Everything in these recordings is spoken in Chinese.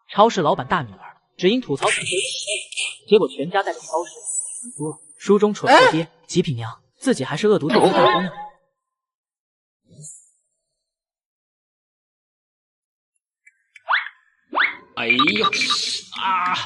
超市老板大女儿，只因吐槽自己，结果全家带着超市输了。书中蠢货爹，极品娘，自己还是恶毒大姑娘。哎呀啊！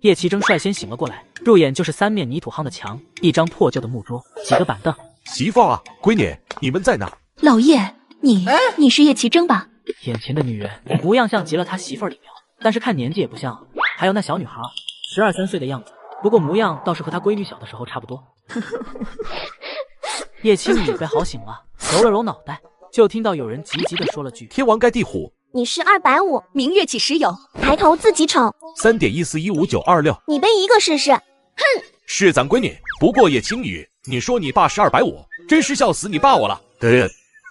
叶奇征率先醒了过来，入眼就是3面泥土夯的墙，一张破旧的木桌，几个板凳。媳妇啊，闺女，你们在哪？老叶，你是叶奇征吧？眼前的女人模样像极了他媳妇儿李苗，但是看年纪也不像。还有那小女孩，12、13岁的样子，不过模样倒是和他闺女小的时候差不多。叶青雨被嚎醒了，揉了揉脑袋，就听到有人急急地说了句：“天王盖地虎。”你是250，明月几时有？抬头自己瞅。3.1415926，你背一个试试。哼，是咱闺女。不过叶青雨，你说你爸是250，真是笑死你爸我了。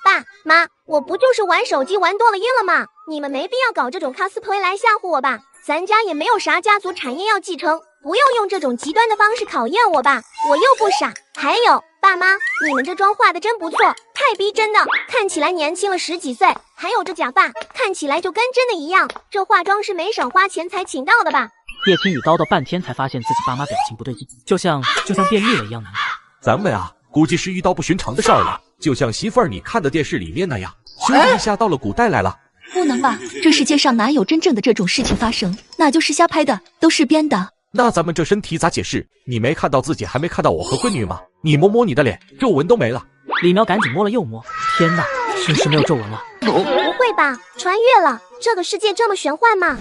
爸妈，我不就是玩手机玩多了晕了吗？你们没必要搞这种 cosplay 来吓唬我吧。咱家也没有啥家族产业要继承，不用用这种极端的方式考验我吧。我又不傻。还有，爸妈，你们这妆化的真不错，太逼真了，看起来年轻了10几岁。还有这假发，看起来就跟真的一样。这化妆师没少花钱才请到的吧？叶青雨叨叨半天才发现自己爸妈表情不对劲，就像便秘了一样难看。咱们啊，估计是遇到不寻常的事儿了，就像媳妇儿你看的电视里面那样，咻的一下到了古代来了。不能吧，这世界上哪有真正的这种事情发生？那就是瞎拍的，都是编的。那咱们这身体咋解释？你没看到自己，还没看到我和闺女吗？你摸摸你的脸，皱纹都没了。李苗赶紧摸了又摸，天哪，真是没有皱纹了。不会吧，穿越了？这个世界这么玄幻吗？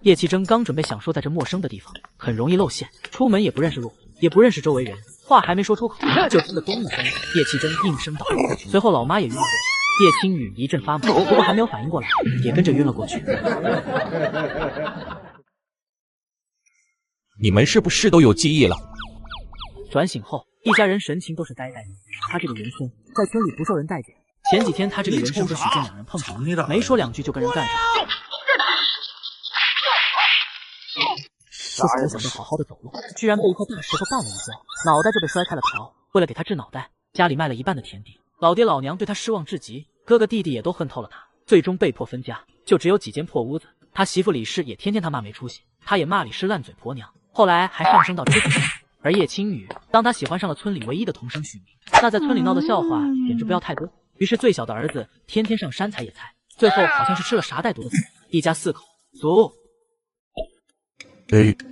叶奇征刚准备想说，在这陌生的地方很容易露馅，出门也不认识路，也不认识周围人，话还没说出口，就听得咚一声，叶奇征应声倒地，随后老妈也晕过去。叶青雨一阵发懵，不过还没有反应过来，也跟着晕了过去。你们是不是都有记忆了？转醒后，一家人神情都是呆呆的。他这个人参在村里不受人待见，前几天他这个人参和许健2人碰上了，没说2句就跟人干上了。这才想着好好的走路，居然被一块大石头绊了一跤，脑袋就被摔开了瓢。为了给他治脑袋，家里卖了一半的田地。老爹老娘对他失望至极，哥哥弟弟也都恨透了他，最终被迫分家，就只有几间破屋子。他媳妇李氏也天天他妈没出息，他也骂李氏烂嘴婆娘，后来还上升到知府。而叶青雨，当他喜欢上了村里唯一的同生许明，那在村里闹的笑话简直不要太多。于是最小的儿子天天上山采野菜，最后好像是吃了啥带毒的菜，一家4口足。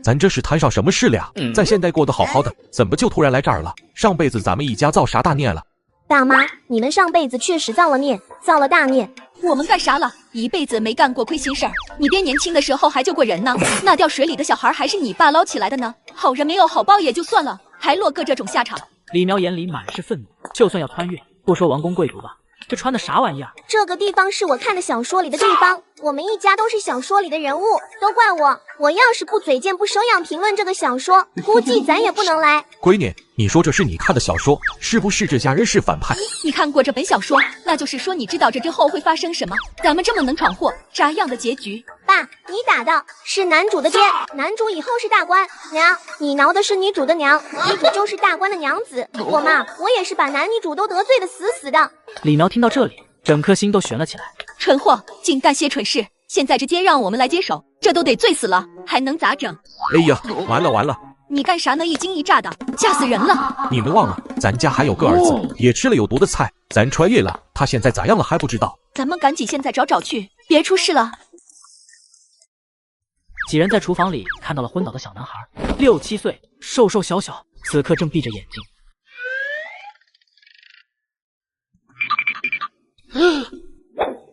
咱这是摊上什么事了呀？在现代过得好好的，怎么就突然来这儿了？上辈子咱们一家造啥大孽了？大妈，你们上辈子确实造了孽，造了大孽。我们干啥了？一辈子没干过亏心事儿。你爹年轻的时候还救过人呢，那掉水里的小孩还是你爸捞起来的呢。好人没有好报也就算了，还落个这种下场。李苗眼里满是愤怒，就算要穿越，不说王公贵族吧，这穿的啥玩意儿？这个地方是我看的小说里的地方，我们一家都是小说里的人物，都怪我。我要是不嘴贱不手痒评论这个小说，估计咱也不能来。闺女，你说这是你看的小说，是不是这家人是反派？你看过这本小说，那就是说你知道这之后会发生什么。咱们这么能闯祸，啥样的结局？爸，你打的是男主的爹，男主以后是大官。娘，你挠的是女主的娘，女主就是大官的娘子。我嘛，我也是把男女主都得罪的死死的。李苗听到这里，整颗心都悬了起来。蠢货，净干些蠢事，现在直接让我们来接手，这都得罪死了，还能咋整？哎呀，完了完了！你干啥呢？一惊一乍的，吓死人了！你们忘了，咱家还有个儿子，也吃了有毒的菜，咱穿越了，他现在咋样了还不知道。咱们赶紧现在找找去，别出事了。几人在厨房里看到了昏倒的小男孩，6、7岁，瘦瘦小小，此刻正闭着眼睛。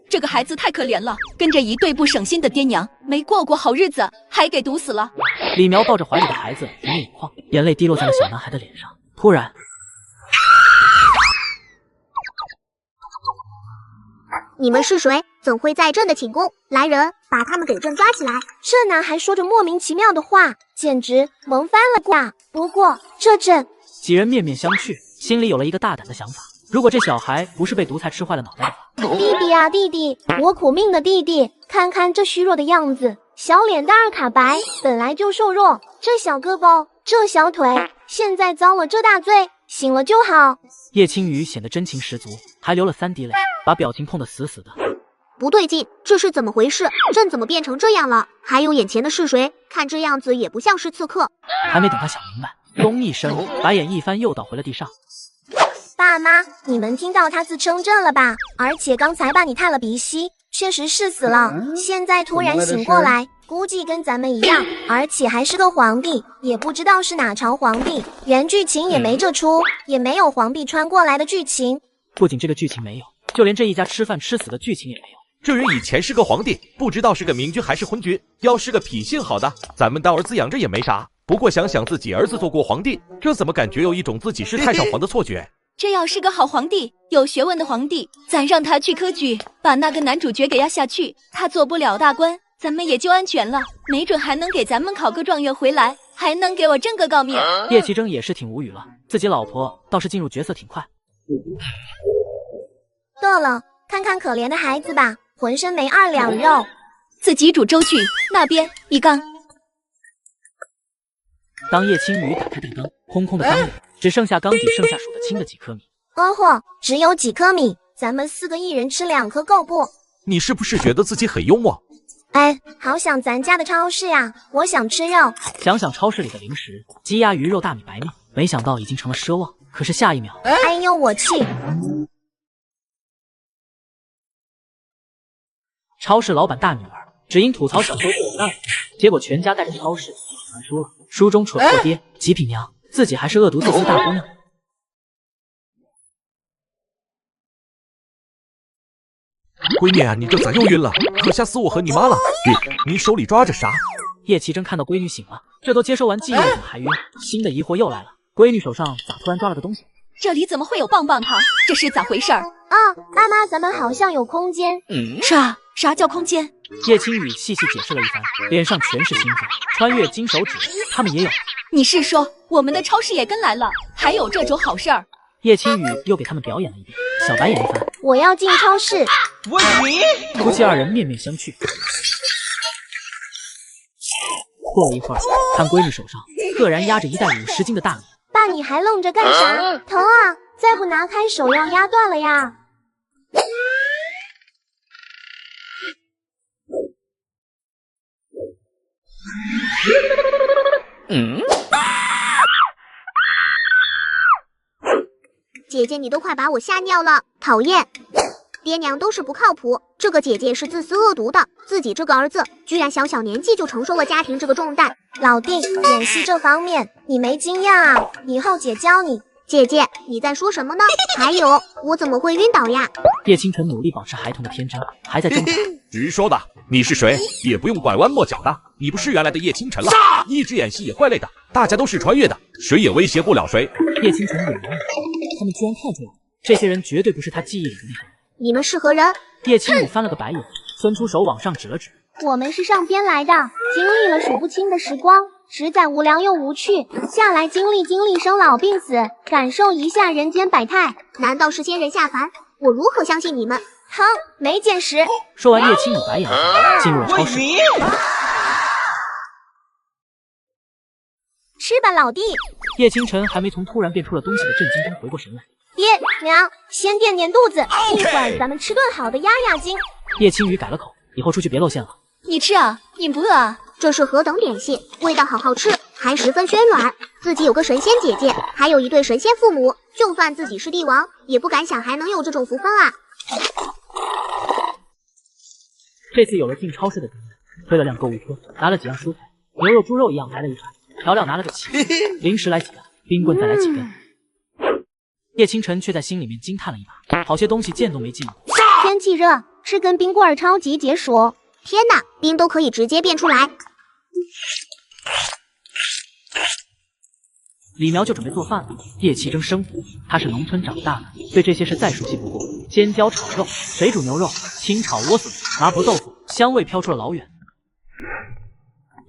这个孩子太可怜了，跟着一对不省心的爹娘，没过过好日子，还给毒死了。李苗抱着怀里的孩子，一面眼眶，眼泪滴落在了小男孩的脸上。突然，你们是谁？怎会在朕的寝宫？来人，把他们给朕抓起来！这男孩说着莫名其妙的话，简直萌翻了挂。不过这朕……几人面面相觑，心里有了一个大胆的想法。如果这小孩不是被毒菜吃坏了脑袋的话，弟弟啊弟弟，我苦命的弟弟，看看这虚弱的样子，小脸蛋儿卡白，本来就瘦弱，这小胳膊，这小腿，现在遭了这大罪，醒了就好。叶青雨显得真情十足，还流了3滴泪，把表情碰得死死的。不对劲，这是怎么回事？朕怎么变成这样了？还有眼前的是谁？看这样子也不像是刺客。还没等他想明白，咚一声，白眼一翻，又倒回了地上。爸妈，你们听到他自称朕了吧？而且刚才把你探了鼻息，确实是死了。现在突然醒过来，估计跟咱们一样，而且还是个皇帝，也不知道是哪朝皇帝。原剧情也没这出，也没有皇帝穿过来的剧情。不仅这个剧情没有，就连这一家吃饭吃死的剧情也没有。这人以前是个皇帝，不知道是个明君还是昏君。要是个品性好的，咱们当儿子养着也没啥。不过想想自己儿子做过皇帝，这怎么感觉有一种自己是太上皇的错觉？这要是个好皇帝，有学问的皇帝，咱让他去科举，把那个男主角给压下去，他做不了大官，咱们也就安全了，没准还能给咱们考个状元回来，还能给我挣个诰命。叶奇征也是挺无语了，自己老婆倒是进入角色挺快。对了，看看可怜的孩子吧，浑身没2两肉。自己煮粥去，那边一缸。当叶青雨打开大缸，空空的缸里只剩下缸底剩下数得清的几颗米。哦嚯，只有几颗米，咱们4个一人吃2颗够不？你是不是觉得自己很幽默？哎，好想咱家的超市呀，我想吃肉。想想超市里的零食，鸡鸭鱼肉大米白面，没想到已经成了奢望。可是下一秒，哎呦我气！超市老板大女儿只因吐槽小偷做了大结果全家带着超市传书了。书中除了破爹、极品娘，自己还是恶毒自私大姑娘。闺女啊，你这咋又晕了？可吓死我和你妈了！你手里抓着啥？叶奇征看到闺女醒了，这都接收完记忆了，怎么还晕？新的疑惑又来了，闺女手上咋突然抓了个东西？这里怎么会有棒棒糖？这是咋回事儿？妈妈，咱们好像有空间。啥叫空间？叶青雨细细解释了一番，脸上全是兴奋。穿越金手指，他们也有。你是说我们的超市也跟来了？还有这种好事儿？叶青雨又给他们表演了一遍，小白眼一翻，我要进超市。夫妻2人面面相觑。过了一会儿，看闺女手上赫然压着一袋50斤的大米。爸，你还愣着干啥？疼啊！再不拿开手要压断了呀！姐姐，你都快把我吓尿了，讨厌！爹娘都是不靠谱，这个姐姐是自私恶毒的，自己这个儿子居然小小年纪就承受了家庭这个重担。老弟，演戏这方面你没经验啊，以后姐教你。姐姐，你在说什么呢？还有，我怎么会晕倒呀？叶清晨努力保持孩童的天真，还在挣扎。直说的，你是谁？也不用拐弯抹角的，你不是原来的叶清晨了。一直演戏也怪累的，大家都是穿越的，谁也威胁不了谁。叶清晨脸红了，他们居然看出来了，这些人绝对不是他记忆里的那个人。你们是何人？叶青雨翻了个白眼，伸出手往上指了指。我们是上边来的，经历了数不清的时光，实在无聊又无趣，下来经历生老病死，感受一下人间百态。难道是仙人下凡？我如何相信你们？哼，没见识！说完，叶青雨白眼了，进入了超市。吃吧，老弟。叶清晨还没从突然变出了东西的震惊中回过神来。爹娘，先垫垫肚子，一会儿咱们吃顿好的压压惊。叶青雨改了口，以后出去别露馅了。你吃啊，你不饿啊？这是何等点心，味道好好吃，还十分鲜软。自己有个神仙姐姐，还有一对神仙父母，就算自己是帝王，也不敢想还能有这种福分啊！这次有了进超市的经验，推了辆购物车，拿了几样蔬菜，牛肉、猪肉一样来了一串，调料拿了个齐，零食来几样，冰棍再来几根。叶清晨却在心里面惊叹了一把，好些东西见都没见过。天气热，吃根冰棍儿超级解暑。天哪，冰都可以直接变出来。李苗就准备做饭了。叶奇征生火，他是农村长大的，对这些事再熟悉不过。尖椒炒肉、水煮牛肉、清炒莴笋、麻婆豆腐，香味飘出了老远。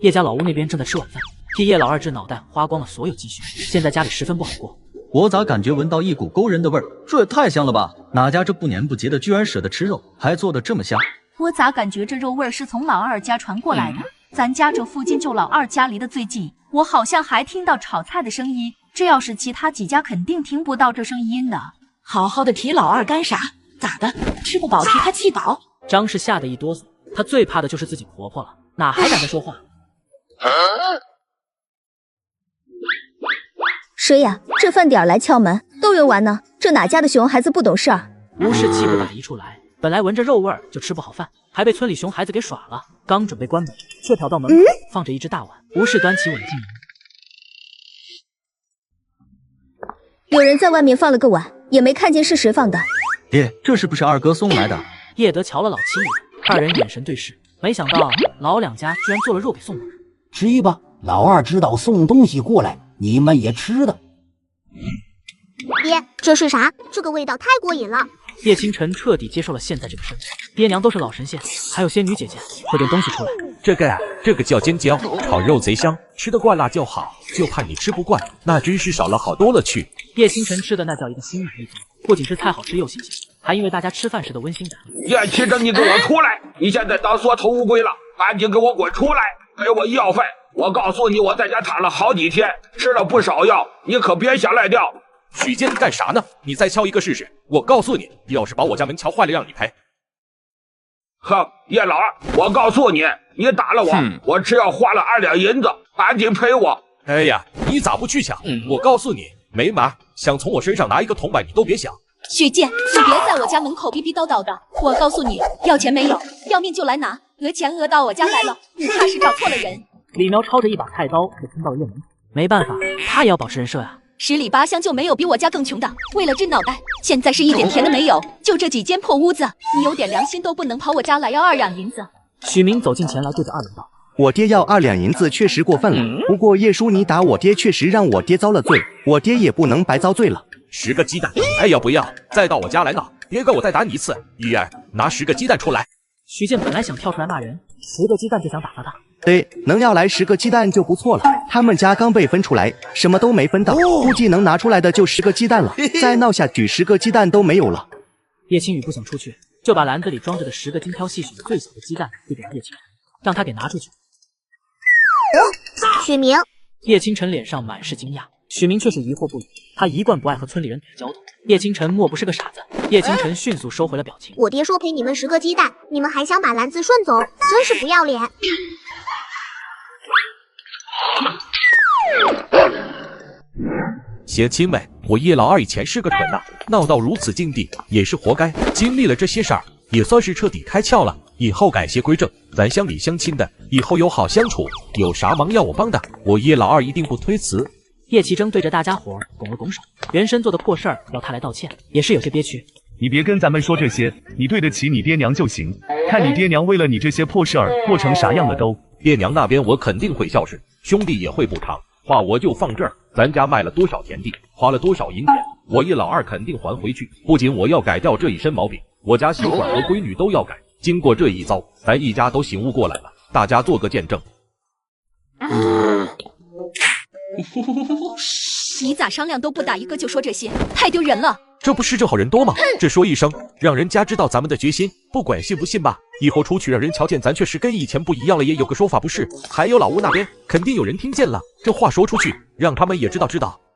叶家老屋那边正在吃晚饭，替叶老二这脑袋花光了所有积蓄，现在家里十分不好过。我咋感觉闻到一股勾人的味儿？这也太香了吧！哪家这不年不节的居然舍得吃肉，还做得这么香？我咋感觉这肉味儿是从老二家传过来的？咱家这附近就老二家离得最近，我好像还听到炒菜的声音。这要是其他几家，肯定听不到这声音的。好好的提老二干啥？咋的？吃不饱提他气饱？张氏吓得一哆嗦，她最怕的就是自己婆婆了。哪还敢再说话？谁呀？这饭点来敲门，都用完呢。这哪家的熊孩子不懂事儿？吴氏气不打一处来，本来闻着肉味儿就吃不好饭，还被村里熊孩子给耍了。刚准备关门，却瞟到门口放着一只大碗。吴氏端起碗进门，有人在外面放了个碗，也没看见是谁放的。爹，这是不是二哥送来的？叶德瞧了老七一眼，二人眼神对视，没想到老两家居然做了肉给送过来。吃吧，老二知道送东西过来，你们也吃的。爹，这是啥？这个味道太过瘾了。叶清晨彻底接受了现在这个身份，爹娘都是老神仙，还有仙女姐姐会炖东西出来。这个叫尖椒，炒肉贼香，吃得惯辣就好，就怕你吃不惯，那真是少了好多了去。叶清晨吃的那叫一个心满意足，不仅是菜好吃又新鲜，还因为大家吃饭时的温馨感。叶清晨，你给我出来！你现在当缩头乌龟了，赶紧给我滚出来，给我医药费！我告诉你，我在家躺了好几天，吃了不少药，你可别想赖掉。许健，你干啥呢？你再敲一个试试！我告诉你，要是把我家门敲坏了，让你赔。哼，叶老二，我告诉你，你打了我，我只要花了2两银子，赶紧赔我。哎呀，你咋不去抢？我告诉你，没麻，想从我身上拿一个铜板，你都别想。许健，你别在我家门口逼逼叨叨的。我告诉你，要钱没有，要命就来拿，讹钱讹到我家来了，你怕是找错了人。李苗抄着一把菜刀就冲到了院门口，没办法，他也要保持人设呀。十里八乡就没有比我家更穷的，为了治脑袋，现在是一点甜的没有，就这几间破屋子，你有点良心都不能跑我家来要2两银子。许明走近前来对着二人道：我爹要2两银子确实过分了，不过叶叔你打我爹确实让我爹遭了罪，我爹也不能白遭罪了。10个鸡蛋，爱要不要？再到我家来闹，别怪我再打你一次。玉儿，拿10个鸡蛋出来。许健本来想跳出来骂人，10个鸡蛋就想打发他。对，能要来10个鸡蛋就不错了。他们家刚被分出来，什么都没分到，估计能拿出来的就10个鸡蛋了。再闹下去，10个鸡蛋都没有了。叶青雨不想出去，就把篮子里装着的10个精挑细选的最小的鸡蛋递给了叶清晨，让他给拿出去。许明，叶清晨脸上满是惊讶，许明却是疑惑不已。他一贯不爱和村里人打交道，叶清晨莫不是个傻子？叶清晨迅速收回了表情。我爹说赔你们10个鸡蛋，你们还想把篮子顺走，真是不要脸。乡亲们，我叶老二以前是个蠢呐，闹到如此境地也是活该。经历了这些事儿，也算是彻底开窍了，以后改邪归正。咱乡里乡亲的，以后友好相处，有啥忙要我帮的，我叶老二一定不推辞。叶奇征对着大家伙拱了拱手，原身做的破事儿要他来道歉，也是有些憋屈。你别跟咱们说这些，你对得起你爹娘就行。看你爹娘为了你这些破事儿过成啥样了都。爹娘那边我肯定会孝顺，兄弟也会补偿。话我就放这儿，咱家卖了多少田地，花了多少银钱，我叶老二肯定还回去。不仅我要改掉这一身毛病，我家媳妇儿和闺女都要改。经过这一遭，咱一家都醒悟过来了，大家做个见证。你咋商量都不打一个就说这些，太丢人了。这不是正好人多吗？这说一声，让人家知道咱们的决心，不管信不信吧。以后出去让人瞧见咱确实跟以前不一样了，也有个说法不是？还有老吴那边肯定有人听见了，这话说出去，让他们也知道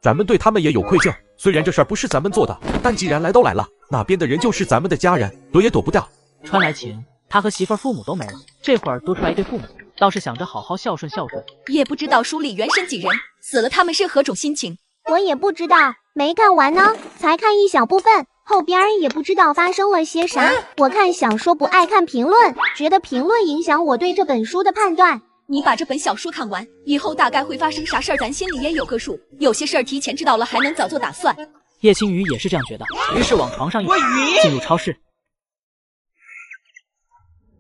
咱们对他们也有愧疚。虽然这事儿不是咱们做的，但既然来都来了，那边的人就是咱们的家人，躲也躲不掉。川来前，他和媳妇儿父母都没了，这会儿多出来一对父母，倒是想着好好孝顺孝顺。也不知道书里原生几人死了，他们是何种心情？我也不知道，没看完呢，才看一小部分，后边也不知道发生了些啥。我看小说不爱看评论，觉得评论影响我对这本书的判断。你把这本小说看完以后，大概会发生啥事儿，咱心里也有个数。有些事儿提前知道了，还能早做打算。叶青雨也是这样觉得，于是往床上一躺，进入超市。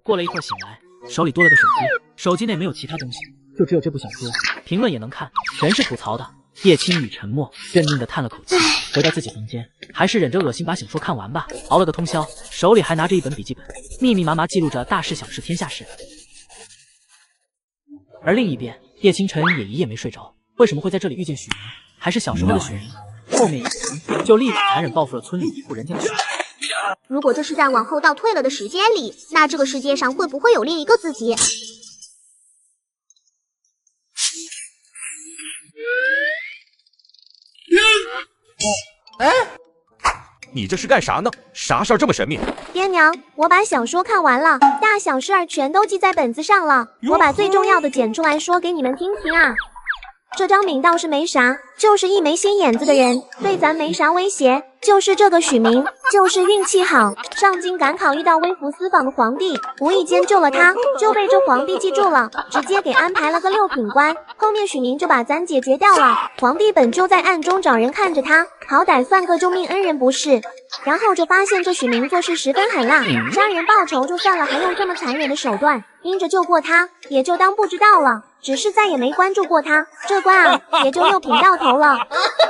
过了一会儿醒来，手里多了个手机，手机内没有其他东西，就只有这部小说，评论也能看，全是吐槽的。叶青雨沉默，认命的叹了口气，回到自己房间，还是忍着恶心把小说看完吧。熬了个通宵，手里还拿着一本笔记本，密密麻麻记录着大事小事天下事。而另一边，叶清晨也一夜没睡着。为什么会在这里遇见许明？还是小时候的许明？后面一提，就立马残忍报复了村里一户人家的许明。如果这是在往后倒退了的时间里，那这个世界上会不会有另一个自己？你这是干啥呢？啥事儿这么神秘？爹娘，我把小说看完了，大大小事儿全都记在本子上了，我把最重要的剪出来说给你们听听啊。这张名倒是没啥，就是一枚心眼子的人，对咱没啥威胁。就是这个许明，就是运气好，上京赶考遇到微服私访的皇帝，无意间救了他，就被这皇帝记住了，直接给安排了个6品官。后面许明就把咱解决掉了，皇帝本就在暗中找人看着他，好歹算个救命恩人不是？然后就发现这许明做事十分狠辣，杀人报仇就算了，还用这么残忍的手段，因着救过他，也就当不知道了，只是再也没关注过他，这关啊也就6品到头了。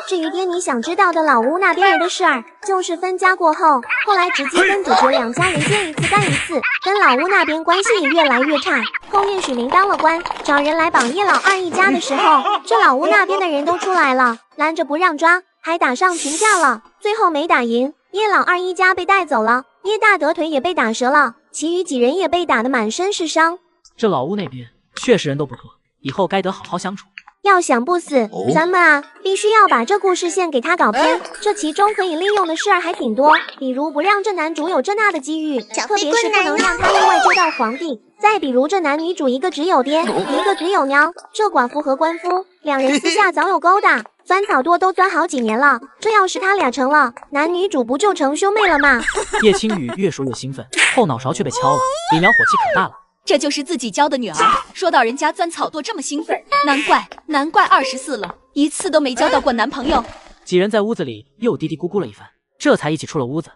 至于爹你想知道的老屋那边人的事儿，就是分家过后，后来直接跟主角2家人见一次干一次，跟老屋那边关系也越来越差。后面许明当了官，找人来绑叶老二一家的时候，这老屋那边的人都出来了，拦着不让抓，还打上群架了，最后没打赢，叶老二一家被带走了，叶大德腿也被打折了，其余几人也被打得满身是伤。这老屋那边确实人都不错，以后该得好好相处。要想不死，咱们啊必须要把这故事线给他搞偏，这其中可以利用的事儿还挺多，比如不让这男主有这那的机遇，特别是不能让他意外救到皇帝。再比如这男女主一个只有爹，一个只有娘，这寡妇和官夫2人私下早有勾搭，钻草垛都钻好几年了，这要是他俩成了，男女主不就成兄妹了吗？叶青雨越说越兴奋，后脑勺却被敲了，李苗火气可大了。这就是自己教的女儿，说到人家钻草垛这么兴奋，难怪24了，一次都没交到过男朋友。几人在屋子里又嘀嘀咕咕了一番，这才一起出了屋子。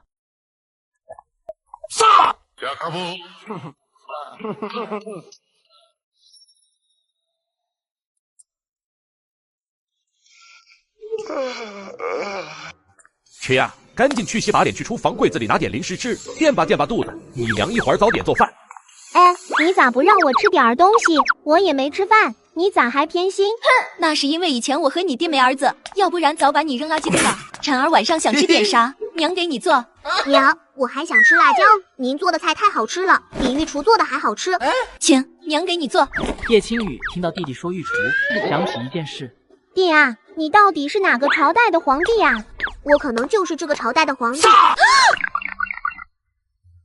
去呀，赶紧去洗把脸，去厨房柜子里拿点零食吃，垫吧肚子。你娘一会儿早点做饭。哎，你咋不让我吃点东西？我也没吃饭，你咋还偏心？哼，那是因为以前我和你爹没儿子，要不然早把你扔垃圾堆了。婵儿晚上想吃点啥，娘给你做。娘，我还想吃辣椒，您做的菜太好吃了，比御厨做的还好吃。请娘给你做。叶青雨听到弟弟说御厨，想起一件事。弟啊，你到底是哪个朝代的皇帝呀？我可能就是这个朝代的皇帝。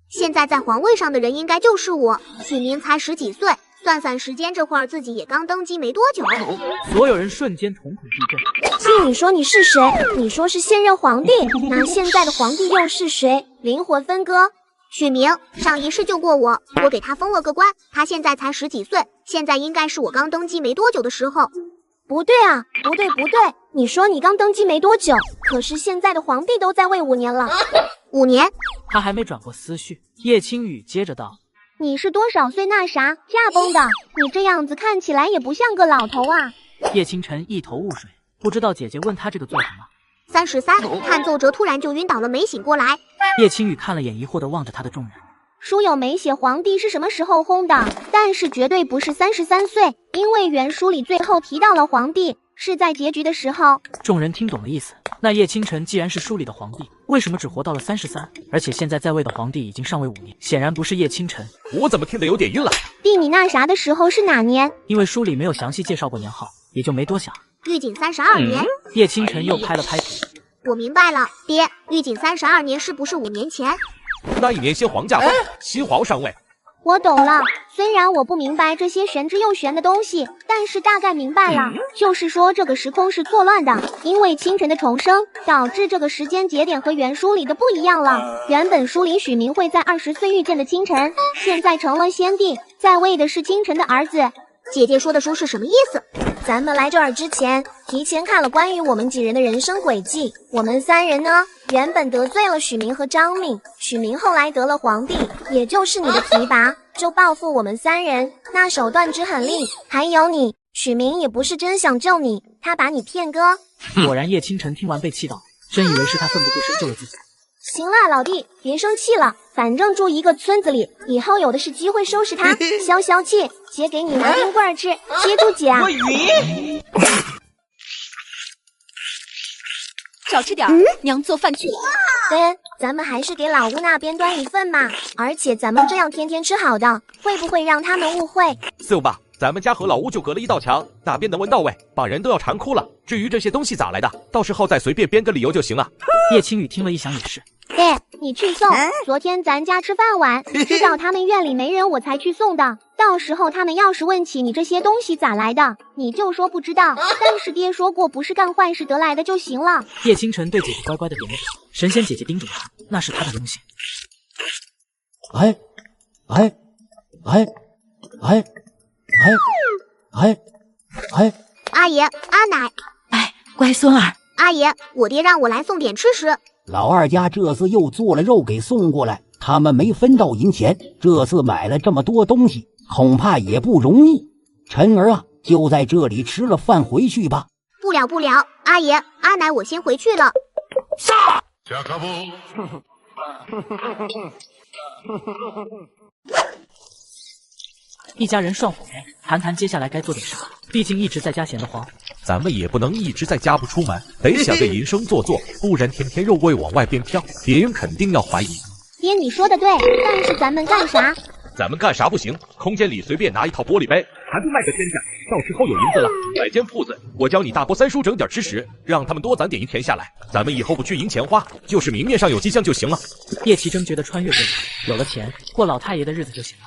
现在在皇位上的人应该就是我，许明才10几岁，算算时间，这会儿自己也刚登基没多久。所有人瞬间瞳孔地震。替你说你是谁？你说是现任皇帝，那现在的皇帝又是谁？灵魂分割。许明上一世救过我，我给他封了个官，他现在才10几岁，现在应该是我刚登基没多久的时候。不对啊，不对，你说你刚登基没多久，可是现在的皇帝都在位5年了。5年？他还没转过思绪，叶青雨接着道：“你是多少岁那啥驾崩的？你这样子看起来也不像个老头啊。”叶清晨一头雾水，不知道姐姐问他这个做什么。33，看奏折突然就晕倒了，没醒过来。叶青雨看了眼疑惑地望着他的众人。书有没写皇帝是什么时候薨的，但是绝对不是33岁，因为原书里最后提到了皇帝是在结局的时候。众人听懂了意思，那叶清晨既然是书里的皇帝，为什么只活到了33？而且现在在位的皇帝已经上位5年，显然不是叶清晨。我怎么听得有点晕了？弟，你那啥的时候是哪年？因为书里没有详细介绍过年号，也就没多想。御景32年。叶清晨又拍了拍腿。我明白了，爹，御景32年是不是5年前？那一年先皇驾崩，新皇上位。我懂了，虽然我不明白这些玄之又玄的东西，但是大概明白了，就是说这个时空是错乱的，因为清晨的重生导致这个时间节点和原书里的不一样了。原本书里许明会在20岁遇见的清晨，现在成了先帝，在位的是清晨的儿子。姐姐说的书是什么意思？咱们来这儿之前，提前看了关于我们几人的人生轨迹。我们3人呢，原本得罪了许明和张敏，许明后来得了皇帝，也就是你的提拔，就报复我们3人，那手段之狠厉。还有你，许明也不是真想救你，他把你骗哥。果然叶清晨听完被气到，真以为是他奋不顾身救了自己。行啦，老弟，别生气了，反正住一个村子里，以后有的是机会收拾他。消消气，姐给你拿冰棍吃，接住姐啊！我晕。少吃点娘做饭去。咱们还是给老屋那边端一份嘛，而且咱们这样天天吃好的，会不会让他们误会？四吧，咱们家和老屋就隔了一道墙，哪边能闻到味，把人都要馋哭了。至于这些东西咋来的，到时候再随便编个理由就行了。叶青雨听了一想也是，你去送。昨天咱家吃饭晚，知道他们院里没人，我才去送的。到时候他们要是问起你这些东西咋来的，你就说不知道。但是爹说过，不是干坏事得来的就行了。叶清晨对姐姐乖乖的点了点，神仙姐姐叮嘱他，那是他的东西。阿爷，阿奶，乖孙儿。阿爷，我爹让我来送点吃食。老二家这次又做了肉给送过来，他们没分到银钱，这次买了这么多东西，恐怕也不容易。晨儿啊，就在这里吃了饭回去吧。不了，阿爷，阿奶，我先回去了。杀！一家人涮火锅，谈接下来该做点啥。毕竟一直在家闲得慌，咱们也不能一直在家不出门，得想个营生做，不然天天肉味往外边飘，别人肯定要怀疑。爹，你说的对，但是咱们干啥？咱们干啥不行？空间里随便拿一套玻璃杯，还不卖个天价？到时候有银子了，买间铺子，我教你大伯三叔整点吃食，让他们多攒点银钱下来。咱们以后不去赢钱花，就是明面上有迹象就行了。叶奇真觉得穿越过来，有了钱，过老太爷的日子就行了。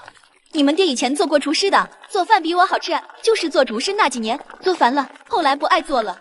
你们爹以前做过厨师的，做饭比我好吃，就是做厨师那几年做烦了，后来不爱做了。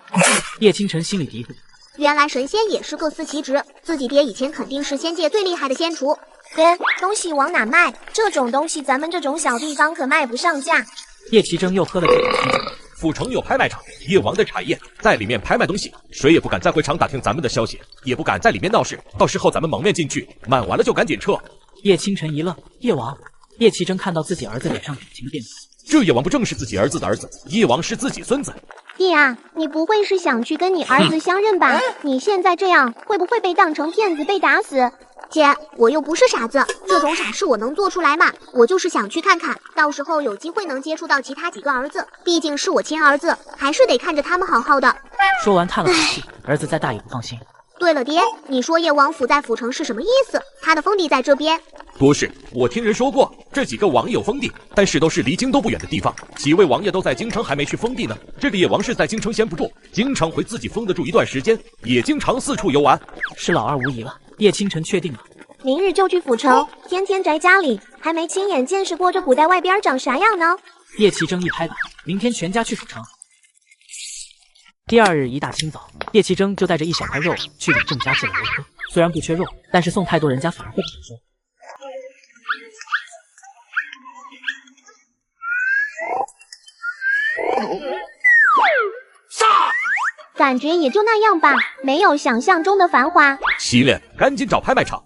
叶清晨心里嘀咕，原来神仙也是各司其职，自己爹以前肯定是仙界最厉害的仙厨。爹，东西往哪卖？这种东西咱们这种小地方可卖不上价。叶奇真又喝了几口啤酒。府城有拍卖场，叶王的产业在里面拍卖东西，谁也不敢再回场打听咱们的消息，也不敢在里面闹事，到时候咱们蒙面进去，卖完了就赶紧撤。叶清晨一愣，叶王。叶奇真看到自己儿子脸上表情的变化，这叶王不正是自己儿子的儿子？叶王是自己孙子。爹啊，你不会是想去跟你儿子相认吧？你现在这样会不会被当成骗子被打死？姐，我又不是傻子，这种傻事我能做出来吗？我就是想去看看，到时候有机会能接触到其他几个儿子，毕竟是我亲儿子，还是得看着他们好好的。说完叹了口气，儿子再大也不放心。对了，爹，你说叶王府在府城是什么意思？他的封地在这边？不是，我听人说过，这几个王爷有封地，但是都是离京都不远的地方。几位王爷都在京城，还没去封地呢。这个叶王是在京城闲不住，经常回自己封得住一段时间，也经常四处游玩。是老二无疑了，叶清晨确定了，明日就去府城，天天宅家里，还没亲眼见识过这古代外边长啥样呢。叶奇争一拍板，明天全家去府城。第二日一大清早，叶奇征就带着一小块肉去给郑家借了油车。虽然不缺肉，但是送太多人家反而会不好收。感觉也就那样吧，没有想象中的繁华。洗脸，赶紧找拍卖场。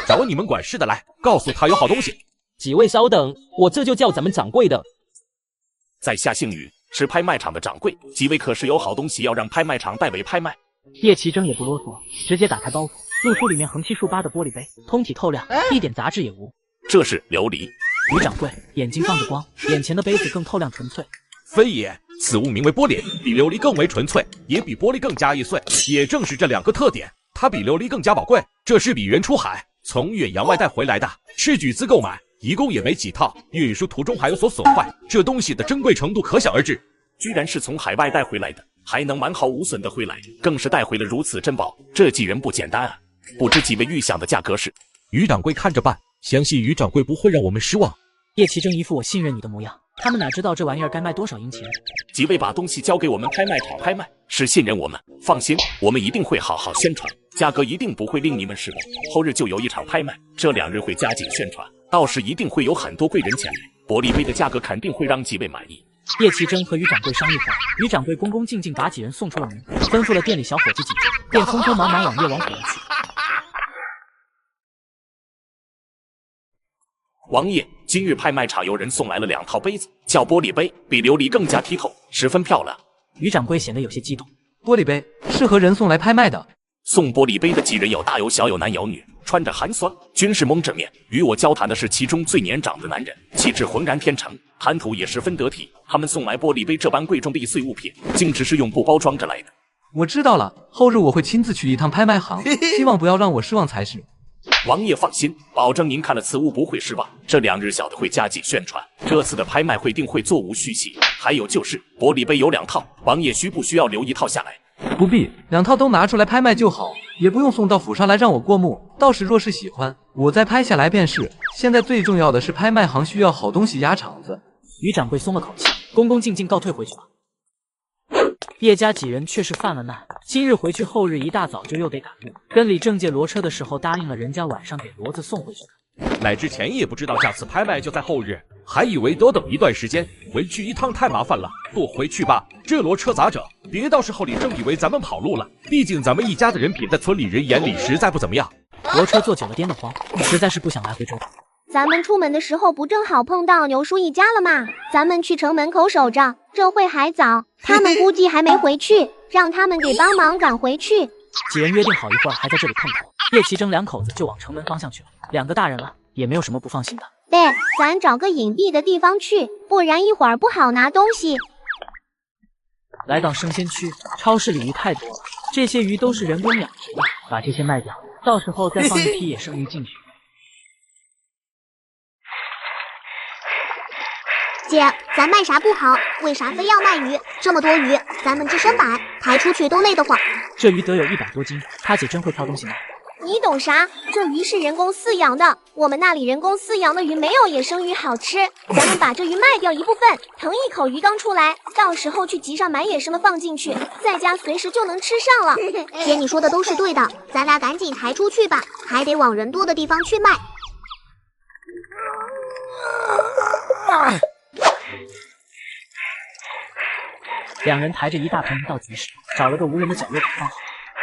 找你们管事的来，告诉他有好东西。几位稍等，我这就叫咱们掌柜的。在下姓宇，是拍卖场的掌柜。几位可是有好东西要让拍卖场代为拍卖？叶奇征也不啰嗦，直接打开包袱，露出里面横七竖八的玻璃杯，通体透亮，一点杂质也无。这是琉璃。于掌柜眼睛放着光，眼前的杯子更透亮纯粹。非也，此物名为玻璃，比琉璃更为纯粹，也比玻璃更加易碎。也正是这两个特点，它比琉璃更加宝贵。这是比原出海，从远洋外带回来的，是巨资购买，一共也没几套，运输途中还有所损坏，这东西的珍贵程度可想而知。居然是从海外带回来的，还能完好无损的回来，更是带回了如此珍宝，这几元不简单啊！不知几位预想的价格是？于掌柜看着办，相信于掌柜不会让我们失望。叶奇征一副我信任你的模样，他们哪知道这玩意儿该卖多少银钱？几位把东西交给我们拍卖场拍卖，是信任我们，放心，我们一定会好好宣传，价格一定不会令你们失望。后日就有一场拍卖，这2日会加紧宣传，到时一定会有很多贵人前来，玻璃杯的价格肯定会让几位满意。叶奇征和于掌柜商议后，于掌柜恭恭敬敬把几人送出了门，吩咐了店里小伙计几句，便匆匆忙忙往叶王府而去。王爷，今日拍卖场有人送来了2套杯子，叫玻璃杯，比琉璃更加剔透，十分漂亮。于掌柜显得有些激动。玻璃杯是何人送来拍卖的？送玻璃杯的几人有大有小，有男有女，穿着寒酸，均是蒙着面。与我交谈的是其中最年长的男人，气质浑然天成，谈吐也十分得体。他们送来玻璃杯这般贵重的易碎物品，竟只是用布包装着来的。我知道了，后日我会亲自去一趟拍卖行，希望不要让我失望才是。王爷放心，保证您看了此物不会失望。这2日小的会加紧宣传，这次的拍卖会定会座无虚席。还有就是玻璃杯有2套，王爷需不需要留1套下来？不必，2套都拿出来拍卖就好，也不用送到府上来让我过目。到时若是喜欢，我再拍下来便是。现在最重要的是拍卖行需要好东西压场子。于掌柜松了口气，恭恭敬敬告退回去了。叶家几人却是犯了难，今日回去，后日一大早就又得赶路。跟李正借骡车的时候，答应了人家晚上给骡子送回去的。来之前也不知道下次拍卖就在后日，还以为多等一段时间，回去一趟太麻烦了，多回去吧。这骡车咋整？别到时候李正以为咱们跑路了。毕竟咱们一家的人品在村里人眼里实在不怎么样。骡车坐久了颠得慌，实在是不想来回折腾。咱们出门的时候不正好碰到牛叔一家了吗？咱们去城门口守着，这会还早，他们估计还没回去，让他们给帮忙赶回去。几人约定好一会儿还在这里碰头，叶奇争2口子就往城门方向去了。2个大人了，也没有什么不放心的。对，咱找个隐蔽的地方去，不然一会儿不好拿东西。来到生鲜区，超市里鱼太多了，这些鱼都是人工养殖的，把这些卖掉，到时候再放一批野生鱼进去。姐，咱卖啥不好？为啥非要卖鱼？这么多鱼，咱们只身摆，抬出去都累得慌。这鱼得有100多斤，他姐真会挑东西卖。你懂啥？这鱼是人工饲养的，我们那里人工饲养的鱼没有野生鱼好吃。咱们把这鱼卖掉一部分，腾一口鱼缸出来，到时候去集上买野生的放进去，在家随时就能吃上了。姐，你说的都是对的，咱俩赶紧抬出去吧，还得往人多的地方去卖。2人抬着一大盆鱼到集市，找了个无人的角落给放好。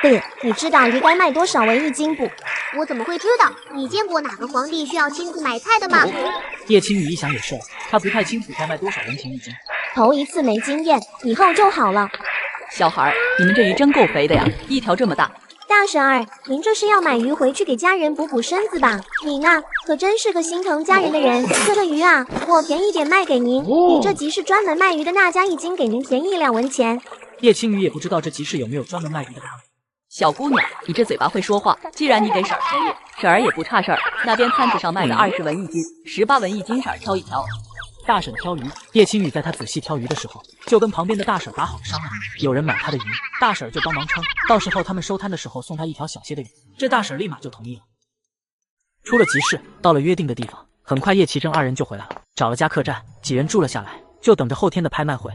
对，你知道鱼该卖多少为1斤不？我怎么会知道？你见过哪个皇帝需要亲自买菜的吗？叶青雨一想也是，他不太清楚该卖多少人情1斤。头一次没经验，以后就好了。小孩，你们这鱼真够肥的呀，一条这么大。大婶儿，您这是要买鱼回去给家人补补身子吧？您啊，可真是个心疼家人的人。这鱼啊，我便宜点卖给您，你这集市专门卖鱼的那家1斤给您便宜2文钱。叶青雨也不知道这集市有没有专门卖鱼的摊位。小姑娘，你这嘴巴会说话，既然你给婶儿便宜，婶儿也不差事儿。那边摊子上卖的20文1斤，18文1斤，婶儿挑一挑。大婶挑鱼，叶青雨在他仔细挑鱼的时候，就跟旁边的大婶打好商量，有人买他的鱼，大婶就帮忙称，到时候他们收摊的时候送他一条小些的鱼，这大婶立马就同意了。出了集市，到了约定的地方，很快叶奇正2人就回来了，找了家客栈，几人住了下来，就等着后天的拍卖会。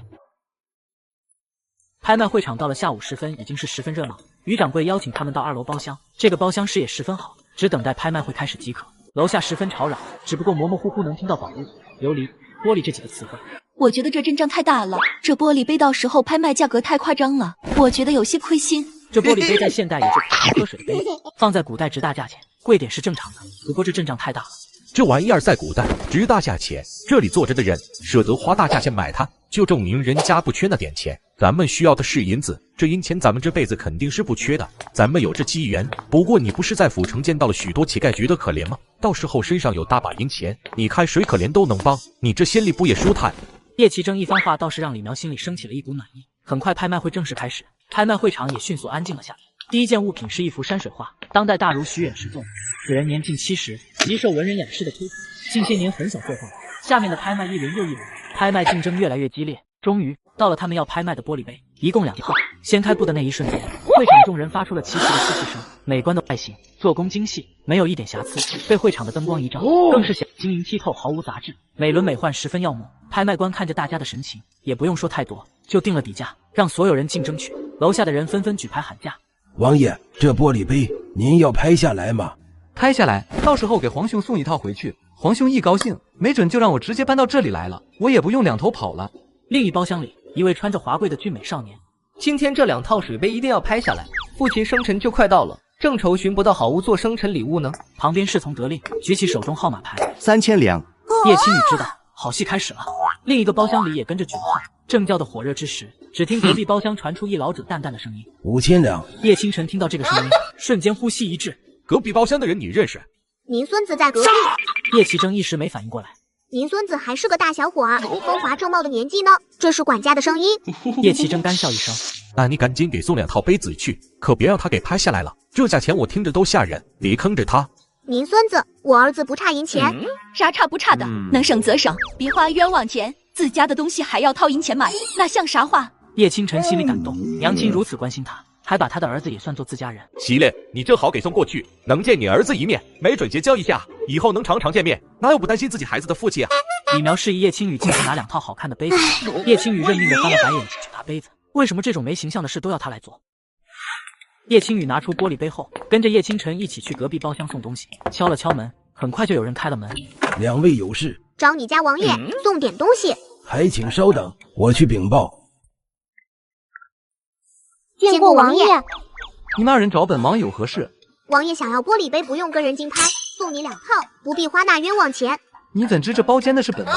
拍卖会场到了下午时分，已经是十分热闹。于掌柜邀请他们到2楼包厢，这个包厢视野十分好，只等待拍卖会开始即可。楼下十分吵嚷，只不过模模糊糊能听到宝物、琉璃、玻璃这几个词汇。我觉得这阵仗太大了，这玻璃杯到时候拍卖价格太夸张了，我觉得有些亏心。这玻璃杯在现代也是普通喝水的杯子，放在古代值大价钱，贵点是正常的。不过这阵仗太大了，这玩意儿在古代值大价钱，这里坐着的人舍得花大价钱买它，就证明人家不缺那点钱。咱们需要的是银子，这银钱咱们这辈子肯定是不缺的，咱们有这机缘。不过你不是在府城见到了许多乞丐觉得可怜吗？到时候身上有大把银钱，你看谁可怜都能帮，你这心里不也舒坦？叶奇正一番话倒是让李苗心里升起了一股暖意。很快拍卖会正式开始，拍卖会场也迅速安静了下来。第一件物品是一幅山水画，当代大儒徐远石作，此人年近70，极受文人雅士的推崇，近些年很少作画。下面的拍卖一轮又一轮，拍卖竞争越来越激烈，终于到了他们要拍卖的玻璃杯，一共2套。掀开布的那一瞬间，会场众人发出了齐齐的嬉戏声。美观的外形，做工精细，没有一点瑕疵，被会场的灯光一照，更是显晶莹剔透，毫无杂质，美轮美奂，十分耀目。拍卖官看着大家的神情，也不用说太多，就定了底价，让所有人竞争去。楼下的人纷纷举牌喊价。王爷，这玻璃杯您要拍下来吗？拍下来，到时候给皇兄送一套回去。皇兄一高兴，没准就让我直接搬到这里来了，我也不用2头跑了。另一包厢里，一位穿着华贵的俊美少年，今天这2套水杯一定要拍下来，父亲生辰就快到了，正愁寻不到好物做生辰礼物呢。旁边侍从得令，举起手中号码牌，3000两。叶青雨知道，好戏开始了。另一个包厢里也跟着举了号，正叫的火热之时，只听隔壁包厢传出一老者淡淡的声音：5000两。叶清晨听到这个声音，瞬间呼吸一滞。隔壁包厢的人你认识？您孙子在隔壁。叶奇正一时没反应过来，您孙子还是个大小伙儿，风华正茂的年纪呢。这是管家的声音。叶奇正干笑一声，那你赶紧给送2套杯子去，可别让他给拍下来了，这价钱我听着都吓人，别坑着他。您孙子，我儿子不差银钱，啥差不差的，能省则省，别花冤枉钱。自家的东西还要掏银钱买，那像啥话？叶倾城心里感动，娘亲如此关心他，还把他的儿子也算作自家人。喜嘞，你正好给送过去，能见你儿子一面，没准结交一下，以后能常常见面，哪有不担心自己孩子的父亲啊？李苗示意叶青雨进去拿2套好看的杯子，叶青雨认命的翻了白眼进去拿杯子。为什么这种没形象的事都要他来做？叶青雨拿出玻璃杯后，跟着叶倾城一起去隔壁包厢送东西，敲了敲门，很快就有人开了门。2位有事，找你家王爷送点东西。还请稍等，我去禀报。见过王爷。你那人找本王有何事？王爷想要玻璃杯不用跟人竞拍，送你2套，不必花那冤枉钱。你怎知这包间的是本王？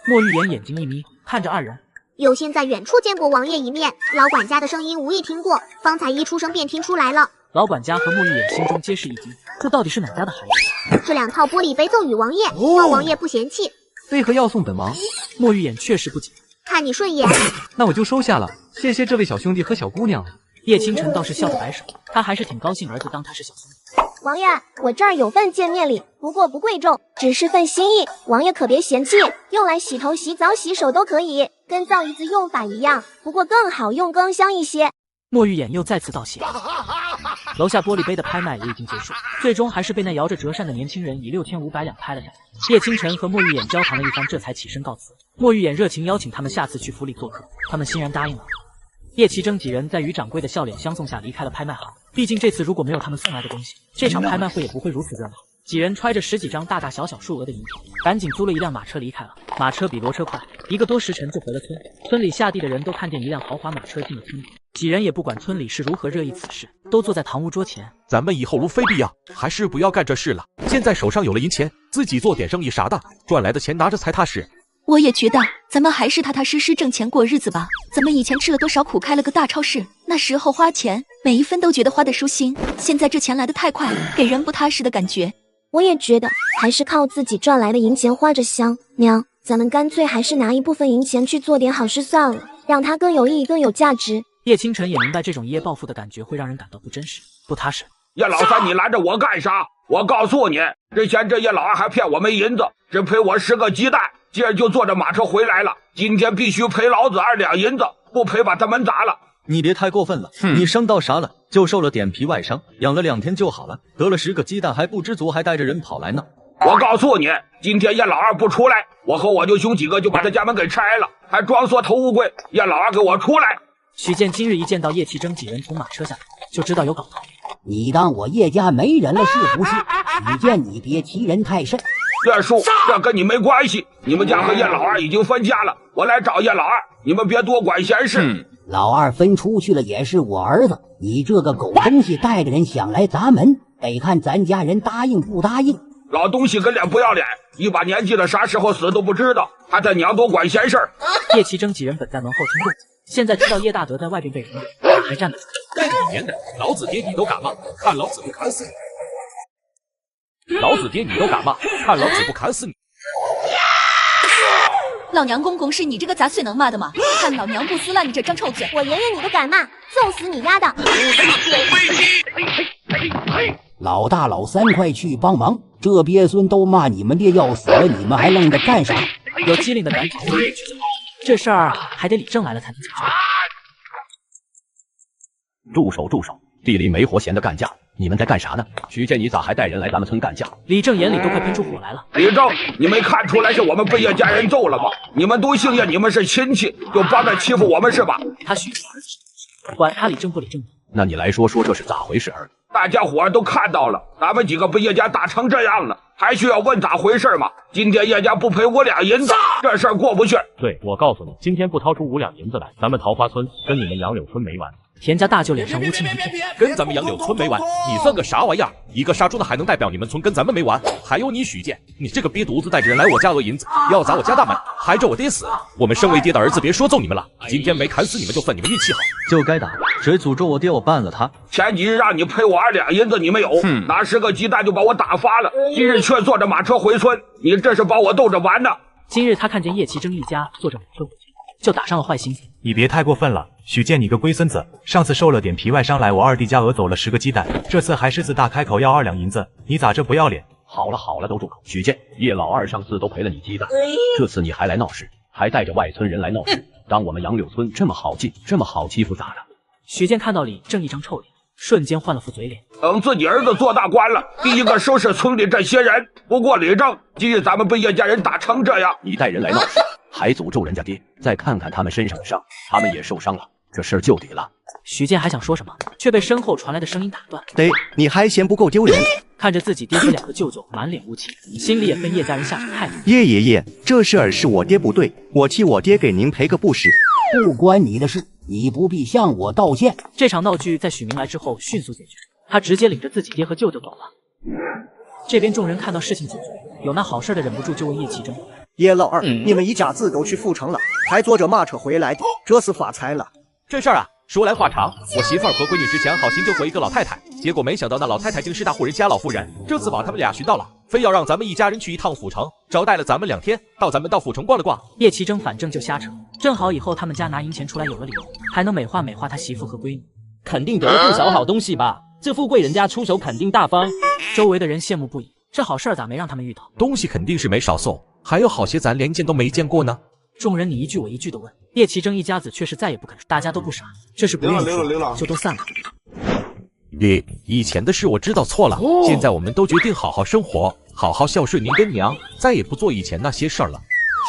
莫玉言眼睛一眯，看着二人。有幸在远处见过王爷一面，老管家的声音无意听过，方才一出声便听出来了。老管家和莫玉眼心中皆是一惊，这到底是哪家的孩子？这2套玻璃杯赠与王爷，望王爷不嫌弃。为何要送本王？莫玉眼确实不解，看你顺眼，那我就收下了，谢谢这位小兄弟和小姑娘。叶倾城倒是笑着摆手，他还是挺高兴儿子当他是小兄弟。王爷，我这儿有份见面礼，不过不贵重，只是份心意，王爷可别嫌弃，用来洗头、洗澡、洗手都可以，跟皂一子用法一样，不过更好用，更香一些。莫玉眼又再次道谢。楼下玻璃杯的拍卖也已经结束，最终还是被那摇着折扇的年轻人以6500两拍了下来。叶倾城和莫玉眼交谈了一番，这才起身告辞。莫玉眼热情邀请他们下次去府里做客，他们欣然答应了。叶奇征几人在于掌柜的笑脸相送下离开了拍卖行，毕竟这次如果没有他们送来的东西，这场拍卖会也不会如此热闹。几人揣着10几张大大小小数额的银币，赶紧租了一辆马车离开了。马车比骡车快，1个多时辰就回了村。村里下地的人都看见一辆豪华马车进了村里，几人也不管村里是如何热议此事，都坐在堂屋桌前。咱们以后如非必要，还是不要干这事了。现在手上有了银钱，自己做点生意啥的，赚来的钱拿着才踏实。我也觉得，咱们还是踏踏实实挣钱过日子吧。咱们以前吃了多少苦，开了个大超市，那时候花钱每一分都觉得花得舒心，现在这钱来得太快，给人不踏实的感觉。我也觉得，还是靠自己赚来的银钱花着香。娘，咱们干脆还是拿一部分银钱去做点好事算了，让它更有意义、更有价值。叶倾城也明白这种一夜暴富的感觉会让人感到不真实、不踏实。叶老三，你拦着我干啥？我告诉你，之前这叶老二还骗我没银子，只赔我10个鸡蛋，今儿就坐着马车回来了，今天必须赔老子2两银子，不赔把他门砸了。你别太过分了，你伤到啥了？就受了点皮外伤，养了2天就好了，得了10个鸡蛋还不知足，还带着人跑来呢。我告诉你，今天叶老二不出来，我和我舅兄几个就把他家门给拆了，还装作头乌龟。叶老二给我出来！许健今日一见到叶奇征几人从马车下来，就知道有搞头。你当我叶家没人了是不是？许健，你别欺人太甚。叶叔，这跟你没关系，你们家和叶老二已经分家了，我来找叶老二，你们别多管闲事。老二分出去了也是我儿子，你这个狗东西带着人想来砸门，得看咱家人答应不答应。老东西跟脸不要脸，一把年纪了，啥时候死都不知道，还他娘多管闲事儿。叶奇征几人本在门后听动静，现在知道叶大德在外边被人打，还站得住。干你娘的，老子爹你都敢骂，看老子不砍死你！老子爹你都敢骂，看老子不砍死你！老娘公公是你这个杂碎能骂的吗？看老娘不撕烂你这张臭嘴！我爷爷你都敢骂，揍死你丫的！老大老三快去帮忙，这鳖孙都骂你们爹要死了，你们还愣着干啥？有机灵的赶紧去解决，这事儿还得李正来了才能解决。住手住手！地里没活闲的干架，你们在干啥呢？许健，你咋还带人来咱们村干架？李正眼里都快喷出火来了。李正，你没看出来是我们被叶家人揍了吗？你们都姓叶，你们是亲戚，就帮着欺负我们是吧？他许我儿子，管他李正不李正的。那你来说说这是咋回事儿？大家伙都看到了，咱们几个被叶家打成这样了，还需要问咋回事吗？今天叶家不赔5两银子，这事儿过不去。对，我告诉你，今天不掏出5两银子来，咱们桃花村跟你们杨柳村没完。田家大舅脸上乌青一片，跟咱们杨柳村没完，你算个啥玩意儿？一个杀猪的还能代表你们村跟咱们没完？还有你许健，你这个瘪犊子带着人来我家讹银子，要砸我家大门，还着我爹死。我们身为爹的儿子，别说揍你们了，今天没砍死你们就算你们运气好。就该打，谁诅咒我爹，我办了他。前几日让你赔我2两银子，你没有，拿10个鸡蛋就把我打发了。今日却坐着马车回村，你这是把我逗着玩呢。今日他看见叶奇征一家坐着马车回去，就打上了坏心思。你别太过分了，许健你个龟孙子，上次受了点皮外伤来我二弟家讹走了10个鸡蛋，这次还狮子大开口要2两银子，你咋这不要脸？好了好了，都住口！许健，叶老二上次都赔了你鸡蛋，这次你还来闹事，还带着外村人来闹事，当我们杨柳村这么好进，这么好欺负咋的？许健看到李正一张臭脸，瞬间换了副嘴脸。等自己儿子做大官了，第一个收拾村里这些人。不过李正，今日咱们被叶家人打成这样，你带人来闹事，还诅咒人家爹，再看看他们身上的伤，他们也受伤了，这事儿就得了。许健还想说什么，却被身后传来的声音打断。得，你还嫌不够丢人？看着自己爹和2个舅舅满脸无情，心里也恨叶家人下手太重。叶爷爷，这事儿是我爹不对，我替我爹给您赔个不是。不关你的事，你不必向我道歉。这场闹剧在许明来之后迅速解决，他直接领着自己爹和舅舅走了。这边众人看到事情解决，有那好事的忍不住就问叶奇珍：“叶老二，你们一家子都去府城了，还坐着马车回来的，这是发财了。”这事儿啊，说来话长。我媳妇儿和闺女之前好心救过一个老太太，结果没想到那老太太竟是大户人家老妇人，这次把他们俩寻到了，非要让咱们一家人去一趟府城，招待了咱们2天，咱们到府城逛了逛。叶奇珍反正就瞎扯，正好以后他们家拿银钱出来有了理由，还能美化美化他媳妇和闺女，肯定得了不少好东西吧？这富贵人家出手肯定大方。周围的人羡慕不已，这好事咋没让他们遇到？东西肯定是没少送，还有好些咱连见都没见过呢。众人你一句我一句的问，叶奇珍一家子却是再也不肯说，大家都不傻，这是不愿意说就都散了。爹，以前的事我知道错了，现在我们都决定好好生活，好好孝顺您跟娘，再也不做以前那些事儿了。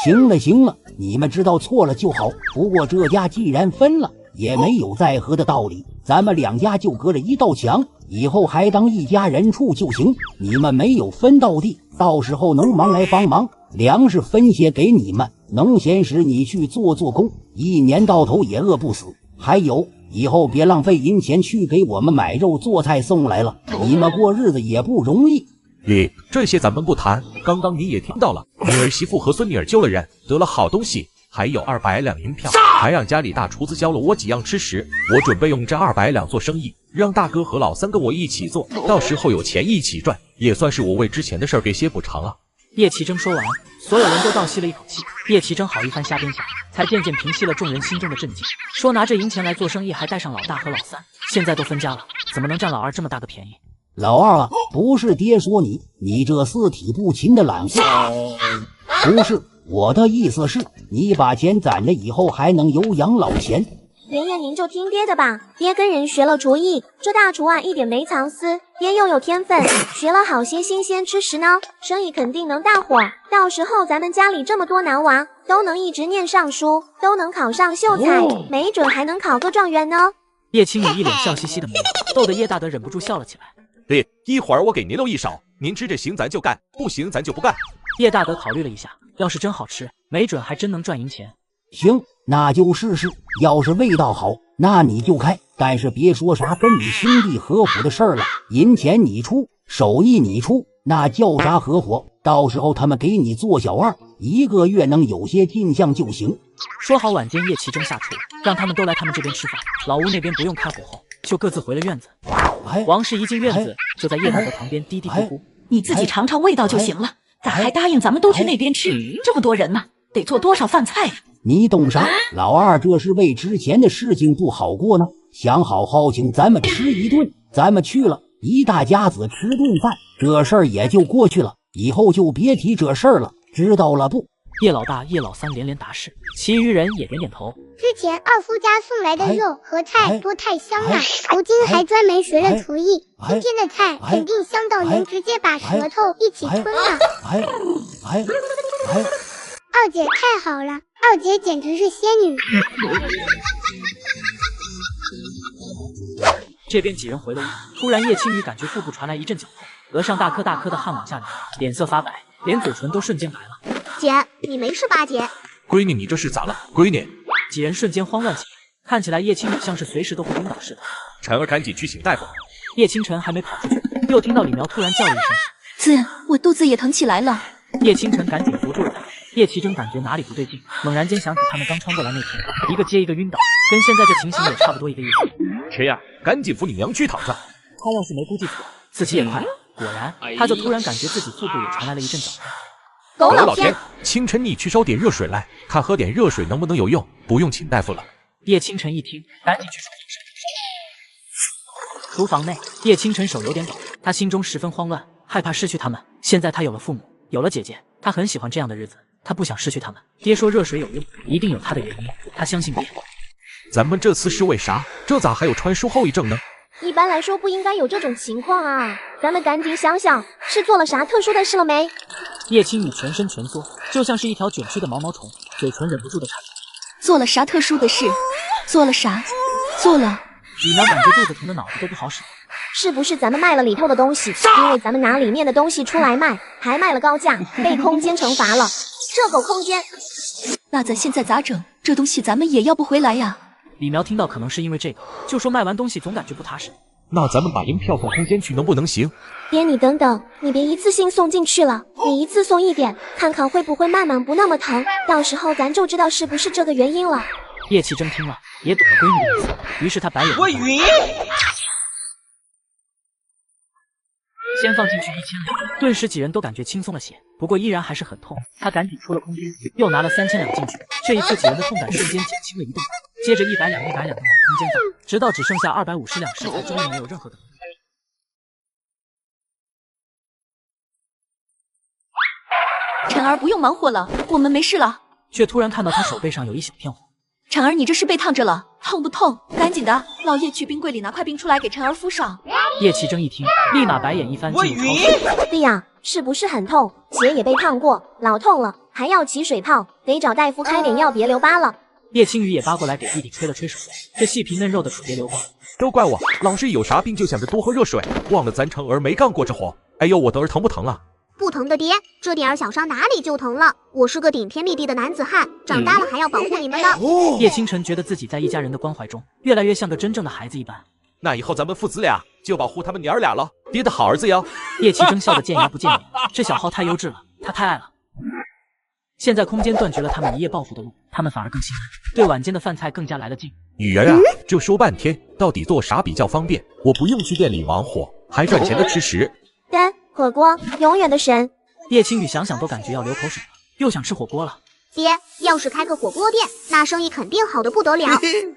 行了行了，你们知道错了就好。不过这家既然分了，也没有再合的道理，咱们2家就隔着一道墙，以后还当一家人处就行。你们没有分到地，到时候能忙来帮忙，粮食分些给你们，能闲时你去做工，一年到头也饿不死。还有，以后别浪费银钱去给我们买肉做菜送来了，你们过日子也不容易。爹，这些咱们不谈，刚刚你也听到了，女儿媳妇和孙女儿救了人，得了好东西，还有200两银票，还让家里大厨子教了我几样吃食，我准备用这200两做生意，让大哥和老三跟我一起做，到时候有钱一起赚，也算是我为之前的事儿给些补偿啊。叶奇珍说完，所有人都倒吸了一口气。叶奇珍好一番瞎编想，才渐渐平息了众人心中的震惊。说拿这银钱来做生意，还带上老大和老三，现在都分家了，怎么能占老二这么大个便宜？老二啊，不是爹说你，你这四体不勤的懒货。不是，我的意思是，你把钱攒着以后还能有养老钱。爷爷您就听爹的吧，爹跟人学了厨艺，这大厨啊一点没藏私，爹又有天分，学了好些新鲜吃食呢，生意肯定能大火。到时候咱们家里这么多男娃，都能一直念上书，都能考上秀才，没准还能考个状元呢。叶青雨一脸笑嘻嘻的模样，逗得叶大德忍不住笑了起来。爹，一会儿我给您留一手，您吃着行咱就干，不行咱就不干。叶大德考虑了一下，要是真好吃，没准还真能赚银钱。行，那就试试，要是味道好，那你就开，但是别说啥跟你兄弟合伙的事儿了，银钱你出，手艺你出，那叫啥合伙？到时候他们给你做小二，1个月能有些进项就行。说好晚间叶奇珍下厨，让他们都来他们这边吃饭，老吴那边不用开火候，就各自回了院子。王氏一进院子，就在叶大德旁边嘀嘀咕咕：“你自己尝尝味道就行了，咋还答应咱们都去那边吃？这么多人呢，得做多少饭菜呀？”你懂啥？老二这是为之前的事情不好过呢，想好好请咱们吃一顿，咱们去了，一大家子吃顿饭，这事儿也就过去了，以后就别提这事儿了，知道了不？叶老大、叶老三连连答是，其余人也点点头。之前二夫家送来的肉和菜都太香了，如今还专门学了厨艺，今天的菜肯定香到能直接把舌头一起吞了。二姐太好了，二姐简直是仙女。这边几人回了屋，突然叶青雨感觉腹部传来一阵绞痛，额上大颗大颗的汗往下流，脸色发白，连嘴唇都瞬间白了。姐，你没事吧？姐，闺女，你这是咋了？闺女，几人瞬间慌乱起来，看起来叶青雨像是随时都会晕倒似的。晨儿赶紧去请大夫。叶清晨还没跑出去，又听到李苗突然叫了一声：“子，我肚子也疼起来了。”叶清晨赶紧扶住了他。叶奇珍感觉哪里不对劲，猛然间想起他们刚穿过来那天，一个接一个晕倒，跟现在这情形也差不多一个意思。谁呀？赶紧扶你娘去躺着。他要是没估计错，刺激也快了。果然，他就突然感觉自己腹部也传来了一阵绞痛。狗老天！清晨你去烧点热水来，看喝点热水能不能有用，不用请大夫了。叶清晨一听，赶紧去厨房内。叶清晨手有点抖，他心中十分慌乱，害怕失去他们。现在他有了父母，有了姐姐，他很喜欢这样的日子，他不想失去他们。爹说热水有用，一定有他的原因，他相信爹。咱们这次是为啥？这咋还有传输后遗症呢？一般来说不应该有这种情况啊！咱们赶紧想想，是做了啥特殊的事了没？叶青雨全身蜷缩，就像是一条卷曲的毛毛虫，嘴唇忍不住的颤抖。做了啥特殊的事？做了啥？做了。李苗感觉肚子疼的脑子都不好使。是不是咱们卖了里头的东西？因为咱们拿里面的东西出来卖，还卖了高价，被空间惩罚了。这狗空间！那咱现在咋整？这东西咱们也要不回来呀。李苗听到可能是因为这个，就说卖完东西总感觉不踏实。那咱们把银票送空间去能不能行？爹，你等等，你别一次性送进去了，你一次送一点，看看会不会慢慢不那么疼，到时候咱就知道是不是这个原因了。叶启真听了，也懂了闺女的意思，于是他白眼。我晕。先放进去1000两，顿时几人都感觉轻松了些，不过依然还是很痛。他赶紧出了空间，又拿了3000两进去，这一次几人的痛感瞬间减轻了一半。接着100两的往空间放，直到只剩下250两时，才终于没有任何的。婵儿不用忙活了，我们没事了。却突然看到他手背上有一小片火。婵儿，你这是被烫着了，痛不痛？赶紧的，老叶去冰柜里拿块冰出来给婵儿敷上。叶启真一听，立马白眼一翻，进入超市。对呀，是不是很痛？姐也被烫过，老痛了，还要起水泡，得找大夫开点药，别留疤了。叶青雨也扒过来给弟弟吹了吹手，这细皮嫩肉的处别留疤。都怪我，老是有啥病就想着多喝热水，忘了咱成儿没干过这活。哎呦，我的儿疼不疼啊？不疼的爹，这点小伤哪里就疼了？我是个顶天立地的男子汉，长大了还要保护你们的。叶清晨觉得自己在一家人的关怀中，越来越像个真正的孩子一般。那以后咱们父子俩就保护他们娘儿俩了，爹的好儿子哟。叶启真笑得见牙不见眼，这小号太优质了，他太爱了。现在空间断绝了他们一夜暴富的路，他们反而更心安，对晚间的饭菜更加来得近。女儿啊，这说半天，到底做啥比较方便？我不用去店里忙活，还赚钱的吃食。火锅，永远的神。叶青雨想想都感觉要流口水了，又想吃火锅了。爹，要是开个火锅店，那生意肯定好的不得了。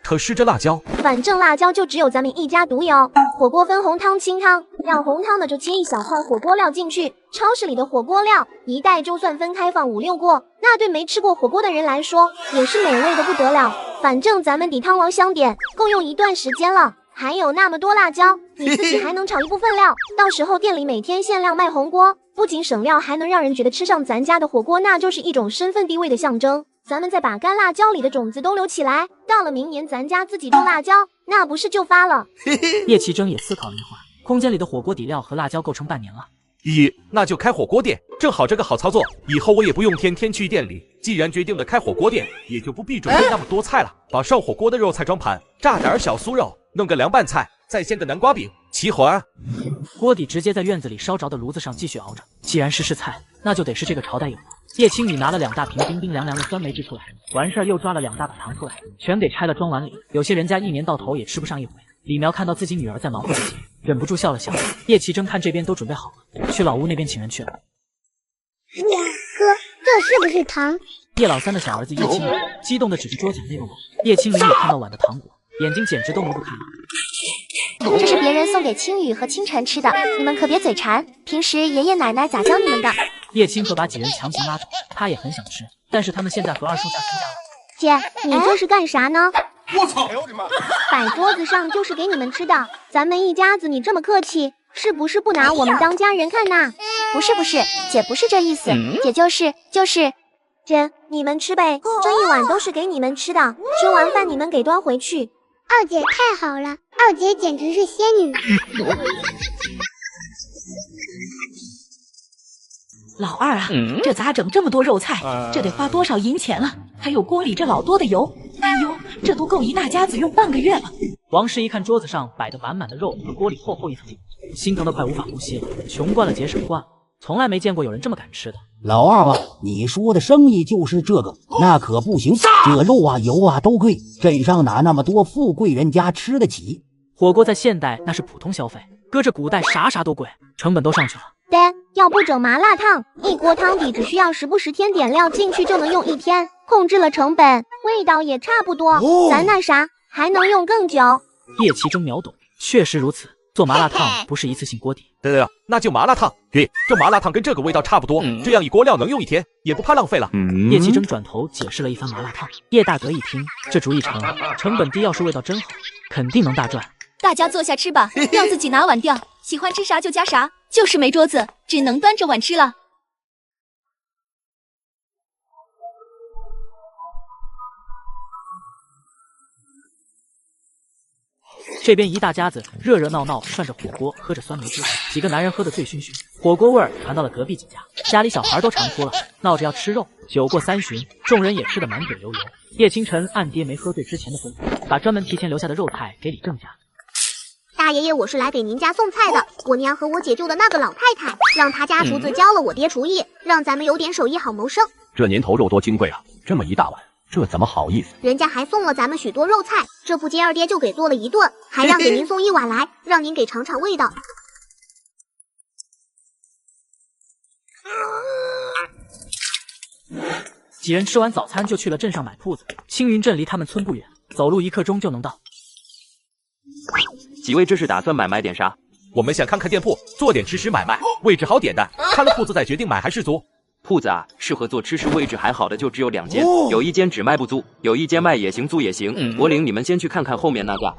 可是这辣椒，反正辣椒就只有咱们一家独有。火锅分红汤、清汤，要红汤的就切一小块火锅料进去。超市里的火锅料一袋就算分开放5、6锅，那对没吃过火锅的人来说也是美味的不得了。反正咱们抵汤王香点够用一段时间了。还有那么多辣椒，你自己还能炒一部分料，到时候店里每天限量卖红锅，不仅省料，还能让人觉得吃上咱家的火锅那就是一种身份地位的象征。咱们再把干辣椒里的种子都留起来，到了明年咱家自己种辣椒，那不是就发了？叶启真也思考了一会儿，空间里的火锅底料和辣椒够撑半年了。那就开火锅店，正好这个好操作，以后我也不用天天去店里。既然决定了开火锅店，也就不必准备那么多菜了，把烧火锅的肉菜装盘，炸点小酥肉，弄个凉拌菜，再煎个南瓜饼，齐活啊！锅底直接在院子里烧着的炉子上继续熬着。既然是菜，那就得是这个朝代有的。叶青雨拿了2大瓶冰冰凉凉的酸梅汁出来，完事儿又抓了2大把糖出来，全给拆了装碗里。有些人家1年到头也吃不上一回。李苗看到自己女儿在忙活这些，忍不住笑了笑。叶启真看这边都准备好了，去老屋那边请人去了。哥，这是不是糖？叶老三的小儿子叶青雨激动的指着桌角那个碗。叶青雨也看到碗的糖果，眼睛简直都挪不开了。这是别人送给青雨和清晨吃的，你们可别嘴馋。平时爷爷奶奶咋教你们的？叶青可把几人强行拉走，他也很想吃，但是他们现在和二叔家分家了。姐，你这是干啥呢？我操！哎呦我的妈！摆桌子上就是给你们吃的，咱们一家子你这么客气，是不是不拿我们当家人看呐？不是，姐不是这意思，姐就是姐，你们吃呗，这一碗都是给你们吃的，吃完饭你们给端回去。二姐太好了，二姐简直是仙女。老二啊，这咋整这么多肉菜？这得花多少银钱啊？还有锅里这老多的油，哎呦，这都够一大家子用半个月了。王氏一看桌子上摆的满满的肉和锅里厚厚一层油，心疼得快无法呼吸了。穷惯了节省惯了，从来没见过有人这么敢吃的。老二啊，你说的生意就是这个，那可不行，这肉啊油啊都贵，镇上哪那么多富贵人家吃得起？火锅在现代那是普通消费，搁着古代啥都贵，成本都上去了。对，要不整麻辣烫，一锅汤底只需要时不时添点料进去就能用1天，控制了成本，味道也差不多。咱那啥还能用更久。叶奇征秒懂，确实如此。做麻辣烫不是一次性锅底。对，那就麻辣烫。对，这麻辣烫跟这个味道差不多，这样一锅料能用1天，也不怕浪费了。叶奇征转头解释了一番麻辣烫。叶大哥一听，这主意成，成本低，要是味道真好，肯定能大赚。大家坐下吃吧，让自己拿碗吊，喜欢吃啥就加啥，就是没桌子，只能端着碗吃了。这边一大家子热热闹闹涮着火锅，喝着酸梅汁，几个男人喝得醉醺醺，火锅味儿传到了隔壁几家，家里小孩都馋哭了，闹着要吃肉。酒过3巡，众人也吃得满嘴流油。叶清晨按爹没喝醉之前的吩咐，把专门提前留下的肉菜给李正家。大爷爷，我是来给您家送菜的。我娘和我姐救的那个老太太，让她家厨子教了我爹厨艺，让咱们有点手艺好谋生。这年头肉多金贵啊，这么一大碗，这怎么好意思？人家还送了咱们许多肉菜，这不接二爹就给做了一顿，还让给您送1碗来，让您给尝尝味道。几人吃完早餐就去了镇上买铺子。青云镇离他们村不远，走路1刻钟就能到。几位这是打算买卖点啥？我们想看看店铺，做点吃食买卖，位置好点的，看了铺子再决定买还是租。铺子啊，适合做吃食，位置还好的就只有2间，有1间只卖不租，有1间卖也行，租也行。我领你们先去看看后面那家。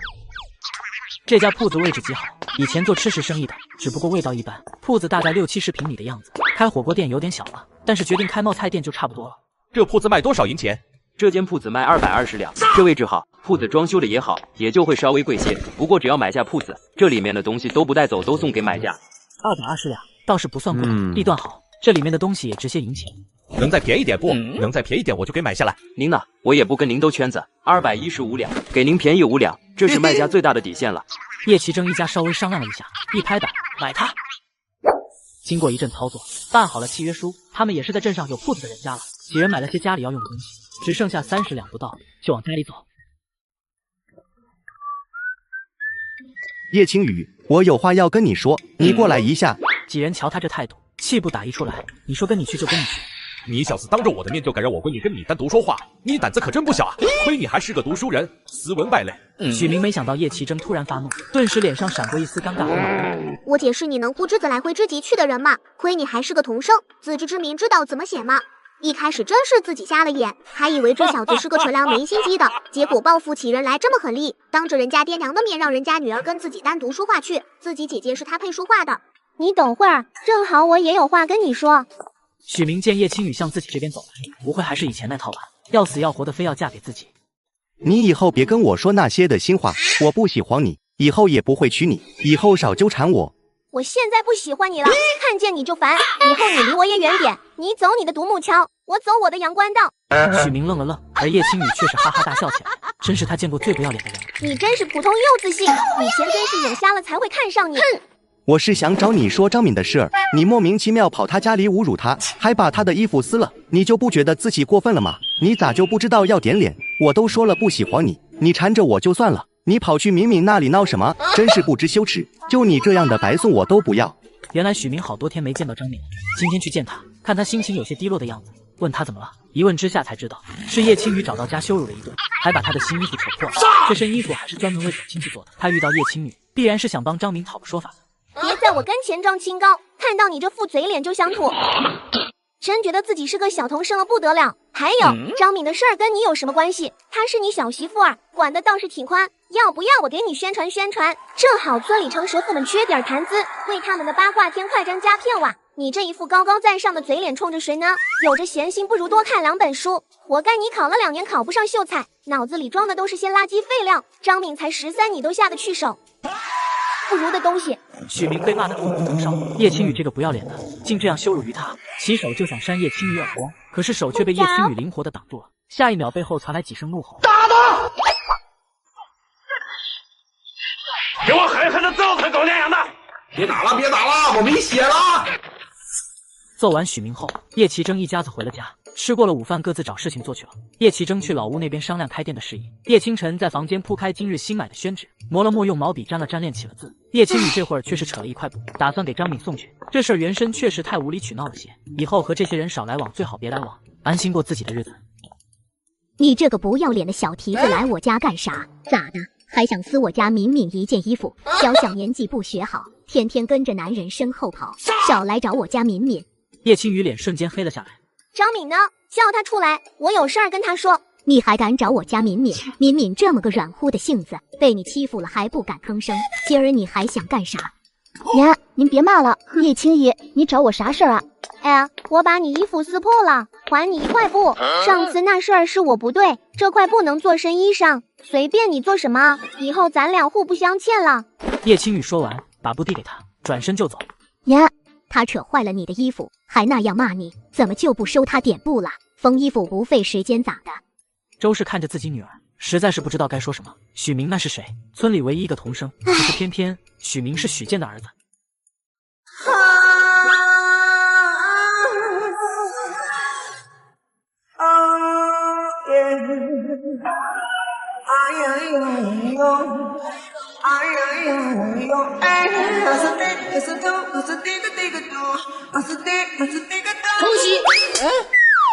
这家铺子位置极好，以前做吃食生意的，只不过味道一般。铺子大概60-70平米的样子，开火锅店有点小了，但是决定开冒菜店就差不多了。这铺子卖多少银钱？这间铺子卖220两，这位置好，铺子装修的也好，也就会稍微贵些。不过只要买下铺子，这里面的东西都不带走，都送给买家。220两倒是不算贵，地段好，这里面的东西也值些银钱。能再便宜点不？能再便宜点我就给买下来。您呢？我也不跟您兜圈子，215两，给您便宜5两，这是卖家最大的底线了。叶奇征一家稍微商量了一下，一拍板买它。经过一阵操作，办好了契约书，他们也是在镇上有铺子的人家了。几人买了些家里要用的东西，只剩下30两不到，就往家里走。叶青雨，我有话要跟你说，你过来一下。几人瞧他这态度，气不打一处来。你说跟你去就跟你去。你小子当着我的面就敢让我闺女跟你单独说话，你胆子可真不小啊！亏你还是个读书人，斯文败类。许明没想到叶奇征突然发怒，顿时脸上闪过一丝尴尬和恼怒。我姐是你能呼之则来挥之即去的人嘛，亏你还是个童生，自知之明知道怎么写吗？一开始真是自己瞎了眼，还以为这小子是个纯良没心机的，结果报复起人来这么狠厉，当着人家爹娘的面让人家女儿跟自己单独说话去，自己姐姐是他配说话的。你等会儿，正好我也有话跟你说。许明见叶青雨向自己这边走来，不会还是以前那套吧？要死要活的非要嫁给自己。你以后别跟我说那些的心话，我不喜欢你，以后也不会娶你，以后少纠缠我。我现在不喜欢你了，看见你就烦，以后你离我也远点。你走你的独木桥，我走我的阳关道。许明愣了愣，而叶青雨却是哈哈大笑起来，真是他见过最不要脸的人。你真是普通又自信，以前真是眼瞎了才会看上你。哼！我是想找你说张敏的事儿，你莫名其妙跑他家里侮辱他，还把他的衣服撕了，你就不觉得自己过分了吗？你咋就不知道要点脸？我都说了不喜欢你，你缠着我就算了，你跑去敏敏那里闹什么？真是不知羞耻！就你这样的白送我都不要。原来许明好多天没见到张敏了，今天去见他，看他心情有些低落的样子，问他怎么了。一问之下才知道，是叶青雨找到家羞辱了一顿，还把他的新衣服扯破了。这身衣服还是专门为母亲去做的。他遇到叶青雨，必然是想帮张敏讨个说法的。别在我跟前装清高，看到你这副嘴脸就想吐，真觉得自己是个小童生了不得了。还有张敏的事儿跟你有什么关系？她是你小媳妇儿，管的倒是挺宽，要不要我给你宣传宣传？正好村里城蛇妇们缺点谈资，为他们的八卦添快章加片瓦。你这一副高高在上的嘴脸冲着谁呢？有着闲心不如多看2本书，活该你考了2年考不上秀才，脑子里装的都是些垃圾废料。张敏才13，你都下得去手？不如的东西。许明被骂得怒火中烧，叶青雨这个不要脸的，竟这样羞辱于他，起手就想扇叶青雨耳光，可是手却被叶青雨灵活地挡住了。下一秒，背后传来几声怒吼：“打他！给我狠狠地揍他，狗娘养的！别打了，别打了，我没血了！”揍完许明后，叶奇征一家子回了家。吃过了午饭，各自找事情做去了。叶奇征去老屋那边商量开店的事宜。叶清晨在房间铺开今日新买的宣纸，磨了磨，用毛笔沾了沾，练起了字。叶青雨这会儿却是扯了一块布，打算给张敏送去。这事儿原身确实太无理取闹了些，以后和这些人少来往，最好别来往，安心过自己的日子。你这个不要脸的小蹄子来我家干啥？咋的？还想撕我家敏敏一件衣服？小年纪不学好，天天跟着男人身后跑，少来找我家敏敏！叶青雨脸瞬间黑了下来。张敏呢？叫他出来，我有事儿跟他说。你还敢找我家敏敏？敏敏这么个软乎的性子，被你欺负了还不敢吭声，今儿你还想干啥？娘，您别骂了。叶青雨，你找我啥事儿啊？哎呀，我把你衣服撕破了，还你1块布。上次那事儿是我不对，这块布能做身衣裳，随便你做什么，以后咱俩互不相欠了。叶青雨说完，把布递给他，转身就走。娘，他扯坏了你的衣服，还那样骂你，怎么就不收他点布了？缝衣服不费时间咋的？周氏看着自己女儿，实在是不知道该说什么。许明那是谁？村里唯一一个童生，可是偏偏许明是许健的儿子。恭喜！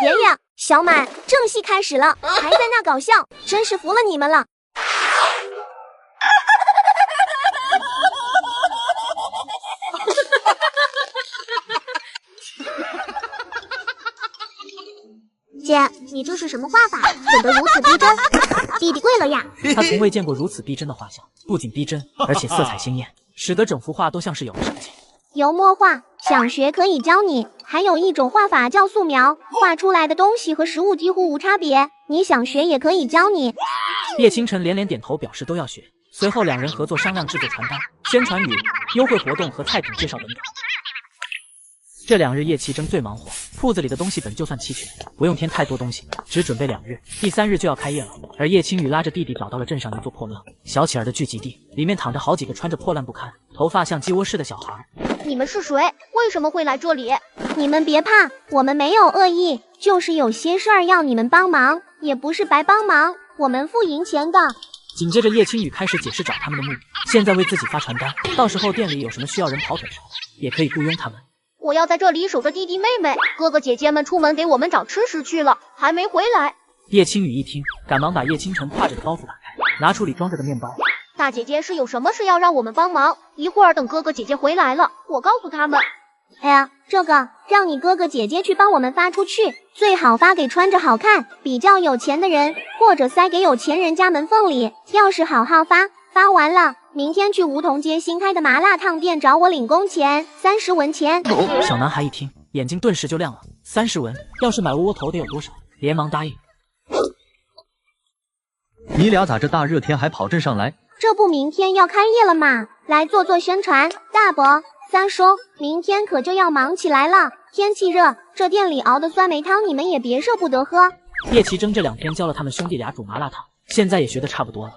爷爷，小满，正戏开始了，还在那搞笑，真是服了你们了。姐，你这是什么画法？怎得如此逼真？弟弟跪了呀！他从未见过如此逼真的画像，不仅逼真，而且色彩鲜艳，使得整幅画都像是有了设计。油墨画，想学可以教你。还有一种画法叫素描，画出来的东西和实物几乎无差别。你想学也可以教你。叶清晨连连点头，表示都要学。随后两人合作商量制作传单、宣传语、优惠活动和菜品介绍等等。这2日叶奇征最忙活，铺子里的东西本就算齐全，不用添太多东西，只准备2日，第3日就要开业了。而叶青雨拉着弟弟找到了镇上一座破庙，小企儿的聚集地，里面躺着好几个穿着破烂不堪、头发像鸡窝似的小孩。你们是谁？为什么会来这里？你们别怕，我们没有恶意，就是有些事儿要你们帮忙，也不是白帮忙，我们付银钱的。紧接着叶青雨开始解释找他们的目的，现在为自己发传单，到时候店里有什么需要人跑腿什么的，也可以雇佣他们。我要在这里守着弟弟妹妹，哥哥姐姐们出门给我们找吃食去了，还没回来。叶青雨一听，赶忙把叶清晨挎着的包袱打开，拿出里装着的面包。大姐姐是有什么事要让我们帮忙？一会儿等哥哥姐姐回来了，我告诉他们。哎呀，这个让你哥哥姐姐去帮我们发出去，最好发给穿着好看、比较有钱的人，或者塞给有钱人家门缝里。要是好好发，发完了，明天去梧桐街新开的麻辣烫店找我领工钱，30文钱。小男孩一听，眼睛顿时就亮了，30文，要是买窝窝头得有多少？连忙答应。你俩咋这大热天还跑镇上来？这不明天要开业了嘛，来做宣传。大伯、三叔，明天可就要忙起来了。天气热，这店里熬的酸梅汤你们也别舍不得喝。叶奇征这2天教了他们兄弟俩煮麻辣烫，现在也学得差不多了。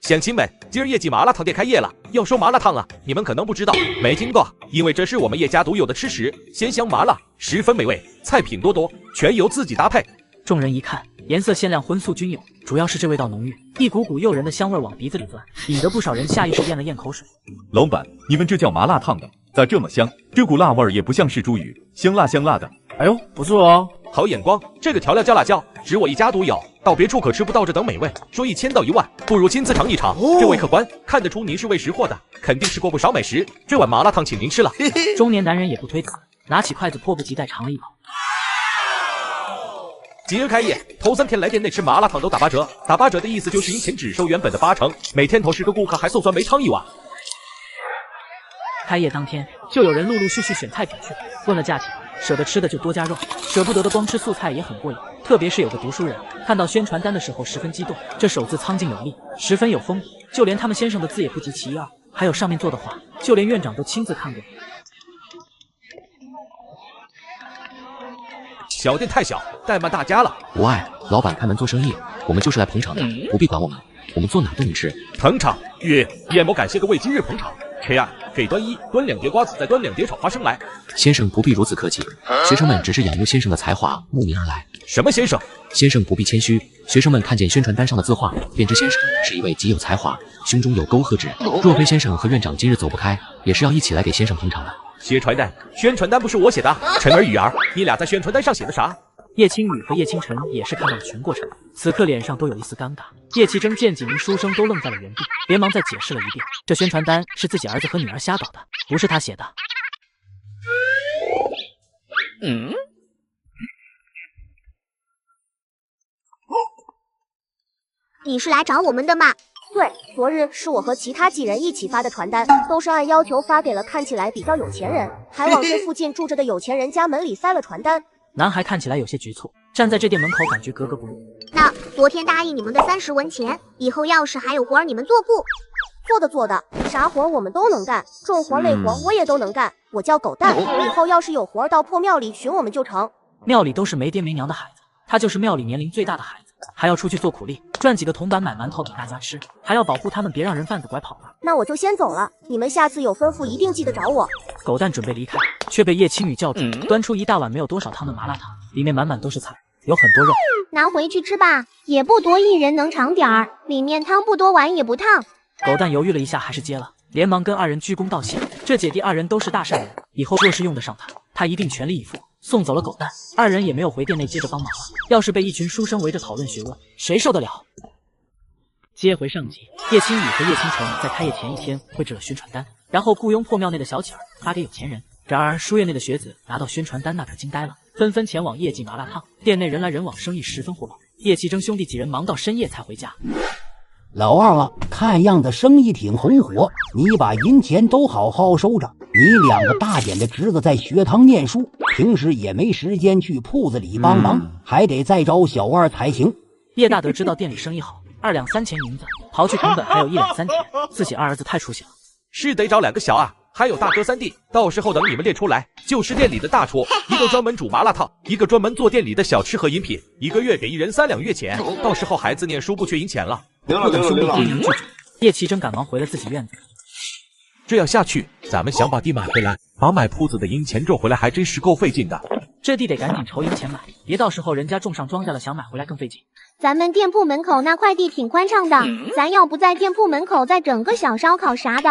乡亲们，今儿叶记麻辣烫店开业了，要收麻辣烫啊！你们可能不知道，没听过，因为这是我们叶家独有的吃食，鲜香麻辣，十分美味，菜品多多，全由自己搭配。众人一看，颜色鲜亮，荤素均有，主要是这味道浓郁，一股股诱人的香味往鼻子里钻，引得不少人下意识咽了咽口水。老板，你们这叫麻辣烫的，咋这么香？这股辣味也不像是猪鱼，香辣香辣的。哎呦，不错哦，好眼光！这个调料叫辣椒，只我一家独有，到别处可吃不到这等美味。说1000到1万，不如亲自尝一尝。这位客官，看得出您是为识货的，肯定吃过不少美食。这碗麻辣烫请您吃了。中年男人也不推辞，拿起筷子迫不及待尝了一口。即日开业，头3天来店内吃麻辣烫都打8折，打8折的意思就是银钱只收原本的80%，每天头10个顾客还送酸梅汤1碗。开业当天，就有人陆陆续续选菜品去，问了价钱，舍得吃的就多加肉，舍不得的光吃素菜也很过瘾。特别是有个读书人，看到宣传单的时候十分激动，这手字苍劲有力，十分有风骨，就连他们先生的字也不及其一二，还有上面做的话，就连院长都亲自看过。小店太小，怠慢大家了。无碍，老板开门做生意，我们就是来捧场的，不必管我们，我们坐哪都能吃。捧场，月某感谢各位今日捧场。K2 给端1，端2碟瓜子，再端2碟炒花生来。先生不必如此客气，学生们只是仰慕先生的才华，慕名而来。什么先生？先生不必谦虚，学生们看见宣传单上的字画，便知先生是一位极有才华，胸中有沟壑之人。若非先生和院长今日走不开，也是要一起来给先生捧场的。写传单，宣传单不是我写的。晨儿、雨儿，你俩在宣传单上写的啥？叶青雨和叶清晨也是看到了全过程，此刻脸上都有一丝尴尬。叶启征见几名书生都愣在了原地，连忙再解释了一遍，这宣传单是自己儿子和女儿瞎搞的，不是他写的。你是来找我们的吗？对，昨日是我和其他几人一起发的传单，都是按要求发给了看起来比较有钱人，还往这附近住着的有钱人家门里塞了传单。男孩看起来有些局促，站在这店门口感觉格格不入。那昨天答应你们的30文钱，以后要是还有活儿你们做不？做的，啥活我们都能干，重活累活我也都能干。我叫狗蛋，以后要是有活儿到破庙里寻我们就成。庙里都是没爹没娘的孩子，他就是庙里年龄最大的孩子，还要出去做苦力，赚几个铜板买馒头给大家吃，还要保护他们别让人贩子拐跑了。那我就先走了，你们下次有吩咐一定记得找我。狗蛋准备离开，却被叶青雨叫住，端出一大碗没有多少汤的麻辣烫，里面满满都是菜，有很多肉。拿回去吃吧，也不多，一人能尝点儿，里面汤不多，碗也不烫。狗蛋犹豫了一下，还是接了，连忙跟二人鞠躬道谢。这姐弟二人都是大善人，以后若是用得上他一定全力以赴。送走了狗蛋，二人也没有回店内接着帮忙了。要是被一群书生围着讨论学问，谁受得了？接回上集，叶青雨和叶清晨在开业前一天绘制了宣传单，然后雇佣破庙内的小乞儿发给有钱人。然而书院内的学子拿到宣传单那可惊呆了，纷纷前往业绩麻辣烫。店内人来人往，生意十分火爆。叶启征兄弟几人忙到深夜才回家。老二啊，看样子生意挺红火，你把银钱都好好收着。你2个大点的侄子在学堂念书，平时也没时间去铺子里帮忙，还得再找小二才行。叶大德知道店里生意好，2两3钱银子，刨去成本还有1两3钱，自己二儿子太出息了，是得找2个小二，还有大哥3弟，到时候等你们练出来，就是店里的大厨，一个专门煮麻辣烫，一个专门做店里的小吃和饮品，一个月给1人3两月钱，到时候孩子念书不缺银钱了。不等兄弟一言拒绝，叶启征赶忙回了自己院子。这样下去，咱们想把地买回来，把买铺子的银钱挣回来，还真是够费劲的。这地得赶紧筹银钱买，别到时候人家种上庄稼了，想买回来更费劲。咱们店铺门口那块地挺宽敞的，咱要不在店铺门口再整个小烧烤啥的？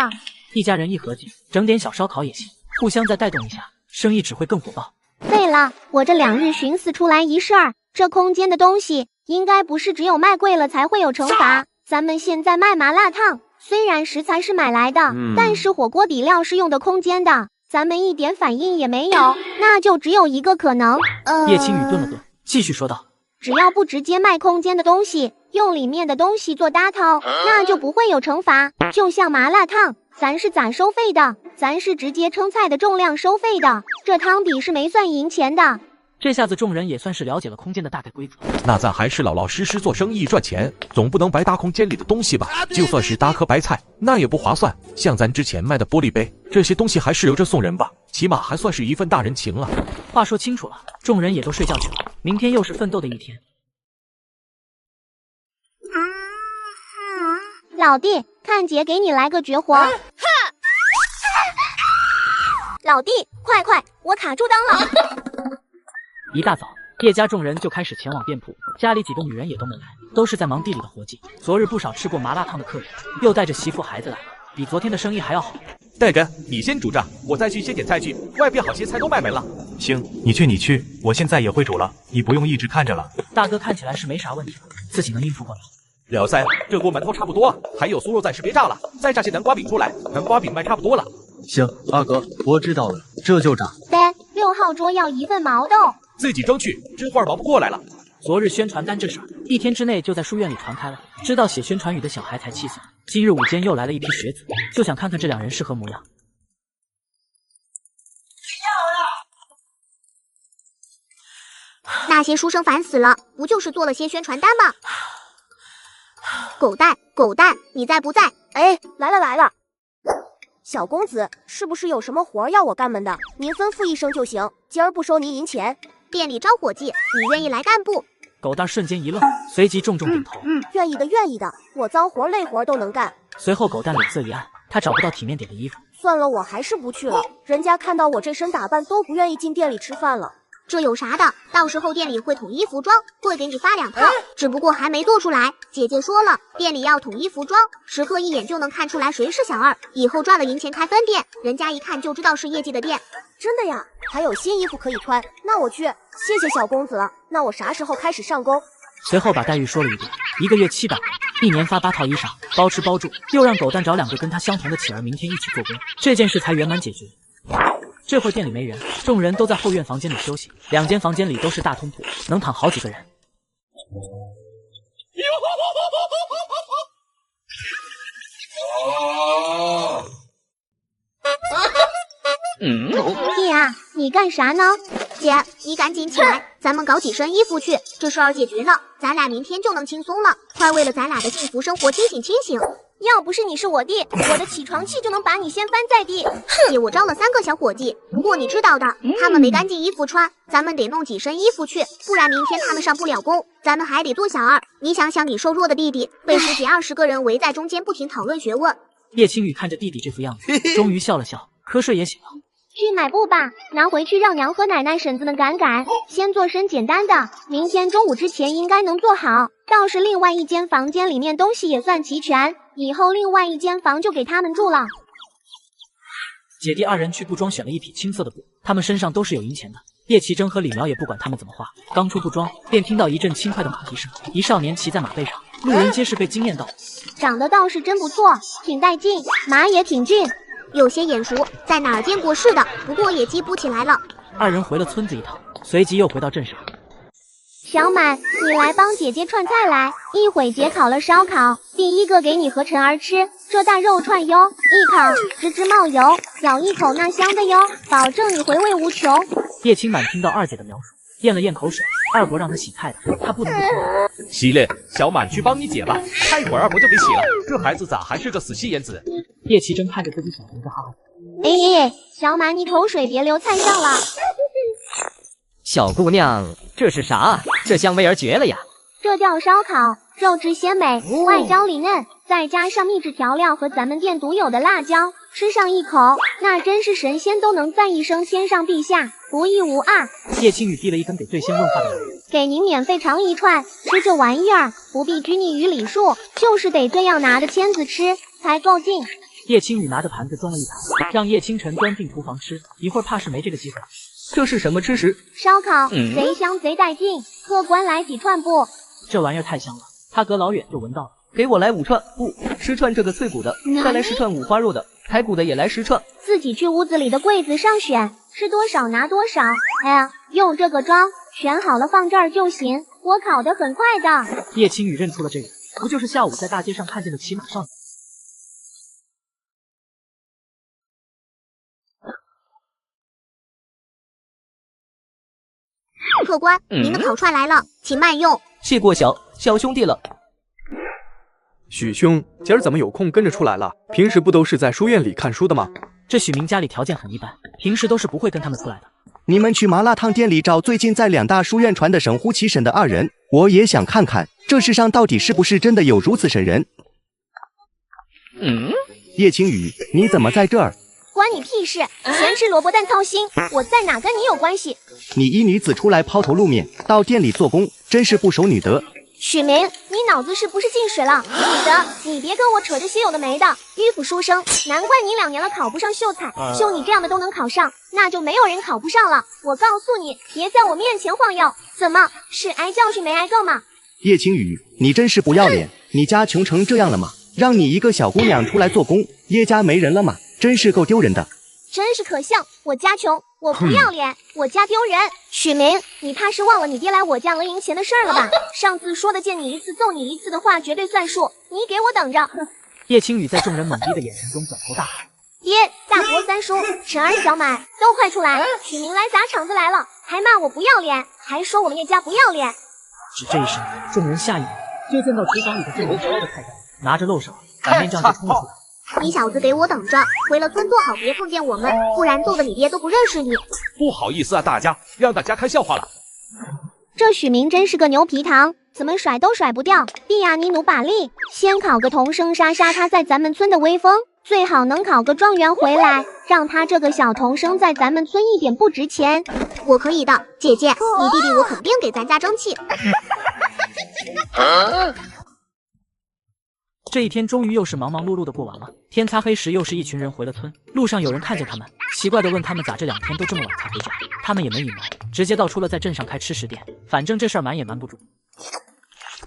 一家人一合计，整点小烧烤也行，互相再带动一下，生意只会更火爆。对了，我这2日寻思出来一事儿，这空间的东西应该不是只有卖贵了才会有惩罚。咱们现在卖麻辣烫，虽然食材是买来的，但是火锅底料是用的空间的，咱们一点反应也没有，那就只有一个可能。叶青雨顿了顿，继续说道：只要不直接卖空间的东西，用里面的东西做搭套，那就不会有惩罚。就像麻辣烫，咱是咋收费的？咱是直接称菜的重量收费的，这汤底是没算银钱的。这下子众人也算是了解了空间的大概规则。那咱还是老老实实做生意赚钱，总不能白搭空间里的东西吧？就算是搭颗白菜，那也不划算。像咱之前卖的玻璃杯，这些东西还是留着送人吧，起码还算是一份大人情了。话说清楚了，众人也都睡觉去了。明天又是奋斗的一天。老弟，看姐给你来个绝活。老弟，快，我卡住裆了。一大早，叶家众人就开始前往店铺，家里几个女人也都没来，都是在忙地里的活计。昨日不少吃过麻辣烫的客人，又带着媳妇孩子来了，比昨天的生意还要好。大哥，你先煮着，我再去先点菜去，外边好些菜都卖没了。行，你去，我现在也会煮了，你不用一直看着了。大哥看起来是没啥问题，自己能应付过来。老三，这锅馒头差不多了，还有酥肉暂时别炸了，再炸些南瓜饼出来，南瓜饼卖差不多了。行，二哥，我知道了，这就炸。对，6号桌要1份毛豆。自己争去，这会儿忙不过来了。昨日宣传单这事儿，1天之内就在书院里传开了，知道写宣传语的小孩才7岁。今日午间又来了一批学子，就想看看这2人是何模样。那些书生烦死了，不就是做了些宣传单吗？狗蛋，你在不在？哎，来了。小公子，是不是有什么活要我干们的？您吩咐一声就行，今儿不收您银钱。店里招伙计，你愿意来干不？狗蛋瞬间一愣，随即重重点头。愿意的，我脏活累活都能干。随后狗蛋脸色一暗，他找不到体面点的衣服。算了，我还是不去了。人家看到我这身打扮都不愿意进店里吃饭了。这有啥的？到时候店里会统一服装，会给你发2套，只不过还没做出来。姐姐说了，店里要统一服装，食客一眼就能看出来谁是小二。以后赚了银钱开分店，人家一看就知道是业绩的店。真的呀？还有新衣服可以穿，那我去。谢谢小公子了。那我啥时候开始上工？随后把待遇说了一遍，1个月700，1年发8套衣裳，包吃包住，又让狗蛋找2个跟他相同的乞儿明天一起做工，这件事才圆满解决。这会店里没人，众人都在后院房间里休息，2间房间里都是大通铺，能躺好几个人。弟啊，你干啥呢？姐，你赶紧起来，咱们搞几身衣服去，这事儿解决了，咱俩明天就能轻松了。快为了咱俩的幸福生活清醒清醒！要不是你是我弟，我的起床气就能把你掀翻在地。姐，我招了3个小伙计，不过你知道的，他们没干净衣服穿，咱们得弄几身衣服去，不然明天他们上不了工，咱们还得做小二。你想想，你瘦弱的弟弟被10几20个人围在中间，不停讨论学问。叶青雨看着弟弟这副样子，终于笑了笑，瞌睡也醒了。去买布吧，拿回去让娘和奶奶婶子们赶赶。先做身简单的，明天中午之前应该能做好。倒是另外一间房间里面东西也算齐全，以后另外一间房就给他们住了。姐弟2人去布庄选了一匹青色的布，他们身上都是有银钱的。叶奇珍和李苗也不管他们怎么画，刚出布庄便听到一阵轻快的马蹄声，一少年骑在马背上，路人皆是被惊艳到。长得倒是真不错，挺带劲，马也挺俊。有些眼熟，在哪儿见过似的，不过也记不起来了。 2人回了村子一趟，随即又回到镇上。小满，你来帮姐姐串菜来，一会姐烤了烧烤，第一个给你和晨儿吃。这大肉串哟，一烤吱吱冒油，咬一口那香的哟，保证你回味无穷。叶青满听到2姐的描述，咽了咽口水。2伯让他洗菜的，他不能不听。洗了，小满去帮你姐吧，差一会儿2伯就给洗了。这孩子咋还是个死气眼子？叶奇珍看着自己小侄子，哈哈。哎，小满，你口水别流菜上了。小姑娘，这是啥？这香味儿绝了呀！这叫烧烤，肉质鲜美，外焦里嫩，再加上秘制调料和咱们店独有的辣椒，吃上一口，那真是神仙都能赞一声先上陛下，独一无二。叶青雨递了一根给最先问话的男人，给您免费尝一串，吃这玩意儿不必拘泥于礼数，就是得这样拿着签子吃才够劲。叶青雨拿着盘子装了一盘，让叶清晨钻进厨房吃，一会儿怕是没这个机会。这是什么吃食？烧烤，贼香贼带劲，客官来几串不？这玩意儿太香了，他隔老远就闻到了。给我来5串，不，10串这个脆骨的，再来10串五花肉的，排骨的也来10串。自己去屋子里的柜子上选，吃多少拿多少。哎呀，用这个装，选好了放这儿就行，我烤得很快的。叶青雨认出了这人，不就是下午在大街上看见的骑马少女？客官，您的烤串来了，请慢用。谢过小兄弟了。许兄，今儿怎么有空跟着出来了？平时不都是在书院里看书的吗？这许明家里条件很一般，平时都是不会跟他们出来的。你们去麻辣烫店里找最近在2大书院传的神乎其神的2人，我也想看看这世上到底是不是真的有如此神人。叶青雨，你怎么在这儿？关你屁事！咸吃萝卜淡操心，我在哪跟你有关系？你一女子出来抛头露面，到店里做工，真是不守女德。许明，你脑子是不是进水了？女的，你别跟我扯这些有的没的，迂腐书生，难怪你2年了考不上秀才，就你这样的都能考上，那就没有人考不上了。我告诉你，别在我面前晃悠。怎么，是挨教训没挨够吗？叶青雨，你真是不要脸！你家穷成这样了吗？让你一个小姑娘出来做工，叶家没人了吗？真是够丢人的。真是可笑，我家穷，我不要脸，我家丢人。许明，你怕是忘了你爹来我家讹银钱的事儿了吧？上次说的见你一次揍你一次的话绝对算数，你给我等着。叶青雨在众人懵逼的眼神中转头大喊：爹，大伯三叔，晨儿小满，都快出来！许明来砸场子来了，还骂我不要脸，还说我们叶家不要脸。只这一声，众人下一秒就见到厨房里的这名烧的太监拿着漏勺，擀面杖就冲了出来。你小子给我等着，回了村坐好，别碰见我们，不然揍的你爹都不认识你。不好意思啊，大家，让大家看笑话了。这许明真是个牛皮糖，怎么甩都甩不掉。蒂亚尼努把力，先考个童生杀杀他在咱们村的威风，最好能考个状元回来，让他这个小童生在咱们村一点不值钱。我可以的，姐姐，你弟弟我肯定给咱家争气。这一天终于又是忙忙碌碌的过完了。天擦黑时，又是一群人回了村。路上有人看见他们，奇怪的问他们咋这2天都这么晚才回家。他们也没隐瞒，直接道出了在镇上开吃食店。反正这事儿瞒也瞒不住。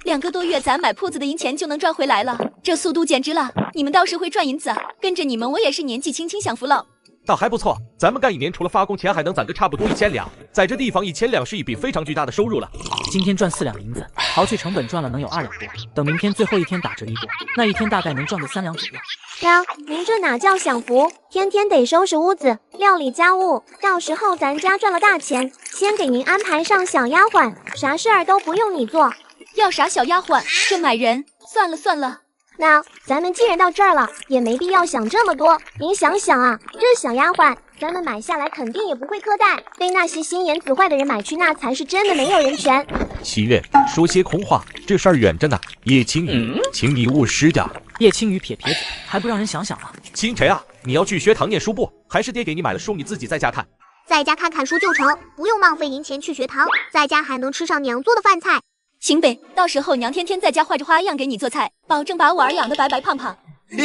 2个多月，咱买铺子的银钱就能赚回来了，这速度简直了！你们倒是会赚银子，跟着你们我也是年纪轻轻享福了。倒还不错，咱们干1年除了发工钱，还能攒个差不多1000两。在这地方，1000两是一笔非常巨大的收入了。今天赚4两银子，刨去成本赚了能有2两多。等明天最后一天打折一过，那一天大概能赚个3两左右。娘，您这哪叫享福？天天得收拾屋子、料理家务，到时候咱家赚了大钱，先给您安排上小丫鬟，啥事儿都不用你做。要啥小丫鬟？这买人，算了算了。那咱们既然到这儿了，也没必要想这么多。您想想啊，这小丫鬟，咱们买下来肯定也不会苛待，被那些心眼子坏的人买去，那才是真的没有人权。七月，说些空话，这事儿远着呢。叶青雨，请你务实点。叶青雨撇撇嘴，还不让人想想吗？清晨啊，你要去学堂念书不？还是爹给你买了书，你自己在家看？在家看看书就成，不用浪费银钱去学堂，在家还能吃上娘做的饭菜。行呗，到时候娘天天在家画着花样给你做菜，保证把我儿养得白白胖胖。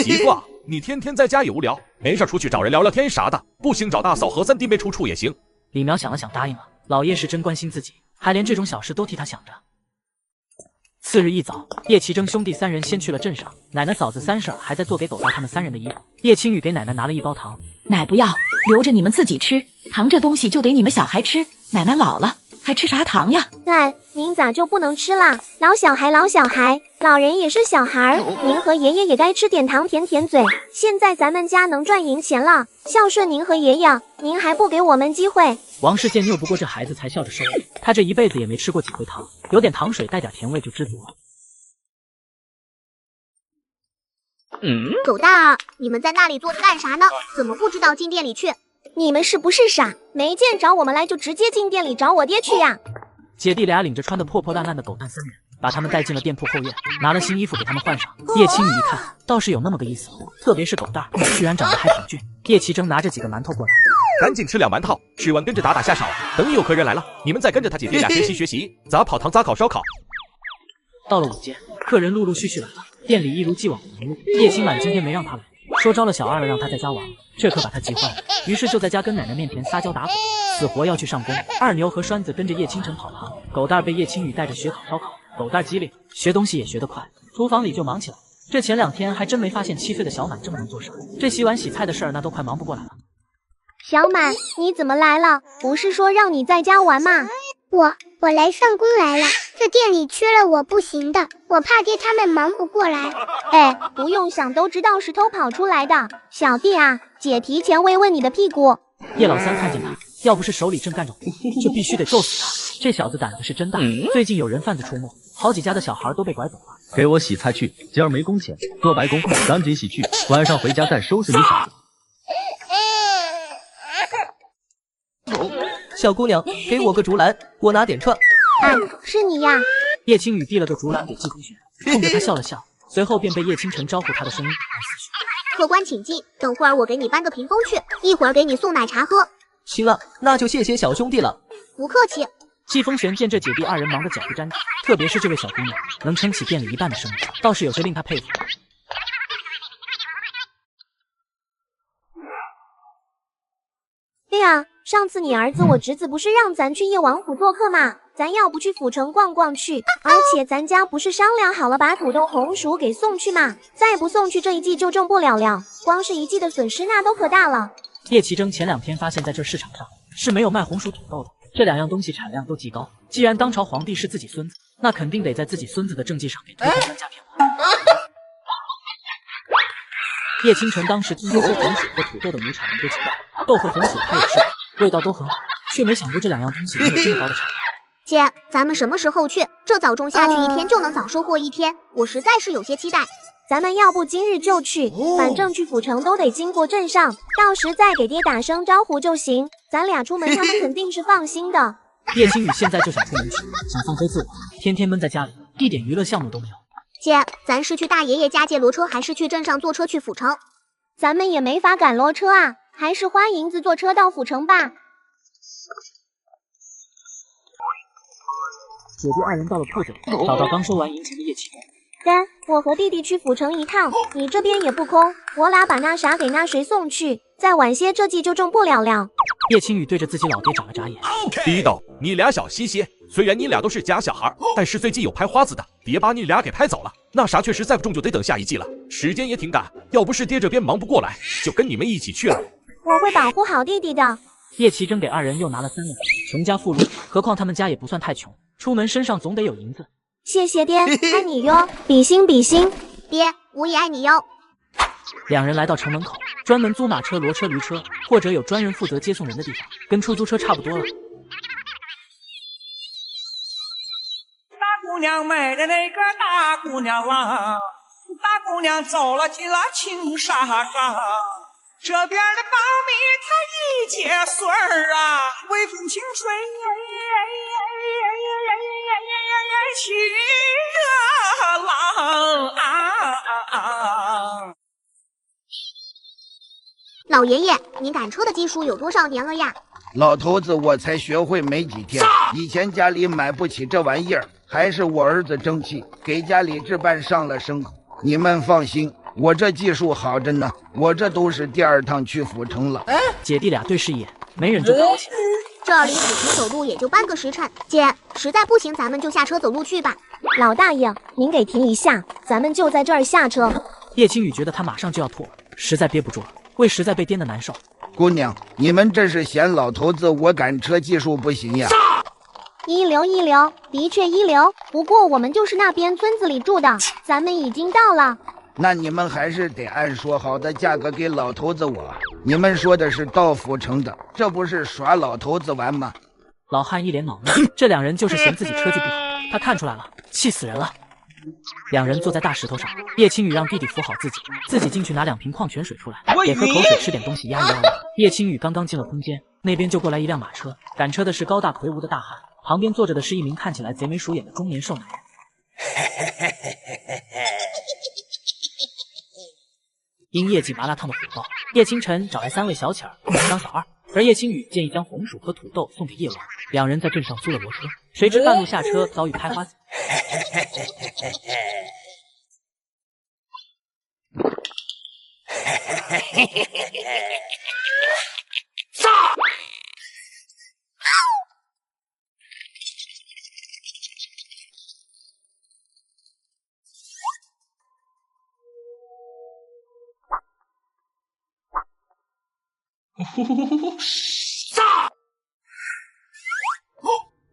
习惯，你天天在家也无聊，没事出去找人聊聊天啥的，不行找大嫂和3弟妹处处也行。李苗想了想答应了，老叶是真关心自己，还连这种小事都替他想着。次日一早，叶奇征兄弟3人先去了镇上，奶奶嫂子三婶还在做给狗大他们3人的衣服。叶青雨给奶奶拿了1包糖，奶不要，留着你们自己吃，糖这东西就得你们小孩吃，奶奶老了还吃啥糖呀？奶，您咋就不能吃啦？老小孩，老人也是小孩，您和爷爷也该吃点糖甜甜嘴。现在咱们家能赚银钱了，孝顺您和爷爷，您还不给我们机会？王世建拗不过这孩子，才笑着收了。他这一辈子也没吃过几回糖，有点糖水带点甜味就知足了。狗蛋儿，你们在那里坐着干啥呢？怎么不知道进店里去？你们是不是傻？没见找我们来就直接进店里找我爹去呀？姐弟俩领着穿得破破烂烂的狗蛋3人，把他们带进了店铺后院，拿了新衣服给他们换上。叶青雨一看，倒是有那么个意思，特别是狗蛋儿，居然长得还挺俊。叶奇征拿着几个馒头过来，赶紧吃2馒头，吃完跟着打打下手，等有客人来了，你们再跟着他姐弟俩学习学习，咋跑堂咋烤烧烤。到了午间，客人陆陆续续来了，店里一如既往的忙碌。叶清满今天没让他来，说招了小2了，让他在家玩，这可把他急坏了。于是就在家跟奶奶面前撒娇打滚，死活要去上工。二牛和栓子跟着叶清晨跑堂，狗蛋被叶青雨带着学烤烧烤。狗蛋机灵，学东西也学得快，厨房里就忙起来。这前2天还真没发现7岁的小满这么能做事，这洗碗洗菜的事儿那都快忙不过来了。小满，你怎么来了？不是说让你在家玩吗？我来上工来了，这店里缺了我不行的，我怕爹他们忙不过来。哎，不用想都知道是偷跑出来的。小弟啊，姐提前慰问你的屁股。叶老三看见他，要不是手里正干着活，就必须得揍死他。这小子胆子是真大，最近有人贩子出没，好几家的小孩都被拐走了。给我洗菜去，今儿没工钱，做白工，赶紧洗去，晚上回家再收拾你小子。小姑娘，给我个竹篮，我拿点串。哎，是你呀！叶青雨递了个竹篮给季风雪，冲着他笑了笑，随后便被叶清晨招呼他的声音打断思绪。客官请进，等会儿我给你搬个屏风去，一会儿给你送奶茶喝。行了，那就谢谢小兄弟了。不客气。季风玄见这姐弟2人忙得脚不沾地，特别是这位小姑娘，能撑起店里一半的生意，倒是有些令他佩服。对呀，上次你儿子我侄子不是让咱去夜王府做客吗？咱要不去府城逛逛去？而且咱家不是商量好了把土豆红薯给送去吗？再不送去这一季就种不了了，光是1季的损失那都可大了。叶奇征前2天发现在这市场上是没有卖红薯土豆的，这2样东西产量都极高。既然当朝皇帝是自己孙子，那肯定得在自己孙子的政绩上给推荐专家片花。叶清晨当时听说红薯和土豆的亩产能都极高，豆和红薯他也吃过，味道都很好，却没想过这2样东西能有这么高的产量。姐，咱们什么时候去？这早种下去1天就能早收获1天，我实在是有些期待。咱们要不今日就去，反正去府城都得经过镇上，到时再给爹打声招呼就行。咱俩出门，他们肯定是放心的。叶青雨现在就想出门去，想放飞自我，天天闷在家里，一点娱乐项目都没有。姐，咱是去大爷爷家借骡车，还是去镇上坐车去府城？咱们也没法赶骡车啊，还是花银子坐车到府城吧。姐弟二人到了铺子里，找到刚收完银钱的叶青。干，我和弟弟去府城一趟，你这边也不空，我俩把那啥给那谁送去，再晚些这季就种不了了。叶青雨对着自己老爹眨了眨眼。逼斗，你俩小心些。虽然你俩都是假小孩，但是最近有拍花子的，别把你俩给拍走了。那啥确实再不中就得等下一季了，时间也挺赶。要不是爹这边忙不过来，就跟你们一起去了。我会保护好弟弟的。叶奇珍给二人又拿了3万，穷家富路，何况他们家也不算太穷，出门身上总得有银子。谢谢爹，爱你哟，比心比心。爹，我也爱你哟。两人来到城门口，专门租马车、骡车、驴车，或者有专人负责接送人的地方，跟出租车差不多了。大姑娘买的那个大姑娘啊，大姑娘走了进了青纱岗，这边的苞米它一结穗儿啊，微风轻吹起热浪啊！老爷爷，您赶车的技术有多少年了呀？老头子，我才学会没几天，以前家里买不起这玩意儿，还是我儿子争气，给家里置办上了牲口。你们放心，我这技术好着呢，我这都是第2趟去府城了。姐弟俩对视一眼，没忍住高兴。这离府城走路也就半个时辰，姐，实在不行咱们就下车走路去吧。老大爷，您给停一下，咱们就在这儿下车。叶青雨觉得他马上就要吐了，实在憋不住了，胃实在被颠得难受。姑娘，你们这是嫌老头子我赶车技术不行呀？一流，的确一流。不过我们就是那边村子里住的，咱们已经到了。那你们还是得按说好的价格给老头子我。你们说的是到府城的，这不是耍老头子玩吗？老汉一脸恼怒，这两人就是嫌自己车技不好，他看出来了，气死人了。两人坐在大石头上，叶青雨让弟弟扶好自己进去拿2瓶矿泉水出来，得喝口水吃点东西压一压了。叶青雨刚刚进了空间，那边就过来一辆马车，赶车的是高大魁梧的大汉，旁边坐着的是一名看起来贼眉鼠眼的中年瘦男人。因业绩麻辣烫的火爆，叶清晨找来3位小乞儿过来当小二，而叶青雨建议将红薯和土豆送给叶王。两人在镇上租了骡车，谁知半路下车遭遇开花子。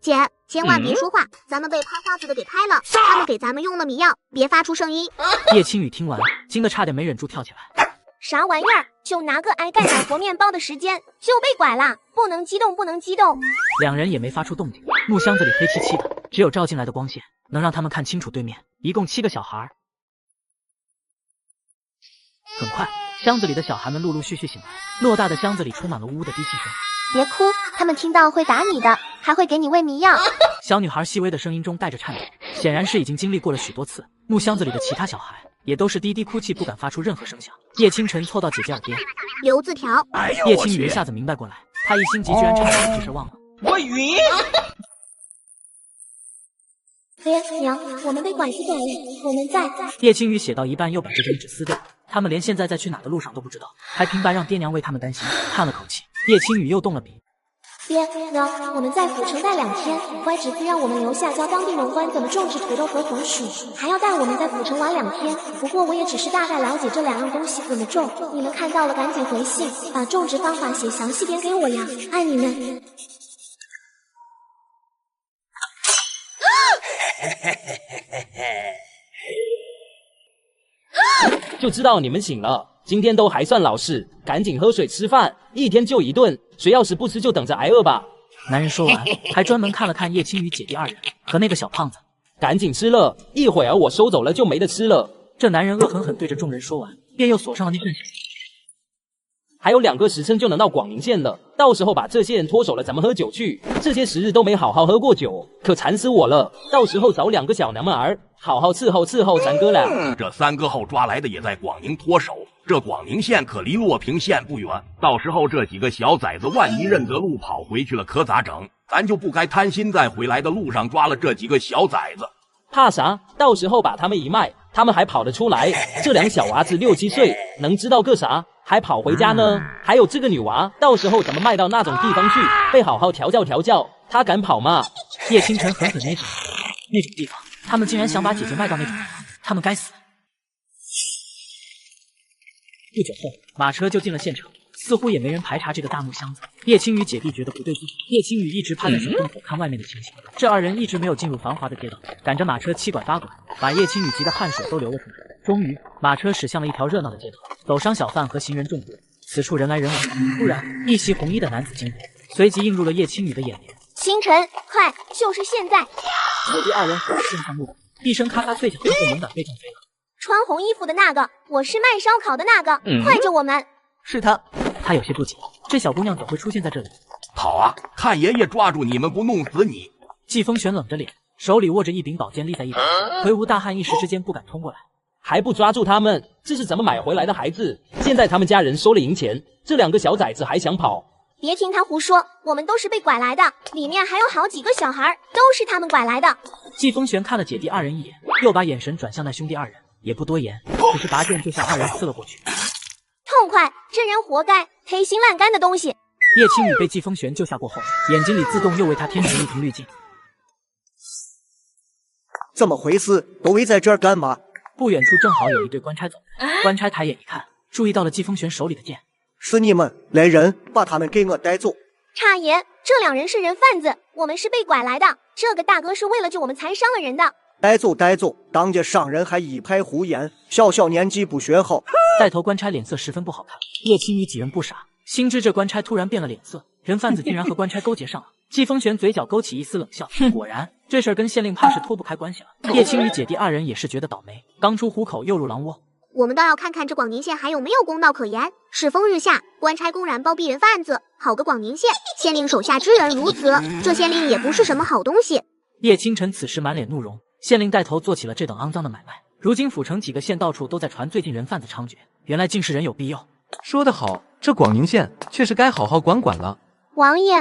姐，千万别说话，咱们被拍花子的给拍了，他们给咱们用了迷药，别发出声音。叶青雨听完，惊得差点没忍住跳起来。啥玩意儿？就拿个挨盖奶和面包的时间就被拐啦！不能激动，不能激动。两人也没发出动静，木箱子里黑漆漆的，只有照进来的光线能让他们看清楚对面，一共7个小孩。很快，箱子里的小孩们陆陆续续醒来，偌大的箱子里充满了呜呜的低气声。别哭，他们听到会打你的，还会给你喂迷药。小女孩细微的声音中带着颤抖，显然是已经经历过了许多次。木箱子里的其他小孩也都是低低哭泣，不敢发出任何声响。叶清晨凑到姐姐耳边留字条。叶青雨一下子明白过来，他一心急居然差点把这事忘了。我晕！爹娘，我们被拐子拐了，我们在。叶青雨写到一半又把这张纸撕掉，他们连现在在去哪的路上都不知道，还平白让爹娘为他们担心。叹了口气，叶青雨又动了笔。爹娘，我们在府城待2天，乖侄子让我们留下教当地农官怎么种植土豆和红薯，还要带我们在府城玩2天。不过我也只是大概了解这2样东西怎么种，你们看到了赶紧回信，把种植方法写详细点给我呀，爱你们。就知道你们醒了，今天都还算老实，赶紧喝水吃饭，1天就1顿，谁要是不吃就等着挨饿吧。男人说完，还专门看了看叶青雨姐弟2人和那个小胖子，赶紧吃了，一会儿我收走了就没得吃了。这男人恶狠狠对着众人说完，便又锁上了那扇小门。还有2个时辰就能到广宁县了，到时候把这些人脱手了，咱们喝酒去。这些时日都没好好喝过酒，可馋死我了。到时候找2个小娘们儿，好好伺候咱哥俩。这3个后抓来的也在广宁脱手，这广宁县可离洛平县不远，到时候这几个小崽子万一认得路跑回去了，可咋整？咱就不该贪心在回来的路上抓了这几个小崽子。怕啥？到时候把他们一卖，他们还跑得出来。这两小娃子6、7岁，能知道个啥？还跑回家呢？还有这个女娃，到时候怎么卖到那种地方去？被好好调教调教，她敢跑吗？叶清晨狠狠那种地方，他们竟然想把姐姐卖到那种地方，他们该死。不久后，马车就进了县城，似乎也没人排查这个大木箱子。叶青雨姐弟觉得不对劲，叶青雨一直趴在小洞口看外面的情形。这二人一直没有进入繁华的街道，赶着马车七拐八拐，把叶青雨急得汗水都流了出来。终于，马车驶向了一条热闹的街头，走商小贩和行人众多，此处人来人往。突然，一袭红衣的男子经过，随即映入了叶青雨的眼帘。星辰，快，就是现在！姐弟二人火箭上路，一声咔咔脆响，然后猛地被撞飞了。穿红衣服的那个，我是卖烧烤的那个，快救我们！是他。他有些不解，这小姑娘怎会出现在这里？跑啊！看爷爷抓住你们不弄死你！季风玄冷着脸，手里握着一柄宝剑立在一旁，魁梧大汉一时之间不敢冲过来。还不抓住他们？这是怎么买回来的孩子？现在他们家人收了银钱，这两个小崽子还想跑？别听他胡说，我们都是被拐来的，里面还有好几个小孩，都是他们拐来的。季风玄看了姐弟二人一眼，又把眼神转向那兄弟二人，也不多言，只是拔剑就向二人刺了过去。痛快！这人活该，黑心烂肝的东西！叶青雨被季风玄救下过后，眼睛里自动又为他添上一层滤镜。怎么回事？都围在这儿干嘛？不远处正好有一队官差走来，官差抬眼一看，注意到了季风玄手里的剑。是你们，来人，把他们给我带走！差爷，这两人是人贩子，我们是被拐来的。这个大哥是为了救我们才伤了人的。带走，带走！当着商人还一派胡言，小年纪不学好。带头官差脸色十分不好看。叶青雨几人不傻，心知这官差突然变了脸色，人贩子竟然和官差勾结上了。季风玄嘴角勾起一丝冷笑，果然这事儿跟县令怕是脱不开关系了。叶青雨姐弟二人也是觉得倒霉，刚出虎口又入狼窝。我们倒要看看这广宁县还有没有公道可言。世风日下，官差公然包庇人贩子，好个广宁县，县令手下之人如此，这县令也不是什么好东西。叶清晨此时满脸怒容，县令带头做起了这等肮脏的买卖。如今府城几个县到处都在传最近人贩子猖獗，原来竟是人有庇佑。说得好，这广宁县确实该好好管管了。王爷，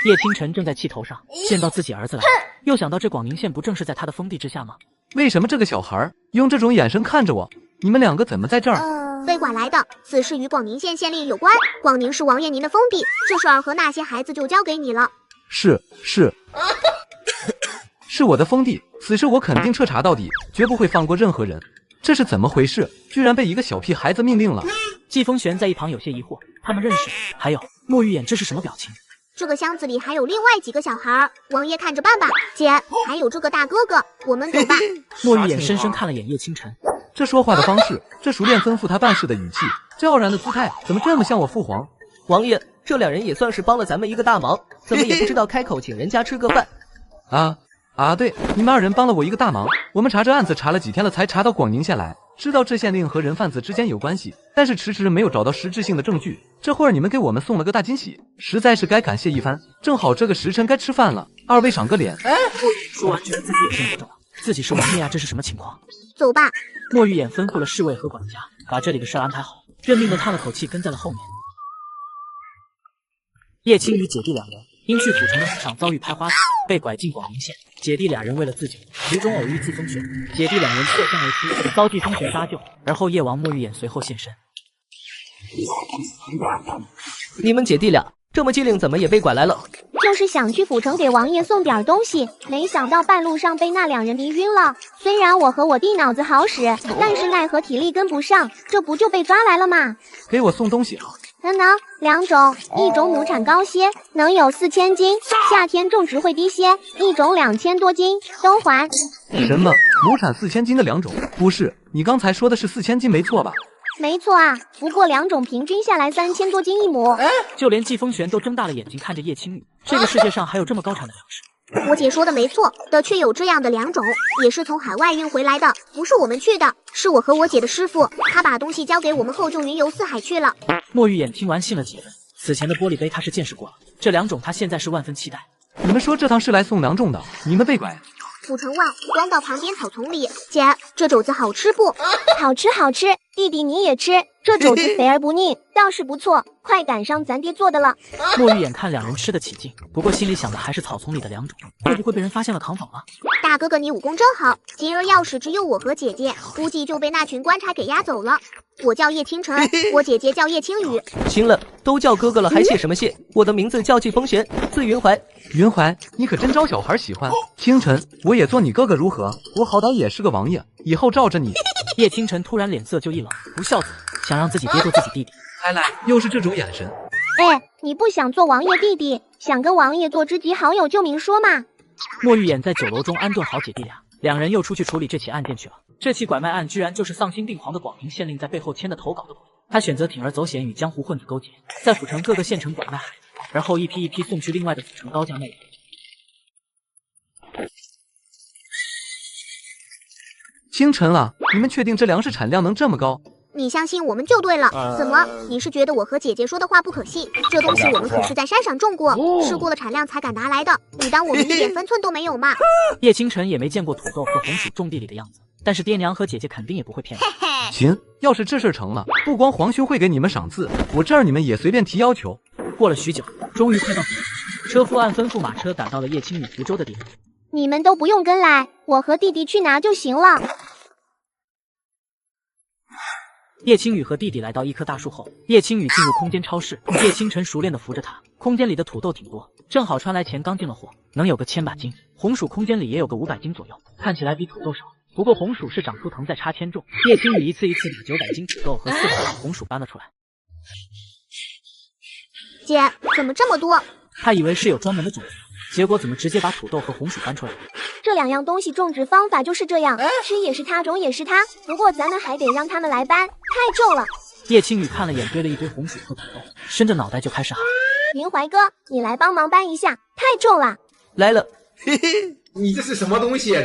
叶清晨正在气头上，见到自己儿子来了，又想到这广宁县不正是在他的封地之下吗？为什么这个小孩用这种眼神看着我？你们两个怎么在这儿？被拐来的，此事与广宁县县令有关。广宁是王爷您的封地，这事儿和那些孩子就交给你了。是我的封地，此事我肯定彻查到底，绝不会放过任何人。这是怎么回事？居然被一个小屁孩子命令了。季风玄在一旁有些疑惑，他们认识？还有莫玉眼这是什么表情？这个箱子里还有另外几个小孩，王爷看着办吧。姐，还有这个大哥哥，我们走吧。莫玉眼深深看了眼叶清晨，这说话的方式，这熟练吩咐他办事的语气，这傲然的姿态，怎么这么像我父皇？王爷，这两人也算是帮了咱们一个大忙，怎么也不知道开口请人家吃个饭。对，你们二人帮了我一个大忙。我们查这案子查了几天了，才查到广宁县来，知道这县令和人贩子之间有关系，但是迟迟没有找到实质性的证据。这会儿你们给我们送了个大惊喜，实在是该感谢一番。正好这个时辰该吃饭了，二位赏个脸。说完觉得自己也认不得了，自己是王爷啊，这是什么情况？走吧。莫玉眼吩咐了侍卫和管家，把这里的事安排好，认命的叹了口气，跟在了后面。叶青与姐弟两人因去府城的路上遭遇拍花子，被拐进广宁县。姐弟俩人为了自救，途中偶遇季风玄，姐弟两人破相而出，遭季风玄搭救。而后夜王莫玉眼随后现身。你们姐弟俩这么机灵，怎么也被拐来了？就是想去府城给王爷送点东西，没想到半路上被那两人迷晕了。虽然我和我弟脑子好使，但是奈何体力跟不上，这不就被抓来了吗？给我送东西。能两种，一种亩产高些，能有4000斤，夏天种植会低些；一种2000多斤，都还。什么？亩产4000斤的两种？不是，你刚才说的是4000斤没错吧？没错啊，不过两种平均下来3000多斤一亩。就连季风玄都睁大了眼睛看着叶青雨，这个世界上还有这么高产的粮食？我姐说的没错，的确有这样的两种，也是从海外运回来的，不是我们去的，是我和我姐的师傅，他把东西交给我们后就云游四海去了。莫玉眼听完信了几分，此前的玻璃杯他是见识过了，这两种他现在是万分期待。你们说这趟是来送粮种的，你们被拐？府城外，光道旁边草丛里。姐，这肘子好吃不？好吃好吃，弟弟你也吃，这肘子肥而不腻，倒是不错，快赶上咱爹做的了。墨玉眼看两人吃得起劲，不过心里想的还是草丛里的两种，会不会被人发现了扛坊了？大哥哥你武功真好，今儿要是只有我和姐姐，估计就被那群官差给押走了。我叫叶清晨，我姐姐叫叶青雨。行了，都叫哥哥了，还谢什么谢？我的名字叫季风玄，字云怀。云怀，你可真招小孩喜欢。清晨，我也做你哥哥如何？我好歹也是个王爷，以后罩着你。叶清晨突然脸色就一冷，不孝子，想让自己爹做自己弟弟。来，又是这种眼神。哎，你不想做王爷弟弟，想跟王爷做知己好友就明说嘛。墨玉眼在酒楼中安顿好姐弟俩，两人又出去处理这起案件去了。这起拐卖案居然就是丧心病狂的广平县令在背后签的投稿的鬼。他选择铤而走险，与江湖混子勾结，在府城各个县城拐卖孩子，而后一批一批送去另外的府城高价卖。清晨了，你们确定这粮食产量能这么高？你相信我们就对了。怎么？你是觉得我和姐姐说的话不可信？这东西我们可是在山上种过，试过了产量才敢拿来的。你当我们一点分寸都没有吗？叶清晨也没见过土豆和红薯种地里的样子，但是爹娘和姐姐肯定也不会骗人。行，要是这事成了，不光皇兄会给你们赏赐，我这儿你们也随便提要求。过了许久，终于快到府城，车夫按吩咐马车赶到了叶青雨福州的地方。你们都不用跟来，我和弟弟去拿就行了。叶青雨和弟弟来到一棵大树后，叶青雨进入空间超市，叶清晨熟练地扶着他。空间里的土豆挺多，正好穿来前刚进了货，能有个1000把斤。红薯空间里也有个500斤左右，看起来比土豆少。不过红薯是长出藤在插铅重，叶青雨一次一次把900斤土豆和400把红薯搬了出来。姐，怎么这么多？他以为是有专门的种子，结果怎么直接把土豆和红薯搬出来？这两样东西种植方法就是这样，吃也是它，种也是它，不过咱们还得让他们来搬，太重了。叶青雨看了眼堆了一堆红薯和土豆，伸着脑袋就开始喊：云怀哥，你来帮忙搬一下，太重了。来了。嘿嘿，你这是什么东西啊？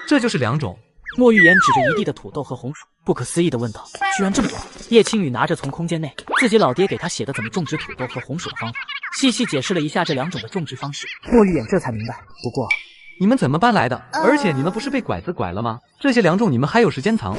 这就是2种。莫玉言指着一地的土豆和红薯，不可思议地问道：居然这么多！叶青雨拿着从空间内自己老爹给他写的怎么种植土豆和红薯的方法，细细解释了一下这2种的种植方式。莫玉眼这才明白，不过你们怎么搬来的？而且你们不是被拐子拐了吗？这些2种你们还有时间藏？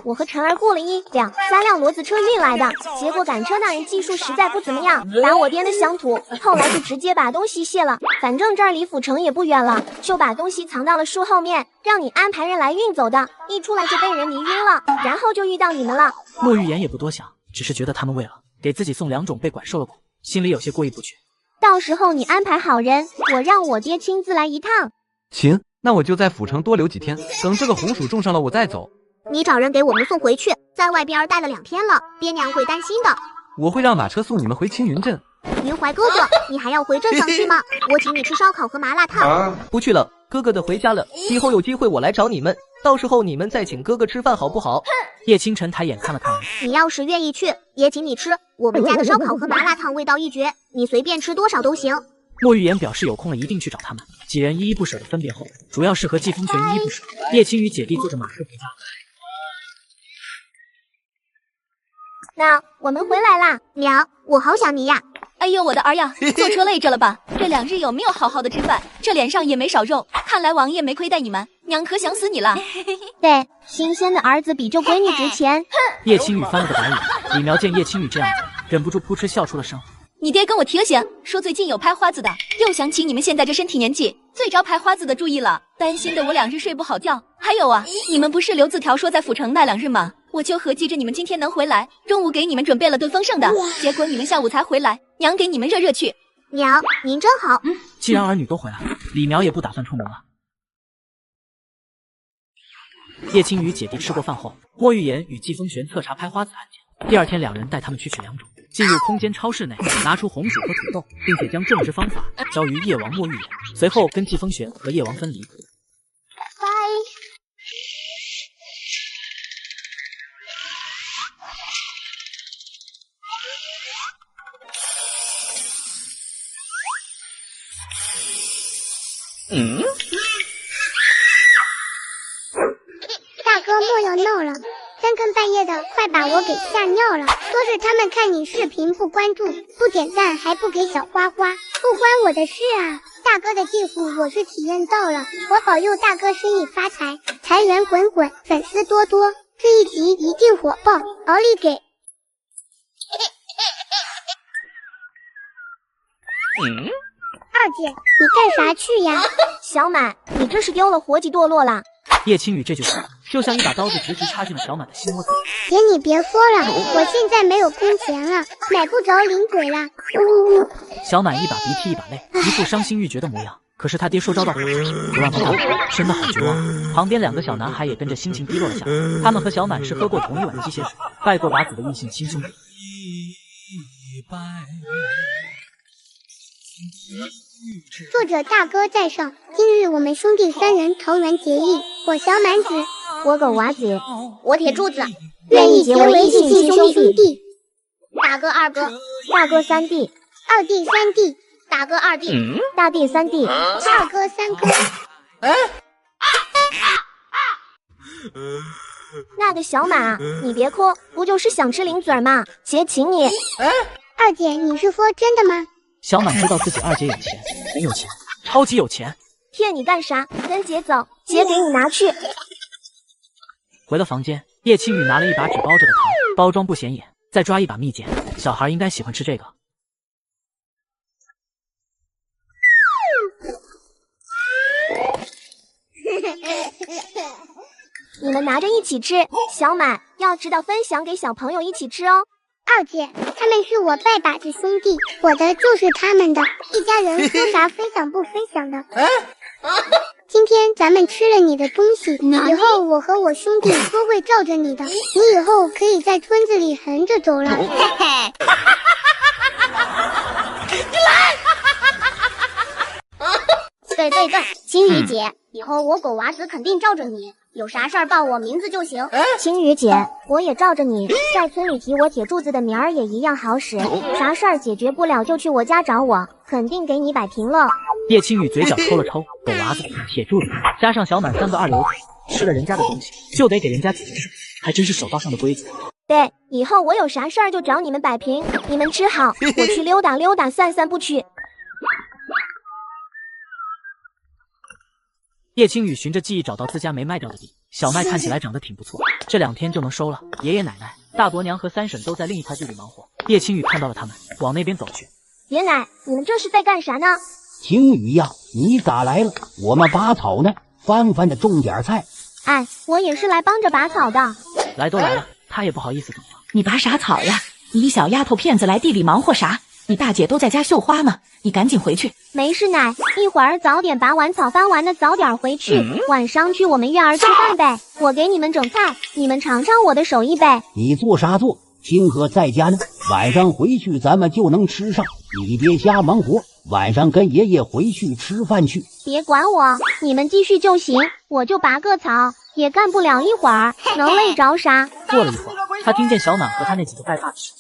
我和晨儿雇了1、2、3辆骡子车运来的，结果赶车那人技术实在不怎么样，打我颠的乡土，后来就直接把东西卸了。反正这儿离府城也不远了，就把东西藏到了树后面，让你安排人来运走的。一出来就被人迷晕了，然后就遇到你们了。莫玉言也不多想，只是觉得他们为了给自己送2种被拐受了苦，心里有些过意不去。到时候你安排好人，我让我爹亲自来一趟。行，那我就在府城多留几天，等这个红薯种上了我再走。你找人给我们送回去，在外边待了2天了，爹娘会担心的。我会让马车送你们回青云镇。云怀哥哥，你还要回镇上去吗？我请你吃烧烤和麻辣烫。不去了，哥哥得回家了。以后有机会我来找你们，到时候你们再请哥哥吃饭好不好？叶清晨抬眼看了看人，你要是愿意去，也请你吃。我们家的烧烤和麻辣烫味道一绝，你随便吃多少都行。莫玉言表示有空了一定去找他们。几人依依不舍的分别后，主要是和季风玄依依不舍。叶青雨姐弟坐着马车回家。那我们回来啦，娘，我好想你呀！哎呦，我的儿呀，坐车累着了吧？这2日有没有好好的吃饭？这脸上也没少肉，看来王爷没亏待你们，娘可想死你了。对，新鲜的儿子比救闺女值钱。叶青雨翻了个白眼，李苗见叶青雨这样子，忍不住扑哧笑出了声。你爹跟我提了醒，说最近有拍花子的，又想起你们现在这身体年纪，最招拍花子的注意了，担心的我2日睡不好觉。还有啊，你们不是留字条说在府城那2日吗？我就合计着你们今天能回来，中午给你们准备了顿丰盛的，结果你们下午才回来，娘给你们热热去。娘，您真好。既然儿女都回来了，李苗也不打算出门了。叶青雨姐弟吃过饭后，莫玉言与季风玄彻查拍花子案件。第2天2人带他们去取2种，进入空间超市内，拿出红薯和土豆，并且将种植方法交于叶王莫玉言，随后跟季风玄和叶王分离。大哥莫要闹了，3更半夜的，快把我给吓尿了。说是他们看你视频不关注、不点赞，还不给小花花，不关我的事啊。大哥的技术我是体验到了，我保佑大哥生意发财，财源滚滚，粉丝多多，这一集一定火爆，奥利给！二姐，你干啥去呀？小满，你这是丢了活计堕落啦！叶青雨这句话就像一把刀子，直直插进了小满的心窝子。姐，你别说了，我现在没有空钱了，买不着零嘴了。小满一把鼻涕一把泪，一副伤心欲绝的模样。可是他爹说招到虎之时，不让他动，真的好绝望。旁边2个小男孩也跟着心情低落了下来。他们和小满是喝过同一碗鸡血水，拜过把子的异性亲兄弟。作者大哥在上，今日我们兄弟3人桃园结义，我小满子，我狗娃子，我铁柱子，愿意结为异性兄弟。大哥二哥，大哥3弟，二弟3弟，大哥2弟，大弟3弟，二哥3哥。那个小满，你别哭，不就是想吃零嘴吗？姐请你。二姐，你是说真的吗？小满知道自己二姐有钱，很有钱，超级有钱。骗你干啥？跟姐走，姐给你拿去。回了房间，叶青雨拿了一把纸包着的糖，包装不显眼，再抓一把蜜饯，小孩应该喜欢吃这个。你们拿着一起吃，小满要知道分享给小朋友一起吃哦。二姐，他们是我拜把子兄弟，我的就是他们的，一家人说啥分享不分享的。今天咱们吃了你的东西，以后我和我兄弟都会罩着你的，你以后可以在村子里横着走了。嘿嘿。你来！对，青雨姐，以后我狗娃子肯定罩着你。有啥事儿报我名字就行。青雨姐，我也罩着你，在村里提我铁柱子的名儿也一样好使。啥事儿解决不了就去我家找我，肯定给你摆平了。叶青雨嘴角抽了抽，狗娃子、铁柱子，加上小满3个二流子，吃了人家的东西就得给人家解决事，还真是手道上的规矩。对，以后我有啥事儿就找你们摆平，你们吃好，我去溜达溜达散散步去。叶青雨循着记忆找到自家没卖掉的地，小麦看起来长得挺不错，这2天就能收了。爷爷奶奶、大伯娘和3婶都在另一块地里忙活。叶青雨看到了他们，往那边走去。爷奶，你们这是在干啥呢？青雨呀，你咋来了？我们拔草呢，翻翻的种点菜。哎，我也是来帮着拔草的。来都来了，他也不好意思走了。你拔啥草呀？你小丫头片子来地里忙活啥？你大姐都在家绣花呢，你赶紧回去。没事奶，一会儿早点拔完草翻完了早点回去，晚上去我们院儿吃饭呗。我给你们整菜，你们尝尝我的手艺呗。你做啥做？清河在家呢，晚上回去咱们就能吃上。你别瞎忙活，晚上跟爷爷回去吃饭去。别管我，你们继续就行，我就拔个草，也干不了一会儿，能累着啥？过了一会儿，他听见小满和他那几个拜把子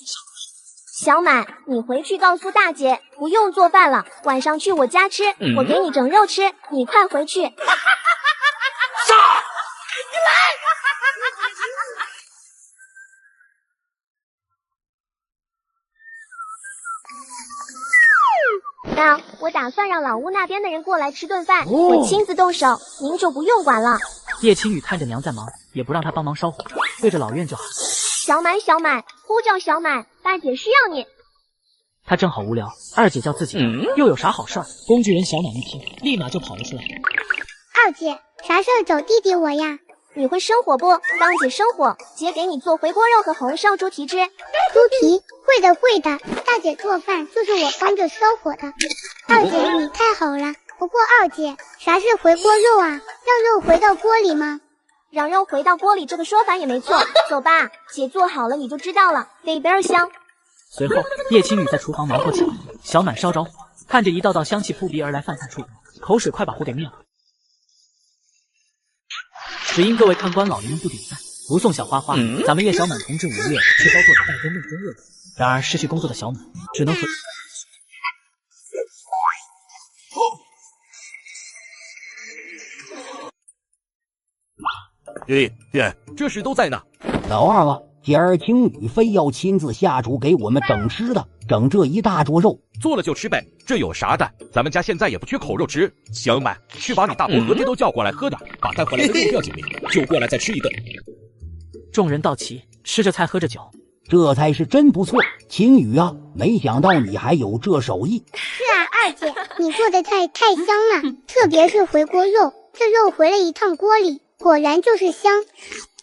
小满，你回去告诉大姐，不用做饭了，晚上去我家吃，我给你整肉吃，你快回去。上，你来！那我打算让老屋那边的人过来吃顿饭，我亲自动手，您就不用管了。叶青雨看着娘在忙，也不让她帮忙烧火，对着老院就喊：小满，小满，呼叫小满，大姐需要你。他正好无聊，二姐叫自己，又有啥好事儿？工具人小满一听，立马就跑了出来。二姐，啥事儿找弟弟我呀？你会生火不？帮姐生火，姐给你做回锅肉和红烧猪蹄汁。猪蹄？会的会的，大姐做饭就是我帮着烧火的。二姐你太好了，不过二姐，啥是回锅肉啊？让肉回到锅里吗？让肉回到锅里这个说法也没错，走吧，姐做好了你就知道了，里边香。随后，叶青雨在厨房忙活起来，小满烧着火，看着一道道香气扑鼻而来，饭菜出炉，口水快把火给灭了。只因各位看官老爷们不点赞，不送小花花，咱们叶小满同志5月却遭作者带根梦中热度。然而失去工作的小满只能和爹爹，这事都在呢。老二啊，今儿青雨非要亲自下厨给我们整吃的，整这一大桌肉，做了就吃呗，这有啥的？咱们家现在也不缺口肉吃。小满，去把你大伯和爹都叫过来喝点，把带回来的肉不要紧密，就过来再吃一顿。众人到齐，吃着菜喝着酒，这才是真不错。青雨啊，没想到你还有这手艺。是啊，二姐，你做的菜太香了，特别是回锅肉，这肉回了一趟锅里，果然就是香。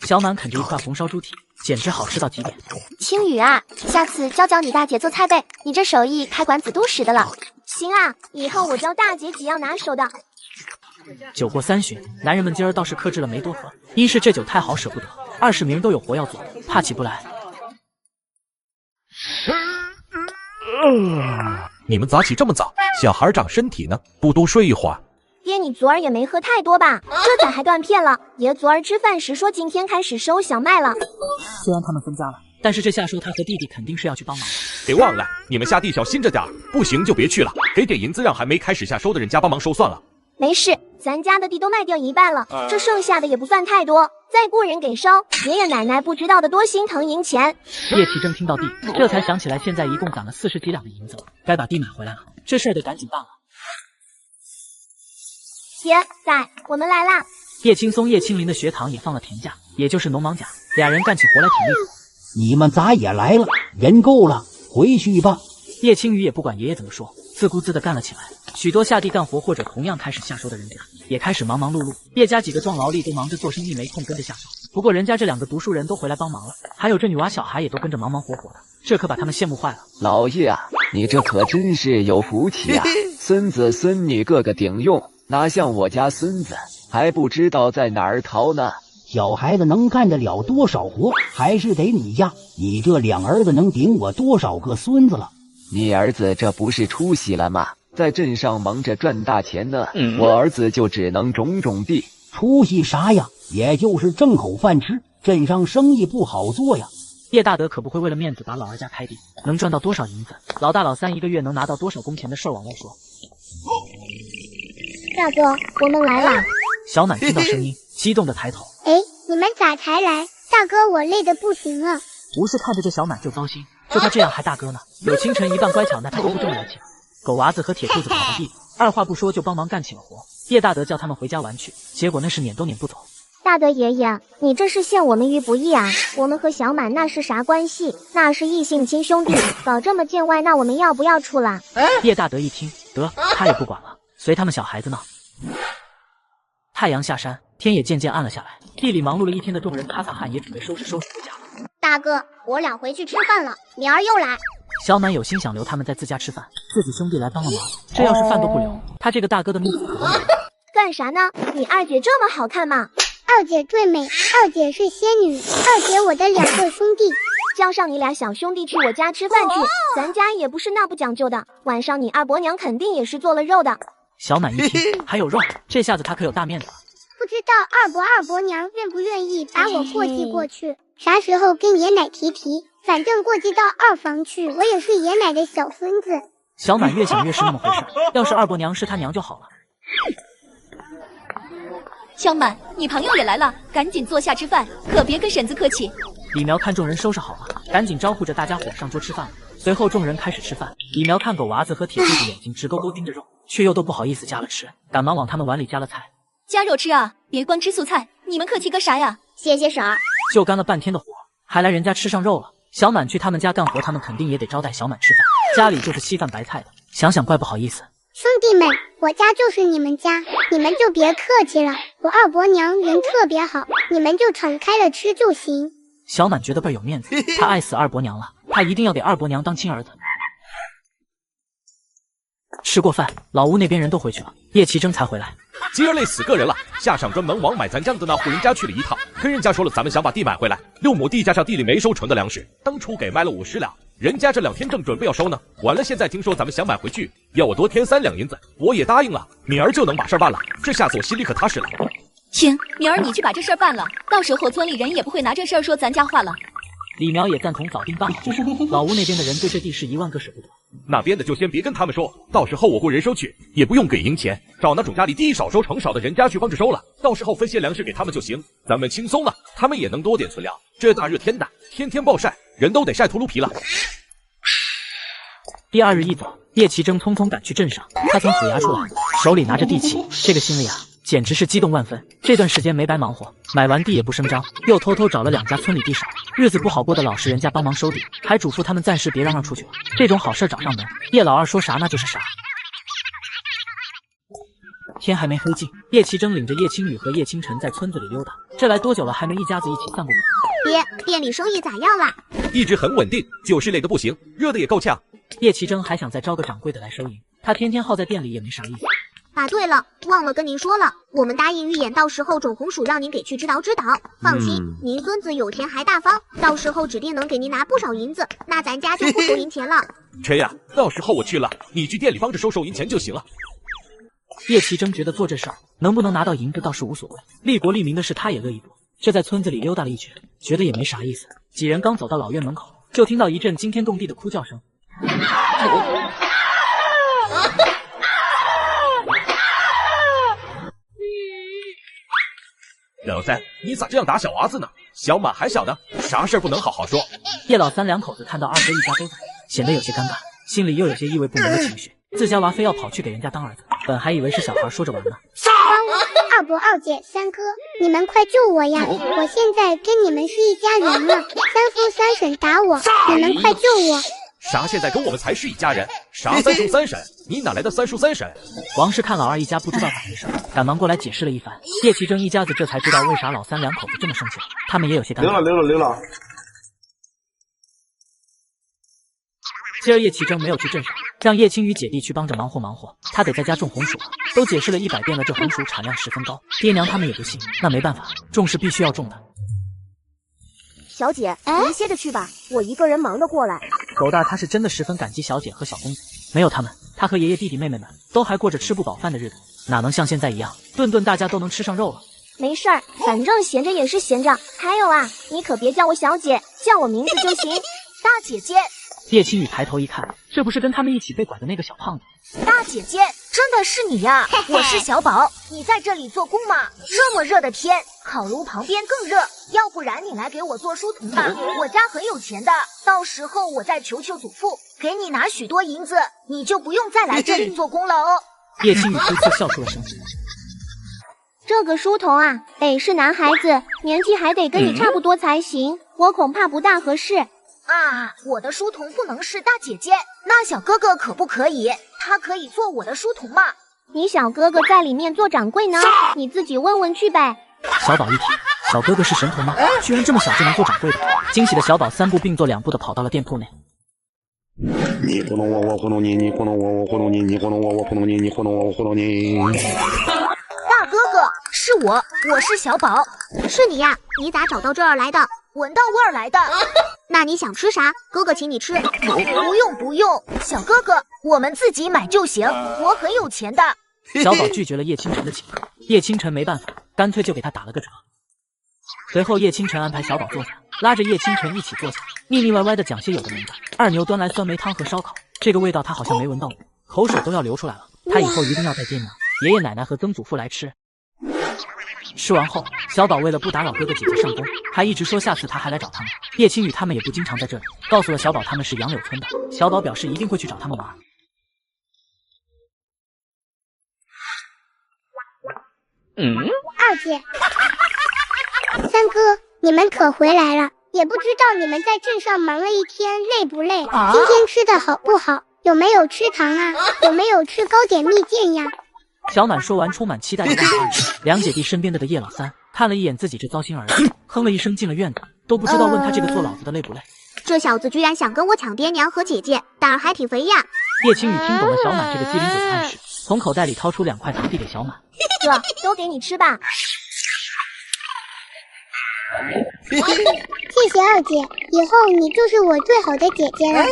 小满啃着一块红烧猪蹄，简直好吃到极点。青雨啊，下次教教你大姐做菜呗，你这手艺开馆子都识的了。行啊，以后我教大姐几样拿手的。酒过三巡，男人们今儿倒是克制了没多喝，一是这酒太好舍不得，二是明儿都有活要做，怕起不来。你们咋起这么早？小孩长身体呢，不多睡一会儿。爹，你昨儿也没喝太多吧？这咋还断片了？爷昨儿吃饭时说今天开始收小麦了。虽然他们分家了，但是这下收他和弟弟肯定是要去帮忙。别忘了，你们下地小心着点，不行就别去了，给点银子让还没开始下收的人家帮忙收算了。没事，咱家的地都卖掉一半了，这剩下的也不算太多，再雇人给收。爷爷奶奶不知道的多心疼银钱。叶启正听到地，这才想起来现在一共攒了40几两的银子，该把地买回来了，这事儿得赶紧办了。爷仔，我们来啦！叶青松、叶青林的学堂也放了田假，也就是农忙假，俩人干起活来挺厉害。你们咋也来了？人够了，回去吧。叶青雨也不管爷爷怎么说，自顾自地干了起来。许多下地干活或者同样开始下收的人家，也开始忙忙碌碌。叶家几个壮劳力都忙着做生意，没空跟着下手。不过人家这2个读书人都回来帮忙了，还有这女娃小孩也都跟着忙忙活活的，这可把他们羡慕坏了。老爷啊，你这可真是有福气啊！孙子孙女个个顶用，哪像我家孙子还不知道在哪儿逃呢。小孩子能干得了多少活，还是得你家。你这2儿子能顶我多少个孙子了？你儿子这不是出息了吗？在镇上忙着赚大钱呢，我儿子就只能种种地。出息啥呀？也就是挣口饭吃，镇上生意不好做呀。叶大德可不会为了面子把老二家开地，能赚到多少银子，老大老三一个月能拿到多少工钱的事儿往外说。大哥，我们来啦！小满听到声音，激动地抬头。哎，你们咋才来？大哥，我累得不行了。吴氏看着这小满就糟心，就他这样还大哥呢？有清晨一半乖巧，那他都不这么来气。狗娃子和铁兔子跑到地里，二话不说就帮忙干起了活。叶大德叫他们回家玩去，结果那是撵都撵不走。大德爷爷，你这是陷我们于不义啊！我们和小满那是啥关系？那是异姓亲兄弟，搞这么见外，那我们要不要处啦？叶大德一听，得他也不管了，随他们小孩子闹。太阳下山，天也渐渐暗了下来，地里忙碌了一天的众人擦擦汗，也准备收拾回家了。大哥，我俩回去吃饭了，明儿又来。小满有心想留他们在自家吃饭，自己兄弟来帮了忙，这要是饭都不留，他这个大哥的命可能没。干啥呢？你二姐这么好看吗？二姐最美，二姐是仙女，二姐我的2个兄弟。叫上你俩小兄弟去我家吃饭去，咱家也不是那不讲究的，晚上你二伯娘肯定也是做了肉的。小满一听还有肉，这下子他可有大面子了。不知道二伯娘愿不愿意把我过继过去，啥时候跟爷奶提提，反正过继到2房去，我也是爷奶的小孙子。小满越想越是那么回事，要是二伯娘是他娘就好了。小满，女朋友也来了，赶紧坐下吃饭，可别跟婶子客气。李苗看众人收拾好了，赶紧招呼着大家伙上桌吃饭了。随后众人开始吃饭，李苗看狗娃子和铁兔子眼睛直勾勾盯着肉，却又都不好意思夹了吃，赶忙往他们碗里加了菜。加肉吃啊，别光吃素菜，你们客气个啥呀？谢谢婶儿。就干了半天的活，还来人家吃上肉了。小满去他们家干活，他们肯定也得招待小满吃饭，家里就是稀饭白菜的，想想怪不好意思。兄弟们，我家就是你们家，你们就别客气了，我二伯娘人特别好，你们就敞开了吃就行。小满觉得倍儿有面子，他爱死二伯娘了，他一定要给二伯娘当亲儿子。吃过饭，老吴那边人都回去了，叶奇征才回来。今儿累死个人了，下上专门往买咱家的那户人家去了一趟，跟人家说了咱们想把地买回来，6亩地加上地里没收成的粮食，当初给卖了50两，人家这2天正准备要收呢，完了现在听说咱们想买回去，要我多添3两银子，我也答应了，明儿就能把事儿办了，这下子我心里可踏实了。行，明儿你去把这事儿办了，到时候村里人也不会拿这事儿说咱家话了。李苗也赞同早定办好这事，老吴那边的人对这地是1万个舍不得。那边的就先别跟他们说，到时候我雇人收去，也不用给银钱，找那种家里地少收成少的人家去帮着收了，到时候分些粮食给他们就行，咱们轻松了，他们也能多点存粮。这大热天的，天天暴晒，人都得晒秃噜皮了。第二日一早，叶奇征匆匆赶去镇上，他从府衙出来，手里拿着地契，这个心里啊，简直是激动万分。这段时间没白忙活，买完地也不声张，又偷偷找了2家村里地少，日子不好过的老实人家帮忙收地，还嘱咐他们暂时别让出去了。这种好事找上门，叶老二说啥那就是啥。天还没黑尽，叶奇征领着叶青雨和叶清晨在村子里溜达。这来多久了，还没一家子一起散步？爹，店里生意咋样了？一直很稳定，就是累得不行，热的也够呛。叶奇征还想再招个掌柜的来收银，他天天耗在店里也没啥意思。啊，对了，忘了跟您说了，我们答应预演，到时候种红薯让您给去指导指导。放心，您孙子有钱还大方，到时候指定能给您拿不少银子，那咱家就不收银钱了。晨呀，到时候我去了，你去店里帮着收银钱就行了。叶奇征觉得做这事儿能不能拿到银子倒是无所谓，利国利民的事他也乐意做。这在村子里溜达了一圈，觉得也没啥意思。几人刚走到老院门口，就听到一阵惊天动地的哭叫声。老三，你咋这样打小娃子呢？小满还小呢，啥事儿不能好好说？叶老三2口子看到二哥一家都在，显得有些尴尬，心里又有些意味不明的情绪。自家娃非要跑去给人家当儿子，本还以为是小孩说着玩呢。二伯、二姐、三哥，你们快救我呀！我现在跟你们是一家人了，三叔三婶打我，你们快救我！啥？现在跟我们才是一家人？啥三叔三婶？你哪来的三叔三婶？王氏看老二一家不知道咋回事，赶忙过来解释了一番。叶奇征一家子这才知道为啥老三2口子这么生气，他们也有些尴尬。溜了。今儿叶奇征没有去镇上，让叶青雨姐弟去帮着忙活，他得在家种红薯了。都解释了100遍了，这红薯产量十分高，爹娘他们也不信，那没办法，种是必须要种的。小姐，您歇着去吧，我一个人忙得过来。狗蛋他是真的十分感激小姐和小公子，没有他们，他和爷爷弟弟妹妹们都还过着吃不饱饭的日子，哪能像现在一样，顿顿大家都能吃上肉了。没事儿，反正闲着也是闲着。还有啊，你可别叫我小姐，叫我名字就行。大姐姐。叶青雨抬头一看，这不是跟他们一起被拐的那个小胖子？大姐姐，真的是你呀！我是小宝，你在这里做工吗？这么热的天，烤炉旁边更热，要不然你来给我做书童吧，我家很有钱的，到时候我再求求祖父，给你拿许多银子，你就不用再来这里做工了哦。叶青雨推测笑出了声。这个书童啊，得是男孩子，年纪还得跟你差不多才行，我恐怕不大合适。啊，我的书童不能是大姐姐，那小哥哥可不可以？他可以做我的书童吗？你小哥哥在里面做掌柜呢，你自己问问去呗。小宝一听，小哥哥是神童吗？居然这么小就能做掌柜的！惊喜的小宝3步并作2步的跑到了店铺内。你糊弄我，我糊弄你，你糊弄我，我糊弄你，你糊弄我，我糊弄你，你糊弄我，我糊弄你。大哥哥，是我是小宝。是你呀？你咋找到这儿来的？闻到味儿来的。那你想吃啥？哥哥请你吃。不用，小哥哥，我们自己买就行，我很有钱的。小宝拒绝了叶清晨的请客，叶清晨没办法，干脆就给他打了个折。随后叶清晨安排小宝坐下，拉着叶清晨一起坐下，腻腻歪歪的讲些有的没的。二牛端来酸梅汤和烧烤，这个味道他好像没闻到过，口水都要流出来了。他以后一定要带爹娘、爷爷奶奶和曾祖父来吃。吃完后，小宝为了不打扰哥哥姐姐上工，还一直说下次他还来找他们。叶青雨他们也不经常在这里，告诉了小宝他们是杨柳村的。小宝表示一定会去找他们玩。二姐，三哥，你们可回来了，也不知道你们在镇上忙了一天累不累？今天吃的好不好？有没有吃糖啊？有没有吃糕点蜜饯呀？小满说完，充满期待的问二姐。两姐弟身边的叶老三看了一眼自己这糟心儿子，哼了一声进了院子，都不知道问他这个做老子的累不累。这小子居然想跟我抢爹娘和姐姐，胆儿还挺肥呀！叶青雨听懂了小满这个机灵鬼的暗示，从口袋里掏出2块糖递给小满，这都给你吃吧。谢谢二姐，以后你就是我最好的姐姐了。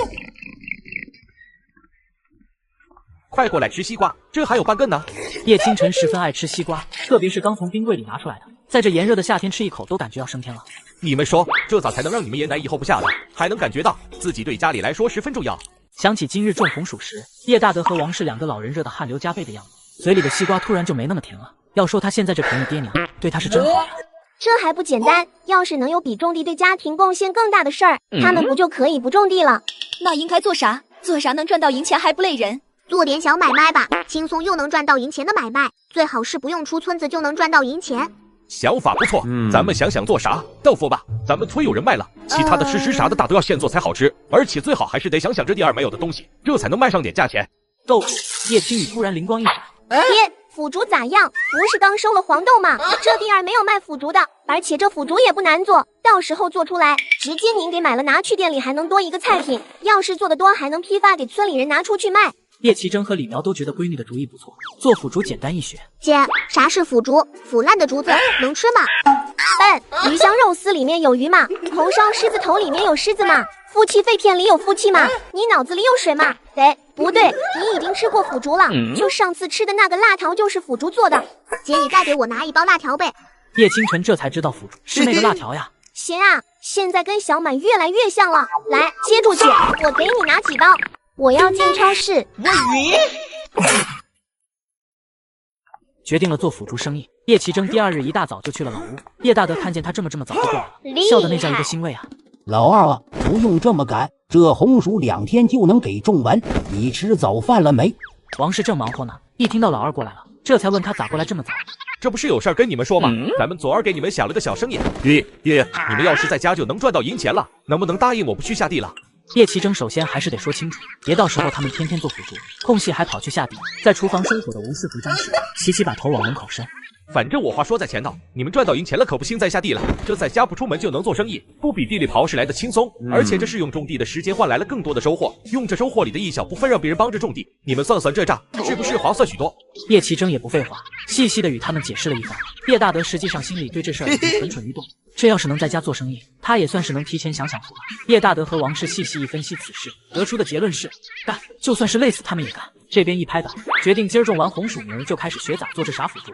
快过来吃西瓜，这还有半根呢。叶清晨十分爱吃西瓜，特别是刚从冰柜里拿出来的，在这炎热的夏天吃一口都感觉要升天了。你们说，这咋才能让你们爷奶以后不下的，还能感觉到自己对家里来说十分重要？想起今日种红薯时，叶大德和王氏2个老人热得汗流浃背的样子，嘴里的西瓜突然就没那么甜了。要说他现在这便宜爹娘，对他是真好呀。这还不简单，要是能有比种地对家庭贡献更大的事儿，他们不就可以不种地了？那应该做啥？做啥能赚到银钱还不累人？做点小买卖吧，轻松又能赚到银钱的买卖，最好是不用出村子就能赚到银钱。想法不错，咱们想想做啥？豆腐吧，咱们村有人卖了，其他的吃食啥的大都要现做才好吃，而且最好还是得想想这地儿没有的东西，这才能卖上点价钱。豆腐，叶青雨突然灵光一闪，爹，腐竹咋样？不是刚收了黄豆吗？这地儿没有卖腐竹的，而且这腐竹也不难做，到时候做出来，直接您给买了拿去店里还能多一个菜品，要是做得多还能批发给村里人拿出去卖。叶奇珍和李苗都觉得闺女的主意不错，做腐竹简单易学。姐，啥是腐竹？腐烂的竹子能吃吗？笨，鱼香肉丝里面有鱼吗？红烧狮子头里面有狮子吗？夫妻肺片里有夫妻吗？你脑子里有水吗？不对，你已经吃过腐竹了，就上次吃的那个辣条就是腐竹做的。姐，你再给我拿一包辣条呗。叶清晨这才知道腐竹是那个辣条呀。行啊，现在跟小满越来越像了。来，接住姐，我给你拿几包。我要进超市。决定了做腐竹生意，叶奇珍第二日一大早就去了老屋。叶大德看见他这么早就过来了，笑得那叫一个欣慰啊！老二啊，不用这么赶，这红薯2天就能给种完。你吃早饭了没？王氏正忙活呢，一听到老二过来了，这才问他咋过来这么早。这不是有事儿跟你们说吗？咱们昨儿给你们想了个小生意，爷，你们要是在家就能赚到银钱了，能不能答应我不去下地了？叶奇珍首先还是得说清楚，别到时候他们天天做腐竹，空隙还跑去下地，在厨房生火的吴世福张氏齐齐把头往门口伸。反正我话说在前头，你们赚到银钱了可不兴再下地了，这在家不出门就能做生意，不比地里刨食来的轻松，而且这是用种地的时间换来了更多的收获，用这收获里的一小部分让别人帮着种地，你们算算这账是不是划算许多？叶奇珍也不废话，细细的与他们解释了一番。叶大德实际上心里对这事儿已经蠢蠢欲动，这要是能在家做生意，他也算是能提前想出来。叶大德和王氏细细一分析此事，得出的结论是干，就算是累死他们也干。这边一拍板，决定今儿种完红薯，明儿就开始学咋做这傻腐竹。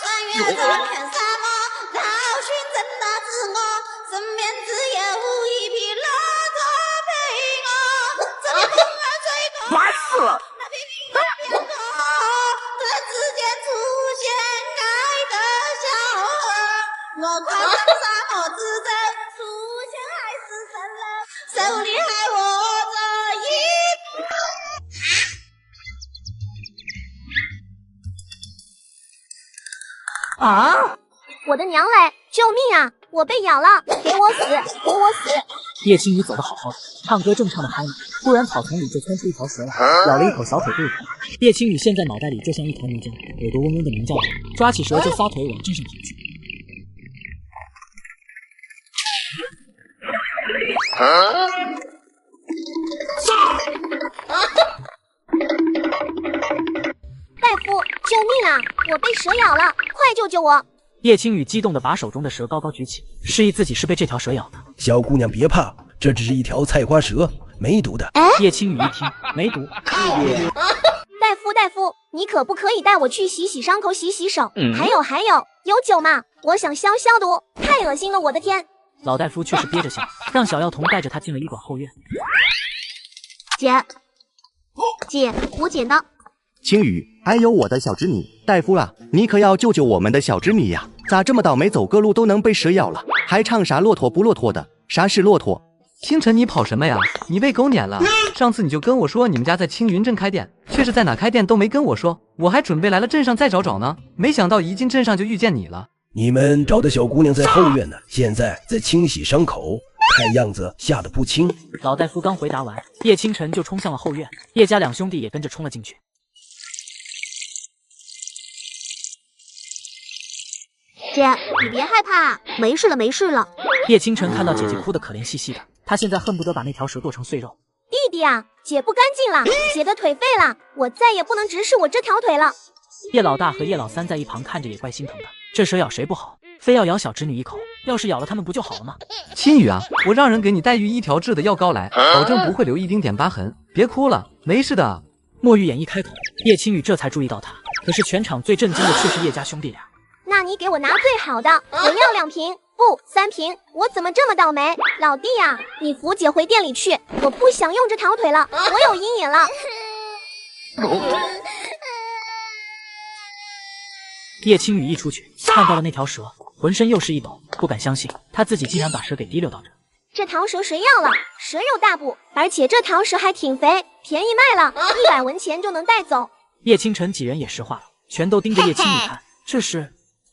穿越这片沙漠，找寻真的自我，身边只有一匹骆驼陪我。这里风儿最多，烦死了！那片云也变多，突然之间出现爱的小河，我跨上沙漠之舟，出现海市蜃楼，手里还握着一啊！我的娘嘞！救命啊！我被咬了！给我死！给我死！叶青雨走得好好的，唱歌正唱得嗨呢，突然草丛里就窜出一条蛇来，咬了一口小腿肚子。叶青雨现在脑袋里就像一团泥浆，耳朵嗡嗡的鸣叫着，抓起蛇就撒腿往镇上跑去。大夫，救命啊！我被蛇咬了，快救救我！叶青雨激动地把手中的蛇高高举起，示意自己是被这条蛇咬的。小姑娘别怕，这只是一条菜花蛇，没毒的。叶青雨一听没毒，大夫，你可不可以带我去洗洗伤口、洗洗手？还有，有酒吗？我想消毒，太恶心了，我的天！老大夫却是憋着笑，让小药童带着他进了医馆后院。姐，我捡的。青雨，哎呦我的小织女，大夫啊，你可要救救我们的小织女呀！咋这么倒霉，走个路都能被蛇咬了，还唱啥骆驼不骆驼的？啥是骆驼？清晨你跑什么呀？你被狗撵了！上次你就跟我说你们家在青云镇开店，却是在哪开店都没跟我说，我还准备来了镇上再找呢，没想到一进镇上就遇见你了。你们找的小姑娘在后院呢，现在在清洗伤口，看样子吓得不轻。老大夫刚回答完，叶清晨就冲向了后院，叶家两兄弟也跟着冲了进去。姐，你别害怕，没事了。叶清晨看到姐姐哭得可怜兮兮的，他现在恨不得把那条蛇剁成碎肉。弟弟啊，姐不干净了，姐的腿废了，我再也不能直视我这条腿了。叶老大和叶老三在一旁看着也怪心疼的，这蛇咬谁不好，非要咬小侄女一口，要是咬了他们不就好了吗？青雨啊，我让人给你带御医调制的药膏来，保证不会留一丁点疤痕，别哭了，没事的。莫玉眼一开口，叶青雨这才注意到他，可是全场最震惊的却是叶家兄弟俩。那你给我拿最好的，我要2瓶，不3瓶，我怎么这么倒霉？老弟呀，你扶姐回店里去，我不想用这条腿了，我有阴影了。叶青雨一出去，看到了那条蛇，浑身又是一抖，不敢相信他自己竟然把蛇给提溜到这。这条蛇谁要了？蛇有大补，而且这条蛇还挺肥，便宜卖了，100文钱就能带走。叶清晨几人也石化了，全都盯着叶青雨看。这是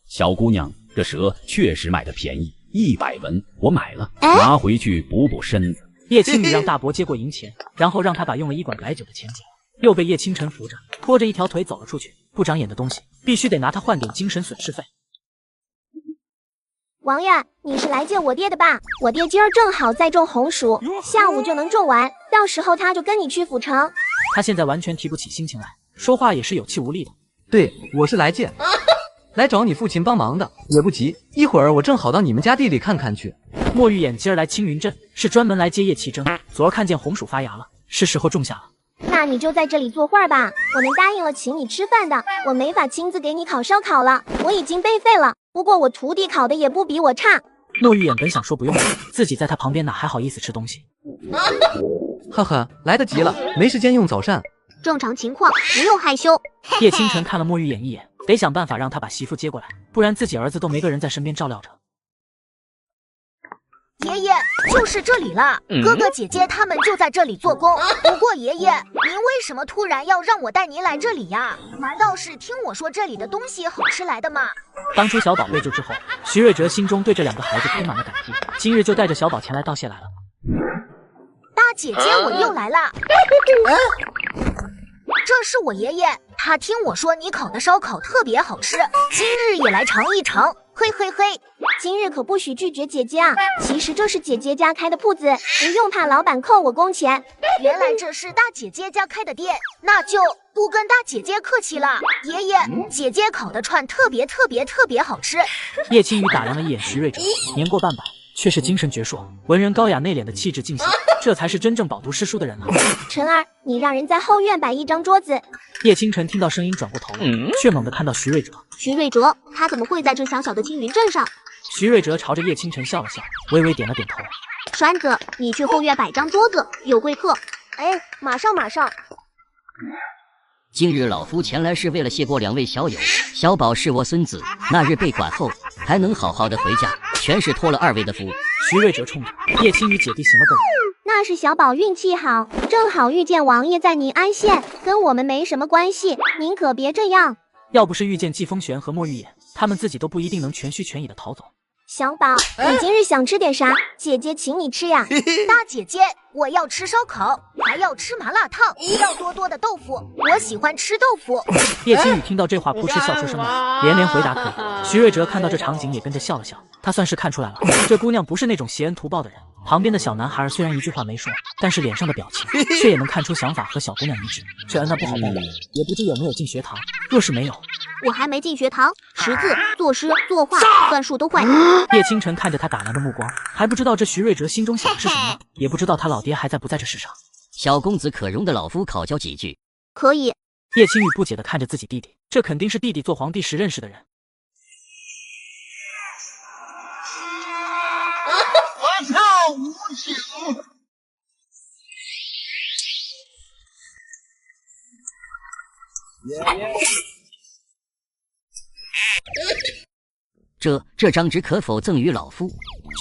小姑娘，这蛇确实卖的便宜，100文我买了，拿回去补补身子。叶青雨让大伯接过银钱，然后让他把用了1管白酒的钱结了，又被叶清晨扶着，拖着一条腿走了出去。不长眼的东西，必须得拿他换点精神损失费。王爷，你是来见我爹的吧？我爹今儿正好在种红薯，下午就能种完，到时候他就跟你去府城。他现在完全提不起心情来，说话也是有气无力的。对，我是来见，来找你父亲帮忙的，也不急，一会儿我正好到你们家地里看看去。莫玉眼今儿来青云镇是专门来接叶奇珍，昨儿看见红薯发芽了，是时候种下了。那你就在这里坐会儿吧，我们答应了请你吃饭的，我没法亲自给你烤烧烤了，我已经备废了。不过我徒弟烤的也不比我差。莫玉眼本想说不用了，自己在他旁边哪还好意思吃东西。呵呵，来得及了，没时间用早膳。正常情况，不用害羞。叶清晨看了莫玉眼一眼，得想办法让他把媳妇接过来，不然自己儿子都没个人在身边照料着。爷爷，就是这里了，哥哥姐姐他们就在这里做工。不过爷爷，您为什么突然要让我带您来这里呀？难道是听我说这里的东西好吃来的吗？当初小宝被救之后，徐瑞哲心中对这2个孩子充满了感激，今日就带着小宝前来道谢来了。大姐姐，我又来了。这是我爷爷，他听我说你烤的烧烤特别好吃，今日也来尝一尝。嘿嘿嘿，今日可不许拒绝姐姐啊！其实这是姐姐家开的铺子，不用怕老板扣我工钱。原来这是大姐姐家开的店，那就不跟大姐姐客气了。爷爷，姐姐烤的串特别好吃。叶青雨打量了一眼徐瑞哲，年过半百，却是精神矍铄，文人高雅内敛的气质尽显，这才是真正饱读诗书的人了。晨儿，你让人在后院摆一张桌子。叶清晨听到声音转过头来，却猛地看到徐瑞哲。徐瑞哲，他怎么会在这小小的青云镇上？徐瑞哲朝着叶清晨笑了笑，微微点了点头。栓子，你去后院摆张桌子，有贵客。哎，马上。今日老夫前来是为了谢过2位小友，小宝是我孙子，那日被管后还能好好的回家，全是托了2位的福。徐瑞哲冲着叶青雨姐弟行了个礼。那是小宝运气好，正好遇见王爷在宁安县，跟我们没什么关系，您可别这样。要不是遇见季风玄和莫玉眼，他们自己都不一定能全虚全意的逃走。小宝，你今日想吃点啥？姐姐请你吃呀。大姐姐，我要吃烧烤，还要吃麻辣烫，要多的豆腐，我喜欢吃豆腐。叶青雨听到这话，扑哧笑出声来，连连回答可以。徐瑞哲看到这场景也跟着笑了笑，他算是看出来了，这姑娘不是那种挟恩图报的人。旁边的小男孩虽然一句话没说，但是脸上的表情却也能看出想法和小姑娘一致。这恩那不好办，也不知有没有进学堂。若是没有，我还没进学堂，识字、作诗、作画、算术都会。叶清晨看着他打量的目光，还不知道这徐瑞哲心中想的是什么，也不知道他老爹还在不在这世上。小公子可容得老夫考教几句？可以。叶青雨不解地看着自己弟弟，这肯定是弟弟做皇帝时认识的人。王朝无情。这张纸可否赠与老夫？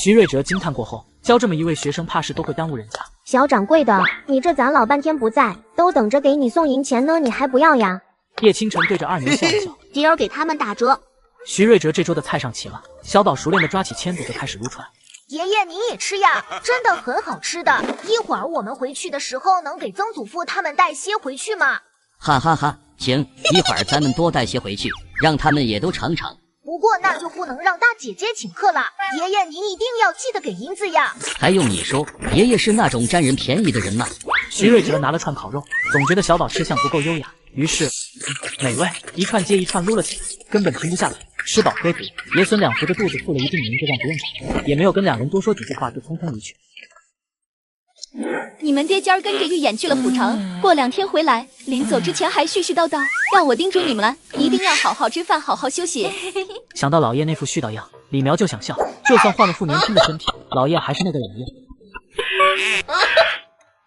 徐瑞哲惊叹过后，教这么一位学生，怕是都会耽误人家。小掌柜的，你这咱老半天不在，都等着给你送银钱呢，你还不要呀？叶清晨对着2牛笑了笑，今儿给他们打折。徐瑞哲这桌的菜上齐了，小宝熟练的抓起签子就开始撸串。爷爷您也吃呀，真的很好吃的。一会儿我们回去的时候，能给曾祖父他们带些回去吗？哈哈哈，行，一会儿咱们多带些回去，让他们也都尝尝。不过那就不能让大姐姐请客了，爷爷您一定要记得给银子呀。还用你说，爷爷是那种占人便宜的人吗？徐瑞哲拿了串烤肉，总觉得小宝吃相不够优雅，于是美味一串接一串撸了起来，根本停不下来。吃饱喝足，爷孙俩扶着肚子付了一定银，就让不用找，也没有跟2人多说几句话，就匆匆离去。你们爹今儿跟着玉眼去了府城，过2天回来，临走之前还絮絮叨叨，让我叮嘱你们了，一定要好好吃饭，好好休息。想到老爷那副絮叨样，李苗就想笑，就算换了副年轻的身体，老爷还是那个老爷。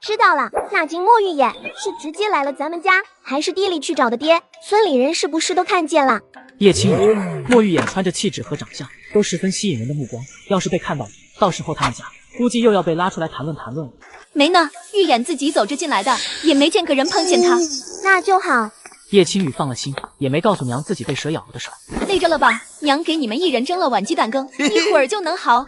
知道了，那金墨玉眼是直接来了咱们家，还是地里去找的爹？村里人是不是都看见了？叶青雨、墨玉眼穿着气质和长相都十分吸引人的目光，要是被看到，到时候他们家估计又要被拉出来谈论谈论了。没呢，玉眼自己走着进来的，也没见个人碰见他。那就好。叶青雨放了心，也没告诉娘自己被蛇咬了的事儿。累着了吧？娘给你们一人蒸了碗鸡蛋羹，一会儿就能好。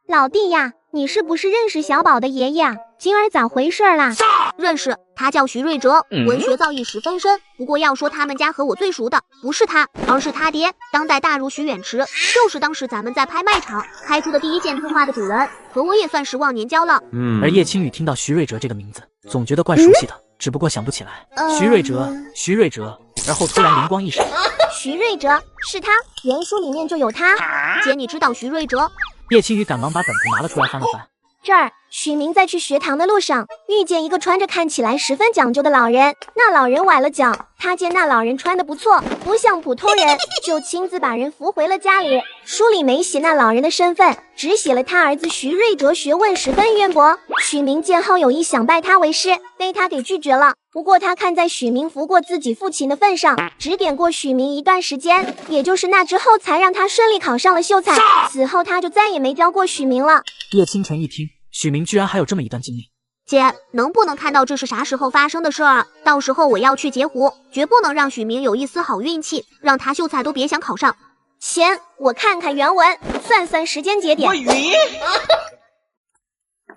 老弟呀，你是不是认识小宝的爷爷啊？今儿咋回事啦？认识，他叫徐瑞哲，文学造诣十分深。不过要说他们家和我最熟的，不是他，而是他爹，当代大儒徐远池，就是当时咱们在拍卖场开出的第一件字画的主人，和我也算是忘年交了。而叶青雨听到徐瑞哲这个名字，总觉得怪熟悉的，只不过想不起来。徐瑞哲，而后突然灵光一闪，徐瑞哲是他，原书里面就有他。姐，你知道徐瑞哲？叶青雨赶忙把本子拿了出来翻了翻。这儿，许明在去学堂的路上遇见一个穿着看起来十分讲究的老人，那老人崴了脚，他见那老人穿得不错，不像普通人，就亲自把人扶回了家里。书里没写那老人的身份，只写了他儿子徐瑞哲学问十分渊博。许明见后有意想拜他为师，被他给拒绝了。不过他看在许明服过自己父亲的份上，指点过许明一段时间，也就是那之后才让他顺利考上了秀才。此后他就再也没教过许明了。叶清晨一听，许明居然还有这么一段经历。姐，能不能看到这是啥时候发生的事儿？到时候我要去截胡，绝不能让许明有一丝好运气，让他秀才都别想考上。先我看看原文，算时间节点。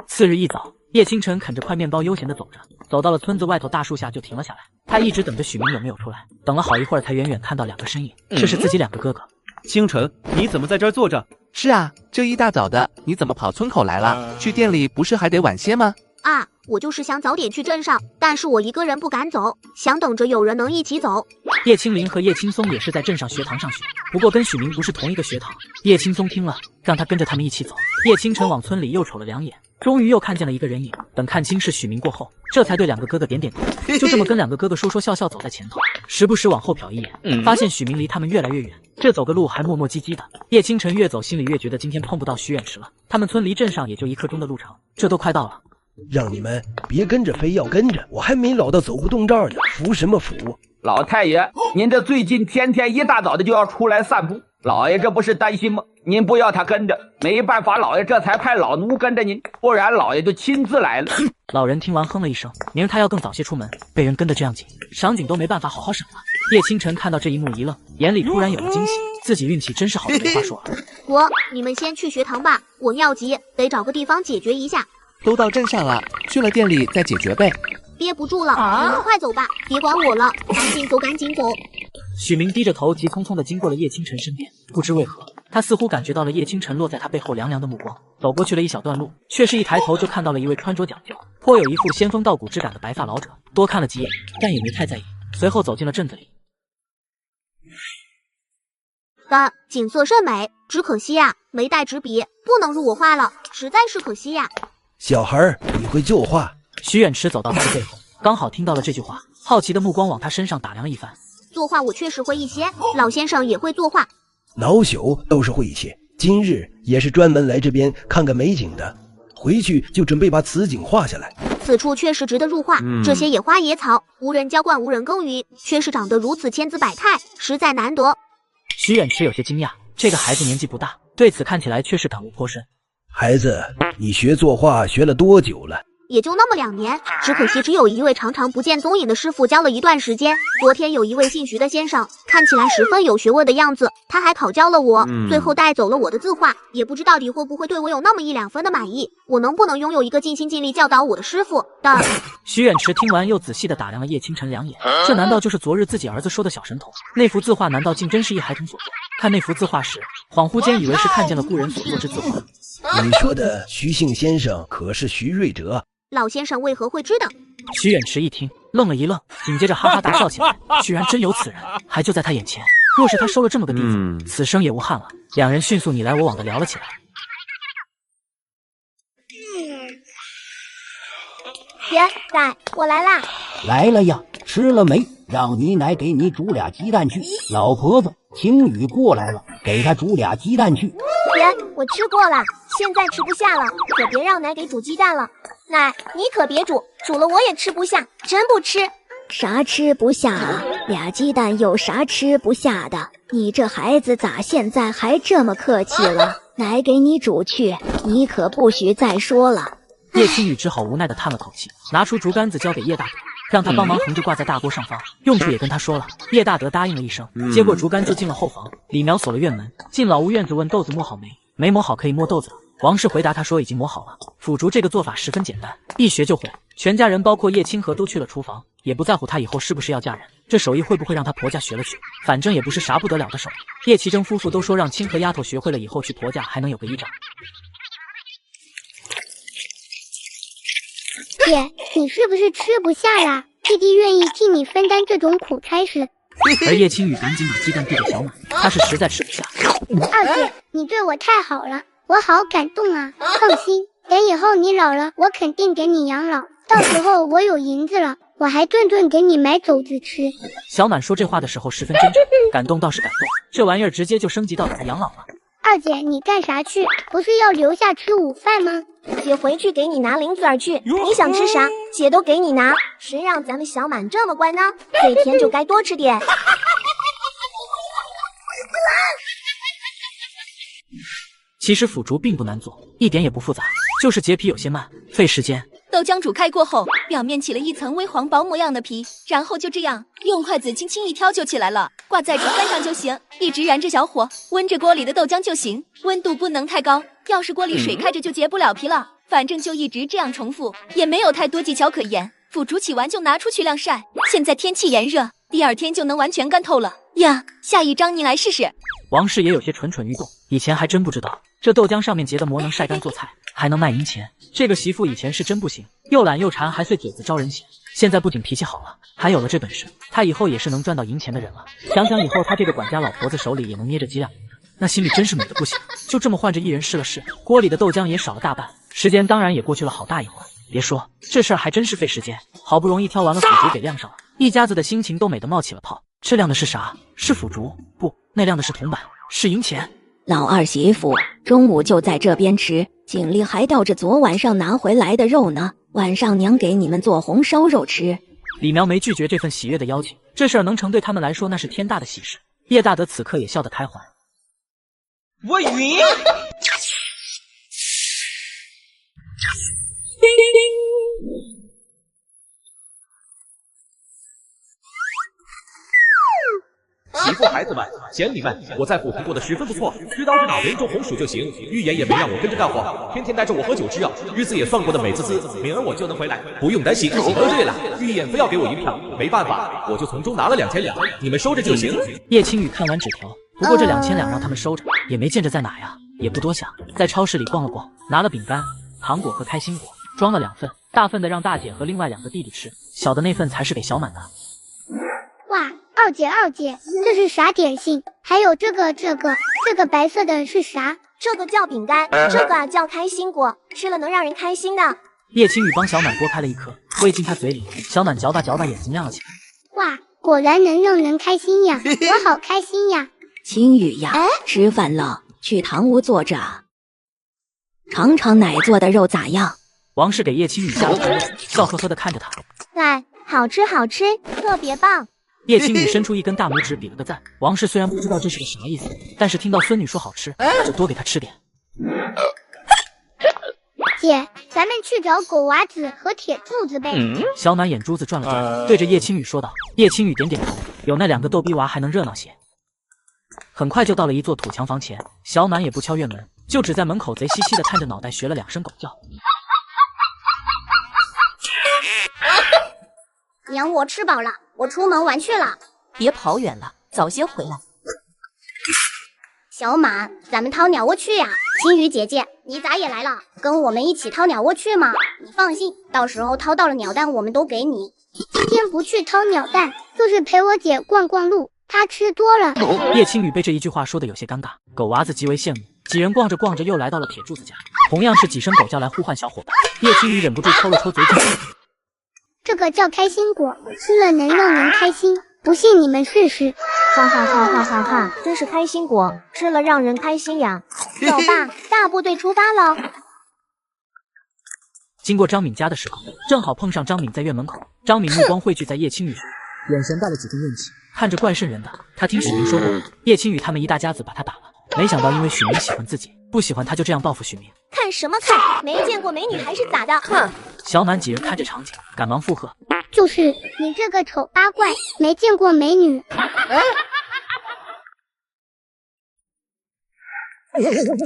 次日一早，叶清晨啃着块面包悠闲地走着，走到了村子外头大树下就停了下来。他一直等着许明有没有出来，等了好一会儿才远远看到两个身影，这是自己两个哥哥。清晨，你怎么在这儿坐着？是啊，这一大早的，你怎么跑村口来了？去店里不是还得晚些吗？啊，我就是想早点去镇上，但是我一个人不敢走，想等着有人能一起走。叶青林和叶青松也是在镇上学堂上学，不过跟许明不是同一个学堂。叶青松听了，让他跟着他们一起走。叶清晨往村里又瞅了两眼，终于又看见了一个人影。等看清是许明过后，这才对两个哥哥点点头，就这么跟两个哥哥说说笑笑走在前头，时不时往后瞟一眼，发现许明离他们越来越远，这走个路还磨磨唧唧的。叶清晨越走心里越觉得今天碰不到徐远池了，他们村离镇上也就1刻钟的路程，这都快到了。让你们别跟着，非要跟着，我还没老到走不动道呢，服什么服？老太爷，您这最近天天一大早的就要出来散步，老爷这不是担心吗？您不要他跟着，没办法，老爷这才派老奴跟着您，不然老爷就亲自来了。老人听完哼了一声，明儿他要更早些出门，被人跟得这样紧，赏景都没办法好好赏了。叶清晨看到这一幕一愣，眼里突然有了惊喜，自己运气真是好的没话说了。你们先去学堂吧，我尿急，得找个地方解决一下。都到镇上了，去了店里再解决呗。憋不住了，你们快走吧，别管我了，赶紧走，赶紧走。许明低着头，急匆匆地经过了叶清晨身边，不知为何，他似乎感觉到了叶清晨落在他背后凉凉的目光，走过去了一小段路，却是一抬头就看到了一位穿着讲究、颇有一副仙风道骨之感的白发老者，多看了几眼，但也没太在意，随后走进了镇子里。景色甚美，只可惜呀，没带纸笔，不能入我画了，实在是可惜呀。小孩，你会作画？徐远池走到他的背后，刚好听到了这句话，好奇的目光往他身上打量了一番。作画我确实会一些，老先生也会作画。老朽都是会一些，今日也是专门来这边看看美景的，回去就准备把此景画下来。此处确实值得入画，这些野花野草，无人浇灌，无人耕耘，却是长得如此千姿百态，实在难得。徐远池有些惊讶，这个孩子年纪不大，对此看起来却是感悟颇深。孩子，你学作画学了多久了？也就那么2年，只可惜只有一位常常不见踪影的师傅教了一段时间。昨天有一位姓徐的先生，看起来十分有学问的样子，他还考教了我，最后带走了我的字画，也不知到底会不会对我有那么1、2分的满意。我能不能拥有一个尽心尽力教导我的师傅的？徐远池听完又仔细地打量了叶清晨2眼，这难道就是昨日自己儿子说的小神童？那幅字画难道竟真是一孩童所作？看那幅字画时，恍惚间以为是看见了故人所作之字画。你说的徐姓先生可是徐瑞哲？老先生为何会知道？徐远池一听，愣了一愣，紧接着哈哈大笑起来。居然真有此人，还就在他眼前。若是他收了这么个弟子，此生也无憾了。两人迅速你来我往的聊了起来。爷，仔，我来啦！来了呀，吃了没？让姨奶给你煮俩鸡蛋去。老婆子，青雨过来了，给他煮俩鸡蛋去。爷，我吃过了，现在吃不下了，可别让奶给煮鸡蛋了。奶，你可别煮，煮了我也吃不下，真不吃。啥吃不下啊？俩鸡蛋有啥吃不下的？你这孩子咋现在还这么客气了？奶给你煮去，你可不许再说了。叶青雨只好无奈地叹了口气，拿出竹竿子交给叶大德，让他帮忙横着挂在大锅上方，用处也跟他说了。叶大德答应了一声，接过竹竿就进了后房。李苗锁了院门，进老屋院子问豆子磨好没？没磨好可以摸豆子了。王氏回答他说已经磨好了。腐竹这个做法十分简单，一学就会。全家人包括叶清河都去了厨房，也不在乎她以后是不是要嫁人，这手艺会不会让她婆家学了去，反正也不是啥不得了的手艺。叶奇征夫妇都说让清河丫头学会了以后去婆家还能有个依仗。姐，你是不是吃不下啦？弟弟愿意替你分担这种苦差事。而叶青雨赶紧把鸡蛋递给小满，他是实在吃不下。二姐，你对我太好了，我好感动啊！放心，等以后你老了，我肯定给你养老。到时候我有银子了，我还顿顿给你买肘子吃。小满说这话的时候十分真诚，感动倒是感动，这玩意儿直接就升级到给他养老了。二姐，你干啥去？不是要留下吃午饭吗？姐回去给你拿零嘴去，你想吃啥，姐都给你拿。谁让咱们小满这么乖呢？嘴甜就该多吃点。其实腐竹并不难做，一点也不复杂，就是结皮有些慢，费时间。豆浆煮开过后，表面起了一层微黄薄膜样的皮，然后就这样用筷子轻轻一挑就起来了，挂在竹竿上就行，一直燃着小火，温着锅里的豆浆就行，温度不能太高，要是锅里水开着就结不了皮了。反正就一直这样重复，也没有太多技巧可言。腐竹起完就拿出去晾晒，现在天气炎热，第二天就能完全干透了呀。下一章你来试试。王氏也有些蠢蠢欲动，以前还真不知道这豆浆上面结的膜能晒干做菜，还能卖银钱。这个媳妇以前是真不行，又懒又馋，还碎嘴子招人嫌。现在不仅脾气好了，还有了这本事，她以后也是能赚到银钱的人了。想想以后她这个管家老婆子手里也能捏着几两银子，那心里真是美的不行。就这么换着一人试了试，锅里的豆浆也少了大半，时间当然也过去了好大一会儿。别说这事儿还真是费时间，好不容易挑完了腐竹给晾上了，一家子的心情都美得冒起了泡。这晾的是啥？是腐竹？不，那晾的是铜板，是银钱。老二媳妇中午就在这边吃，井里还吊着昨晚上拿回来的肉呢，晚上娘给你们做红烧肉吃。李苗没拒绝这份喜悦的邀请，这事儿能成对他们来说那是天大的喜事。叶大德此刻也笑得开怀。我晕。媳妇孩子们，贤弟们，我在府城过得十分不错，知道这脑袋种红薯就行，预言也没让我跟着干活，天天带着我喝酒吃药，日子也算过得美滋滋，明儿我就能回来，不用担心。对了，预言非要给我银票，没办法，我就从中拿了2000两，你们收着就行。叶青雨看完纸条，不过这2000两让他们收着，也没见着在哪呀，也不多想，在超市里逛了逛，拿了饼干、糖果和开心果，装了2份，大份的让大姐和另外2个弟弟吃，小的那份才是给小满的。哇！二姐，这是啥点心？还有这个白色的是啥？这个叫饼干，这个叫开心果，吃了能让人开心的。叶青雨帮小满剥开了一颗，喂进他嘴里，小满嚼吧嚼吧，眼睛亮了起来。哇，果然能让人开心呀！我好开心呀！青雨呀，吃饭了，去堂屋坐着，尝尝奶做的肉咋样？王氏给叶青雨下了盘肉，笑呵呵地看着他。奶，好吃，特别棒。叶青雨伸出一根大拇指比了个赞。王氏虽然不知道这是个啥意思，但是听到孙女说好吃，就多给她吃点。姐，咱们去找狗娃子和铁柱子呗。小满眼珠子转了转，对着叶青雨说道。叶青雨点点头，有那2个逗逼娃还能热闹些。很快就到了一座土墙房前，小满也不敲院门，就只在门口贼兮兮的探着脑袋学了2声狗叫。娘，我吃饱了，我出门玩去了。别跑远了，早些回来。小满，咱们掏鸟窝去呀！青雨姐姐，你咋也来了？跟我们一起掏鸟窝去吗？你放心，到时候掏到了鸟蛋，我们都给你。今天不去掏鸟蛋，就是陪我姐逛逛路，她吃多了。叶青雨被这一句话说的有些尴尬，狗娃子极为羡慕。几人逛着逛着又来到了铁柱子家，同样是几声狗叫来呼唤小伙伴。叶青雨忍不住抽了抽嘴角。这个叫开心果，吃了能让人开心，不信你们试试。哈，真是开心果，吃了让人开心呀。走吧，大部队出发喽！经过张敏家的时候，正好碰上张敏在院门口。张敏目光汇聚在叶青雨上，眼神带了几分怨气，看着怪瘆人的。他听许明说过，叶青雨他们一大家子把他打了，没想到因为许明喜欢自己，不喜欢他就这样报复许明。看什么看？没见过美女还是咋的？哼！小暖几人看着场景，赶忙附和：就是你这个丑八怪，没见过美女。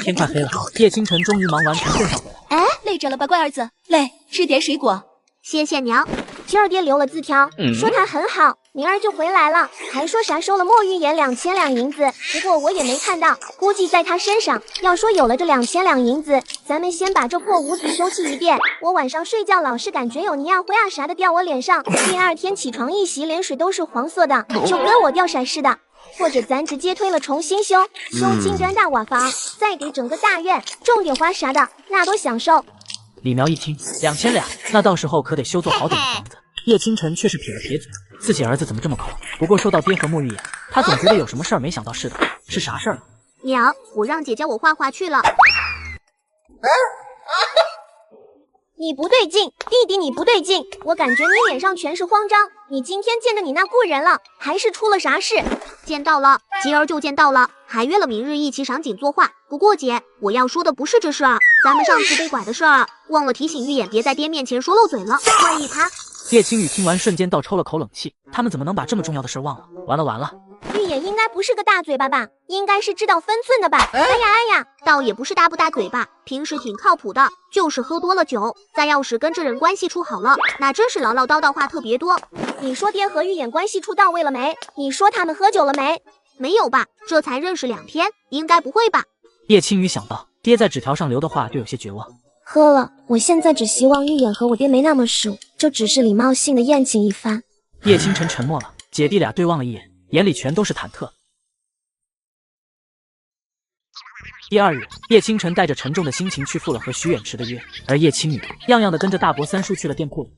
天快黑了，叶清晨终于忙完从镇上回来。哎，累着了吧，乖儿子？累，吃点水果。谢谢娘。今儿爹留了字条，说他很好，明儿就回来了，还说啥收了墨玉言2000两银子，不过我也没看到，估计在他身上。要说有了这2000两银子，咱们先把这破屋子修葺一遍。我晚上睡觉老是感觉有泥啊灰啊啥的掉我脸上，第二天起床一洗脸水都是黄色的，就跟我掉色似的。或者咱直接推了重新修金砖大瓦房，再给整个大院种点花啥的，那多享受。李苗一听2000两，那到时候可得修座好点的房子。叶清晨却是撇了撇嘴，自己儿子怎么这么抠？不过说到爹和莫玉言，他总觉得有什么事儿没想到似的，是啥事儿呢？娘，我让姐姐我画画去了。你不对劲，弟弟你不对劲，我感觉你脸上全是慌张。你今天见着你那故人了，还是出了啥事？见到了，今儿就见到了，还约了明日一起赏景作画。不过姐，我要说的不是这事儿，咱们上次被拐的事儿，忘了提醒玉眼别在爹面前说漏嘴了，万一他……叶青雨听完瞬间倒抽了口冷气，他们怎么能把这么重要的事忘了？完了完了！玉眼应该不是个大嘴巴吧？应该是知道分寸的吧？哎呀，倒也不是大不大嘴巴，平时挺靠谱的，就是喝多了酒，再要是跟这人关系处好了，那真是唠唠叨叨话特别多。你说爹和玉眼关系处到位了没？你说他们喝酒了没？没有吧？这才认识2天，应该不会吧？叶青雨想到爹在纸条上留的话，就有些绝望。喝了，我现在只希望玉眼和我爹没那么熟，就只是礼貌性的宴请一番。叶清晨沉默了，姐弟俩对望了一眼，眼里全都是忐忑。第二日，叶清晨带着沉重的心情去赴了和徐远池的约，而叶青雨样样的跟着大伯三叔去了店铺里。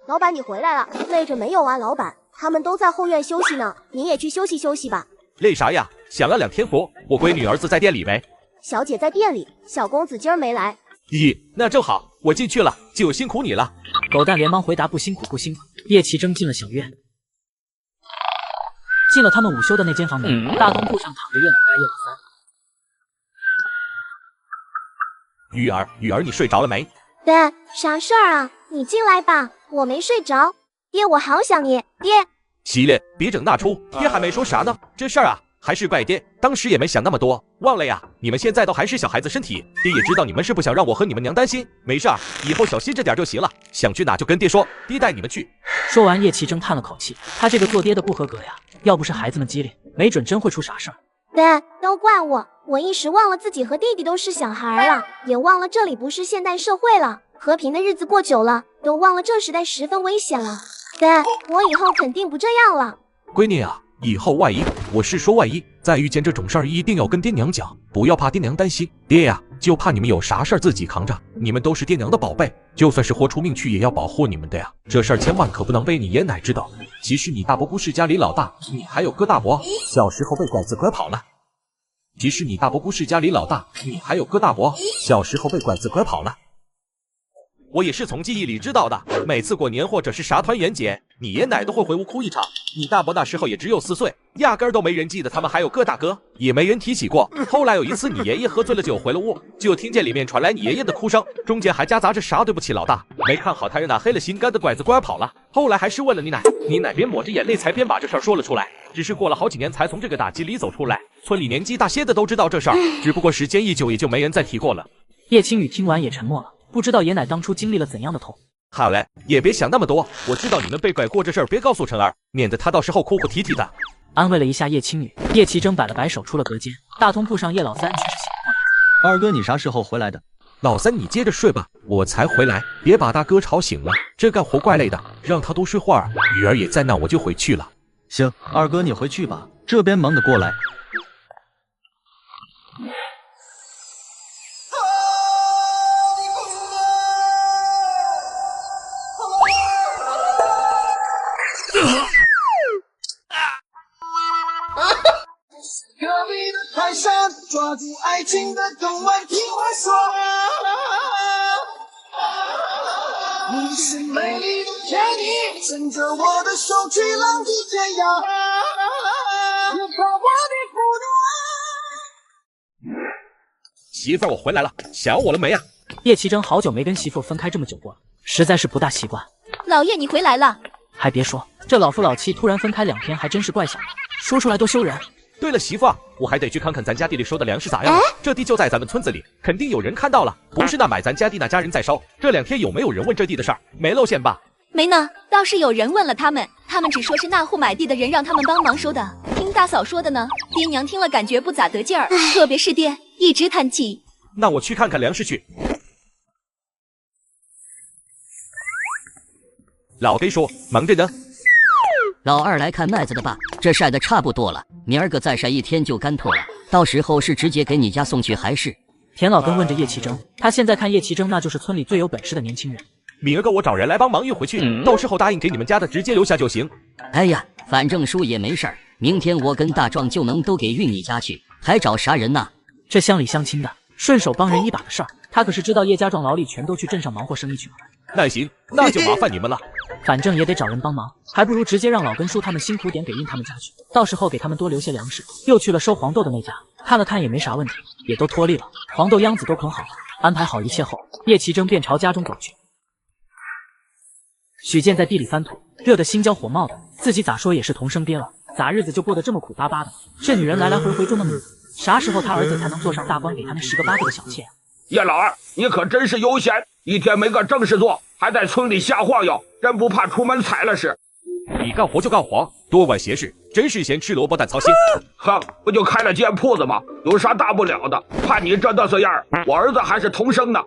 老板，你回来了，累着没有啊？老板，他们都在后院休息呢，你也去休息休息吧。累啥呀？享了2天福，我闺女儿子在店里呗。小姐在店里，小公子今儿没来。咦，那正好，我进去了，就辛苦你了。狗蛋连忙回答：不辛苦不辛苦。叶奇征进了小院，进了他们午休的那间房门，大通铺上躺着叶老大叶老三。雨儿，你睡着了没？爹，啥事儿啊？你进来吧，我没睡着。爹，我好想你，爹。系列，别整那出，爹还没说啥呢。这事儿啊，还是怪爹，当时也没想那么多，忘了呀。你们现在都还是小孩子身体，爹也知道你们是不想让我和你们娘担心，没事儿，以后小心着点就行了。想去哪就跟爹说，爹带你们去。说完，叶奇征叹了口气，他这个做爹的不合格呀，要不是孩子们机灵，没准真会出傻事儿。爹，都怪我，我一时忘了自己和弟弟都是小孩了，也忘了这里不是现代社会了，和平的日子过久了，都忘了这时代十分危险了。爹，我以后肯定不这样了。闺女啊，以后万一，我是说万一，再遇见这种事儿，一定要跟爹娘讲，不要怕爹娘担心。爹呀，就怕你们有啥事儿自己扛着，你们都是爹娘的宝贝，就算是豁出命去也要保护你们的呀。这事儿千万可不能被你爷奶知道。其实你大伯不是家里老大，你还有个大伯，小时候被拐子拐跑了。其实你大伯不是家里老大，你还有个大伯，小时候被拐子拐跑了。我也是从记忆里知道的，每次过年或者是啥团圆节，你爷奶都会回屋哭一场。你大伯那时候也只有4岁，压根儿都没人记得他们还有个大哥，也没人提起过。后来有一次你爷爷喝醉了酒回了屋，就听见里面传来你爷爷的哭声，中间还夹杂着啥对不起老大，没看好他让那黑了心肝的拐子拐跑了。后来还是问了你奶，你奶边抹着眼泪才边把这事儿说了出来。只是过了好几年才从这个打击里走出来，村里年纪大些的都知道这事儿，只不过时间一久也就没人再提过了。叶青雨听完也沉默了，不知道爷奶当初经历了怎样的痛。好嘞，也别想那么多，我知道你们被拐过这事儿，别告诉陈儿，免得他到时候哭哭啼啼的。安慰了一下叶青雨，叶奇征摆了摆手出了隔间。大通铺上叶老三却是醒了。二哥，你啥时候回来的？老三，你接着睡吧，我才回来，别把大哥吵醒了，这干活怪累的，让他多睡会儿。雨儿也在那，我就回去了。行，二哥你回去吧，这边忙得过来。抓住爱情的动漫，听我说。你是美丽的天意，牵着我的手去浪迹天涯，别怕我的孤独。媳妇儿，我回来了，想我了没啊？叶奇征好久没跟媳妇分开这么久过了，实在是不大习惯。老爷，你回来了。还别说，这老夫老妻突然分开2天，还真是怪小的，说出来多羞人。对了，媳妇啊，我还得去看看咱家地里收的粮食咋样了。这地就在咱们村子里，肯定有人看到了，不是那买咱家地那家人在烧。这2天有没有人问这地的事儿？没露馅吧？没呢，倒是有人问了他们，他们只说是那户买地的人让他们帮忙收的。听大嫂说的呢，爹娘听了感觉不咋得劲儿，特别是爹一直叹气。那我去看看粮食去。老爹说忙着呢。老二来看麦子的吧，这晒得差不多了，明儿个再晒1天就干透了。到时候是直接给你家送去还是？田老根问着叶奇征，他现在看叶奇征那就是村里最有本事的年轻人。明儿个我找人来帮忙运回去，到时候答应给你们家的直接留下就行。哎呀，反正叔也没事儿，明天我跟大壮就能都给运你家去，还找啥人呢？这乡里乡亲的，顺手帮人一把的事儿，他可是知道叶家壮劳力全都去镇上忙活生意去了。那行，那就麻烦你们了。反正也得找人帮忙，还不如直接让老根叔他们辛苦点给运他们家去，到时候给他们多留些粮食。又去了收黄豆的那家，看了看也没啥问题，也都脱粒了，黄豆秧子都捆好了。安排好一切后，叶奇征便朝家中走去。许健在地里翻土，热得心焦火冒的，自己咋说也是同生爹了，咋日子就过得这么苦巴巴的？这女人来来回回就那么日子，啥时候他儿子才能坐上大官给他那10个8个的小妾啊？叶老二，你可真是悠闲，一天没个正事做，还在村里瞎晃悠，真不怕出门踩了屎。你干活就干活，多管闲事，真是嫌吃萝卜淡操心。哼，不就开了间铺子吗？有啥大不了的？看你这嘚瑟样儿，我儿子还是童生呢。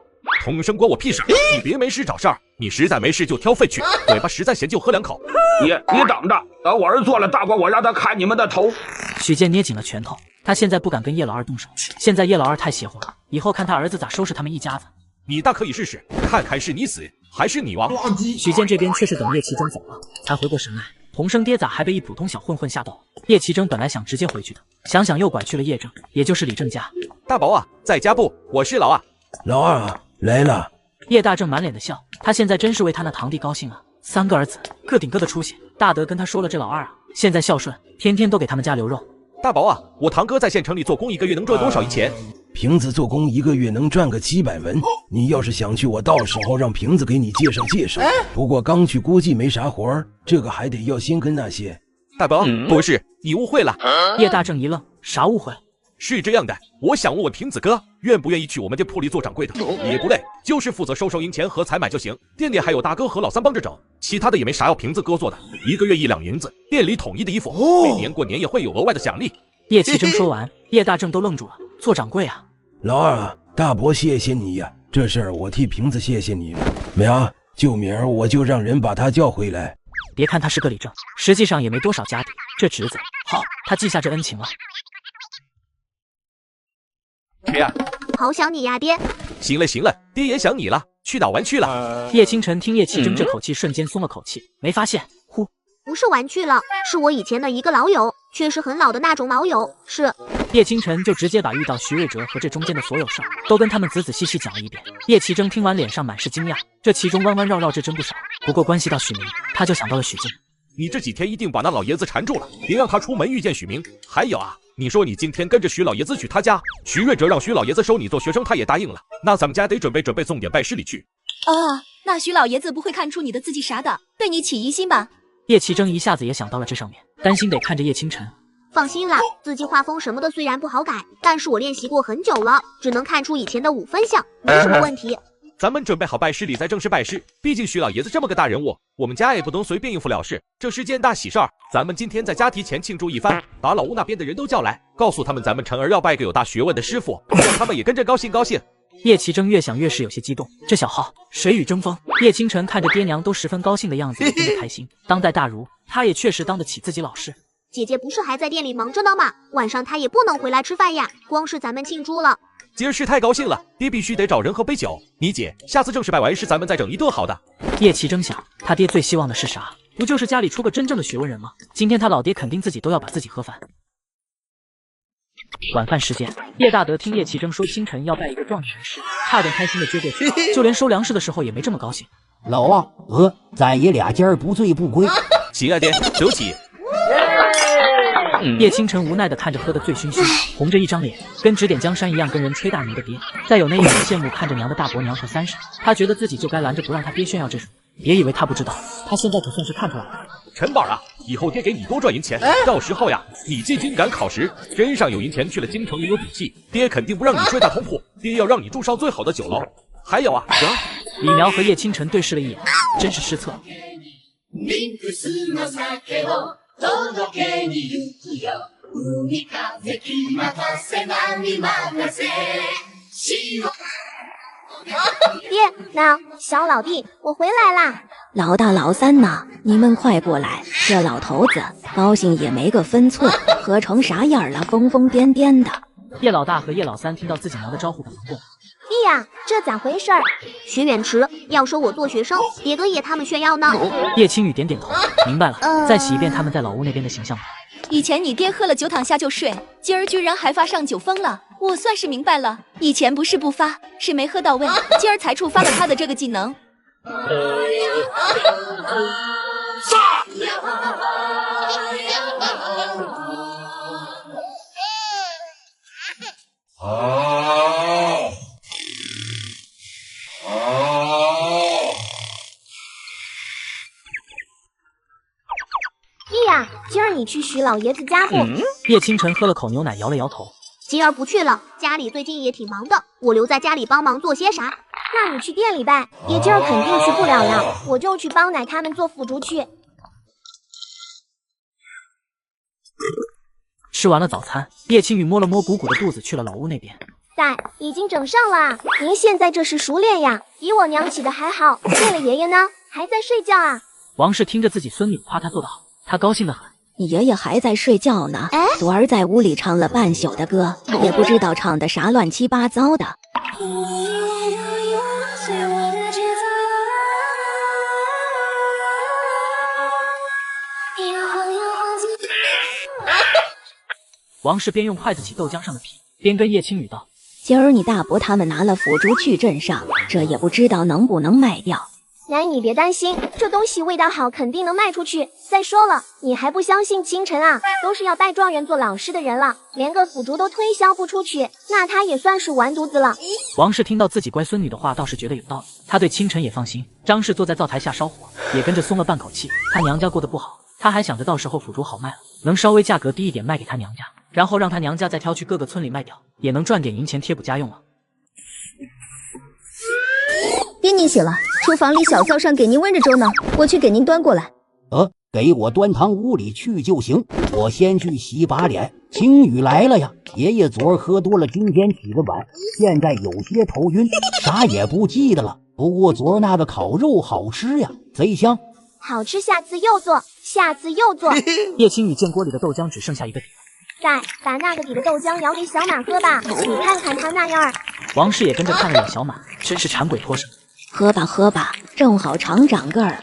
童生关我屁事！你别没事找事儿，你实在没事就挑粪去，嘴巴实在咸就喝2口。你等着，等我儿做了大官，我让他砍你们的头。许健捏紧了拳头，他现在不敢跟叶老二动手，现在叶老二太邪乎了，以后看他儿子咋收拾他们一家子。你大可以试试，看看是你死还是你亡。许健这边却是等叶奇征走了，才回过神来，童生爹咋还被一普通小混混吓到？叶奇征本来想直接回去的，想想又拐去了叶正，也就是李正家。大宝啊，在家不？我是老二。老二啊，来了。叶大正满脸的笑，他现在真是为他那堂弟高兴啊，3个儿子，个顶个的出息。大德跟他说了，这老二啊，现在孝顺，天天都给他们家留肉。大宝啊，我堂哥在县城里做工1个月能赚多少一钱？瓶子做工1个月能赚个700文。你要是想去，我到时候让瓶子给你介绍介绍。不过刚去估计没啥活儿，这个还得要先跟那些。大宝，不是，你误会了。叶大正一愣，啥误会？是这样的，我想问问瓶子哥，愿不愿意去我们店铺里做掌柜的？也不累，就是负责收银钱和采买就行。店里还有大哥和老三帮着整，其他的也没啥要瓶子哥做的。1个月1两银子，店里统一的衣服，每年过年也会有额外的奖励。叶奇征说完，叶大正都愣住了，做掌柜啊？老二啊，大伯谢谢你呀，这事儿我替瓶子谢谢你了。苗，就明儿我就让人把他叫回来。别看他是个李正，实际上也没多少家底，这侄子好，他记下这恩情了。爹呀，好想你呀，爹。行了行了，爹也想你了，去哪玩去了？叶清晨听叶奇征这口气，瞬间松了口气，没发现，呼，不是玩去了，是我以前的一个老友，确实很老的那种老友。是叶清晨就直接把遇到徐瑞哲和这中间的所有事儿都跟他们仔仔细细讲了一遍。叶奇征听完，脸上满是惊讶，这其中弯弯绕绕这真不少，不过关系到许明，他就想到了许静。你这几天一定把那老爷子缠住了，别让他出门遇见许明。还有啊，你说你今天跟着徐老爷子去他家，徐瑞哲让徐老爷子收你做学生，他也答应了，那咱们家得准备送点拜师礼去。那徐老爷子不会看出你的字迹啥的，对你起疑心吧？叶奇征一下子也想到了这上面，担心得看着叶清晨。放心啦，字迹画风什么的虽然不好改，但是我练习过很久了，只能看出以前的5分像，没什么问题。咱们准备好拜师礼再正式拜师，毕竟徐老爷子这么个大人物，我们家也不能随便应付了事，这是件大喜事儿。咱们今天在家提前庆祝一番，把老屋那边的人都叫来，告诉他们咱们晨儿要拜个有大学问的师傅，让他们也跟着高兴高兴。叶奇征越想越是有些激动，这小号水雨争锋。叶清晨看着爹娘都十分高兴的样子，也跟着开心。当代大儒，他也确实当得起自己老师。姐姐不是还在店里忙着呢吗？晚上她也不能回来吃饭呀，光是咱们庆祝了。今儿是太高兴了，爹必须得找人喝杯酒。你姐，下次正式拜完师，咱们再整一顿好的。叶奇征想，他爹最希望的是啥？不就是家里出个真正的学问人吗？今天他老爹肯定自己都要把自己喝翻。晚饭时间，叶大德听叶奇征说清晨要拜一个状元人士，差点开心的撅过去，就连收粮食的时候也没这么高兴。老啊，咱爷俩今儿不醉不归。起啊爹，走起！叶清晨无奈的看着喝得醉醺醺，红着一张脸，跟指点江山一样跟人吹大牛的爹，再有那一脸羡慕看着娘的大伯娘和三婶，他觉得自己就该拦着不让他爹炫耀这种。别以为他不知道，他现在可算是看出来了。陈宝啊，以后爹给你多赚银钱，到时候呀，你进京赶考时，身上有银钱去了京城也有底气，爹肯定不让你睡大通铺，爹要让你住上最好的酒楼。还有啊，李苗和叶清晨对视了一眼，真是失策。爹娘，小老弟，我回来啦！老大老三呢？你们快过来！这老头子高兴也没个分寸，喝成啥样了？疯疯癫癫的。叶老大和叶老三听到自己娘的招呼，赶忙过来。弟呀，这咋回事儿？学远池要收我做学生，别跟爷他们炫耀呢。叶青雨点点头，明白了，再洗一遍他们在老屋那边的形象吧。以前你爹喝了酒躺下就睡，今儿居然还发上酒疯了，我算是明白了，以前不是不发，是没喝到位，今儿才触发了他的这个技能。弟呀，今儿你去许老爷子家不？叶清晨喝了口牛奶，摇了摇头。今儿不去了，家里最近也挺忙的，我留在家里帮忙做些啥？那你去店里呗，爷今儿肯定去不了了，我就去帮奶他们做腐竹去。吃完了早餐，叶青雨摸了摸鼓鼓的肚子，去了老屋那边。奶已经整上了啊，您现在这是熟练呀，比我娘起的还好。对了，爷爷呢？还在睡觉啊？王氏听着自己孙女夸他做得好，他高兴得很。你爷爷还在睡觉呢，昨儿在屋里唱了半宿的歌，也不知道唱的啥乱七八糟的。王氏边用筷子起豆浆上的皮，边跟叶青雨道：“今儿你大伯他们拿了腐竹去镇上，这也不知道能不能卖掉。”奶，你别担心，这东西味道好，肯定能卖出去。再说了，你还不相信清晨啊？都是要拜状元做老师的人了，连个腐竹都推销不出去，那他也算是完犊子了。王氏听到自己乖孙女的话，倒是觉得有道理，他对清晨也放心。张氏坐在灶台下烧火，也跟着松了半口气。他娘家过得不好，他还想着到时候腐竹好卖了，能稍微价格低一点卖给他娘家，然后让他娘家再挑去各个村里卖掉，也能赚点银钱贴补家用了。爹，您醒了，厨房里小灶上给您温着粥呢，我去给您端过来。给我端汤屋里去就行，我先去洗把脸。青雨来了呀，爷爷昨儿喝多了，今天起得晚，现在有些头晕，啥也不记得了。不过昨儿那个烤肉好吃呀，贼香。好吃，下次又做，下次又做。叶青雨见锅里的豆浆只剩下一个底了，再把那个底的豆浆舀给小满喝吧，你看看他那样儿。王氏也跟着看了眼小满，真是馋鬼脱身。喝吧喝吧，正好尝长个儿。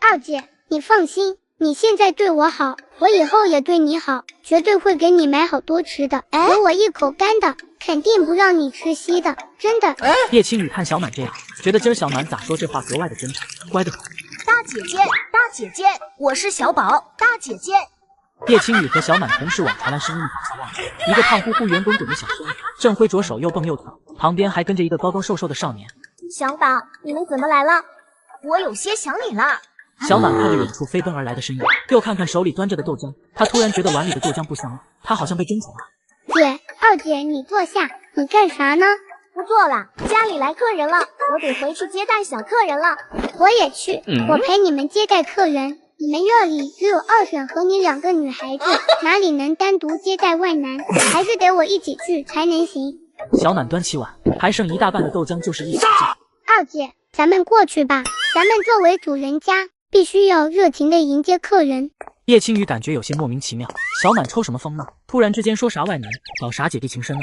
二姐，你放心，你现在对我好，我以后也对你好，绝对会给你买好多吃的。有我一口干的，肯定不让你吃稀的，真的。叶青雨看小满这样，觉得今儿小满咋说这话格外的真诚，乖得很。大姐姐，大姐姐，我是小宝，大姐姐。叶青雨和小满同时往传来声音方向望去，一个胖乎乎、圆滚滚的小孙子，正挥着手又蹦又跳，旁边还跟着一个高高瘦瘦的少年。小宝，你们怎么来了？我有些想你了。小满看着远处飞奔而来的身影，又看看手里端着的豆浆，他突然觉得碗里的豆浆不香了，他好像被争宠了。姐，二姐，你坐下，你干啥呢？不做了，家里来客人了，我得回去接待小客人了。我也去，我陪你们接待客人。你们这里只有二婶和你2个女孩子，哪里能单独接待外男？还是得我一起去才能行。小满端起碗，还剩一大半的豆浆，就是一起劲。二姐，咱们过去吧，咱们作为主人家，必须要热情的迎接客人。叶青雨感觉有些莫名其妙，小满抽什么风呢？突然之间说啥外男，搞啥姐弟情深啊？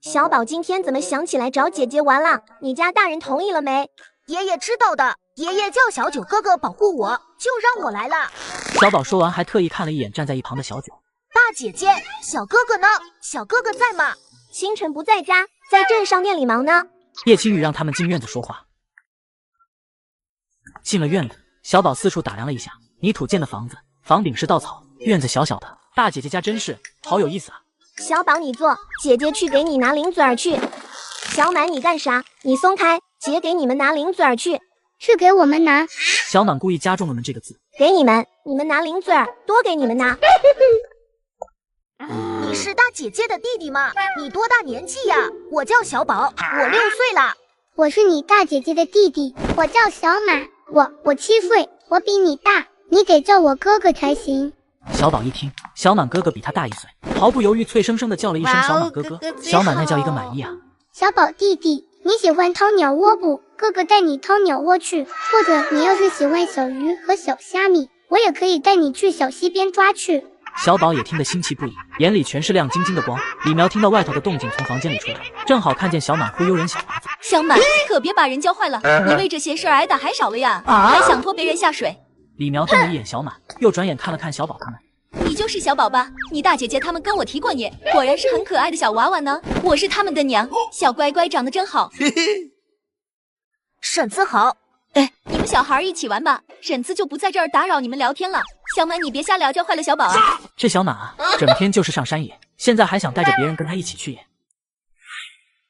小宝今天怎么想起来找姐姐玩了？你家大人同意了没？爷爷知道的，爷爷叫小九哥哥保护我，就让我来了。小宝说完，还特意看了一眼站在一旁的小九。大姐姐，小哥哥呢？小哥哥在吗？星辰不在家，在镇上店里忙呢。叶青雨让他们进院子说话。进了院子，小宝四处打量了一下泥土建的房子，房顶是稻草，院子小小的。大姐姐家真是好有意思啊！小宝你坐，姐姐去给你拿零嘴儿去。小满你干啥？你松开，姐给你们拿零嘴儿去。是给我们拿。小满故意加重了“们”这个字。给你们拿零嘴儿，多给你们拿。你是大姐姐的弟弟吗？你多大年纪呀？我叫小宝，我6岁了。我是你大姐姐的弟弟，我叫小满，我7岁，我比你大，你得叫我哥哥才行。小宝一听小满哥哥比他大1岁，毫不犹豫脆生生的叫了一声小满哥哥。小满那叫一个满意啊！小宝弟弟，你喜欢掏鸟窝不？哥哥带你掏鸟窝去，或者你要是喜欢小鱼和小虾米，我也可以带你去小溪边抓去。小宝也听得新奇不已，眼里全是亮晶晶的光。李苗听到外头的动静，从房间里出来，正好看见小满忽悠人小娃子。小满，可别把人教坏了，你为这些事儿挨打还少了呀，还想拖别人下水。李苗瞪了一眼小满，又转眼看了看小宝他们。你就是小宝吧？你大姐姐他们跟我提过你，果然是很可爱的小娃娃呢。我是他们的娘，小乖乖长得真好。婶子好。你们小孩一起玩吧，婶子就不在这儿打扰你们聊天了。小满，你别瞎聊，教坏了小宝啊！这小满啊，整天就是上山野，现在还想带着别人跟他一起去野。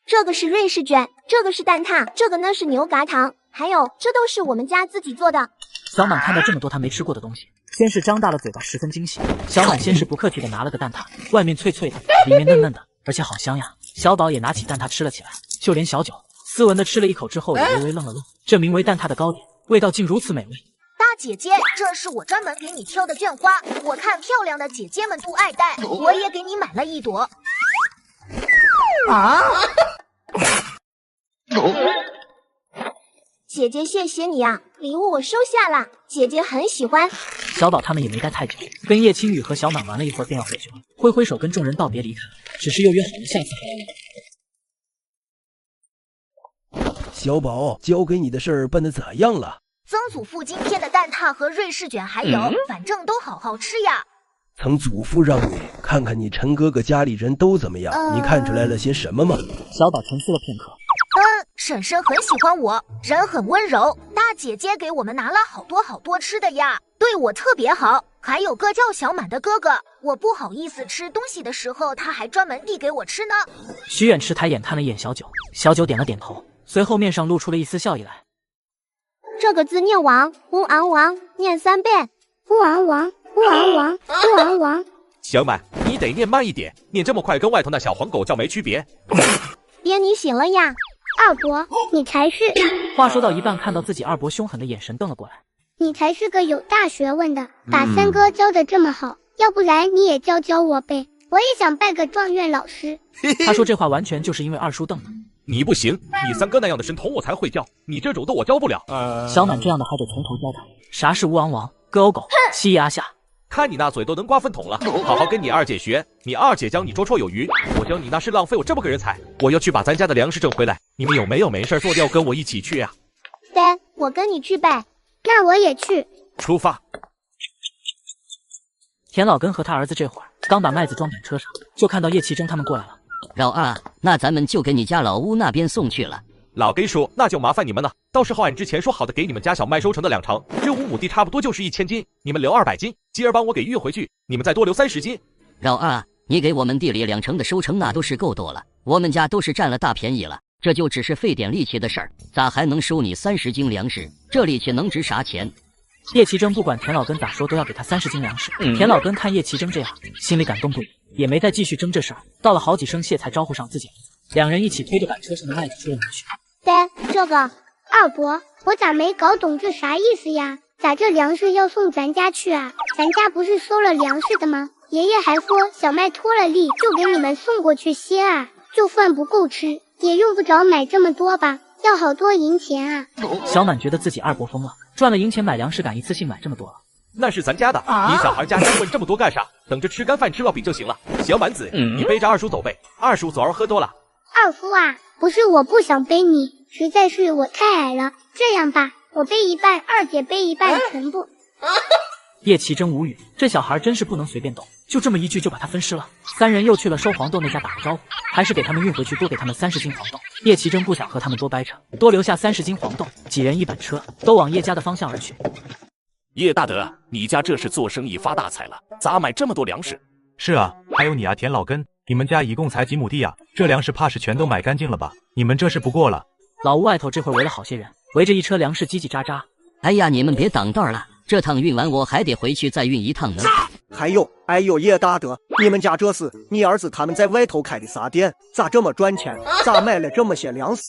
这个是瑞士卷，这个是蛋挞，这个呢是牛轧糖，还有这都是我们家自己做的。小满看到这么多他没吃过的东西，先是张大了嘴巴，十分惊喜。小满先是不客气的拿了个蛋挞，外面脆脆的，里面嫩嫩的，而且好香呀。小宝也拿起蛋挞吃了起来，就连小九斯文的吃了一口之后，也微微愣了愣。这名为蛋挞的糕点，味道竟如此美味。大姐姐，这是我专门给你挑的绢花，我看漂亮的姐姐们都爱戴，我也给你买了一朵。姐姐谢谢你啊，礼物我收下了，姐姐很喜欢。小宝他们也没待太久，跟叶青雨和小满玩了一会儿便要回去了，挥挥手跟众人道别离开了，只是又约好了下次还要来。小宝，交给你的事儿办得咋样了？曾祖父今天的蛋挞和瑞士卷还有，反正都好好吃呀。曾祖父让你看看你陈哥哥家里人都怎么样，你看出来了些什么吗？小宝沉思了片刻。婶婶很喜欢我，人很温柔。大姐姐给我们拿了好多吃的呀，对我特别好。还有个叫小满的哥哥，我不好意思吃东西的时候，他还专门递给我吃呢。徐远池抬眼看了一眼小九，小九点了点头，随后面上露出了一丝笑意来。这个字念王，乌昂王，念3遍。乌昂王，乌昂王，乌昂王。小满，你得念慢一点，念这么快跟外头那小黄狗叫没区别。爹，你醒了呀？二伯，你才是。话说到一半，看到自己二伯凶狠的眼神瞪了过来。你才是个有大学问的，把三哥教得这么好，要不然你也教我呗，我也想拜个状元老师。他说这话完全就是因为二叔瞪他。你不行，你三哥那样的神童我才会教，你这种的我教不了。小满这样的还得从头教他。啥是乌昂王、歌偶狗、西牙下？看你那嘴都能刮粪桶了，好好跟你二姐学，你二姐教你绰绰有余，我教你那是浪费我这么个人才。我要去把咱家的粮食挣回来，你们有没有没事做掉跟我一起去啊？爹，我跟你去呗。那我也去。出发。田老根和他儿子这会儿刚把麦子装满车上，就看到叶奇珍他们过来了。老二，那咱们就给你家老屋那边送去了。老根叔，那就麻烦你们了，到时候按之前说好的给你们家小麦收成的2成，这5亩地差不多就是1000斤，你们留200斤，继而帮我给运回去，你们再多留30斤。老二，你给我们地里2成的收成那都是够多了，我们家都是占了大便宜了，这就只是费点力气的事儿，咋还能收你30斤粮食？这力气能值啥钱？叶奇珍不管田老根咋说，都要给他30斤粮食。田老根看叶奇珍这样，心里感动不已，也没再继续争这事儿，道了好几声谢才招呼上自己儿子，两人一起推着板车上的麦子出了门去。爹，这个二伯，我咋没搞懂这啥意思呀？咋这粮食要送咱家去啊？咱家不是收了粮食的吗？爷爷还说小麦脱了粒就给你们送过去歇啊，就算不够吃，也用不着买这么多吧？要好多银钱啊！小满觉得自己二伯疯了，赚了银钱买粮食敢一次性买这么多了。那是咱家的，你小孩家问这么多干啥？等着吃干饭吃到底就行了。小满子，你背着二叔走呗，二叔昨儿喝多了。二叔啊，不是我不想背你，实在是我太矮了。这样吧，我背一半，二姐背一半，全部。叶奇真无语，这小孩真是不能随便动，就这么一句就把他分尸了。三人又去了收黄豆那家打个招呼，还是给他们运回去，多给他们30斤黄豆。叶奇真不想和他们多掰扯，多留下30斤黄豆，几人一板车，都往叶家的方向而去。叶大德，你家这是做生意发大财了，咋买这么多粮食？是啊，还有你啊，田老根，你们家一共才几亩地啊？这粮食怕是全都买干净了吧？你们这是不过了。老屋外头这会儿围了好些人，围着一车粮食叽叽喳喳。哎呀，你们别挡道了，这趟运完我还得回去再运一趟呢。还有，哎呦，叶大德，你们家这是你儿子他们在外头开的啥店？咋这么赚钱？咋买了这么些粮食？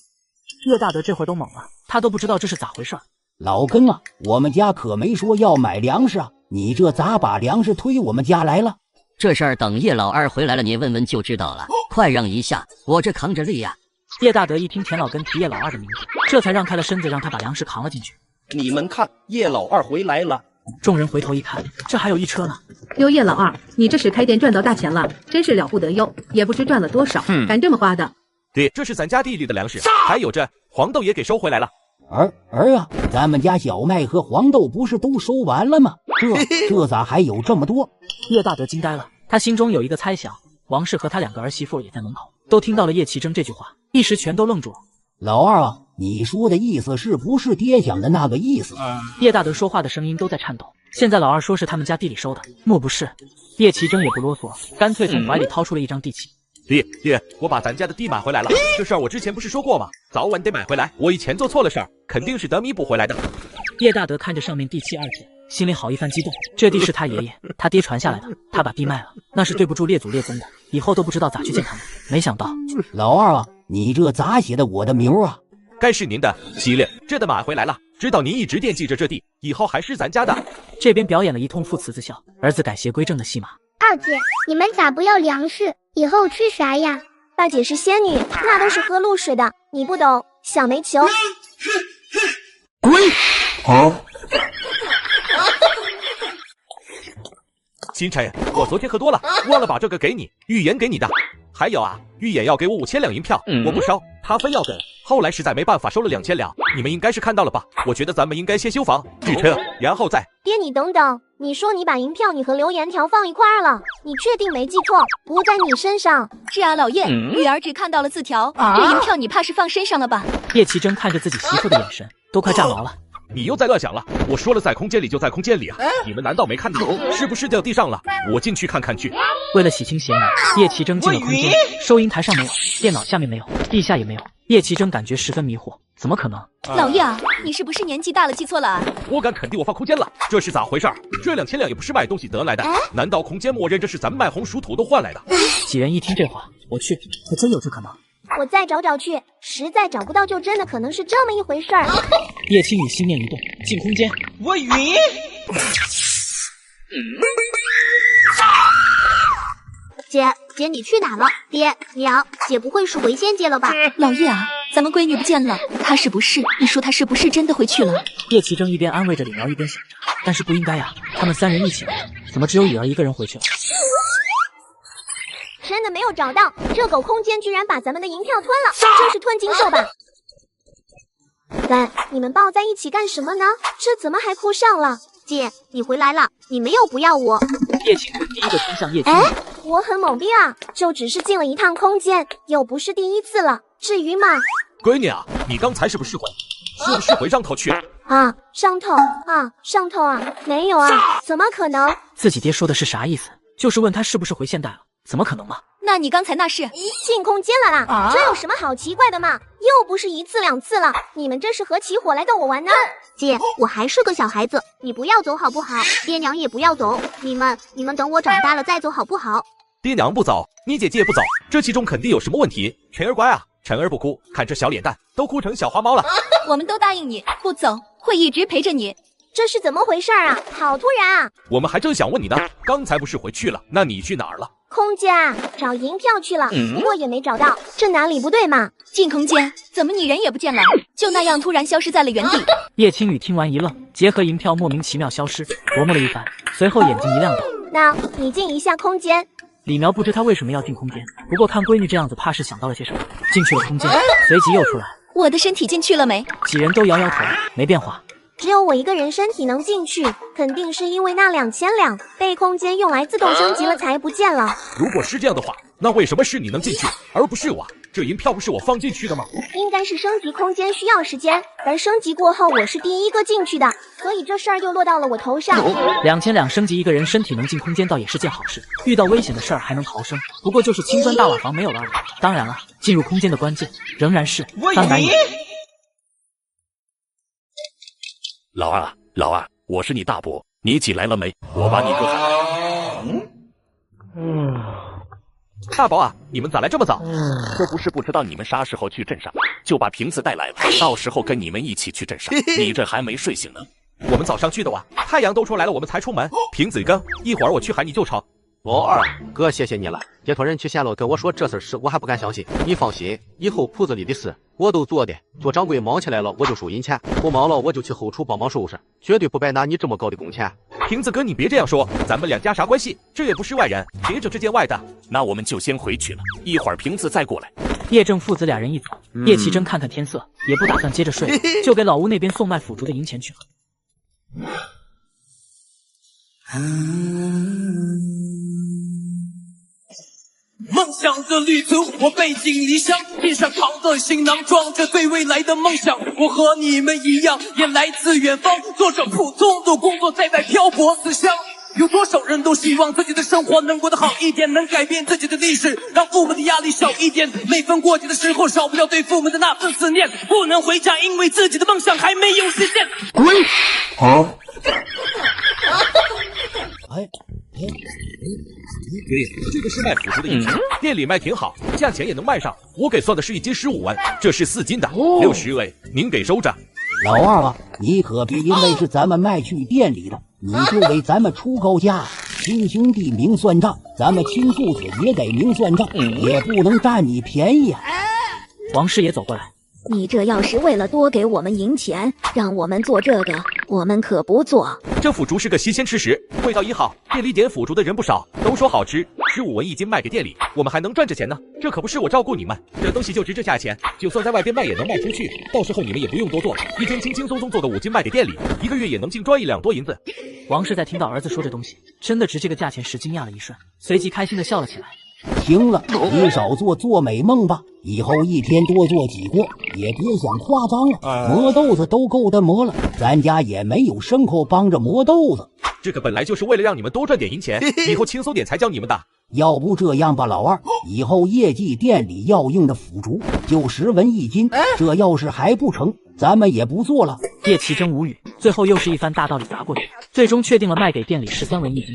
叶大德这会儿都懵了，他都不知道这是咋回事。老根啊，我们家可没说要买粮食啊，你这咋把粮食推我们家来了？这事儿等叶老二回来了，你问问就知道了。快让一下，我这扛着累呀。叶大德一听田老根提叶老二的名字，这才让开了身子，让他把粮食扛了进去。你们看，叶老二回来了。众人回头一看，这还有一车呢。哟，叶老二，你这是开店赚到大钱了，真是了不得哟！也不知赚了多少，敢这么花的。对，这是咱家地里的粮食，还有这黄豆也给收回来了。儿啊，咱们家小麦和黄豆不是都收完了吗？这咋还有这么多？叶大德惊呆了，他心中有一个猜想，王氏和他2个儿媳妇也在门口，都听到了叶奇征这句话，一时全都愣住了。老二啊，你说的意思是不是爹想的那个意思？叶大德说话的声音都在颤抖。现在老二说是他们家地里收的，莫不是？叶奇征也不啰嗦，干脆从怀里掏出了一张地契。爹，我把咱家的地买回来了。这事儿我之前不是说过吗？早晚得买回来。我以前做错了事儿，肯定是得弥补回来的。叶大德看着上面地契2撇，心里好一番激动。这地是他爷爷、他爹传下来的，他把地卖了，那是对不住列祖列宗的，以后都不知道咋去见他们。没想到，老二啊，你这咋写的我的名啊？该是您的，喜令，这的买回来了。知道您一直惦记着这地，以后还是咱家的。这边表演了一通父慈子孝、儿子改邪归正的戏码。二姐，你们咋不要粮食？以后吃啥呀？大姐是仙女，那都是喝露水的，你不懂，小煤球。滚！好。星辰，我昨天喝多了，忘了把这个给你，预言给你的。还有啊，预言要给我5000两银票，我不烧，他非要给。后来实在没办法，收了2000两。你们应该是看到了吧？我觉得咱们应该先修房、置车，然后再……爹，你等等，你说你把银票你和留言条放一块儿了，你确定没记错？不在你身上？是啊，老叶，玉儿只看到了字条，这银票你怕是放身上了吧？叶奇征看着自己媳妇的眼神，都快炸毛了。你又在乱想了，我说了在空间里就在空间里啊，你们难道没看到？是不是掉地上了？我进去看看去。为了洗清嫌疑，叶奇征进了空间，收银台上没有，电脑下面没有，地下也没有。叶奇征感觉十分迷惑，怎么可能？老叶啊，你是不是年纪大了记错了啊？我敢肯定我放空间了，这是咋回事？这2000两也不是卖东西得来的，难道空间默认这是咱们卖红薯土豆换来的？几人一听这话，我去，还真有这可能。我再找找去，实在找不到就真的可能是这么一回事儿。叶青雨心念一动，进空间。我晕。姐，你去哪了？爹娘，姐不会是回仙界了吧？老叶啊，咱们闺女不见了，她是不是？你说她是不是真的回去了？叶奇征一边安慰着李苗，一边想着，但是不应该呀，他们3人一起来，怎么只有雨儿一个人回去了？真的没有找到，这狗空间居然把咱们的银票吞了，这是吞金兽吧？喂，你们抱在一起干什么呢？这怎么还哭上了？姐，你回来了，你没有不要我。叶青云第一个冲向叶青雨。我很懵逼啊，就只是进了一趟空间，又不是第一次了，至于吗？闺女啊，你刚才是不是回上头去？啊，上头啊，没有啊，怎么可能？自己爹说的是啥意思？就是问他是不是回现代了，怎么可能嘛？那你刚才那是进空间了啦，这有什么好奇怪的嘛？又不是1次2次了，你们这是合起伙来逗我玩呢？姐，我还是个小孩子，你不要走好不好？爹娘也不要走，你们等我长大了再走好不好？爹娘不走，你姐姐也不走，这其中肯定有什么问题。晨儿乖啊，晨儿不哭，看这小脸蛋都哭成小花猫了。我们都答应你不走，会一直陪着你。这是怎么回事啊？好突然啊！我们还正想问你呢，刚才不是回去了？那你去哪儿了？空间啊，找银票去了，不过也没找到，这哪里不对嘛？进空间，怎么你人也不见了？就那样突然消失在了原地。叶青雨听完一愣，结合银票莫名其妙消失，琢磨了一番，随后眼睛一亮道：“那你进一下空间。”李苗不知他为什么要进空间，不过看闺女这样子，怕是想到了些什么，进去了空间，随即又出来。我的身体进去了没？几人都摇摇头，没变化。只有我一个人身体能进去，肯定是因为那2000两被空间用来自动升级了才不见了。如果是这样的话，那为什么是你能进去，而不是我？这银票不是我放进去的吗？应该是升级空间需要时间，而升级过后我是第一个进去的，所以这事儿又落到了我头上。2000两升级一个人身体能进空间，倒也是件好事。遇到危险的事儿还能逃生，不过就是青砖大瓦房没有了而已。当然了，进入空间的关键仍然是翻白眼。老二，我是你大伯，你起来了没？我把你哥大宝啊，你们咋来这么早？这不是不知道你们啥时候去镇上，就把瓶子带来了，到时候跟你们一起去镇上。你这还没睡醒呢？我们早上去的哇，太阳都出来了我们才出门。瓶子刚，一会儿我去喊你就成。二哥，谢谢你了。接托人去线路跟我说这事时，我还不敢相信。你放心，以后铺子里的事我都做的。做掌柜忙起来了，我就收银钱；不忙了，我就去后厨帮忙收拾，绝对不白拿你这么高的工钱。瓶子哥，你别这样说，咱们两家啥关系？这也不是外人，别着这见外的。那我们就先回去了，一会儿瓶子再过来。叶正父子俩人一走，叶奇珍看看天色，也不打算接着睡，就给老吴那边送卖腐竹的银钱去了。梦想的旅途，我背井离乡，肩上扛着行囊，装着对未来的梦想。我和你们一样，也来自远方，做着普通的工作，在外漂泊思乡。有多少人都希望自己的生活能过得好一点，能改变自己的历史，让父母的压力小一点。每逢过节的时候，少不了对父母的那份思念。不能回家，因为自己的梦想还没有实现。滚！好。对，这个是卖腐竹的银钱，店里卖挺好，价钱也能卖上。我给算的是1斤15万，这是4斤的，60位，您给收着。老二啊，你可别因为是咱们卖去店里的，你就为咱们出高价。亲兄弟明算账，咱们亲父子也得明算账，也不能占你便宜啊。王师爷走过来，你这要是为了多给我们银钱，让我们做这个，我们可不做。这腐竹是个新鲜吃食，味道一好，店里点腐竹的人不少，都说好吃，15文1斤卖给店里，我们还能赚着钱呢。这可不是我照顾你们，这东西就值这价钱，就算在外边卖也能卖出去，到时候你们也不用多做，一天轻轻松松做个5斤卖给店里，1个月也能净赚1两多银子。王氏在听到儿子说这东西真的值这个价钱时惊讶了一瞬，随即开心的笑了起来。行了，你少做美梦吧，以后一天多做几锅，也别想夸张了。磨豆子都够得磨了，咱家也没有牲口帮着磨豆子。这个本来就是为了让你们多赚点银钱，以后轻松点才教你们的。要不这样吧，老二，以后业绩店里要用的腐竹就10文1斤，这要是还不成，咱们也不做了。叶奇真无语，最后又是一番大道理砸过去，最终确定了卖给店里13文1斤。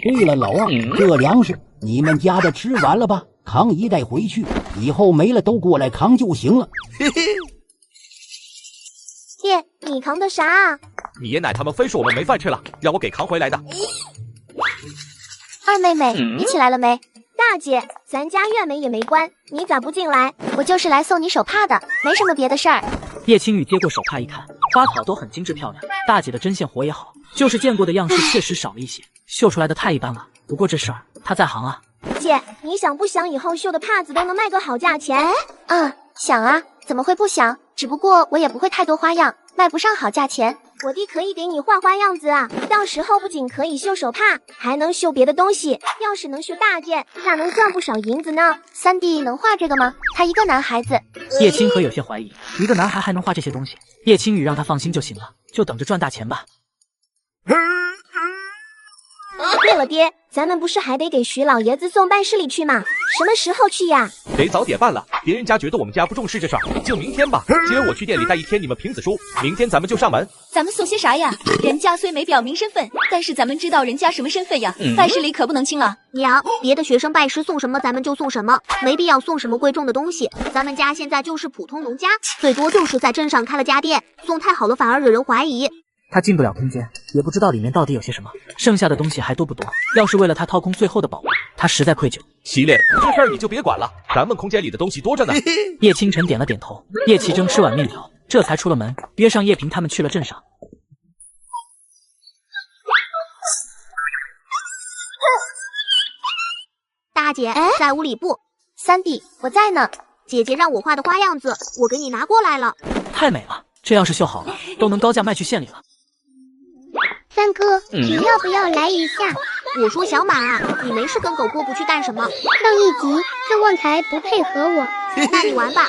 对了，老二，这粮食你们家的吃完了吧？扛1袋回去，以后没了都过来扛就行了。爹，你扛的啥啊？你爷奶他们非说我们没饭吃了，让我给扛回来的。二妹妹，你起来了没？大姐，咱家月梅也没关，你咋不进来？我就是来送你手帕的，没什么别的事儿。叶青雨接过手帕一看，花草都很精致漂亮，大姐的针线活也好，就是见过的样式确实少了一些，绣出来的太一般了。不过这事儿她在行啊。姐，你想不想以后绣的帕子都能卖个好价钱？想啊，怎么会不想？只不过我也不会太多花样，卖不上好价钱。我弟可以给你画样子啊，到时候不仅可以绣手帕，还能绣别的东西。要是能绣大件，那能赚不少银子呢。三弟能画这个吗？他一个男孩子。叶清河有些怀疑，一个男孩还能画这些东西。叶青雨让他放心就行了，就等着赚大钱吧。对了，爹，咱们不是还得给徐老爷子送办事里去吗？什么时候去呀？得早点办了，别人家觉得我们家不重视这事儿，就明天吧。今儿我去店里待一天，你们凭子书，明天咱们就上门。咱们送些啥呀？人家虽没表明身份，但是咱们知道人家什么身份呀。拜师礼可不能轻了。娘，别的学生拜师送什么咱们就送什么，没必要送什么贵重的东西。咱们家现在就是普通农家，最多就是在镇上开了家店，送太好了反而惹人怀疑。他进不了空间，也不知道里面到底有些什么，剩下的东西还多不多？要是为了他掏空最后的宝物，他实在愧疚。系列这事儿你就别管了，咱们空间里的东西多着呢。叶清晨点了点头，叶奇正吃碗面条，这才出了门，约上叶平他们去了镇上。大姐在屋里不？三弟我在呢，姐姐让我画的花样子，我给你拿过来了。太美了。这要是绣好了，都能高价卖去县里了。三哥，你要不要来一下？我说小马啊，你没事跟狗过不去干什么？上一集这旺财不配合我，那你玩吧。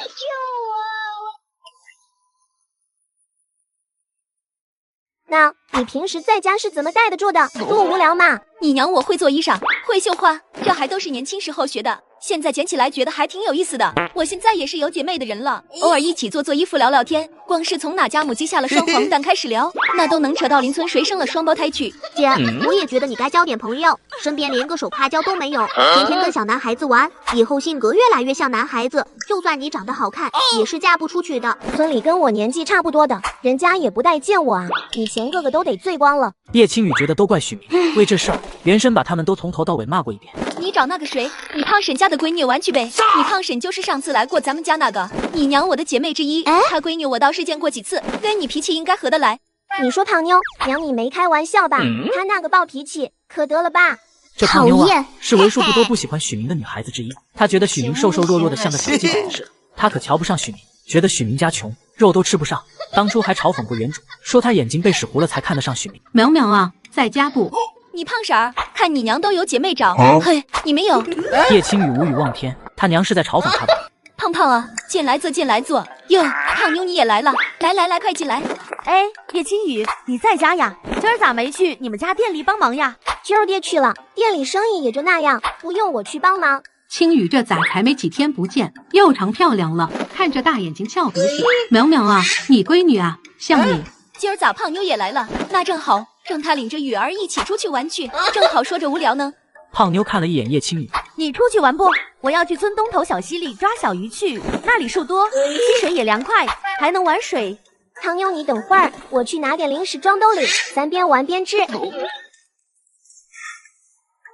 那你平时在家是怎么待得住的？多无聊嘛！你娘我会做衣裳，会绣花，这还都是年轻时候学的。现在捡起来觉得还挺有意思的。我现在也是有姐妹的人了，偶尔一起做衣服聊聊天。光是从哪家母鸡下了双黄蛋开始聊，那都能扯到邻村谁生了双胞胎去。姐，我也觉得你该交点朋友，身边连个手帕交都没有，天天跟小男孩子玩，以后性格越来越像男孩子。就算你长得好看，也是嫁不出去的。村里跟我年纪差不多的，人家也不待见我啊。以前个个都得醉光了。叶青雨觉得都怪许明，为这事儿连声把他们都从头到尾骂过一遍。你找那个谁，你胖婶家的闺女玩去呗。你胖婶就是上次来过咱们家那个，你娘我的姐妹之一。她闺女我倒是见过几次，跟你脾气应该合得来。你说胖妞，娘你没开玩笑吧？她那个暴脾气，可得了吧？这胖妞啊，是为数不多不喜欢许明的女孩子之一。她觉得许明瘦瘦弱弱的像个小鸡狗似的，她可瞧不上许明，觉得许明家穷，肉都吃不上。当初还嘲讽过原主，说他眼睛被屎糊了才看得上许明。苗苗啊，在家不？你胖婶儿，看你娘都有姐妹找，嘿，你没有？叶青雨无语望天，他娘是在嘲讽他吧？胖胖啊，进来坐，进来坐。哟，胖妞你也来了，来，快进来。哎，叶青雨，你在家呀？今儿咋没去你们家店里帮忙呀？今儿爹去了，店里生意也就那样，不用我去帮忙。青雨这咋才没几天不见，又长漂亮了，看这大眼睛翘鼻子。苗苗啊，你闺女啊，像你。今儿咋胖妞也来了？那正好，让她领着雨儿一起出去玩去，正好说着无聊呢。胖妞看了一眼叶青雨，你出去玩不？我要去村东头小溪里抓小鱼去，那里树多，溪水也凉快，还能玩水。胖妞你等会儿，我去拿点零食装兜里，咱边玩边吃。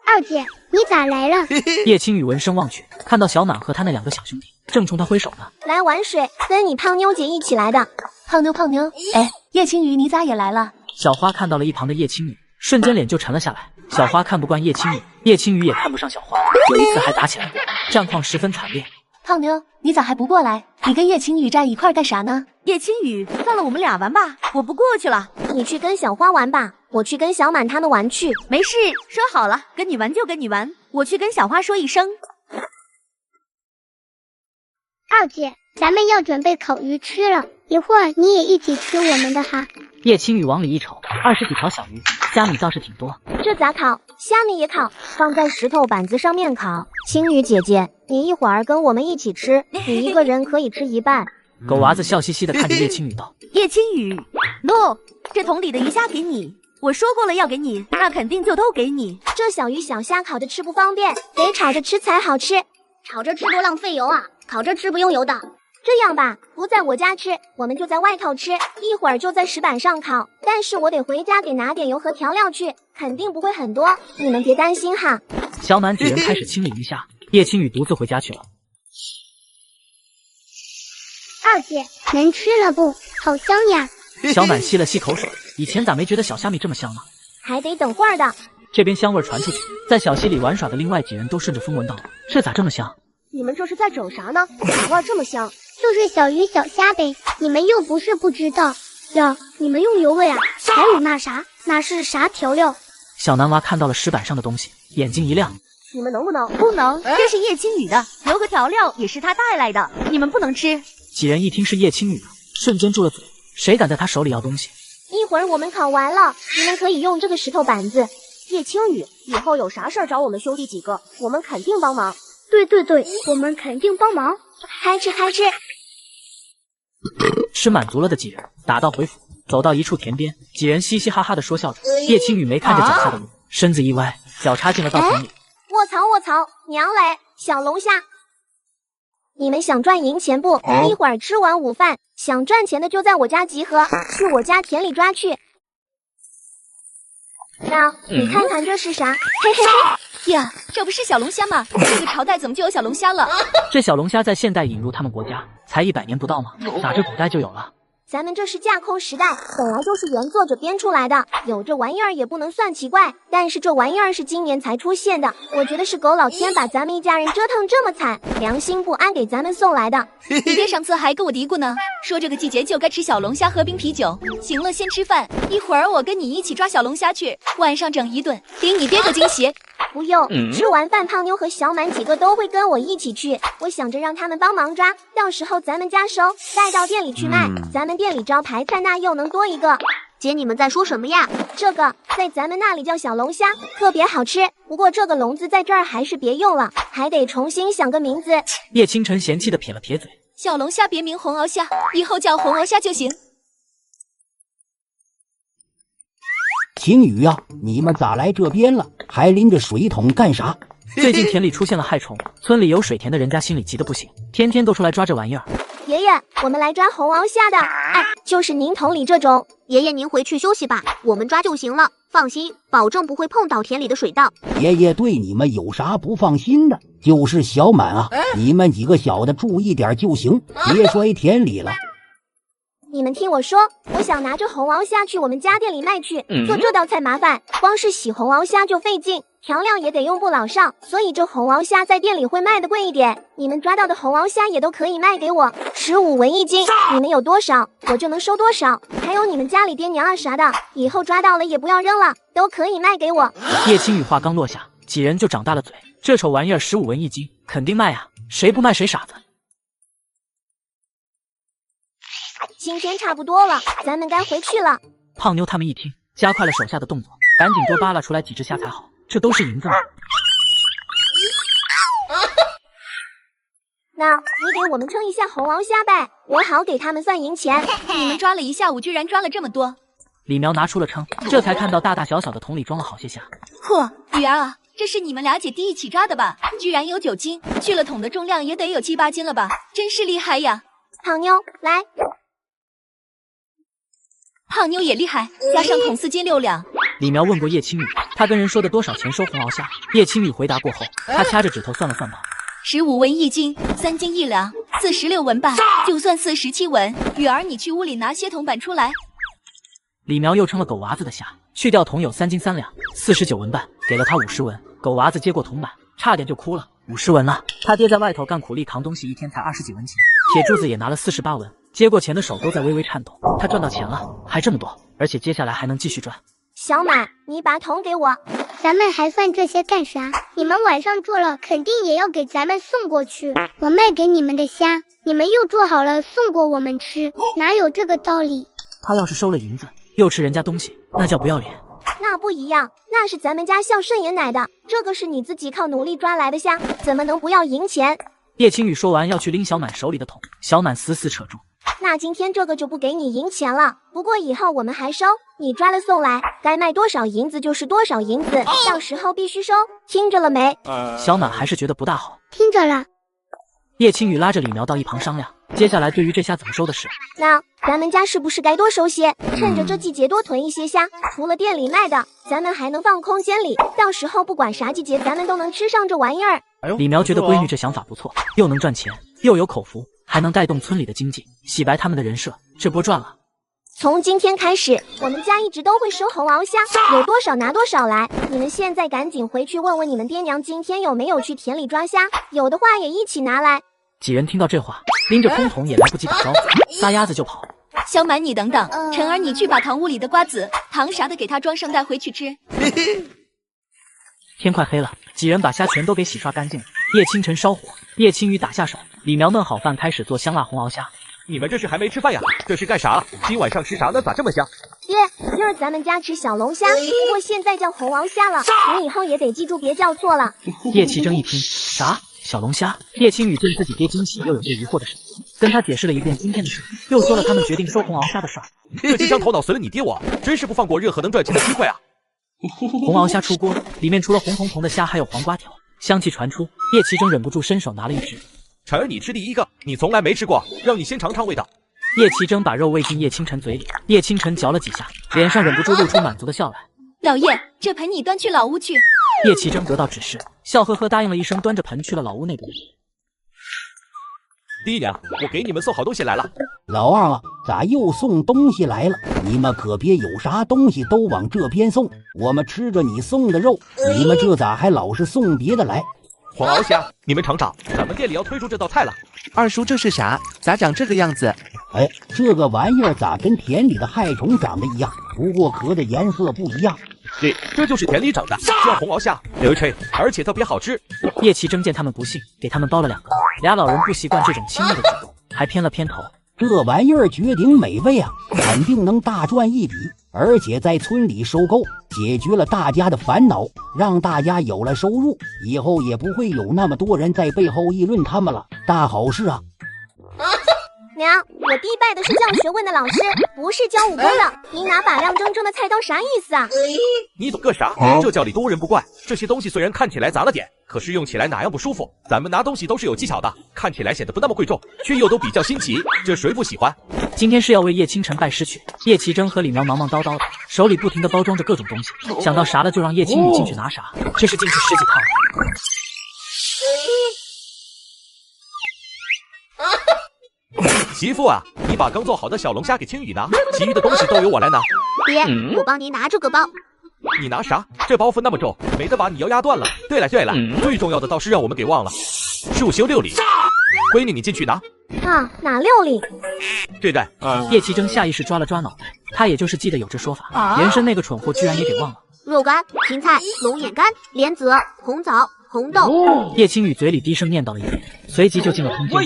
二姐，你咋来了？叶青雨闻声望去，看到小满和他那两个小兄弟正冲他挥手呢。来玩水，跟你胖妞姐一起来的。胖妞，哎，叶青雨你咋也来了？小花看到了一旁的叶青雨，瞬间脸就沉了下来。小花看不惯叶青雨，叶青雨也看不上小花，有一次还打起来过，战况十分惨烈。胖妞，你咋还不过来？你跟叶青雨站一块干啥呢？叶青雨，算了，我们俩玩吧，我不过去了。你去跟小花玩吧，我去跟小满他们玩去。没事，说好了，跟你玩就跟你玩，我去跟小花说一声。二姐，咱们要准备烤鱼吃了，一会儿你也一起吃我们的哈。叶青雨往里一瞅，20几条小鱼，虾米倒是挺多。这咋烤？虾米也烤，放在石头板子上面烤。青雨姐姐，你一会儿跟我们一起吃，你一个人可以吃一半。狗娃子笑嘻嘻的看着叶青雨道：“叶青雨，喏，这桶里的鱼虾给你，我说过了要给你，那肯定就都给你。这小鱼小虾烤着吃不方便，得炒着吃才好吃。炒着吃多浪费油啊，烤着吃不用油的。这样吧，不在我家吃，我们就在外头吃，一会儿就在石板上烤。但是我得回家给拿点油和调料去，肯定不会很多，你们别担心哈。”小满几人开始清理鱼虾，叶青雨独自回家去了。二姐，能吃了不？好香呀！小满吸了吸口水，以前咋没觉得小虾米这么香呢？还得等会儿的。这边香味传出去，在小溪里玩耍的另外几人都顺着风闻到了，这咋这么香？你们这是在整啥呢？咋味这么香？就是小鱼小虾呗，你们又不是不知道呀。你们用油了呀？还有那啥，那是啥调料？小男娃看到了石板上的东西，眼睛一亮。你们能不能？不能，这是叶青雨的，油和调料也是他带来的，你们不能吃。几人一听是叶青雨的，瞬间住了嘴，谁敢在他手里要东西？一会儿我们烤完了，你们可以用这个石头板子。叶青雨，以后有啥事儿找我们兄弟几个，我们肯定帮忙。对，我们肯定帮忙。开吃。吃满足了的几人打道回府，走到一处田边，几人嘻嘻哈哈的说笑着。叶青雨没看着脚下的路，身子一歪，脚插进了稻田里。卧槽，娘嘞！小龙虾，你们想赚银钱不？一会儿吃完午饭，想赚钱的就在我家集合，去我家田里抓去。那你看看这是啥？嘿嘿嘿呀，这不是小龙虾吗？这个朝代怎么就有小龙虾了？这小龙虾在现代引入他们国家才100年不到吗？咋这古代就有了？咱们这是架空时代，本来就是原作者编出来的，有这玩意儿也不能算奇怪。但是这玩意儿是今年才出现的，我觉得是狗老天把咱们一家人折腾这么惨，良心不安给咱们送来的。你爹上次还跟我嘀咕呢，说这个季节就该吃小龙虾和冰啤酒。行了，先吃饭，一会儿我跟你一起抓小龙虾去，晚上整一顿，给你爹个惊喜。不用，吃完饭胖妞和小满几个都会跟我一起去。我想着让他们帮忙抓，到时候咱们家收，带到店里去卖，咱们店里招牌菜那又能多一个。姐，你们在说什么呀？这个在咱们那里叫小龙虾，特别好吃。不过这个笼子在这儿还是别用了，还得重新想个名字。叶清晨嫌弃的撇了撇嘴，小龙虾别名红螯虾，以后叫红螯虾就行。晴雨啊，你们咋来这边了？还拎着水桶干啥？最近田里出现了害虫，村里有水田的人家心里急得不行，天天都出来抓这玩意儿。爷爷，我们来抓红螯虾的，哎，就是您桶里这种。爷爷您回去休息吧，我们抓就行了，放心，保证不会碰到田里的水稻。爷爷对你们有啥不放心的？就是小满啊，你们几个小的注意点就行，别摔田里了。你们听我说，我想拿着红螯虾去我们家店里卖去，做这道菜麻烦，光是洗红螯虾就费劲，调料也得用不老少，所以这红螯虾在店里会卖的贵一点。你们抓到的红螯虾也都可以卖给我，15文一斤，你们有多少我就能收多少。还有你们家里爹娘啊啥的，以后抓到了也不要扔了，都可以卖给我。叶青雨话刚落下，几人就长大了嘴，这丑玩意儿15文一斤，肯定卖啊，谁不卖谁傻子。今天差不多了，咱们该回去了。胖妞他们一听，加快了手下的动作，赶紧多扒拉出来几只虾才好，这都是银子嘛。那你给我们称一下红螯虾呗，我好给他们算银钱。你们抓了一下午，居然抓了这么多。李苗拿出了称，这才看到大大小小的桶里装了好些虾。嚯，雨儿啊，这是你们俩姐弟一起抓的吧？居然有9斤，去了桶的重量也得有7、8斤了吧？真是厉害呀！胖妞，来。胖妞也厉害，加上桶4斤6两。李苗问过叶青雨，他跟人说的多少钱收红螯虾？叶青雨回答过后，他掐着指头算了算道：15文1斤，3斤1两，46文吧，就算47文。雨儿，你去屋里拿些铜板出来。李苗又称了狗娃子的虾，去掉桶有3斤3两，49文半，给了他50文。狗娃子接过铜板，差点就哭了，50文了。他爹在外头干苦力扛东西，一天才20几文钱。铁柱子也拿了48文。接过钱的手都在微微颤抖，他赚到钱了，还这么多，而且接下来还能继续赚。小满，你把桶给我。咱们还算这些干啥？你们晚上做了，肯定也要给咱们送过去。我卖给你们的虾，你们又做好了送过我们吃，哪有这个道理？他要是收了银子，又吃人家东西，那叫不要脸。那不一样，那是咱们家孝顺爷奶的，这个是你自己靠努力抓来的虾，怎么能不要银钱？叶青雨说完要去拎小满手里的桶，小满死死扯住。那今天这个就不给你银钱了，不过以后我们还收，你抓了送来，该卖多少银子就是多少银子，到时候必须收，听着了没？小满还是觉得不大好。听着了。叶青雨拉着李苗到一旁商量，接下来对于这虾怎么收的事。那咱们家是不是该多收些，趁着这季节多囤一些虾，除了店里卖的，咱们还能放空间里，到时候不管啥季节，咱们都能吃上这玩意儿。李苗觉得闺女这想法不错，又能赚钱，又有口福，还能带动村里的经济，洗白他们的人设，这波赚了。从今天开始，我们家一直都会收红螯虾，有多少拿多少来。你们现在赶紧回去问问你们爹娘今天有没有去田里抓虾，有的话也一起拿来。几人听到这话，拎着空桶也来不及打招呼，撒丫子就跑。小满，你等等，晨儿，你去把堂屋里的瓜子、糖啥的给他装上带回去吃。天快黑了，几人把虾全都给洗刷干净了。叶清晨烧火，叶青雨打下手，李苗焖好饭，开始做香辣红螯虾。你们这是还没吃饭呀？这是干啥？今晚上吃啥呢？咋这么香？爹，今儿咱们家吃小龙虾，不过现在叫红螯虾了，你以后也得记住别叫错了。叶奇珍一听，啥？小龙虾？叶青雨对自己爹惊喜又有些疑惑的神情，跟他解释了一遍今天的事，又说了他们决定收红螯虾的事儿。这几张头脑死了你爹我，真是不放过任何能赚钱的机会啊！红螯虾出锅，里面除了红彤彤的虾，还有黄瓜条，香气传出。叶奇珍忍不住伸手拿了一只。晨儿，你吃第一个，你从来没吃过，让你先尝尝味道。叶奇珍把肉喂进叶清晨嘴里，叶清晨嚼了几下，脸上忍不住露出满足的笑来。老爷，这盆你端去老屋去。叶奇珍得到指示，笑呵呵答应了一声，端着盆去了老屋那边。第一娘，我给你们送好东西来了。老二啊，咋又送东西来了？你们可别有啥东西都往这边送，我们吃着你送的肉，你们这咋还老是送别的来？黄螯虾，你们尝尝，咱们店里要推出这道菜了。二叔，这是啥？咋长这个样子？哎，这个玩意儿咋跟田里的害虫长得一样？不过壳的颜色不一样。这就是田里长的，叫红螯虾，流吹，而且特别好吃。叶奇征见他们不信，给他们包了2个。俩老人不习惯这种轻易的举动，还偏了偏头。这玩意儿绝顶美味啊，肯定能大赚一笔，而且在村里收购，解决了大家的烦恼，让大家有了收入，以后也不会有那么多人在背后议论他们了，大好事啊！娘，我弟拜的是教学问的老师，不是教武功的。您拿把亮铮铮的菜刀啥意思啊？你懂个啥？这叫里多人不怪。这些东西虽然看起来杂了点，可是用起来哪样不舒服？咱们拿东西都是有技巧的，看起来显得不那么贵重，却又都比较新奇，这谁不喜欢？今天是要为叶倾城拜师去。叶奇征和李苗忙忙叨叨的，手里不停地包装着各种东西，想到啥了就让叶青雨进去拿啥，这是进去10几趟了。媳妇啊，你把刚做好的小龙虾给青雨拿，其余的东西都由我来拿。爹，我帮您拿这个包。你拿啥？这包袱那么重，没得把你腰压断了。对了，最重要的倒是让我们给忘了，是午休6里。闺女，你进去拿。啊，哪6里？这个。叶奇征下意识抓了抓脑袋，他也就是记得有这说法，延伸那个蠢货居然也给忘了。肉干、芹菜、龙眼干、莲子、红枣、红豆。叶青雨嘴里低声念叨了一遍，随即就进了空间。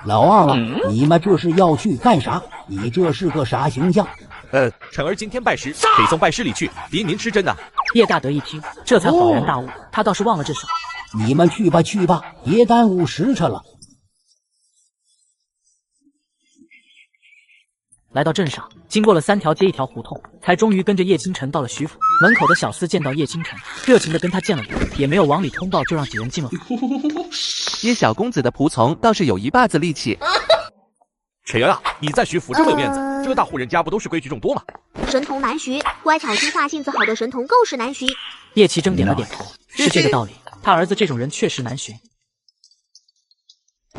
老二啊，你们这是要去干啥？你这是个啥形象？晨儿今天拜师，得送拜师礼去，别您吃真的。叶大德一听，这才恍然大悟，他倒是忘了这事。你们去吧，别耽误时辰了。来到镇上，经过了3条街1条胡同，才终于跟着叶倾城到了徐府门口的小厮。见到叶倾城，热情地跟他见了礼，也没有往里通报，就让几人进了府。叶小公子的仆从倒是有一把子力气。沈阳啊，你在徐府这么有面子，这大户人家不都是规矩众多吗？神童难寻，乖巧听话性子好的神童更是难寻。叶奇征点了点头，是这个道理。他儿子这种人确实难寻。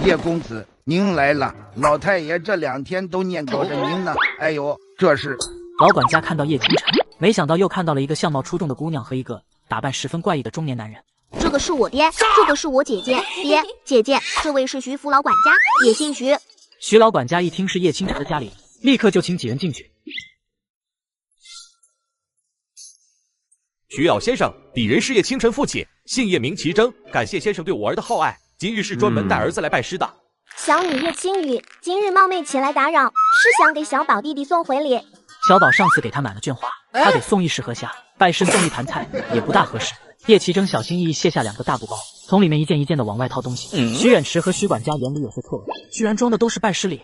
叶公子，您来了，老太爷这2天都念叨着您呢。哎呦，这是老管家看到叶倾城，没想到又看到了一个相貌出众的姑娘和一个打扮十分怪异的中年男人。这个是我爹，这个是我姐姐。爹，姐姐，这位是徐府老管家，也姓徐。徐老管家一听是叶倾城的家里，立刻就请几人进去。徐老先生，鄙人是叶倾城父亲，姓叶名奇征，感谢先生对我儿的厚爱，今日是专门带儿子来拜师的。小女叶青雨，今日冒昧前来打扰，是想给小宝弟弟送回礼。小宝上次给他买了绢花，他得送1食河虾，拜师送1盘菜也不大合适。叶奇征小心翼翼卸下2个大布包，从里面一件一件的往外掏东西。徐远池和徐管家眼里有些错愕，居然装的都是拜师礼。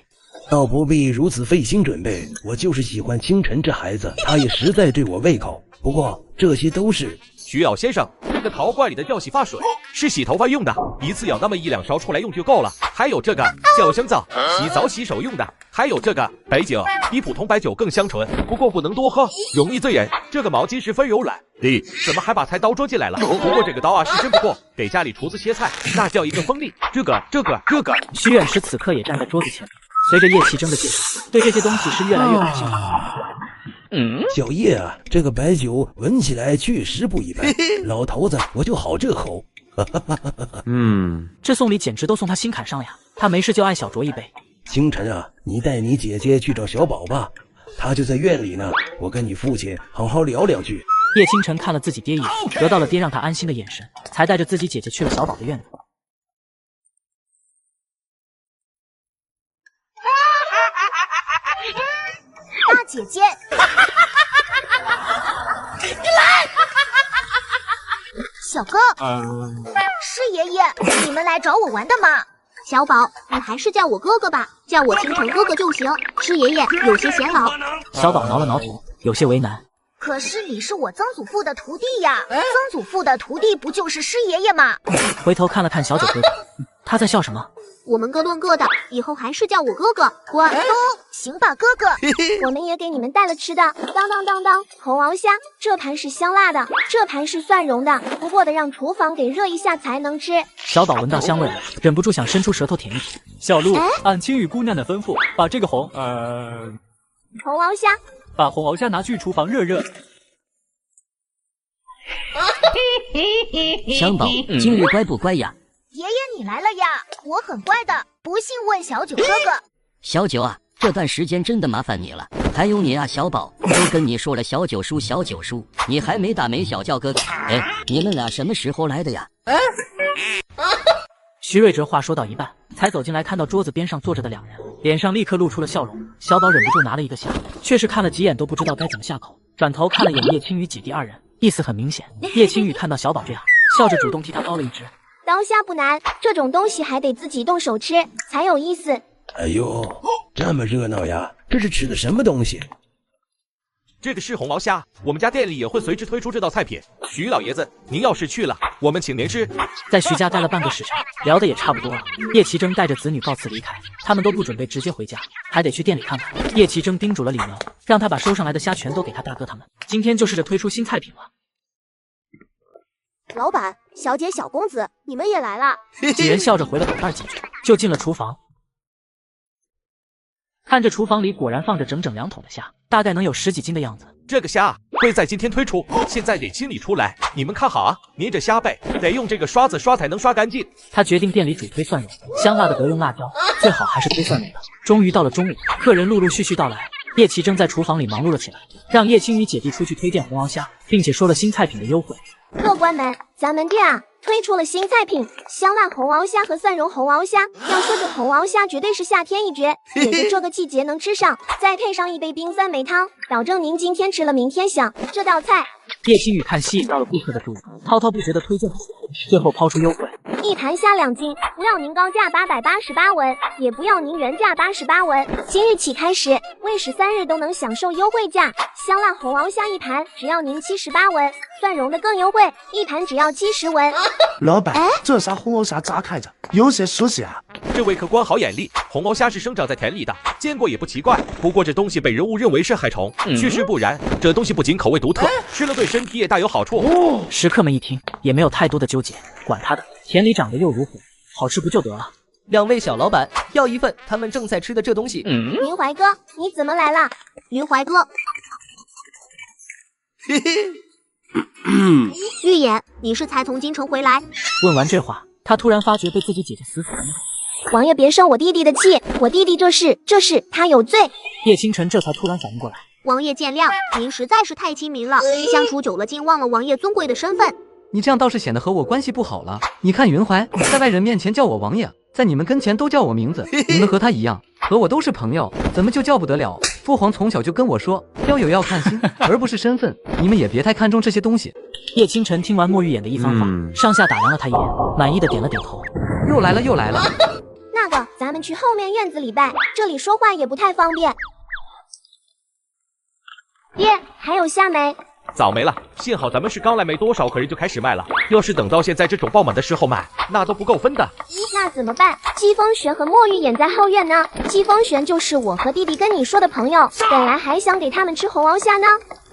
倒不必如此费心准备，我就是喜欢清晨这孩子，他也实在对我胃口。不过这些都是徐老先生，这个陶罐里的叫洗发水是洗头发用的，一次舀那么1、2勺出来用就够了。还有这个叫香皂，洗澡洗手用的。还有这个白酒，比普通白酒更香醇，不过不能多喝，容易醉人。这个毛巾十分柔软。怎么还把菜刀捉进来了？不过这个刀啊是真不错，给家里厨子切菜那叫一个锋利。这个。徐远池此刻也站在桌子前面，随着叶奇征的介绍，对这些东西是越来越感兴趣。小叶啊，这个白酒闻起来确实不一般。老头子，我就好这口。这送礼简直都送他心坎上呀！他没事就爱小酌一杯。清晨啊，你带你姐姐去找小宝吧，他就在院里呢。我跟你父亲好好聊聊去。叶倾城看了自己爹一眼，得到了爹让他安心的眼神，才带着自己姐姐去了小宝的院子。大姐姐，你来！小哥，师爷爷，你们来找我玩的吗？小宝，你还是叫我哥哥吧，叫我倾城哥哥就行。师爷爷有些显老。小宝挠了挠头，有些为难。可是你是我曾祖父的徒弟呀，曾祖父的徒弟不就是师爷爷吗？回头看了看小九哥哥，他在笑什么？我们各论各的，以后还是叫我哥哥。滚！行吧，哥哥。我们也给你们带了吃的，当，红螯虾，这盘是香辣的，这盘是蒜蓉的，不过得让厨房给热一下才能吃。小宝闻到香味了，忍不住想伸出舌头舔一舔。小鹿，按青雨姑娘的吩咐，把这个红螯虾，把红螯虾拿去厨房热热。小宝今日乖不乖呀？爷爷你来了呀！我很乖的，不信问小九哥哥。小九啊，这段时间真的麻烦你了。还有你啊，小宝，都跟你说了，小九叔，小九叔，你还没大没小叫哥哥。哎，你们俩什么时候来的呀？徐瑞哲话说到一半，才走进来，看到桌子边上坐着的两人，脸上立刻露出了笑容。小宝忍不住拿了一个虾，却是看了几眼都不知道该怎么下口，转头看了眼叶青雨姐弟二人，意思很明显。叶青雨看到小宝这样，笑着主动替他捞了一只。刀虾不难，这种东西还得自己动手吃才有意思。哎呦，这么热闹呀！这是吃的什么东西？这个是红毛虾，我们家店里也会随之推出这道菜品。徐老爷子，您要是去了，我们请您吃。在徐家待了半个时辰，聊得也差不多了。叶奇征带着子女告辞离开，他们都不准备直接回家，还得去店里看看。叶奇征叮嘱了李苗，让他把收上来的虾全都给他大哥他们。今天就试着推出新菜品了。老板、小姐、小公子，你们也来了。几人笑着回了狗蛋几句，就进了厨房。看着厨房里果然放着整整2桶的虾，大概能有10几斤的样子。这个虾会在今天推出，现在得清理出来。你们看好啊，捏着虾背得用这个刷子刷才能刷干净。他决定店里主推蒜蓉，香辣的得用辣椒，最好还是推蒜蓉的。终于到了中午，客人陆陆续续到来，叶奇征在厨房里忙碌了起来，让叶青雨姐弟出去推荐红螯虾，并且说了新菜品的优惠。客官们，咱们店啊推出了新菜品香辣红螯虾和蒜蓉红螯虾。要说这红螯虾绝对是夏天一绝，也就这个季节能吃上，再配上一杯冰酸梅汤，保证您今天吃了明天想。这道菜，叶青雨看吸引到了顾客的注意，滔滔不绝的推荐，最后抛出优惠：一盘虾2斤，不要您高价888文，也不要您原价88文。今日起开始，未13日都能享受优惠价。香辣红螯虾一盘只要您78文，蒜蓉的更优惠，一盘只要70文。老板，这啥红螯虾咋开着？有些熟悉啊。这位客官好眼力，红螯虾是生长在田里的，见过也不奇怪。不过这东西被人误认为是害虫，其实不然。这东西不仅口味独特，吃了对身体也大有好处。食客们一听，也没有太多的纠结，管他的，田里长得又如虎，好吃不就得了。2位小老板要一份他们正在吃的这东西。云怀哥，你怎么来了？云怀哥，玉眼，你是才从京城回来？问完这话，他突然发觉被自己姐姐死死的捏。王爷别生我弟弟的气，我弟弟这事他有罪。叶清晨这才突然反应过来，王爷见谅，您实在是太亲民了，相处久了竟忘了王爷尊贵的身份。你这样倒是显得和我关系不好了。你看云怀在外人面前叫我王爷，在你们跟前都叫我名字，你们和他一样，和我都是朋友，怎么就叫不得了？父皇从小就跟我说，交友要看心，而不是身份。你们也别太看重这些东西。叶清晨听完莫玉眼的一番话，上下打量了他一眼，满意的点了点头。又来了又来了。那个，咱们去后面院子里拜，这里说话也不太方便。爹，还有虾没？早没了，幸好咱们是刚来没多少，客人就开始卖了。要是等到现在这种爆满的时候卖，那都不够分的。那怎么办？姬风玄和莫玉眼在后院呢。姬风玄就是我和弟弟跟你说的朋友，本来还想给他们吃红螯虾呢。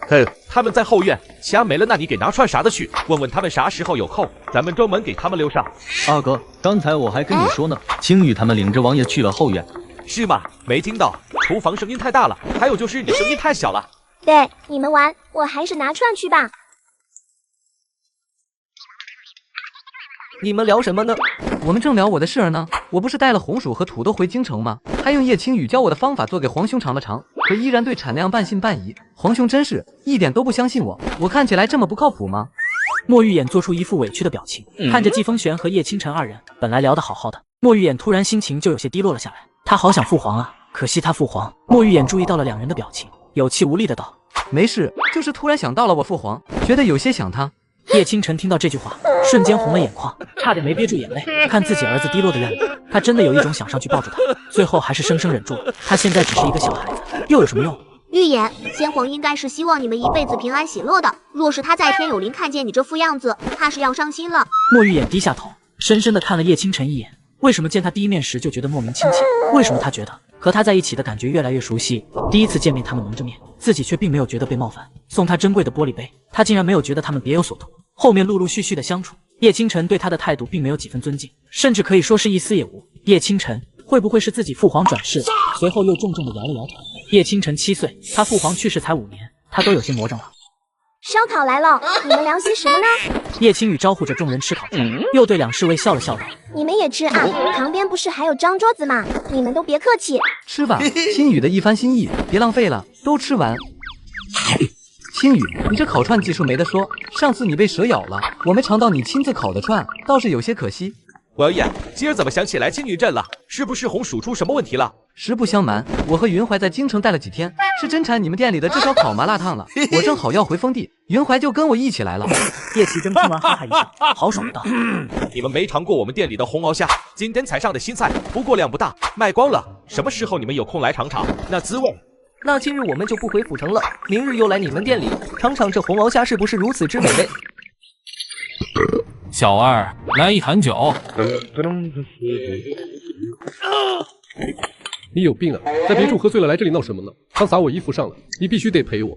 哼，他们在后院，虾没了，那你给拿串啥的去？问问他们啥时候有空，咱们专门给他们留上。二哥，刚才我还跟你说呢，青雨他们领着王爷去了后院。是吗？没听到，厨房声音太大了，还有就是你声音太小了。对，你们玩，我还是拿串去吧。你们聊什么呢？我们正聊我的事儿呢。我不是带了红薯和土豆回京城吗？还用叶青雨教我的方法做给皇兄尝了尝，可依然对产量半信半疑。皇兄真是一点都不相信我，我看起来这么不靠谱吗？莫玉眼做出一副委屈的表情，看着季风玄和叶清晨二人，本来聊得好好的，莫玉眼突然心情就有些低落了下来。他好想父皇啊，可惜他父皇。莫玉眼注意到了两人的表情，有气无力的道：“没事，就是突然想到了我父皇，觉得有些想他。”叶清晨听到这句话，瞬间红了眼眶，差点没憋住眼泪。看自己儿子低落的样子，他真的有一种想上去抱住他，最后还是生生忍住了。他现在只是一个小孩子，又有什么用？预言，先皇应该是希望你们一辈子平安喜乐的。若是他在天有灵看见你这副样子，怕是要伤心了。莫玉眼低下头，深深的看了叶清晨一眼。为什么见他第一面时就觉得莫名亲切？为什么他觉得和他在一起的感觉越来越熟悉？第一次见面他们蒙着面，自己却并没有觉得被冒犯。送他珍贵的玻璃杯，他竟然没有觉得他们别有所图。后面陆陆续续的相处，叶清晨对他的态度并没有几分尊敬，甚至可以说是一丝也无。叶清晨会不会是自己父皇转世？随后又重重的摇了摇头。叶清晨7岁，他父皇去世才5年，他都有些魔怔了。烧烤来了，你们聊些什么呢？叶青雨招呼着众人吃烤串，又对两侍卫笑了笑道：“你们也吃啊，旁边不是还有张桌子吗？你们都别客气，吃吧。”青雨的一番心意，别浪费了，都吃完。青雨，你这烤串技术没得说，上次你被蛇咬了，我没尝到你亲自烤的串，倒是有些可惜。王爷，今儿怎么想起来青女镇了？是不是红薯出什么问题了？实不相瞒，我和云怀在京城待了几天，是真馋你们店里的这烧烤麻辣烫了。我正好要回封地，云怀就跟我一起来了。叶启真听完哈哈一笑，豪爽的道：“你们没尝过我们店里的红螯虾，今天才上的新菜，不过量不大，卖光了。什么时候你们有空来尝尝那滋味？”那今日我们就不回府城了，明日又来你们店里尝尝这红螯虾是不是如此之美味。小二，来一坛酒。你有病啊！在别处喝醉了来这里闹什么呢？刚洒我衣服上了，你必须得赔我。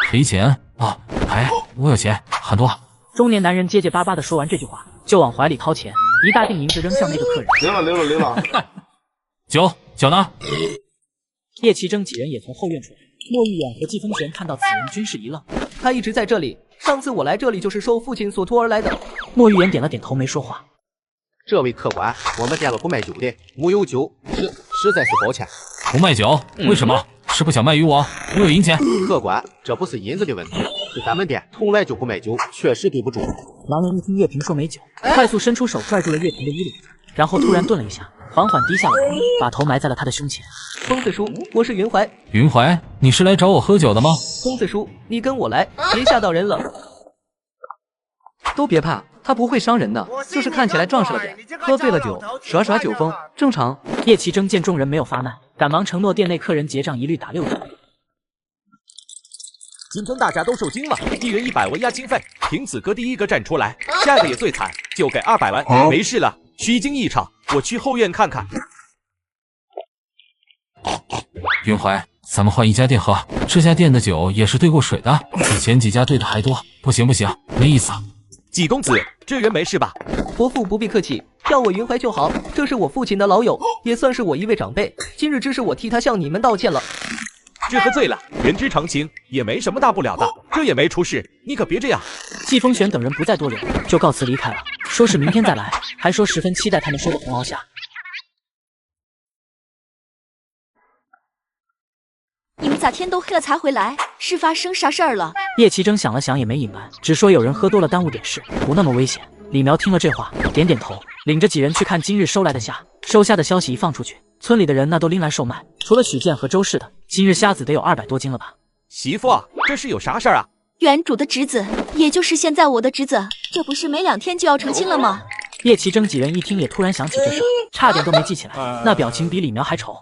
赔钱啊？赔？我有钱，很多。中年男人结结巴巴的说完这句话，就往怀里掏钱，一大锭银子扔向那个客人。溜了。酒呢？叶奇征几人也从后院出来，莫玉远和季风玄看到此人均是一愣。他一直在这里，上次我来这里就是受父亲所托而来的。莫玉远点了点头，没说话。这位客官，我们店了不卖酒的，木有酒，实在是抱歉。不卖酒？为什么？是不想卖与我？我有银钱。客官，这不是银子的问题，是咱们店从来就不卖酒，确实对不住。男人一听叶平说没酒，快速伸出手拽住了叶平的衣领，然后突然顿了一下，缓缓低下了头，把头埋在了他的胸前。公子叔，我是云怀。云怀，你是来找我喝酒的吗？公子叔，你跟我来，别吓到人了。都别怕，他不会伤人的，就是看起来壮实了点，喝醉了酒，耍耍酒疯，正常。叶奇征见众人没有发难，赶忙承诺店内客人结账一律打6折。今天大家都受惊了，一人100文押金费，凭此哥第一个站出来，下个也最惨，就给200万。没事了，虚惊一场，我去后院看看。云怀，咱们换一家店喝，这家店的酒也是兑过水的，比前几家兑的还多。不行，没意思。季公子，这人没事吧？伯父不必客气，叫我云怀就好。这是我父亲的老友，也算是我一位长辈。今日之事，我替他向你们道歉了。这喝醉了，人之常情，也没什么大不了的，这也没出事，你可别这样。季风玄等人不再多留，就告辞离开了，说是明天再来，还说十分期待他们说的红螯虾。你们咋天都黑了才回来？是发生啥事儿了？叶奇征想了想也没隐瞒，只说有人喝多了耽误点事，不那么危险。李苗听了这话，点点头，领着几人去看今日收来的虾。收虾的消息一放出去，村里的人那都拎来售卖，除了许健和周氏的，今日虾子得有200多斤了吧？媳妇啊，这是有啥事儿啊？原主的侄子，也就是现在我的侄子，这不是没2天就要成亲了吗？叶奇征几人一听也突然想起这事，差点都没记起来，那表情比李苗还丑。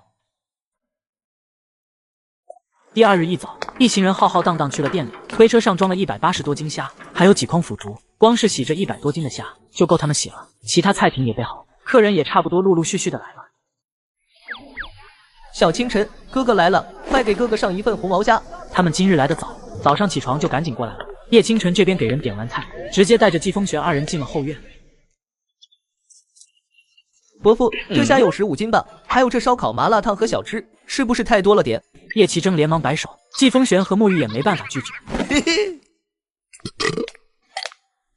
第二日一早，一行人浩浩荡荡去了店里，推车上装了180多斤虾，还有几筐腐竹。光是洗这100多斤的虾就够他们洗了，其他菜品也备好，客人也差不多陆陆续续的来了。小清晨，哥哥来了，快给哥哥上一份红螯虾。他们今日来得早，早上起床就赶紧过来了。叶清晨这边给人点完菜，直接带着季风玄2人进了后院。伯父，这虾有15斤吧？还有这烧烤、麻辣烫和小吃，是不是太多了点？叶奇征连忙摆手，季风玄和莫玉眼没办法拒绝。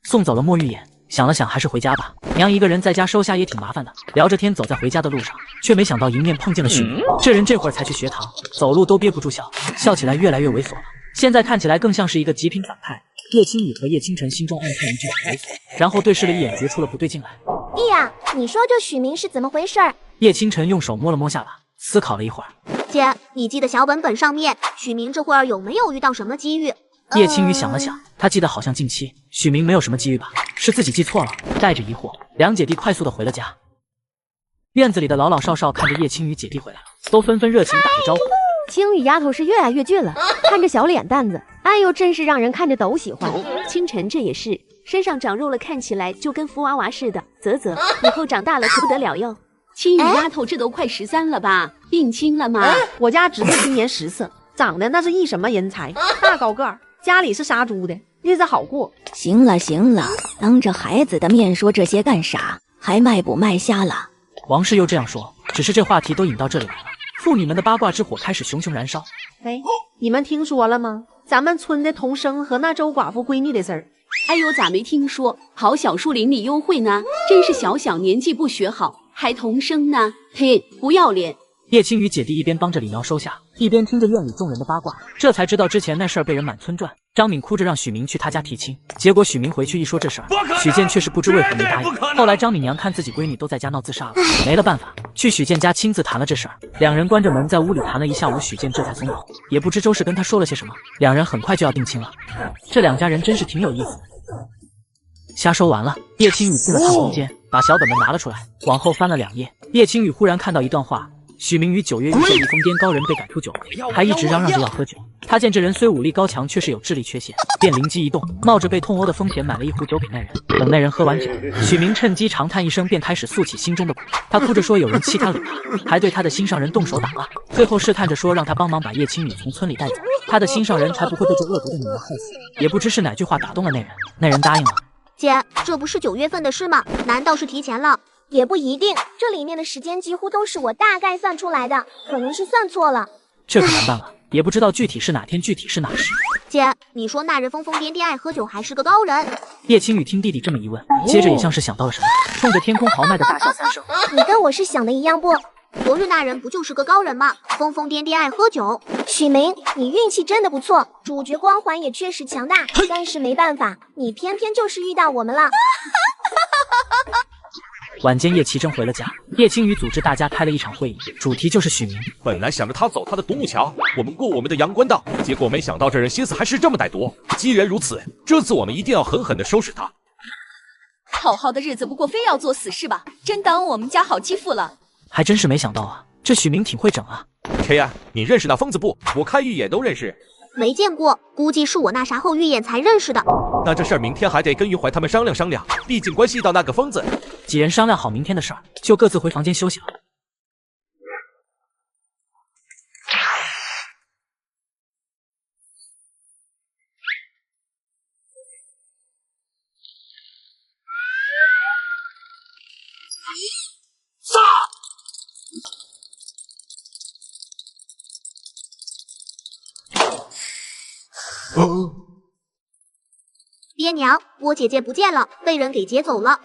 送走了莫玉眼，想了想还是回家吧，娘一个人在家收虾也挺麻烦的。聊着天走在回家的路上，却没想到迎面碰见了许明。这人这会儿才去学堂，走路都憋不住笑，笑起来越来越猥琐了。现在看起来更像是一个极品反派。叶青雨和叶清晨心中暗叹一句猥琐，然后对视了一眼，觉出了不对劲来。弟呀，你说这许明是怎么回事？叶清晨用手摸了摸下巴，思考了一会儿。姐，你记得小本本上面许明这会儿有没有遇到什么机遇？叶青雨想了想，他记得好像近期许明没有什么机遇吧，是自己记错了。带着疑惑，两姐弟快速的回了家。院子里的老老少少看着叶青雨姐弟回来了，都纷纷热情打着招呼。青雨丫头是越来越俊了，看着小脸蛋子，哎呦，真是让人看着都喜欢。清晨这也是，身上长肉了，看起来就跟福娃娃似的。啧啧，以后长大了可不得了哟。青雨丫头这都快13了吧，应亲了吗？我家侄子今年14，长得那是一什么人才，大高个儿，家里是杀猪的，日子好过。行了行了，当着孩子的面说这些干啥？还卖不卖虾了？王氏又这样说，只是这话题都引到这里来了，妇女们的八卦之火开始熊熊燃烧。哎，你们听说了吗？咱们村的童生和那周寡妇闺女的事儿。哎呦，咋没听说？跑小树林里幽会呢？真是小小年纪不学好，还童生呢！嘿，不要脸！叶青雨姐弟一边帮着李苗收下，一边听着院里众人的八卦，这才知道之前那事儿被人满村转。张敏哭着让许明去他家提亲，结果许明回去一说这事儿，许健却是不知为何没答应。后来张敏娘看自己闺女都在家闹自杀了，没了办法，去许健家亲自谈了这事儿。两人关着门在屋里谈了一下午，许健这才松口，也不知周氏跟他说了些什么。两人很快就要定亲了，这两家人真是挺有意思的。瞎说完了，叶青雨进了他房间，把小本本拿了出来，往后翻了2页。叶青雨忽然看到一段话。许明于9月遇见一疯癫高人被赶出酒楼，还一直嚷嚷着要喝酒。他见这人虽武力高强，却是有智力缺陷，便灵机一动，冒着被痛殴的风险买了一壶酒给那人。等那人喝完酒，许明趁机长叹一声，便开始诉起心中的苦。他哭着说有人欺他惹他，还对他的心上人动手打骂，最后试探着说让他帮忙把叶青雨从村里带走，他的心上人才不会被这恶毒的女人害死。也不知是哪句话打动了那人，那人答应了。姐，这不是9月份的事吗？难道是提前了？也不一定，这里面的时间几乎都是我大概算出来的，可能是算错了。这可难办了，也不知道具体是哪天，具体是哪时。姐，你说那人疯疯癫癫爱喝酒，还是个高人？叶青雨听弟弟这么一问，接着也像是想到了什么，冲着天空豪迈的大笑3声。你跟我是想的一样不？昨日那人不就是个高人吗？疯疯癫癫爱喝酒。许明，你运气真的不错，主角光环也确实强大，但是没办法，你偏偏就是遇到我们了。晚间，叶奇珍回了家，叶青雨组织大家开了一场会议，主题就是许明。本来想着他走他的独木桥，我们过我们的阳关道，结果没想到这人心思还是这么歹毒。既然如此，这次我们一定要狠狠地收拾他。好好的日子不过非要做死事吧，真当我们家好欺负了。还真是没想到啊，这许明挺会整啊。K 啊，你认识那疯子不？我看一眼都认识。没见过，估计是我那啥后预演才认识的。那这事儿明天还得跟云怀他们商量商量，毕竟关系到那个疯子。几人商量好明天的事儿，就各自回房间休息了。爹娘，我姐姐不见了，被人给劫走了。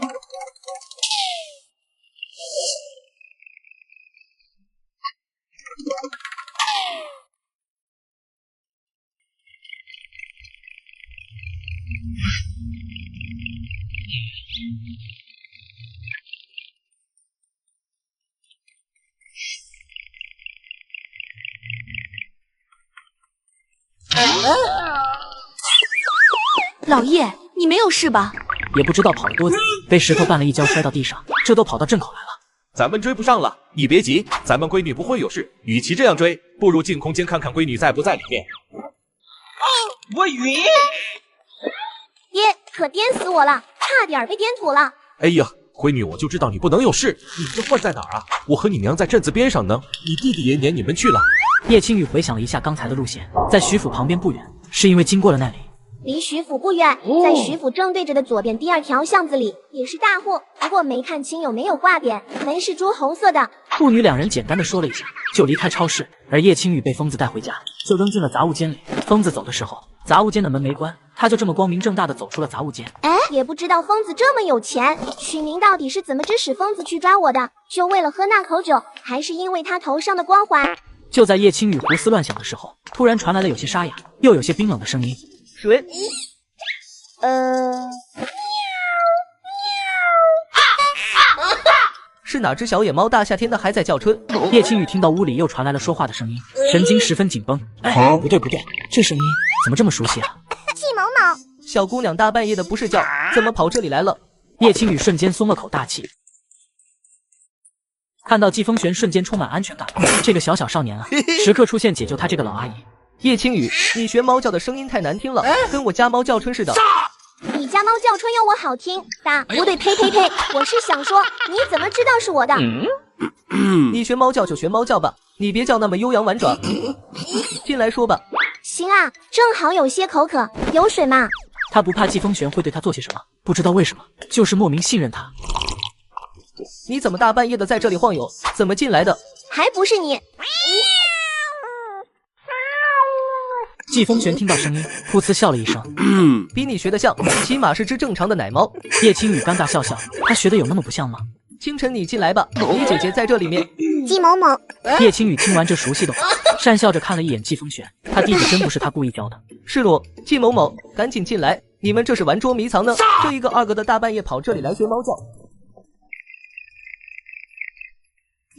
老叶，你没有事吧？也不知道跑了多久，被石头绊了一跤，摔到地上，这都跑到镇口来了。咱们追不上了，你别急，咱们闺女不会有事。与其这样追，不如进空间看看闺女在不在里面。我晕！爹，可颠死我了，差点被颠土了。哎呀，闺女，我就知道你不能有事。你这患在哪儿啊？我和你娘在镇子边上呢，你弟弟也撵你们去了。叶青雨回想了一下刚才的路线，在徐府旁边不远，是因为经过了那里。离徐府不远，在徐府正对着的左边第2条巷子里，也是大户，不过没看清有没有挂匾，门是朱红色的。父女两人简单的说了一下，就离开超市，而叶青雨被疯子带回家，就扔进了杂物间里。疯子走的时候，杂物间的门没关，他就这么光明正大的走出了杂物间。也不知道疯子这么有钱，许明到底是怎么指使疯子去抓我的？就为了喝那口酒，还是因为他头上的光环？就在叶青雨胡思乱想的时候，突然传来了有些沙哑又有些冰冷的声音。谁？是哪只小野猫？大夏天的还在叫春。叶青雨听到屋里又传来了说话的声音，神经十分紧绷。不对，这声音怎么这么熟悉啊？气毛毛，小姑娘大半夜的不是叫，怎么跑这里来了？叶青雨瞬间松了口大气。看到季风玄，瞬间充满安全感。这个小少年啊，时刻出现解救他这个老阿姨。叶青雨，你学猫叫的声音太难听了，跟我家猫叫春似的。你家猫叫春有我好听的？不对，呸！我是想说，你怎么知道是我的？你学猫叫就学猫叫吧，你别叫那么悠扬婉转。进来说吧。行啊，正好有些口渴，有水吗？他不怕季风玄会对他做些什么，不知道为什么，就是莫名信任他。你怎么大半夜的在这里晃悠？怎么进来的？还不是你！季风玄听到声音，噗呲笑了一声，比你学得像，起码是只正常的奶猫。叶青雨尴尬笑笑，他学的有那么不像吗？清晨，你进来吧，你姐姐在这里面。季某某。叶青雨听完这熟悉的话，讪笑着看了一眼季风玄，他弟弟真不是他故意教的。是罗，季某某，赶紧进来，你们这是玩捉迷藏呢？这一个二个的大半夜跑这里来学猫叫。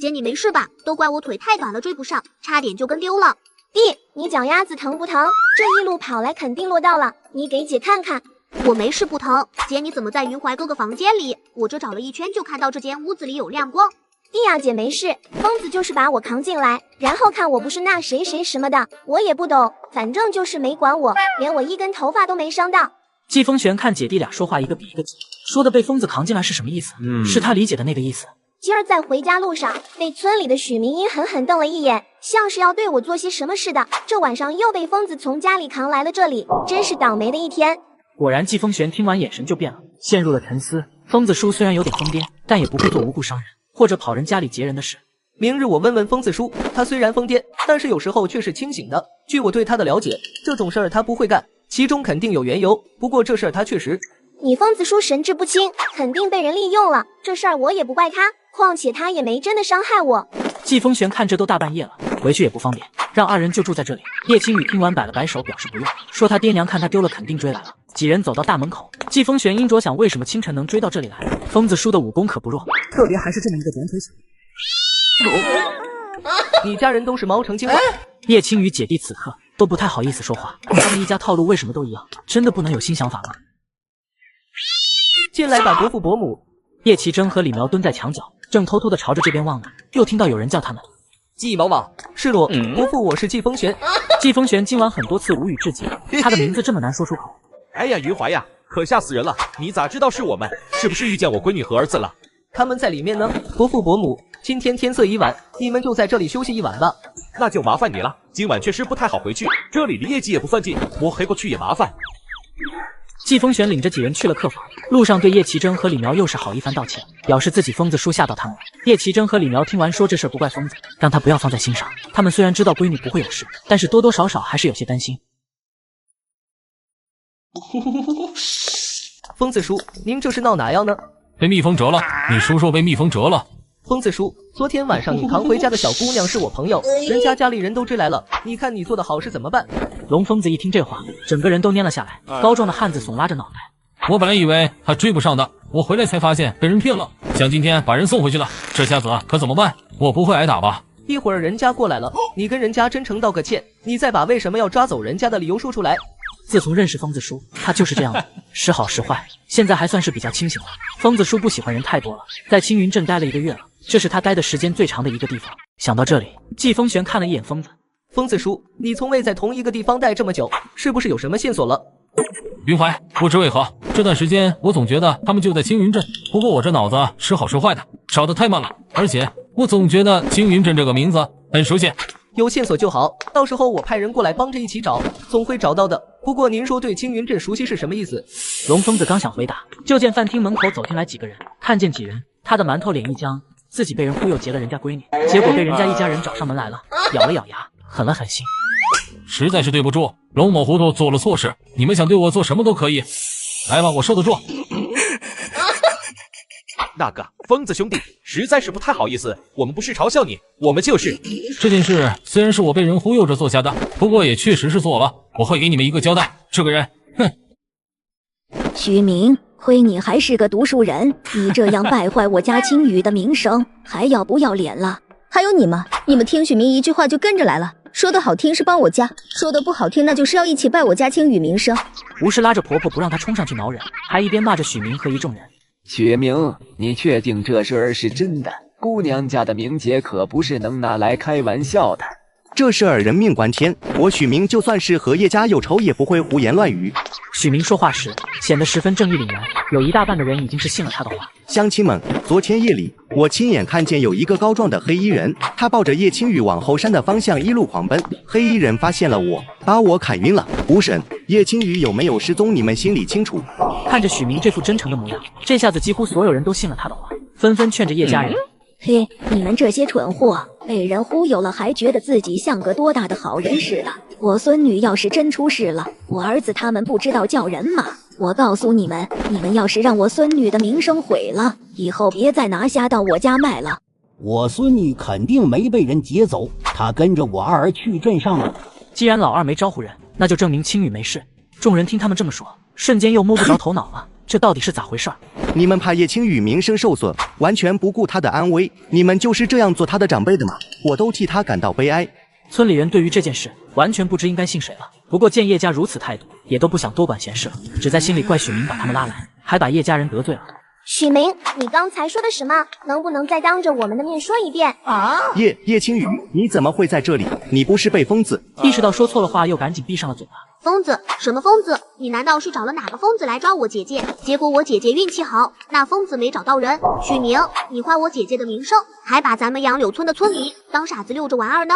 姐，你没事吧？都怪我腿太短了，追不上，差点就跟丢了。弟，你脚丫子疼不疼？这一路跑来肯定落到了，你给姐看看。我没事不疼。姐，你怎么在云怀哥哥房间里？我这找了一圈就看到这间屋子里有亮光。弟呀，姐没事，疯子就是把我扛进来，然后看我不是那谁谁什么的，我也不懂，反正就是没管我，连我一根头发都没伤到。季风玄看姐弟俩说话一个比一个急，说的被疯子扛进来是什么意思？是他理解的那个意思。今儿在回家路上，被村里的许明英狠狠瞪了一眼，像是要对我做些什么似的。这晚上又被疯子从家里扛来了这里，真是倒霉的一天。果然，季风玄听完眼神就变了，陷入了沉思。疯子叔虽然有点疯癫，但也不会做无故伤人或者跑人家里劫人的事。明日我问问疯子叔，他虽然疯癫，但是有时候却是清醒的。据我对他的了解，这种事儿他不会干，其中肯定有缘由。不过这事儿他确实……你疯子叔神志不清，肯定被人利用了。这事儿我也不怪他，况且他也没真的伤害我。季风玄看这都大半夜了，回去也不方便，让二人就住在这里。叶青雨听完摆了摆手，表示不用，说他爹娘看他丢了肯定追来了。几人走到大门口，季风玄因着想为什么清晨能追到这里来。疯子叔的武功可不弱，特别还是这么一个短腿小。你家人都是猫成精了。叶青雨姐弟此刻都不太好意思说话，他们一家套路为什么都一样？真的不能有新想法吗？进来吧，伯父伯母。叶奇珍和李苗蹲在墙角，正偷偷的朝着这边望呢，又听到有人叫他们。季某某，是罗，伯父，我是季风玄。季风玄今晚很多次无语至极，他的名字这么难说出口。哎呀，云怀呀，可吓死人了！你咋知道是我们？是不是遇见我闺女和儿子了？他们在里面呢。伯父伯母，今天天色已晚，你们就在这里休息一晚吧。那就麻烦你了，今晚确实不太好回去，这里离业绩也不算近，摸黑过去也麻烦。季风玄领着几人去了客房，路上对叶奇珍和李苗又是好一番道歉，表示自己疯子叔吓到他们了。叶奇珍和李苗听完说这事不怪疯子，让他不要放在心上。他们虽然知道闺女不会有事，但是多多少少还是有些担心。疯子叔，您这是闹哪样呢？被蜜蜂蛰了，你叔叔被蜜蜂蛰了。疯子叔，昨天晚上你扛回家的小姑娘是我朋友，人家家里人都追来了，你看你做的好事怎么办？龙疯子一听这话，整个人都蔫了下来，高壮的汉子耸拉着脑袋。我本来以为他追不上的，我回来才发现被人骗了，想今天把人送回去了，这下子可怎么办？我不会挨打吧？一会儿人家过来了，你跟人家真诚道个歉，你再把为什么要抓走人家的理由说出来。自从认识疯子叔，他就是这样的，时好时坏，现在还算是比较清醒了。疯子叔不喜欢人太多了，在青云镇待了1个月了，这是他待的时间最长的一个地方。想到这里，季风玄看了一眼疯子。疯子叔，你从未在同一个地方待这么久，是不是有什么线索了？云怀，不知为何，这段时间我总觉得他们就在青云镇，不过我这脑子时好时坏的，找得太慢了，而且我总觉得青云镇这个名字很熟悉。有线索就好，到时候我派人过来帮着一起找，总会找到的。不过您说对青云镇熟悉是什么意思？龙疯子刚想回答，就见饭厅门口走进来几个人，看见几人，他的馒头脸一僵，自己被人忽悠劫了人家闺女，结果被人家一家人找上门来了，咬了咬牙，狠了狠心。实在是对不住，龙某糊涂做了错事，你们想对我做什么都可以，来吧，我受得住。那个疯子兄弟，实在是不太好意思，我们不是嘲笑你，我们就是……这件事虽然是我被人忽悠着做下的，不过也确实是做了，我会给你们一个交代。这个人，哼。许明，亏你还是个读书人，你这样败坏我家青雨的名声，还要不要脸了？还有你们听许明一句话就跟着来了，说的好听是帮我家，说的不好听那就是要一起败我家青雨名声。吴氏拉着婆婆不让她冲上去挠人，还一边骂着许明和一众人。许明，你确定这事儿是真的？姑娘家的名节可不是能拿来开玩笑的。这事儿人命关天，我许明就算是和叶家有仇，也不会胡言乱语。许明说话时显得十分正义凛然，有一大半的人已经是信了他的话。乡亲们，昨天夜里，我亲眼看见有一个高壮的黑衣人，他抱着叶青雨往后山的方向一路狂奔。黑衣人发现了我，把我砍晕了。吴婶，叶青雨有没有失踪，你们心里清楚。看着许明这副真诚的模样，这下子几乎所有人都信了他的话，纷纷劝着叶家人。嘿，你们这些蠢货，被人忽悠了还觉得自己像个多大的好人似的。我孙女要是真出事了，我儿子他们不知道叫人吗？我告诉你们，你们要是让我孙女的名声毁了，以后别再拿虾到我家卖了。我孙女肯定没被人劫走，她跟着我二儿去镇上了。既然老二没招呼人，那就证明青雨没事。众人听他们这么说，瞬间又摸不着头脑了，这到底是咋回事？你们怕叶青雨名声受损，完全不顾她的安危，你们就是这样做她的长辈的吗？我都替她感到悲哀。村里人对于这件事完全不知应该信谁了。不过见叶家如此态度，也都不想多管闲事了，只在心里怪许明把他们拉来，还把叶家人得罪了。许明，你刚才说的什么？能不能再当着我们的面说一遍啊？叶青雨，你怎么会在这里？你不是被疯子？意识到说错了话，又赶紧闭上了嘴巴。疯子？什么疯子？你难道是找了哪个疯子来抓我姐姐？结果我姐姐运气好，那疯子没找到人。许明，你坏我姐姐的名声，还把咱们杨柳村的村民当傻子遛着玩儿呢。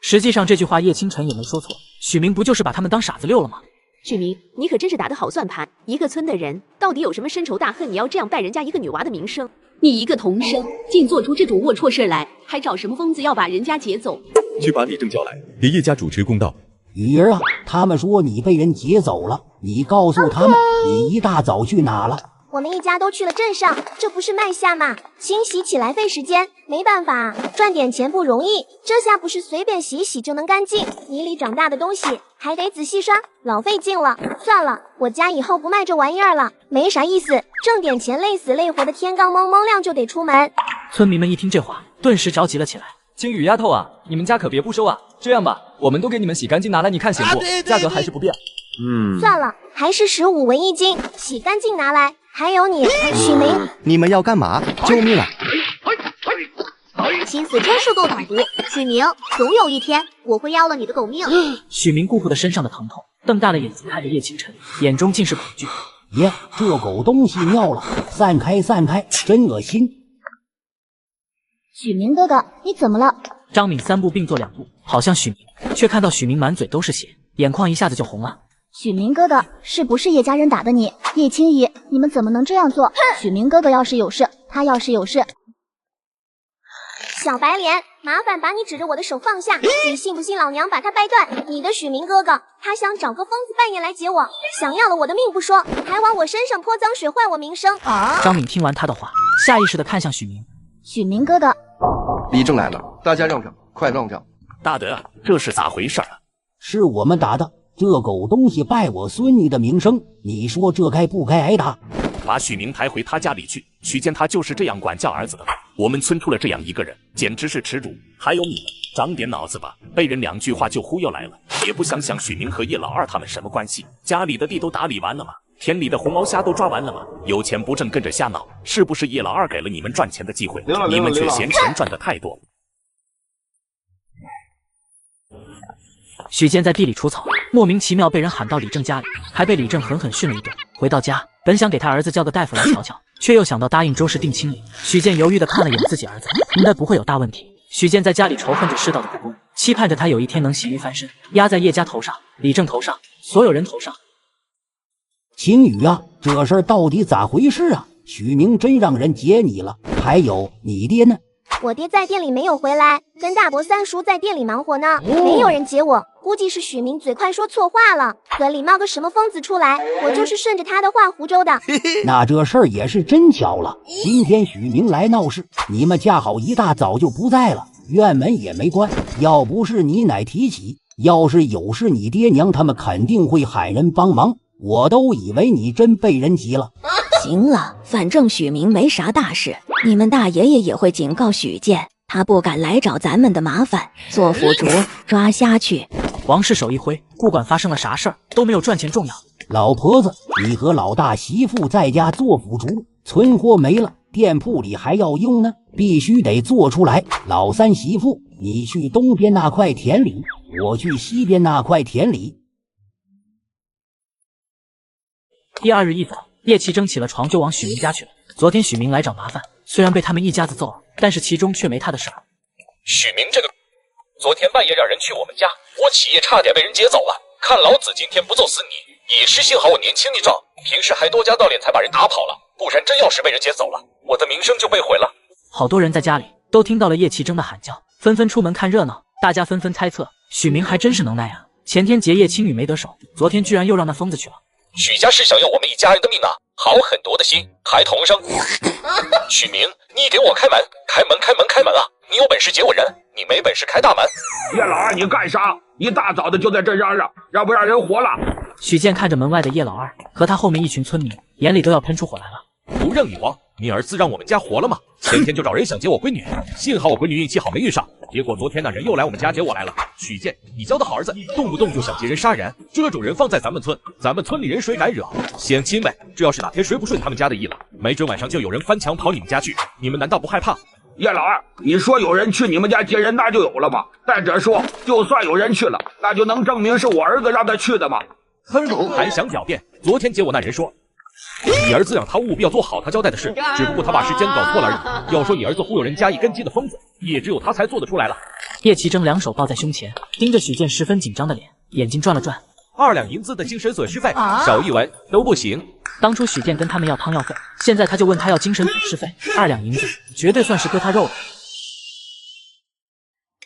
实际上这句话叶清晨也没说错，许明不就是把他们当傻子遛了吗？许明，你可真是打得好算盘！一个村的人到底有什么深仇大恨？你要这样败人家一个女娃的名声？你一个童生，竟做出这种龌龊事来，还找什么疯子要把人家劫走？去把李正叫来，给叶家主持公道。雨儿啊，他们说你被人劫走了，你告诉他们，你一大早去哪了？我们一家都去了镇上，这不是卖虾吗？清洗起来费时间，没办法，赚点钱不容易。这下不是随便洗洗就能干净，泥里长大的东西还得仔细刷，老费劲了。算了，我家以后不卖这玩意儿了，没啥意思，挣点钱累死累活的，天刚蒙蒙亮就得出门。村民们一听这话，顿时着急了起来。青雨丫头啊，你们家可别不收啊！这样吧，我们都给你们洗干净拿来，你看行不？价格还是不变。算了，还是15文一斤，洗干净拿来。还有你，许明，你们要干嘛？救命啊！心思真是够歹毒，许明，总有一天我会要了你的狗命。许明顾不得身上的疼痛，瞪大了眼睛看着叶清晨，眼中尽是恐惧。耶，这狗东西尿了，散开散开，真恶心。许明哥哥，你怎么了？张敏3步并作2步跑向许明，却看到许明满嘴都是血，眼眶一下子就红了。许明哥哥，是不是叶家人打的你？叶青怡，你们怎么能这样做？许明哥哥要是有事，他要是有事，小白脸，麻烦把你指着我的手放下！你信不信老娘把他掰断？你的许明哥哥，他想找个疯子半夜来劫我，想要了我的命不说，还往我身上泼脏水，坏我名声。张敏听完他的话，下意识地看向许明。许明哥哥，李正来了，大家让让，快让让！大德，这是咋回事啊？是我们打的。这狗东西败我孙女的名声，你说这该不该挨打？把许明抬回他家里去，许见他就是这样管教儿子的。我们村出了这样一个人，简直是耻辱。还有你们，长点脑子吧，被人2句话就忽悠来了，也不想想许明和叶老二他们什么关系？家里的地都打理完了吗？田里的红毛虾都抓完了吗？有钱不挣跟着瞎闹，是不是叶老二给了你们赚钱的机会？你们却嫌钱赚的太多。许健在地里除草，莫名其妙被人喊到李正家里，还被李正狠狠训了一顿。回到家，本想给他儿子叫个大夫来瞧瞧，却又想到答应周氏定亲里。许健犹豫地看了眼自己儿子，应该不会有大问题。许健在家里仇恨着世道的不公，期盼着他有一天能咸鱼翻身，压在叶家头上、李正头上、所有人头上。青雨啊，这事儿到底咋回事啊？许明真让人劫你了，还有你爹呢？我爹在店里没有回来，跟大伯三叔在店里忙活呢，没有人劫我。估计是许明嘴快说错话了，嘴里冒个什么疯子出来，我就是顺着他的话胡诌的。那这事儿也是真巧了，今天许明来闹事，你们恰好一大早就不在了，院门也没关。要不是你奶提起，要是有事你爹娘他们肯定会喊人帮忙，我都以为你真被人急了。行了，反正许明没啥大事，你们大爷爷也会警告许健，他不敢来找咱们的麻烦。做腐竹抓虾去。王氏手一挥，不管发生了啥事儿，都没有赚钱重要。老婆子，你和老大媳妇在家做腐竹，存货没了，店铺里还要用呢，必须得做出来。老三媳妇，你去东边那块田里，我去西边那块田里。第2日一早，叶奇争起了床就往许明家去了。昨天许明来找麻烦，虽然被他们一家子揍了，但是其中却没他的事儿。许明这个，昨天半夜让人去我们家，我起夜差点被人劫走了。看老子今天不揍死你，也是幸好我年轻力壮，平时还多加道脸才把人打跑了，不然真要是被人劫走了，我的名声就被毁了。好多人在家里都听到了叶奇征的喊叫，纷纷出门看热闹。大家纷纷猜测，许明还真是能耐啊！前天劫叶青雨没得手，昨天居然又让那疯子去了。许家是想要我们一家人的命啊！好狠毒的心，还同生。许明，你给我开门！开门！开门！开门啊！你有本事劫我人，你没本事开大门。叶老二，你干啥？一大早的就在这嚷嚷，让不让人活了？许健看着门外的叶老二和他后面一群村民，眼里都要喷出火来了。不让你活，你儿子让我们家活了吗？前天就找人想劫我闺女，幸好我闺女运气好没遇上，结果昨天那人又来我们家劫我来了。许健，你教的好儿子，动不动就想劫人杀人，这种人放在咱们村里人谁敢惹？乡亲们，这要是哪天谁不顺他们家的意了，没准晚上就有人翻墙跑你们家去，你们难道不害怕？叶老二，你说有人去你们家劫人，那就有了吧？再者说，就算有人去了，那就能证明是我儿子让他去的吗？哼，还想狡辩？昨天劫我那人说，你儿子让他务必要做好他交代的事，只不过他把时间搞错了而已。要说你儿子忽悠人家一根筋的疯子，也只有他才做得出来了。叶奇征两手抱在胸前，盯着许健十分紧张的脸，眼睛转了转。2两银子的精神损失费，少1文都不行。当初许健跟他们要汤药费，现在他就问他要精神损失费，2两银子绝对算是割他肉了。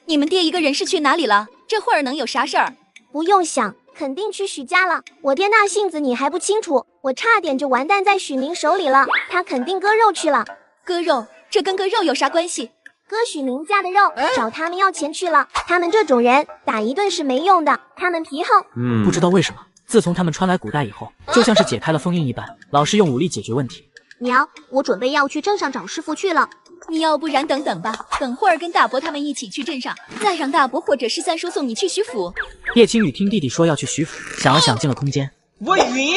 你们爹一个人是去哪里了？这会儿能有啥事儿？不用想，肯定去许家了。我爹那性子你还不清楚，我差点就完蛋在许明手里了，他肯定割肉去了。割肉？这跟割肉有啥关系？割许明家的肉，找他们要钱去了。他们这种人打一顿是没用的，他们皮厚。不知道为什么，自从他们穿来古代以后，就像是解开了封印一般，老是用武力解决问题。娘，我准备要去镇上找师傅去了。你要不然等等吧，等会儿跟大伯他们一起去镇上，再让大伯或者是三叔送你去徐府。叶青雨听弟弟说要去徐府，想了想进了空间。我晕。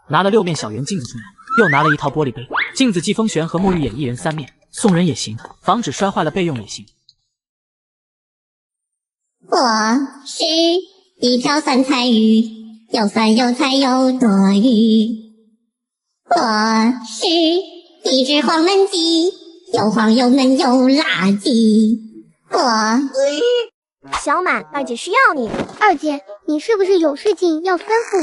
拿了6面小圆镜子出来，又拿了一套玻璃杯，镜子既风旋和墨玉眼一人3面，送人也行，防止摔坏了备用也行。我是一条酸菜鱼，又酸又菜又多余。我是一只黄焖鸡，又黄又嫩又辣鸡。小满，二姐需要你。二姐，你是不是有事情要吩咐我？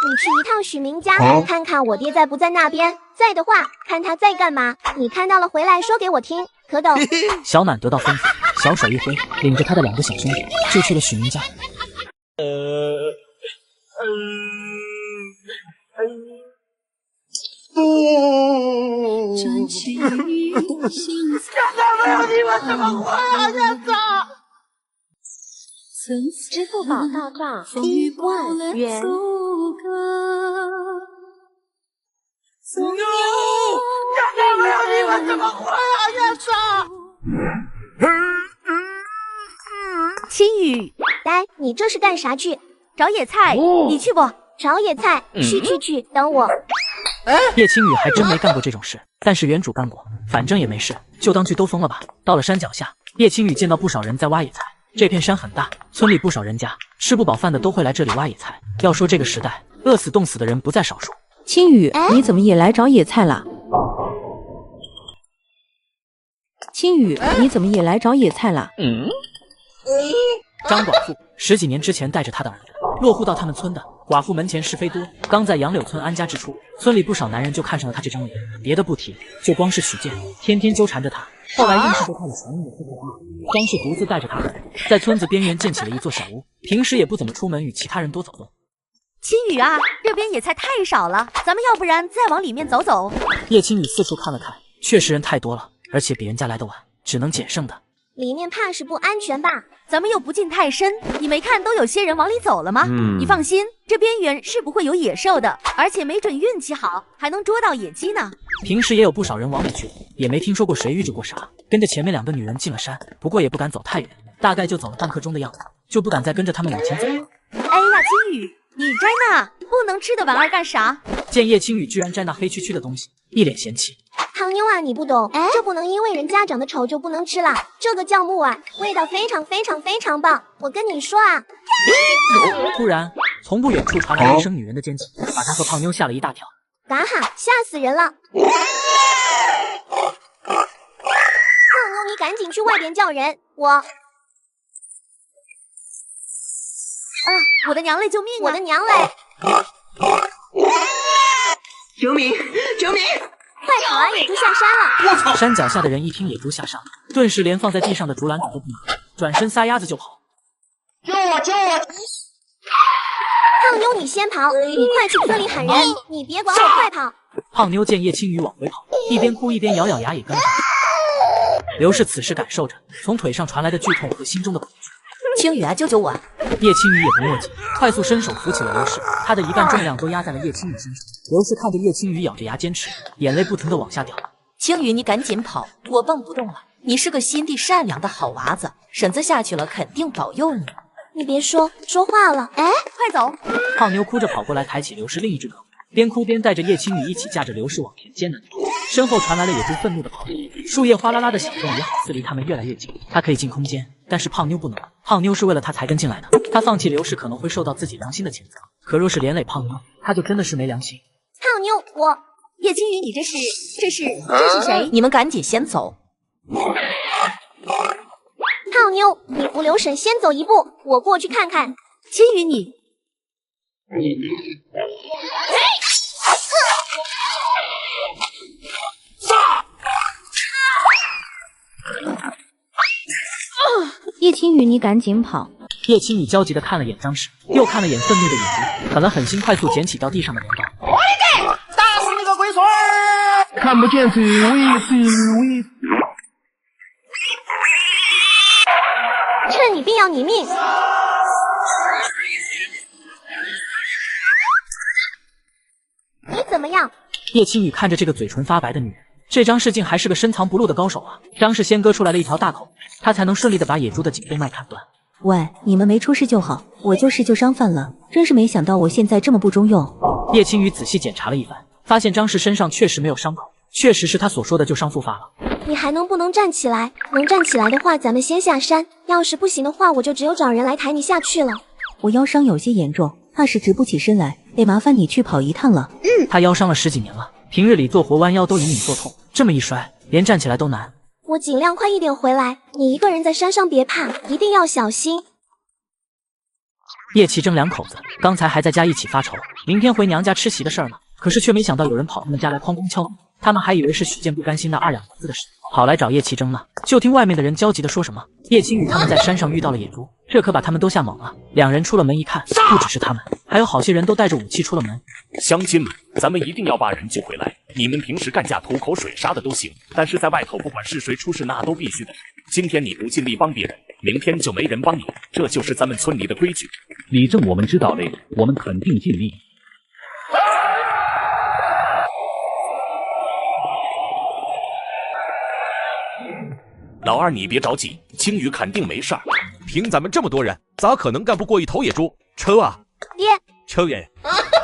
你去一趟许明家，看看我爹在不在那边，在的话，看他在干嘛。你看到了回来说给我听，可懂？小满得到吩咐，小手一挥，领着他的2个小兄弟就去了许明家。没有你们怎么活啊？这子！支付宝到账1万元。没有你们怎么活啊？这子！青雨，呆，你这是干啥去？找野菜，你去不？找野菜？去，等我。叶青雨还真没干过这种事，但是原主干过，反正也没事，就当去兜风了吧。到了山脚下，叶青雨见到不少人在挖野菜。这片山很大，村里不少人家吃不饱饭的都会来这里挖野菜。要说这个时代，饿死冻死的人不在少数。青雨，你怎么也来找野菜了？青雨，你怎么也来找野菜了？张寡妇10几年之前带着她的儿子落户到他们村的。寡妇门前是非多，刚在杨柳村安家之初，村里不少男人就看上了她这张脸。别的不提，就光是许健，天天纠缠着她。后来硬是被她的小女儿张氏独自带着她在村子边缘建起了一座小屋，平时也不怎么出门与其他人多走动。青雨啊，这边野菜太少了，咱们要不然再往里面走走。叶青雨四处看了看，确实人太多了，而且比人家来得晚，只能捡剩的。里面怕是不安全吧？咱们又不进太深，你没看都有些人往里走了吗？你放心，这边缘是不会有野兽的，而且没准运气好还能捉到野鸡呢。平时也有不少人往里去，也没听说过谁遇着过啥。跟着前面2个女人进了山，不过也不敢走太远，大概就走了半刻钟的样子，就不敢再跟着他们往前走。哎呀，青雨，你摘那不能吃的玩意儿干啥？见叶青雨居然摘那黑黢黢的东西，一脸嫌弃。胖妞啊，你不懂，这不能因为人家长得丑就不能吃啦。这个叫木耳，味道非常棒。我跟你说啊！突然，从不远处传来了一声女人的尖叫，把他和胖妞吓了一大跳。嘎哈，吓死人了！胖妞，你赶紧去外边叫人，我的娘嘞！救命啊！我的娘嘞！救命！救命！快跑啊！野猪下山了！我操！山脚下的人一听野猪下山了，顿时连放在地上的竹篮子都不拿，转身撒丫子就跑。救我！救我！胖妞，你先跑，你快去村里喊人，你别管我，快跑！胖妞见叶青雨往回跑，一边哭一边咬咬牙也跟着。刘氏此时感受着从腿上传来的剧痛和心中的恐惧。青雨啊，救救我！叶青雨也不墨迹，快速伸手扶起了刘氏，他的一半重量都压在了叶青雨身上。刘氏看着叶青雨咬着牙坚持，眼泪不停地往下掉。青雨，你赶紧跑，我蹦不动了。你是个心地善良的好娃子，婶子下去了肯定保佑你。你别说话了，哎，快走！胖妞哭着跑过来，抬起刘氏另一只胳膊，边哭边带着叶青雨一起架着刘氏往前艰难地冲。身后传来了野猪愤怒的咆哮，树叶哗啦啦的响动，也好似离他们越来越近。他可以进空间，但是胖妞不能。胖妞是为了他才跟进来的，他放弃刘氏可能会受到自己良心的谴责，可若是连累胖妞，他就真的是没良心。胖妞，我叶青雨，你这是谁？你们赶紧先走。胖妞，你扶刘婶先走一步，我过去看看。青雨，你。叶青雨，你赶紧跑！叶青雨焦急地看了眼张氏，又看了眼愤怒的野猪，狠了狠心，快速捡起掉地上的镰刀。我的个！打死你个龟孙儿！看不见最危险！趁你病要你命！你怎么样？叶青雨看着这个嘴唇发白的女人，这张氏竟还是个深藏不露的高手啊！张氏先割出来了一条大口，他才能顺利的把野猪的颈动脉砍断。喂，你们没出事就好，我就是旧伤犯了，真是没想到我现在这么不中用。叶青雨仔细检查了一番，发现张氏身上确实没有伤口，确实是他所说的旧伤复发了。你还能不能站起来？能站起来的话，咱们先下山；要是不行的话，我就只有找人来抬你下去了。我腰伤有些严重，怕是直不起身来，得麻烦你去跑一趟了。他腰伤了10几年了，平日里做活弯腰都隐隐作痛，这么一摔，连站起来都难。我尽量快一点回来，你一个人在山上别怕，一定要小心。叶奇争两口子刚才还在家一起发愁明天回娘家吃席的事儿呢，可是却没想到有人跑他们家来哐哐敲门，他们还以为是许健不甘心那2两银子的事，跑来找叶奇争呢。就听外面的人焦急地说什么叶青雨他们在山上遇到了野猪，这可把他们都吓懵了。两人出了门一看，不只是他们，还有好些人都带着武器出了门。乡亲们，咱们一定要把人救回来。你们平时干架吐口水啥的都行，但是在外头不管是谁出事那都必须的。今天你不尽力帮别人，明天就没人帮你，这就是咱们村里的规矩。李正我们知道的，我们肯定尽力。老二你别着急，青雨肯定没事儿。凭咱们这么多人，咋可能干不过一头野猪？抽啊！爹，抽人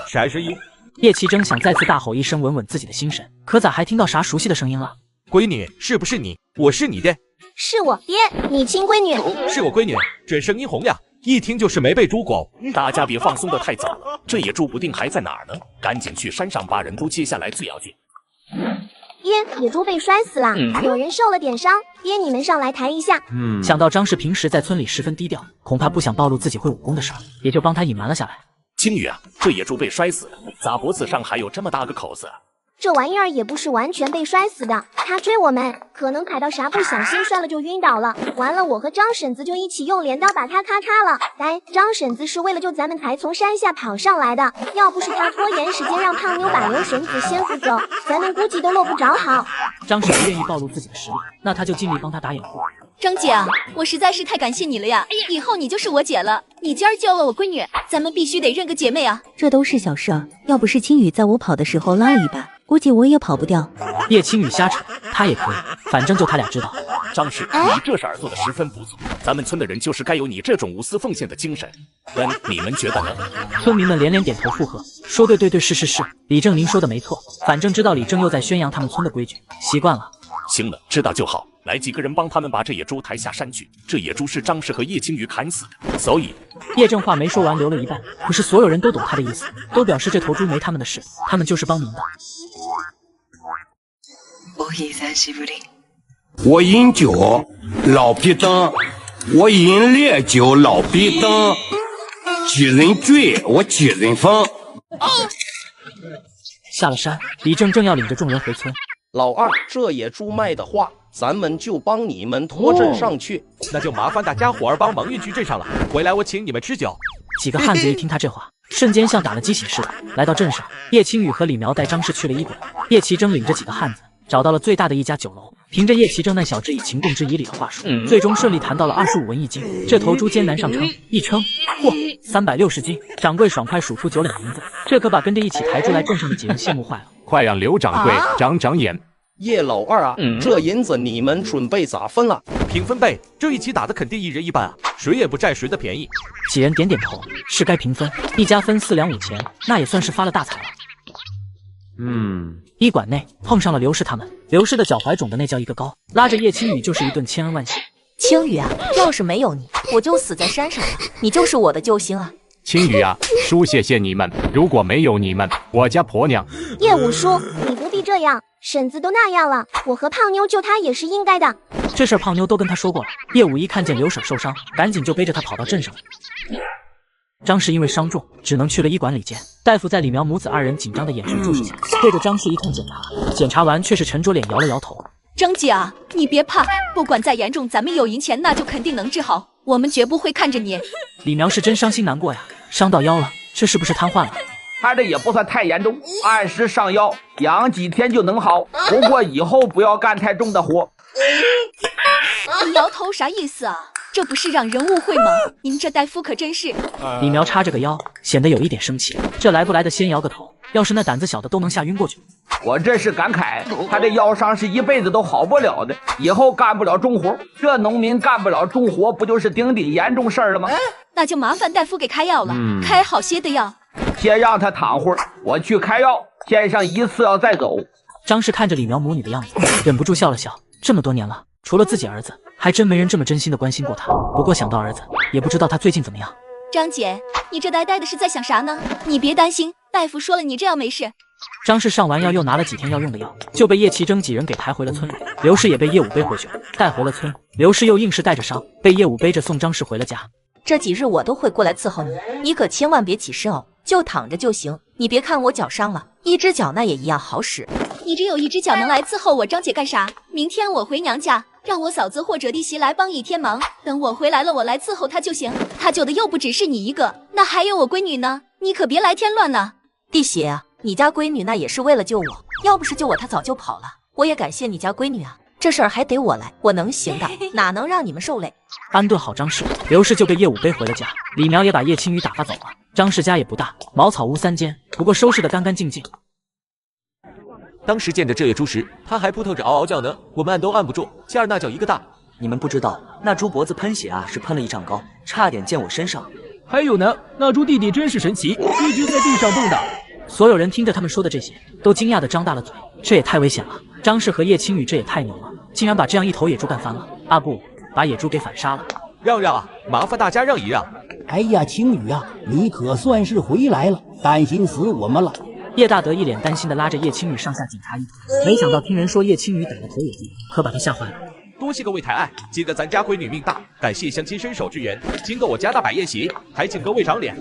！31。叶奇争想再次大吼一声稳稳自己的心神，可咋还听到啥熟悉的声音了？闺女，是不是你？我是你爹。是我爹，你亲闺女。是我闺女，这声音洪亮，一听就是没被猪狗。大家别放松的太早了，这野猪不定还在哪儿呢，赶紧去山上把人都接下来最要紧。爹，野猪被摔死了，有人受了点伤，爹你们上来抬一下。想到张氏平时在村里十分低调，恐怕不想暴露自己会武功的事儿，也就帮他隐瞒了下来。青雨啊，这野猪被摔死了，咋脖子上还有这么大个口子？这玩意儿也不是完全被摔死的，他追我们，可能踩到啥不小心摔了就晕倒了。完了，我和张婶子就一起用镰刀把他咔嚓了。来，张婶子是为了救咱们才从山下跑上来的，要不是他拖延时间让胖妞把刘婶子先扶走，咱们估计都落不着好。张婶不愿意暴露自己的实力，那他就尽力帮他打掩护。张姐啊，我实在是太感谢你了呀！以后你就是我姐了。你今儿救了我闺女，咱们必须得认个姐妹啊！这都是小事儿，要不是青雨在我跑的时候拉了一把，估计我也跑不掉。叶青雨瞎扯，他也可以，反正就他俩知道。张氏，你这事儿做的十分不错，咱们村的人就是该有你这种无私奉献的精神。你们觉得呢？村民们连连点头附和，说对对对，是是是，李正您说的没错。反正知道李正又在宣扬他们村的规矩，习惯了。行了，知道就好。来几个人帮他们把这野猪抬下山去。这野猪是张氏和叶青雨砍死的，所以叶正话没说完，留了一半。可是所有人都懂他的意思，都表示这头猪没他们的事，他们就是帮忙的。我饮酒老皮灯，我饮烈酒老皮灯，几人醉我几人疯。下了山，李正正要领着众人回村。老二，这野猪卖的话，咱们就帮你们驮镇上去。那就麻烦大家伙儿帮忙运去镇上了，回来我请你们吃酒。几个汉子一听他这话，瞬间像打了鸡血似的，来到镇上。叶青雨和李苗带张氏去了医馆，叶奇征领着几个汉子找到了最大的一家酒楼。凭着叶奇征那小子以情共之以理的话术，最终顺利谈到了25文1斤。这头猪艰难上称，一称，嚯，360斤！掌柜爽快数出9两银子，这可把跟着一起抬猪来镇上的几人羡慕坏了。快让刘掌柜长长眼！叶老二啊，这银子你们准备咋分了？平分呗，这一起打的肯定一人一半啊，谁也不占谁的便宜。几人点点头，是该平分，一家分4两5钱，那也算是发了大财了。医馆内碰上了刘氏他们，刘氏的脚踝肿的那叫一个高，拉着叶青雨就是一顿千恩万谢。青雨啊，要是没有你，我就死在山上了，你就是我的救星啊！青雨啊，叔谢谢你们，如果没有你们，我家婆娘……叶五叔，你不必这样，婶子都那样了，我和胖妞救她也是应该的。这事儿胖妞都跟他说过了。叶武一看见刘婶受伤，赶紧就背着她跑到镇上了。张氏因为伤重，只能去了医馆里见大夫，在李苗母子2人紧张的眼神注视下，对着张氏一通检查。检查完却是沉着脸摇了摇头。张姐啊，你别怕，不管再严重，咱们有银钱那就肯定能治好，我们绝不会看着你。李苗是真伤心难过呀，伤到腰了，这是不是瘫痪了？他这也不算太严重，按时上药，养几天就能好。不过以后不要干太重的活。你摇头啥意思啊？这不是让人误会吗？您这大夫可真是……李苗叉着个腰，显得有一点生气。这来不来的先摇个头，要是那胆子小的都能吓晕过去。我这是感慨，他这腰伤是一辈子都好不了的，以后干不了重活。这农民干不了重活，不就是顶顶严重事儿了吗？那就麻烦大夫给开药了，开好些的药。先让他躺会儿，我去开药。先生一次要再走。张氏看着李苗母女的样子，忍不住笑了笑。这么多年了，除了自己儿子，还真没人这么真心的关心过他。不过想到儿子，也不知道他最近怎么样。张姐，你这呆呆的是在想啥呢？你别担心，大夫说了你这样没事。张氏上完药，又拿了几天要用的药，就被叶奇征几人给抬回了村里。刘氏也被叶武背回去，带回了村。刘氏又硬是带着伤，被叶武背着送张氏回了家。这几日我都会过来伺候你，你可千万别起身哦，就躺着就行。你别看我脚伤了，一只脚那也一样好使。你只有一只脚能来伺候我张姐干啥？明天我回娘家，让我嫂子或者弟媳来帮一天忙，等我回来了，我来伺候她就行。她救的又不只是你一个，那还有我闺女呢，你可别来添乱了。弟媳啊，你家闺女那也是为了救我，要不是救我，她早就跑了。我也感谢你家闺女啊，这事儿还得我来，我能行的，哪能让你们受累。安顿好张氏，刘氏就被叶武背回了家。李苗也把叶青雨打发走了。张氏家也不大，茅草屋3间，不过收拾得干干净净。当时见着这野猪时，他还扑腾着嗷嗷叫呢，我们按都按不住，今儿那叫一个大。你们不知道，那猪脖子喷血啊，是喷了1丈高，差点溅我身上。还有呢，那猪弟弟真是神奇，一直在地上蹦跶。所有人听着他们说的这些，都惊讶地张大了嘴，这也太危险了。张氏和叶青雨这也太牛了，竟然把这样一头野猪干翻了。啊不，把野猪给反杀了。让让啊，麻烦大家让一让。哎呀，青雨啊，你可算是回来了，担心死我们了。叶大德一脸担心地拉着叶青雨上下检查一通，没想到听人说叶青雨打了头野猪，可把他吓坏了。多谢各位抬爱，记得咱家闺女命大，感谢乡亲伸手支援，经过我家大摆宴席，还请各位长脸。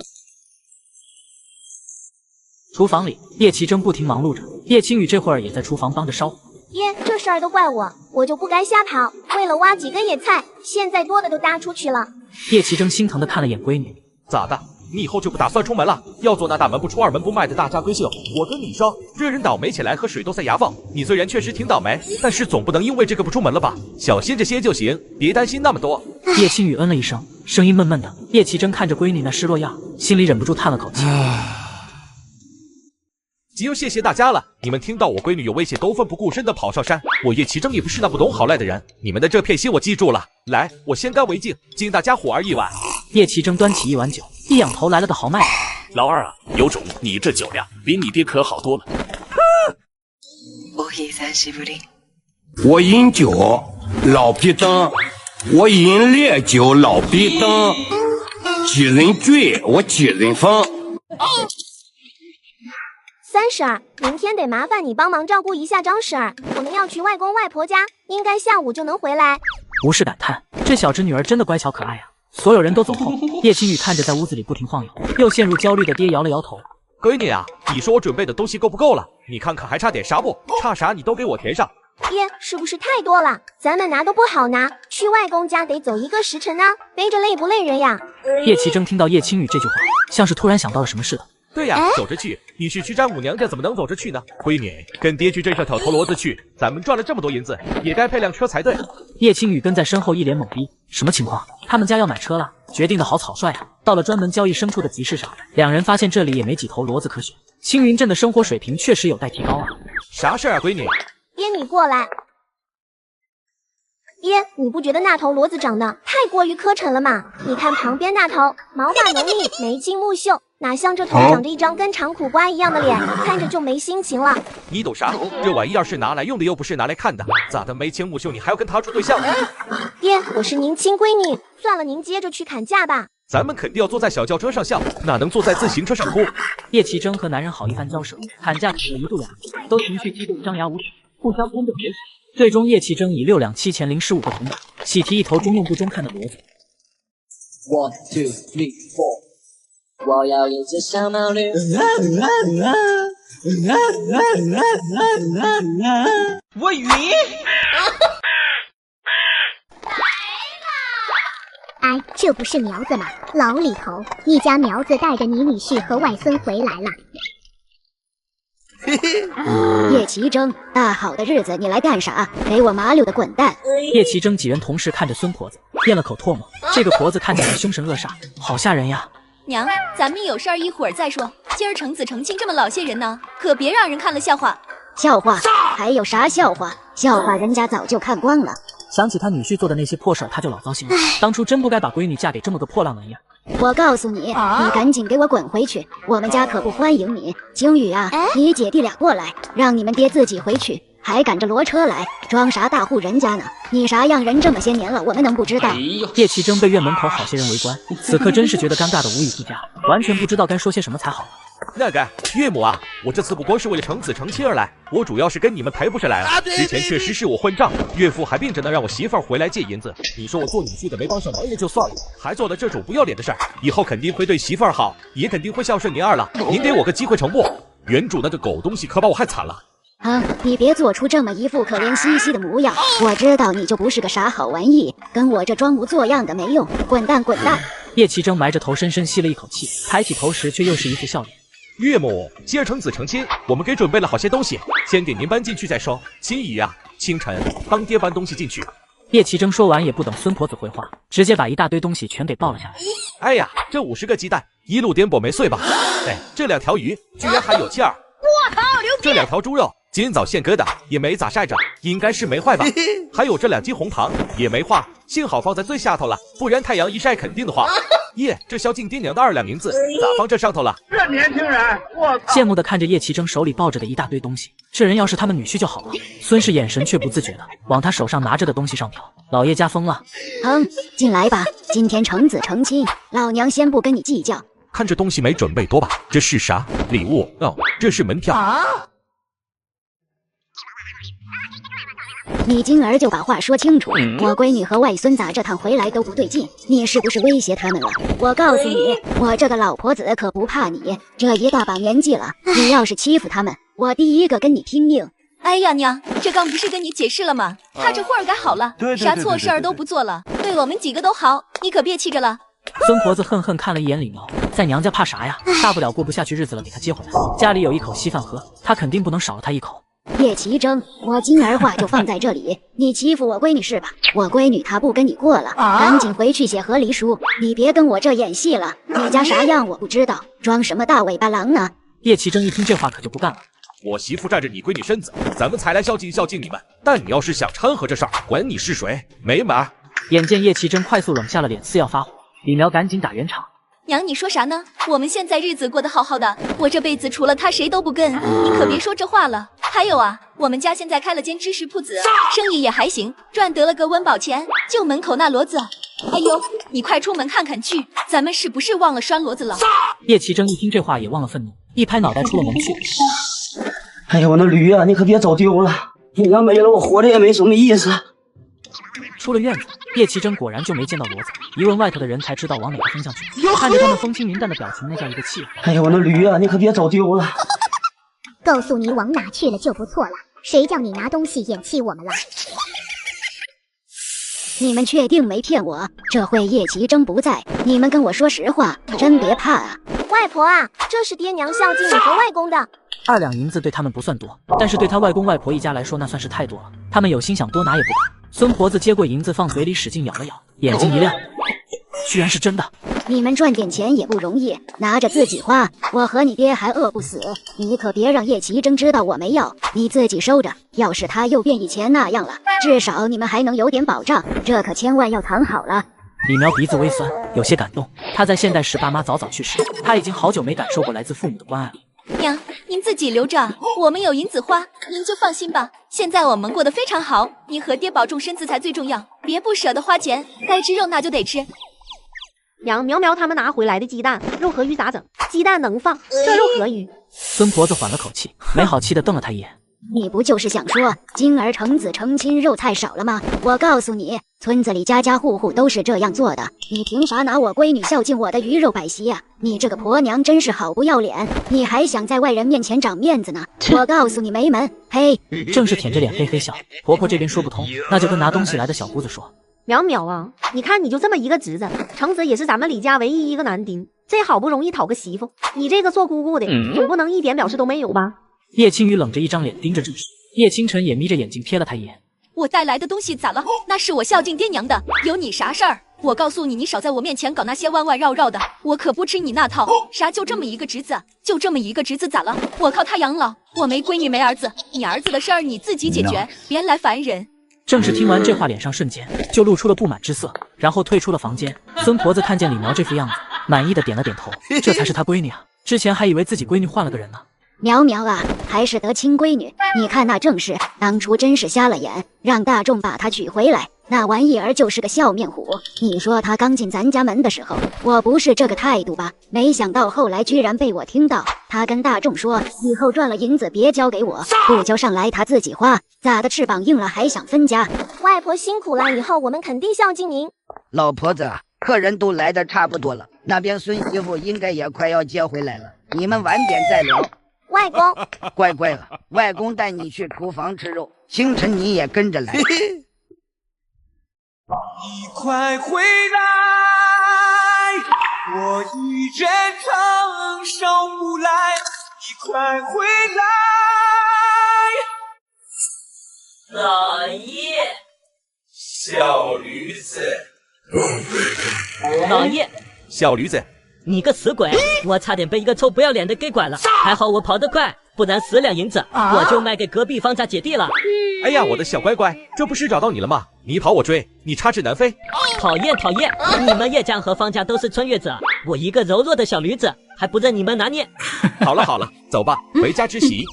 厨房里，叶奇征不停忙碌着，叶青雨这会儿也在厨房帮着烧火。耶，这事儿都怪我，我就不该瞎跑。为了挖几根野菜，现在多的都搭出去了。叶奇征心疼地看了眼闺女，咋的？你以后就不打算出门了？要做那大门不出二门不迈的大家闺秀？我跟你说，这人倒霉起来和水都塞牙缝。你虽然确实挺倒霉，但是总不能因为这个不出门了吧？小心这些就行，别担心那么多。叶青雨嗯了一声，声音闷闷的。叶奇征看着闺女那失落样，心里忍不住叹了口气。就谢谢大家了，你们听到我闺女有危险都奋不顾身的跑上山，我叶奇征也不是那不懂好赖的人，你们的这片心我记住了。来，我先干为敬，敬大家伙儿一碗。叶奇征端起一碗酒，一仰头来了个豪迈。老二啊，有种，你这酒量比你爹可好多了。我饮酒老皮灯，我饮烈酒老皮灯，几人醉我几人疯。三婶儿，明天得麻烦你帮忙照顾一下张婶儿，我们要去外公外婆家，应该下午就能回来。吴氏感叹，这小侄女儿真的乖巧可爱啊。所有人都走后，叶青雨看着在屋子里不停晃悠，又陷入焦虑的爹摇了摇头。闺女啊，你说我准备的东西够不够了？你看看还差点啥不？差啥你都给我填上。爹，是不是太多了？咱们拿都不好拿，去外公家得走1个时辰呢，背着累不累人呀？叶奇征听到叶青雨这句话，像是突然想到了什么似的。对呀，走着去。你是去詹母娘家，怎么能走着去呢？闺女，跟爹去镇上挑头骡子去，咱们赚了这么多银子，也该配辆车才对。叶青雨跟在身后一脸懵逼，什么情况？他们家要买车了，决定的好草率啊！到了专门交易牲畜的集市上，两人发现这里也没几头骡子可选。青云镇的生活水平确实有待提高啊！啥事啊，闺女？爹，你过来。爹，你不觉得那头骡子长得太过于磕碜了吗？你看旁边那头，毛发浓密，眉清目秀，哪像这头长着一张跟长苦瓜一样的脸，看着就没心情了。你懂啥？这玩意儿是拿来用的，又不是拿来看的。咋的，眉清目秀，你还要跟他处对象？爹，我是您亲闺女，算了，您接着去砍价吧。咱们肯定要坐在小轿车上笑，哪能坐在自行车上哭？叶奇征和男人好一番交涉，砍价砍了1度2分，都情绪激动，张牙舞爪，互相争辩为止。最终，叶奇征以6两7015个铜板喜提一头中用不中看的骡子。1 2 3 4， 我要一只小毛驴。我晕。哎，这不是苗子吗？老李头，一家苗子带着你女婿和外孙回来了。叶奇征，大好的日子你来干啥？给我麻溜的滚蛋！叶奇征几人同时看着孙婆子，咽了口唾沫。这个婆子看起来凶神恶煞，好吓人呀！娘，咱们有事儿一会儿再说。今儿成子成亲这么老些人呢，可别让人看了笑话。笑话？还有啥笑话？笑话人家早就看光了。想起他女婿做的那些破事儿，他就老糟心了。当初真不该把闺女嫁给这么个破烂玩意儿。我告诉你，你赶紧给我滚回去，我们家可不欢迎你。青雨啊，你姐弟俩过来，让你们爹自己回去，还赶着骡车来，装啥大户人家呢？你啥样人这么些年了，我们能不知道？叶奇征被院门口好些人围观，此刻真是觉得尴尬的无以复加，完全不知道该说些什么才好。那个岳母啊，我这次不光是为了成子成亲而来，我主要是跟你们赔不是来了。之前确实是我混账，岳父还病着呢，让我媳妇儿回来借银子。你说我做女婿的没帮上忙也就算了，还做了这种不要脸的事儿，以后肯定会对媳妇儿好，也肯定会孝顺您二了。您给我个机会成不？原主那个狗东西可把我害惨了。你别做出这么一副可怜兮兮的模样，我知道你就不是个啥好玩意，跟我这装模作样的没用，滚蛋滚蛋！叶奇征埋着头深深吸了一口气，抬起头时却又是一副笑脸。岳母，今儿成子成亲，我们给准备了好些东西，先给您搬进去再说。心怡呀，清晨帮爹搬东西进去。叶奇征说完也不等孙婆子回话，直接把一大堆东西全给抱了下来。哎呀，这50个鸡蛋一路颠簸没碎吧？哎，这2条鱼居然还有气儿！我靠，牛逼！这2条猪肉今早现割的，也没咋晒着，应该是没坏吧？还有这2斤红糖也没化，幸好放在最下头了，不然太阳一晒肯定的话。耶，这孝敬爹娘的2两银子咋放这上头了？这年轻人，我羡慕的看着叶奇征手里抱着的一大堆东西，这人要是他们女婿就好了。孙氏眼神却不自觉的往他手上拿着的东西上瞟，老叶家疯了。进来吧，今天成子成亲，老娘先不跟你计较。看这东西没准备多吧？这是啥礼物？哦，这是门票啊！你今儿就把话说清楚，我闺女和外孙咋这趟回来都不对劲，你是不是威胁他们了？我告诉你，我这个老婆子可不怕你，这一大把年纪了，你要是欺负他们，我第一个跟你拼命。哎呀娘，这刚不是跟你解释了吗？他这会儿改好了，啥错事儿都不做了，对我们几个都好，你可别气着了。孙婆子恨恨看了一眼李苗，在娘家怕啥呀？大不了过不下去日子了，给他接回来。家里有一口稀饭喝，他肯定不能少了他一口。叶奇征，我今儿话就放在这里，你欺负我闺女是吧？我闺女她不跟你过了，赶紧回去写和离书，你别跟我这演戏了。你家啥样我不知道，装什么大尾巴狼呢？叶奇征一听这话可就不干了。我媳妇占着你闺女身子，咱们才来孝敬孝敬你们。但你要是想掺和这事儿，管你是谁，没门儿！眼见叶奇征快速冷下了脸，似要发火，李苗赶紧打圆场。娘，你说啥呢？我们现在日子过得好好的，我这辈子除了他谁都不跟，你可别说这话了。还有啊，我们家现在开了间芝士铺子，生意也还行，赚得了个温饱钱。就门口那骡子，哎呦，你快出门看看去，咱们是不是忘了拴骡子了？叶奇征一听这话也忘了愤怒，一拍脑袋出了门去。哎呀，我那驴啊，你可别走丢了，你要没了，我活着也没什么意思。出了院子，叶奇珍果然就没见到骡子。一问外头的人才知道往哪个方向去。看着他们风轻云淡的表情，那叫一个气愤。哎呀，我那驴啊，你可别找丢了。告诉你往哪去了就不错了，谁叫你拿东西掩弃我们了？你们确定没骗我？这会叶奇珍不在，你们跟我说实话，真别怕啊！外婆啊，这是爹娘孝敬你和外公的。2两银子对他们不算多，但是对他外公外婆一家来说那算是太多了。他们有心想多拿也不敢。孙婆子接过银子放嘴里，使劲咬了咬，眼睛一亮，居然是真的。你们赚点钱也不容易，拿着自己花，我和你爹还饿不死。你可别让叶奇珍知道我没要，你自己收着。要是他又变以前那样了，至少你们还能有点保障，这可千万要藏好了。李苗鼻子微酸，有些感动。他在现代时爸妈早早去世，他已经好久没感受过来自父母的关爱了。娘，您自己留着，我们有银子花，您就放心吧。现在我们过得非常好，你和爹保重身子才最重要，别不舍得花钱，该吃肉那就得吃。娘，苗苗他们拿回来的鸡蛋，肉和鱼咋整？鸡蛋能放，这肉和鱼。孙婆子缓了口气，没好气的瞪了他一眼。你不就是想说金儿成子成亲肉菜少了吗？我告诉你，村子里家家户户都是这样做的，你凭啥拿我闺女孝敬我的鱼肉摆席呀？你这个婆娘真是好不要脸，你还想在外人面前长面子呢？我告诉你没门！呸！正是舔着脸嘿嘿笑。婆婆这边说不通，那就跟拿东西来的小姑子说。苗苗啊，你看你就这么一个侄子，成子也是咱们李家唯一一个男丁，这好不容易讨个媳妇，你这个做姑姑的总不能一点表示都没有吧？叶青雨冷着一张脸盯着这事，叶清晨也眯着眼睛瞥了他一眼。我带来的东西咋了？那是我孝敬爹娘的，有你啥事儿？我告诉你，你少在我面前搞那些弯弯绕绕的，我可不吃你那套。啥就这么一个侄子，就这么一个侄子咋了？我靠他养老，我没闺女没儿子，你儿子的事儿你自己解决，别来烦人。正是听完这话，脸上瞬间就露出了不满之色，然后退出了房间。孙婆子看见李苗这副样子，满意的点了点头，这才是她闺女啊，之前还以为自己闺女换了个人呢。苗苗啊，还是得亲闺女。你看那正是，当初真是瞎了眼，让大众把她娶回来，那玩意儿就是个笑面虎。你说她刚进咱家门的时候，我不是这个态度吧？没想到后来居然被我听到，她跟大众说，以后赚了银子别交给我，不交上来她自己花。咋的，翅膀硬了还想分家？外婆辛苦了，以后我们肯定孝敬您。老婆子，客人都来的差不多了，那边孙媳妇应该也快要接回来了，你们晚点再聊。外公，乖乖了，外公带你去厨房吃肉，清晨你也跟着来。你快回来，我一人承受不来。你快回来，老爷，小驴子，老爷，小驴子。你个死鬼！我差点被一个臭不要脸的给拐了，还好我跑得快，不然10两银子我就卖给隔壁方家姐弟了。哎呀，我的小乖乖，这不是找到你了吗？你跑我追，你插翅难飞。讨厌讨厌！你们叶家和方家都是穿越者，我一个柔弱的小驴子还不任你们拿捏。好了好了，走吧，回家吃席。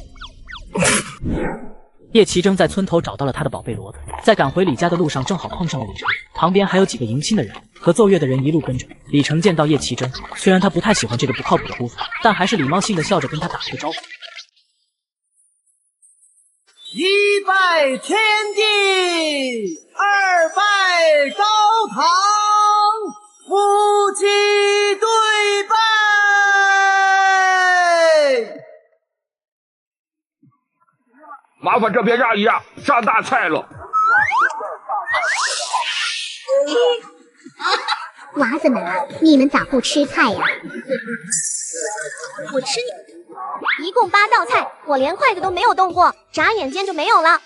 叶奇征在村头找到了他的宝贝骡子，在赶回李家的路上正好碰上了李成，旁边还有几个迎亲的人和奏乐的人一路跟着。李成见到叶奇征，虽然他不太喜欢这个不靠谱的姑父，但还是礼貌性的笑着跟他打了个招呼。1拜天地，2拜高堂，夫妻对拜。麻烦这边让一让，上大菜了。娃子们啊，你们咋不吃菜呀？我吃你，一共8道菜，我连筷子都没有动过，眨眼间就没有了。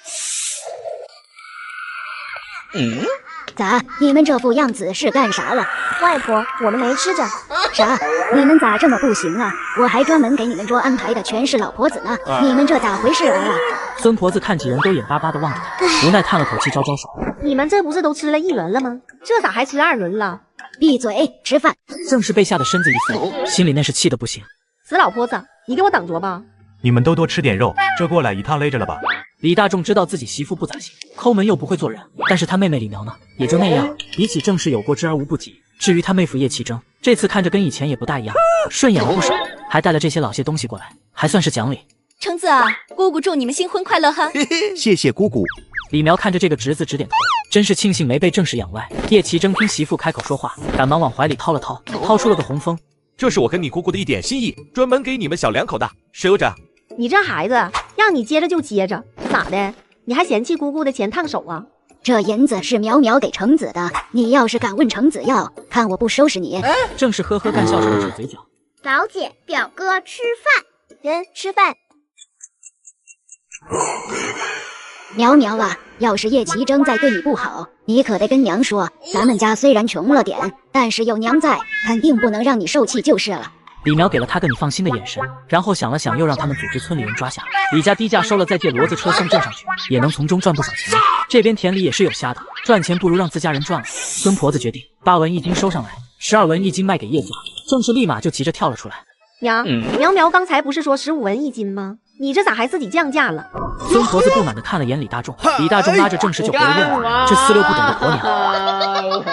咋？你们这副样子是干啥了？外婆，我们没吃着。啥？你们咋这么不行啊？我还专门给你们桌安排的全是老婆子呢，你们这咋回事啊？孙婆子看几人都眼巴巴的望着他，无奈叹了口气，招招手。你们这不是都吃了1轮了吗？这咋还吃2轮了？闭嘴，吃饭。正是被吓得身子一缩，心里那是气得不行。死老婆子，你给我等着吧。你们都多吃点肉，这过来一趟累着了吧？李大众知道自己媳妇不咋行，抠门又不会做人，但是他妹妹李苗呢，也就那样，比起正室有过之而无不及。至于他妹夫叶奇征，这次看着跟以前也不大一样，顺眼了不少，还带了这些老些东西过来，还算是讲理。橙子啊，姑姑祝你们新婚快乐哈！谢谢姑姑。李苗看着这个侄子直点头，真是庆幸没被正式养歪。叶奇征听媳妇开口说话，赶忙往怀里掏了掏，掏出了个红封。这是我跟你姑姑的一点心意，专门给你们小两口的，收着。你这孩子，让你接着就接着，咋的？你还嫌弃姑姑的钱烫手啊？这银子是苗苗给橙子的，你要是敢问橙子要，看我不收拾你！正是呵呵干笑着的嘴角。表姐，表哥吃饭。人吃饭。苗苗啊，要是叶奇征再对你不好，你可得跟娘说，咱们家虽然穷了点，但是有娘在，肯定不能让你受气就是了。李苗给了他个你放心的眼神，然后想了想，又让他们组织村里人抓下。李家低价收了，再借骡子车送镇上去，也能从中赚不少钱。这边田里也是有虾的，赚钱不如让自家人赚了。孙婆子决定8文1斤收上来，12文1斤卖给叶家。郑氏立马就急着跳了出来。娘，苗苗刚才不是说15文1斤吗？你这咋还自己降价了？孙婆子不满地看了眼李大众，李大众拉着郑氏就回了院了。这4、6不懂的婆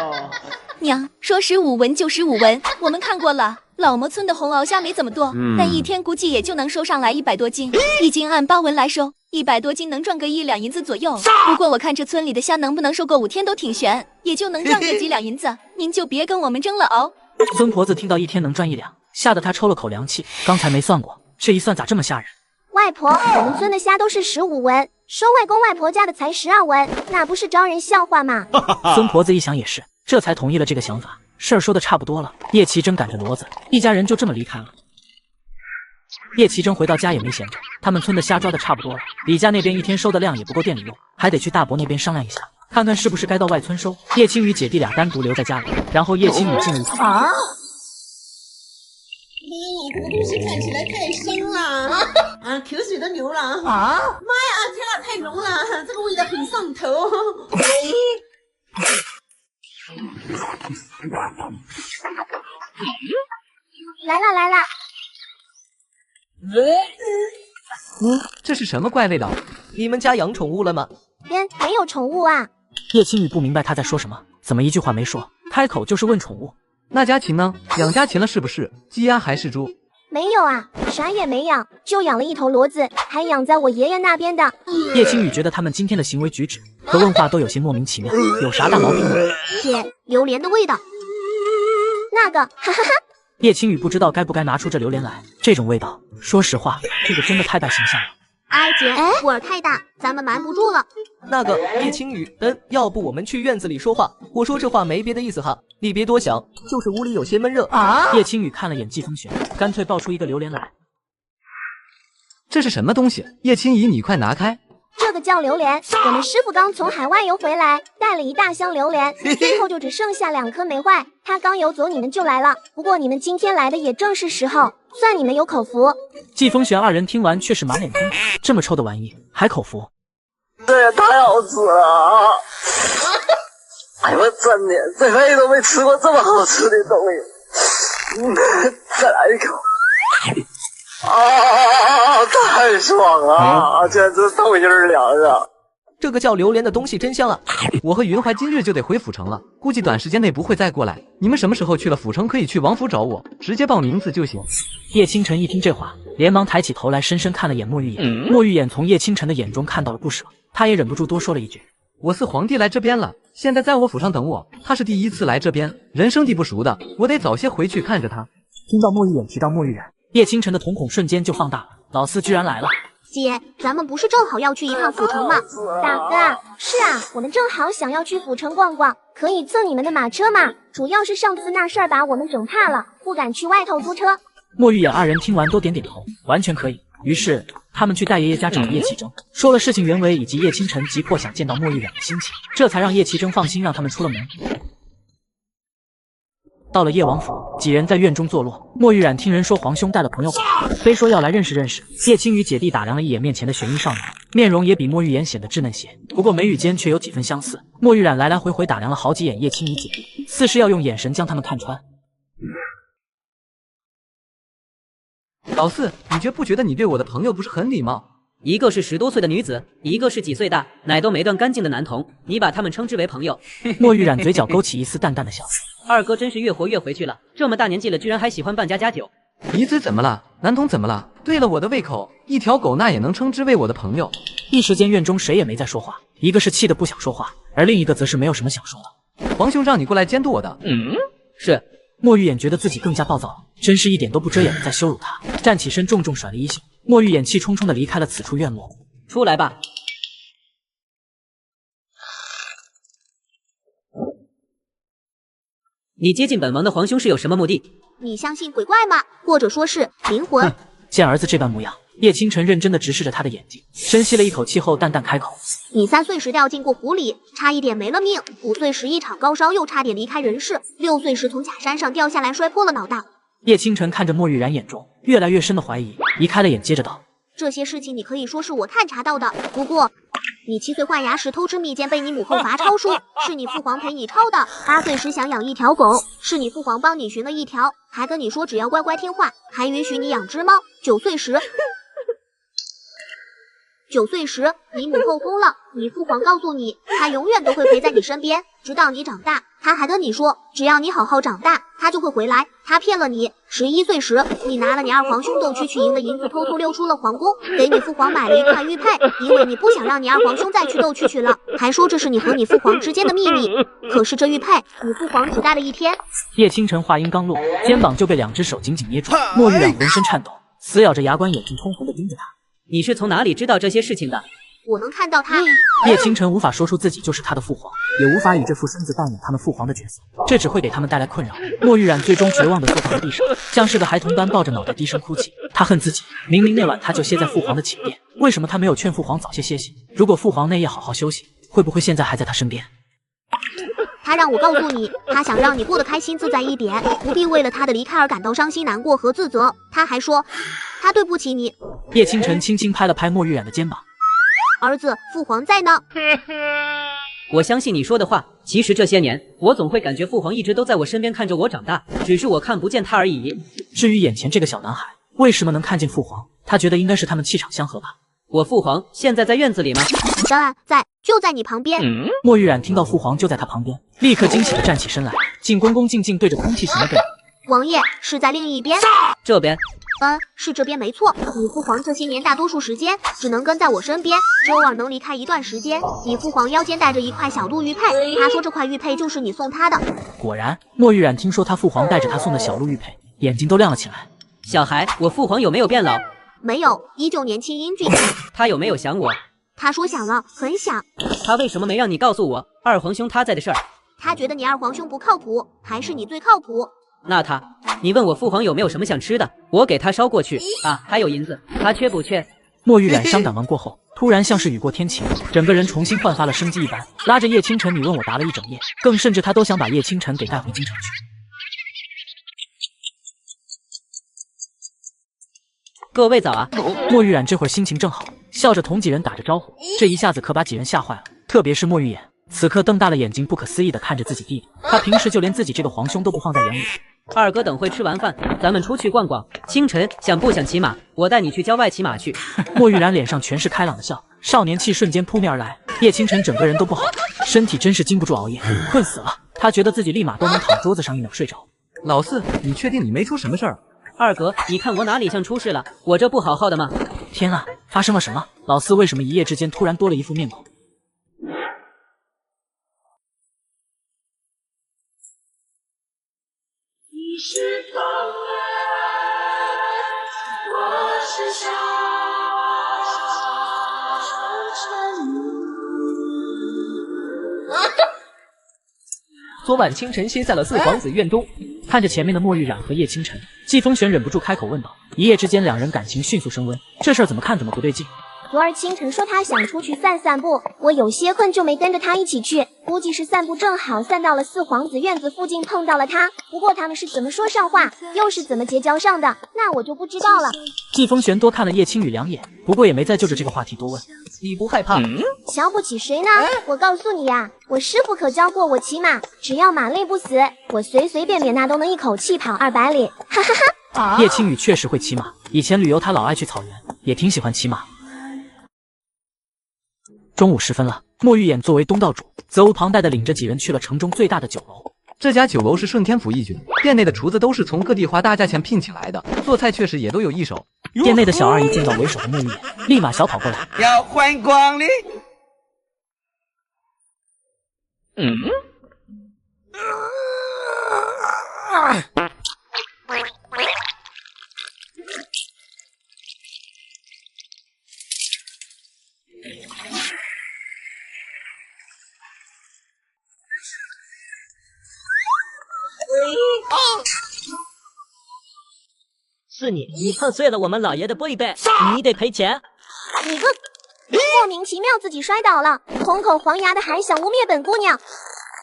娘。娘说15文就15文，我们看过了。老磨村的红螯虾没怎么多，但一天估计也就能收上来100多斤，1斤按8文来收，100多斤能赚个1两银子左右。不过我看这村里的虾能不能收够5天都挺悬，也就能赚个几两银子，您就别跟我们争了哦。孙婆子听到1天能赚1两，吓得她抽了口凉气，刚才没算过，这一算咋这么吓人？外婆，我们村的虾都是15文，收外公外婆家的才12文，那不是招人笑话吗？孙婆子一想也是，这才同意了这个想法。事儿说的差不多了，叶奇征赶着骡子，一家人就这么离开了。叶奇征回到家也没闲着，他们村的虾抓的差不多了，李家那边1天收的量也不够店里用，还得去大伯那边商量一下，看看是不是该到外村收。叶青雨姐弟俩单独留在家里，然后叶青雨进了一层。这个东西看起来太香了口水都流了妈呀，天啊，太浓了，这个味道很上头。来啦！这是什么怪味道？你们家养宠物了吗？没有宠物啊。叶青雨不明白他在说什么，怎么一句话没说，开口就是问宠物。那家禽呢？养家禽了是不是？鸡鸭还是猪？没有啊，啥也没养，就养了一头骡子，还养在我爷爷那边的。叶青雨觉得他们今天的行为举止和问话都有些莫名其妙，有啥大毛病吗？姐，榴莲的味道。那个，哈哈哈。叶青雨不知道该不该拿出这榴莲来，这种味道，说实话，这个真的太败形象了。姐，味儿太大，咱们瞒不住了。那个叶青雨，要不我们去院子里说话？我说这话没别的意思哈，你别多想，就是屋里有些闷热啊。叶青雨看了眼季风雪，干脆抱出一个榴莲来。这是什么东西？叶青雨，你快拿开！这个叫榴莲，我们师傅刚从海外游回来，带了一大箱榴莲，最后就只剩下2颗没坏。他刚游走，你们就来了。不过你们今天来的也正是时候，算你们有口福。季风玄2人听完却是满脸惊恐，这么臭的玩意还口服？这也太好吃了！哎呦我真的这辈子都没吃过这么好吃的东西。再来一口。太爽了，简直透心凉啊！这个叫榴莲的东西真香啊！我和云怀今日就得回府城了，估计短时间内不会再过来。你们什么时候去了府城，可以去王府找我，直接报名字就行。叶清晨一听这话，连忙抬起头来，深深看了眼莫玉眼。莫玉眼从叶清晨的眼中看到了不舍，他也忍不住多说了一句：“我四皇帝来这边了，现在在我府上等我。他是第一次来这边，人生地不熟的，我得早些回去看着他。”听到莫玉眼提到莫玉然，叶清晨的瞳孔瞬间就放大了，老四居然来了。姐，咱们不是正好要去一趟府城吗？大哥，是啊，我们正好想要去府城逛逛，可以蹭你们的马车吗？主要是上次那事儿把我们整怕了，不敢去外头租车。莫玉眼2人听完都点点头，完全可以。于是他们去戴爷爷家找叶启征，说了事情原委以及叶清晨急迫想见到莫玉然的心情，这才让叶启征放心，让他们出了门。到了叶王府，几人在院中坐落。莫玉冉听人说皇兄带了朋友回来，非说要来认识认识。叶青与姐弟打量了一眼面前的玄衣少女，面容也比莫玉言显得稚嫩些，不过眉宇间却有几分相似。莫玉冉来来回回打量了好几眼叶青与姐弟，似是要用眼神将他们看穿。老四，你不觉得你对我的朋友不是很礼貌？一个是10多岁的女子，一个是几岁大，奶都没断干净的男童，你把他们称之为朋友？莫玉冉嘴角勾起一丝淡淡的笑。二哥真是越活越回去了，这么大年纪了，居然还喜欢扮家家酒。你嘴怎么了？男童怎么了？对了我的胃口，一条狗那也能称之为我的朋友？一时间院中谁也没再说话，一个是气得不想说话，而另一个则是没有什么想说的。皇兄让你过来监督我的。是。莫玉眼觉得自己更加暴躁了，真是一点都不遮掩的在羞辱他，站起身重重甩了衣袖。莫玉眼气冲冲的离开了此处院落。出来吧。你接近本王的皇兄是有什么目的？你相信鬼怪吗？或者说是灵魂？见儿子这般模样，叶清晨认真的直视着他的眼睛，深吸了一口气后淡淡开口：你3岁时掉进过湖里，差一点没了命；5岁时一场高烧，又差点离开人世；6岁时从假山上掉下来，摔破了脑袋。叶清晨看着莫玉然眼中越来越深的怀疑，移开了眼，接着道：这些事情你可以说是我探查到的，不过你7岁换牙时偷吃蜜饯被你母后罚抄书，是你父皇陪你抄的；8岁时想养一条狗，是你父皇帮你寻了一条，还跟你说只要乖乖听话，还允许你养只猫。9岁时你母后疯了，你父皇告诉你，他永远都会陪在你身边，直到你长大。他还跟你说，只要你好好长大，他就会回来。他骗了你。11岁时，你拿了你二皇兄斗蛐取赢的银子，偷偷溜出了皇宫，给你父皇买了一块玉佩，因为你不想让你二皇兄再去斗蛐取了，还说这是你和你父皇之间的秘密。可是这玉佩，你父皇只戴了1天。叶清晨话音刚落，肩膀就被2只手紧紧捏住，莫玉然浑身颤抖，死咬着牙关，眼睛通红的盯着他。你是从哪里知道这些事情的？我能看到他。叶清晨无法说出自己就是他的父皇，也无法以这副身子扮演他们父皇的角色，这只会给他们带来困扰。莫玉然最终绝望地坐在了地上，像是个孩童般抱着脑袋低声哭泣。他恨自己，明明那晚他就歇在父皇的寝殿，为什么他没有劝父皇早些歇息？如果父皇那夜好好休息，会不会现在还在他身边？他让我告诉你，他想让你过得开心自在一点，不必为了他的离开而感到伤心难过和自责。他还说，他对不起你。叶清晨轻轻拍了拍莫玉然的肩膀。儿子，父皇在呢。我相信你说的话。其实这些年，我总会感觉父皇一直都在我身边看着我长大，只是我看不见他而已。至于眼前这个小男孩，为什么能看见父皇？他觉得应该是他们气场相合吧。我父皇现在在院子里吗？就在你旁边。莫玉然听到父皇就在他旁边，立刻惊喜地站起身来，竟恭恭敬敬对着空气行了个礼。王爷是在另一边。这边。是这边没错。你父皇这些年大多数时间只能跟在我身边，只偶尔能离开一段时间。你父皇腰间带着一块小鹿玉佩，他说这块玉佩就是你送他的。果然，莫玉然听说他父皇带着他送的小鹿玉佩，眼睛都亮了起来。小孩，我父皇有没有变老？没有，依旧年轻英俊。他有没有想我？他说想了，很想。他为什么没让你告诉我二皇兄他在的事儿？他觉得你二皇兄不靠谱，还是你最靠谱。那你问我父皇有没有什么想吃的，我给他捎过去啊。还有银子，他缺不缺？莫玉然伤感完过后，突然像是雨过天晴，整个人重新焕发了生机一般，拉着叶清晨你问我答了一整夜，更甚至他都想把叶清晨给带回京城去。各位早啊！莫玉然这会儿心情正好，笑着同几人打着招呼，这一下子可把几人吓坏了，特别是莫玉眼，此刻瞪大了眼睛，不可思议地看着自己弟弟。他平时就连自己这个皇兄都不放在眼里。二哥等会吃完饭，咱们出去逛逛。清晨想不想骑马？我带你去郊外骑马去。莫玉然脸上全是开朗的笑，少年气瞬间扑面而来。叶清晨整个人都不好，身体真是经不住熬夜，困死了。他觉得自己立马都能躺桌子上一秒睡着。老四，你确定你没出什么事儿？二哥，你看我哪里像出事了？我这不好好的吗？天啊，发生了什么？老四为什么一夜之间突然多了一副面孔？你是风儿，我是沙，沉入。昨晚清晨歇在了四皇子院中，看着前面的莫玉染和叶清晨，季风玄忍不住开口问道。一夜之间，两人感情迅速升温，这事儿怎么看怎么不对劲。昨儿清晨说他想出去散散步，我有些困就没跟着他一起去，估计是散步正好散到了四皇子院子附近碰到了他。不过他们是怎么说上话，又是怎么结交上的，那我就不知道了。季风玄多看了叶青雨2眼，不过也没再就着这个话题多问。你不害怕？瞧不起谁呢？我告诉你呀，我师傅可教过我骑马，只要马累不死，我随随便便那都能一口气跑200里，哈哈哈。叶青雨确实会骑马，以前旅游他老爱去草原，也挺喜欢骑马。中午时分了，莫玉眼作为东道主，责无旁贷的领着几人去了城中最大的酒楼。这家酒楼是顺天府一绝，店内的厨子都是从各地花大价钱聘请来的，做菜确实也都有一手。店内的小二一见到为首的莫玉眼，立马小跑过来。要欢迎光临。是你碰碎了我们老爷的玻璃杯，你得赔钱。你个莫名其妙自己摔倒了，红口黄牙的还想污蔑本姑娘，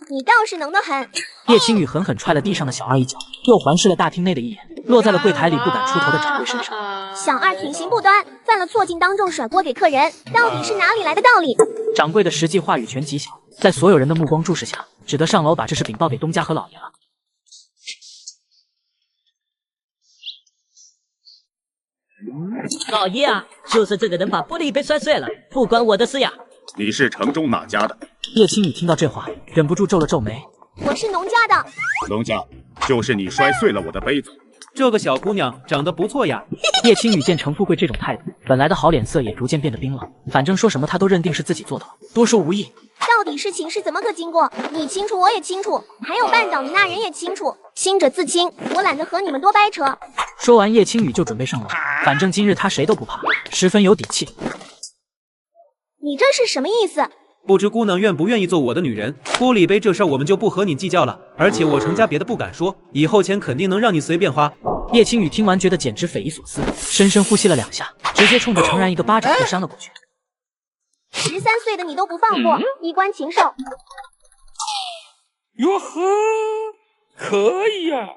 你倒是能得很。叶青雨狠狠踹了地上的小二一脚，又环视了大厅内的一眼，落在了柜台里不敢出头的掌柜身上。小二品行不端，犯了错竟当众甩锅给客人，到底是哪里来的道理？掌柜的实际话语权极小，在所有人的目光注视下，只得上楼把这事禀报给东家和老爷了。老爷啊，就是这个人把玻璃杯摔碎了，不关我的事呀。你是城中哪家的？叶青雨听到这话，忍不住皱了皱眉。我是农家的。农家，就是你摔碎了我的杯子。这个小姑娘长得不错呀。叶青雨见程富贵这种态度，本来的好脸色也逐渐变得冰冷。反正说什么他都认定是自己做的，多说无益。到底事情是怎么个经过？你清楚，我也清楚，还有绊倒你那人也清楚。清者自清，我懒得和你们多掰扯。说完，叶青雨就准备上楼，反正今日他谁都不怕，十分有底气。你这是什么意思？不知姑娘愿不愿意做我的女人？玻璃杯这事儿我们就不和你计较了，而且我程家别的不敢说，以后钱肯定能让你随便花。叶青雨听完觉得简直匪夷所思，深深呼吸了2下，直接冲着程然一个巴掌就扇了过去。13岁的你都不放过，衣冠禽兽！哟呵，可以呀！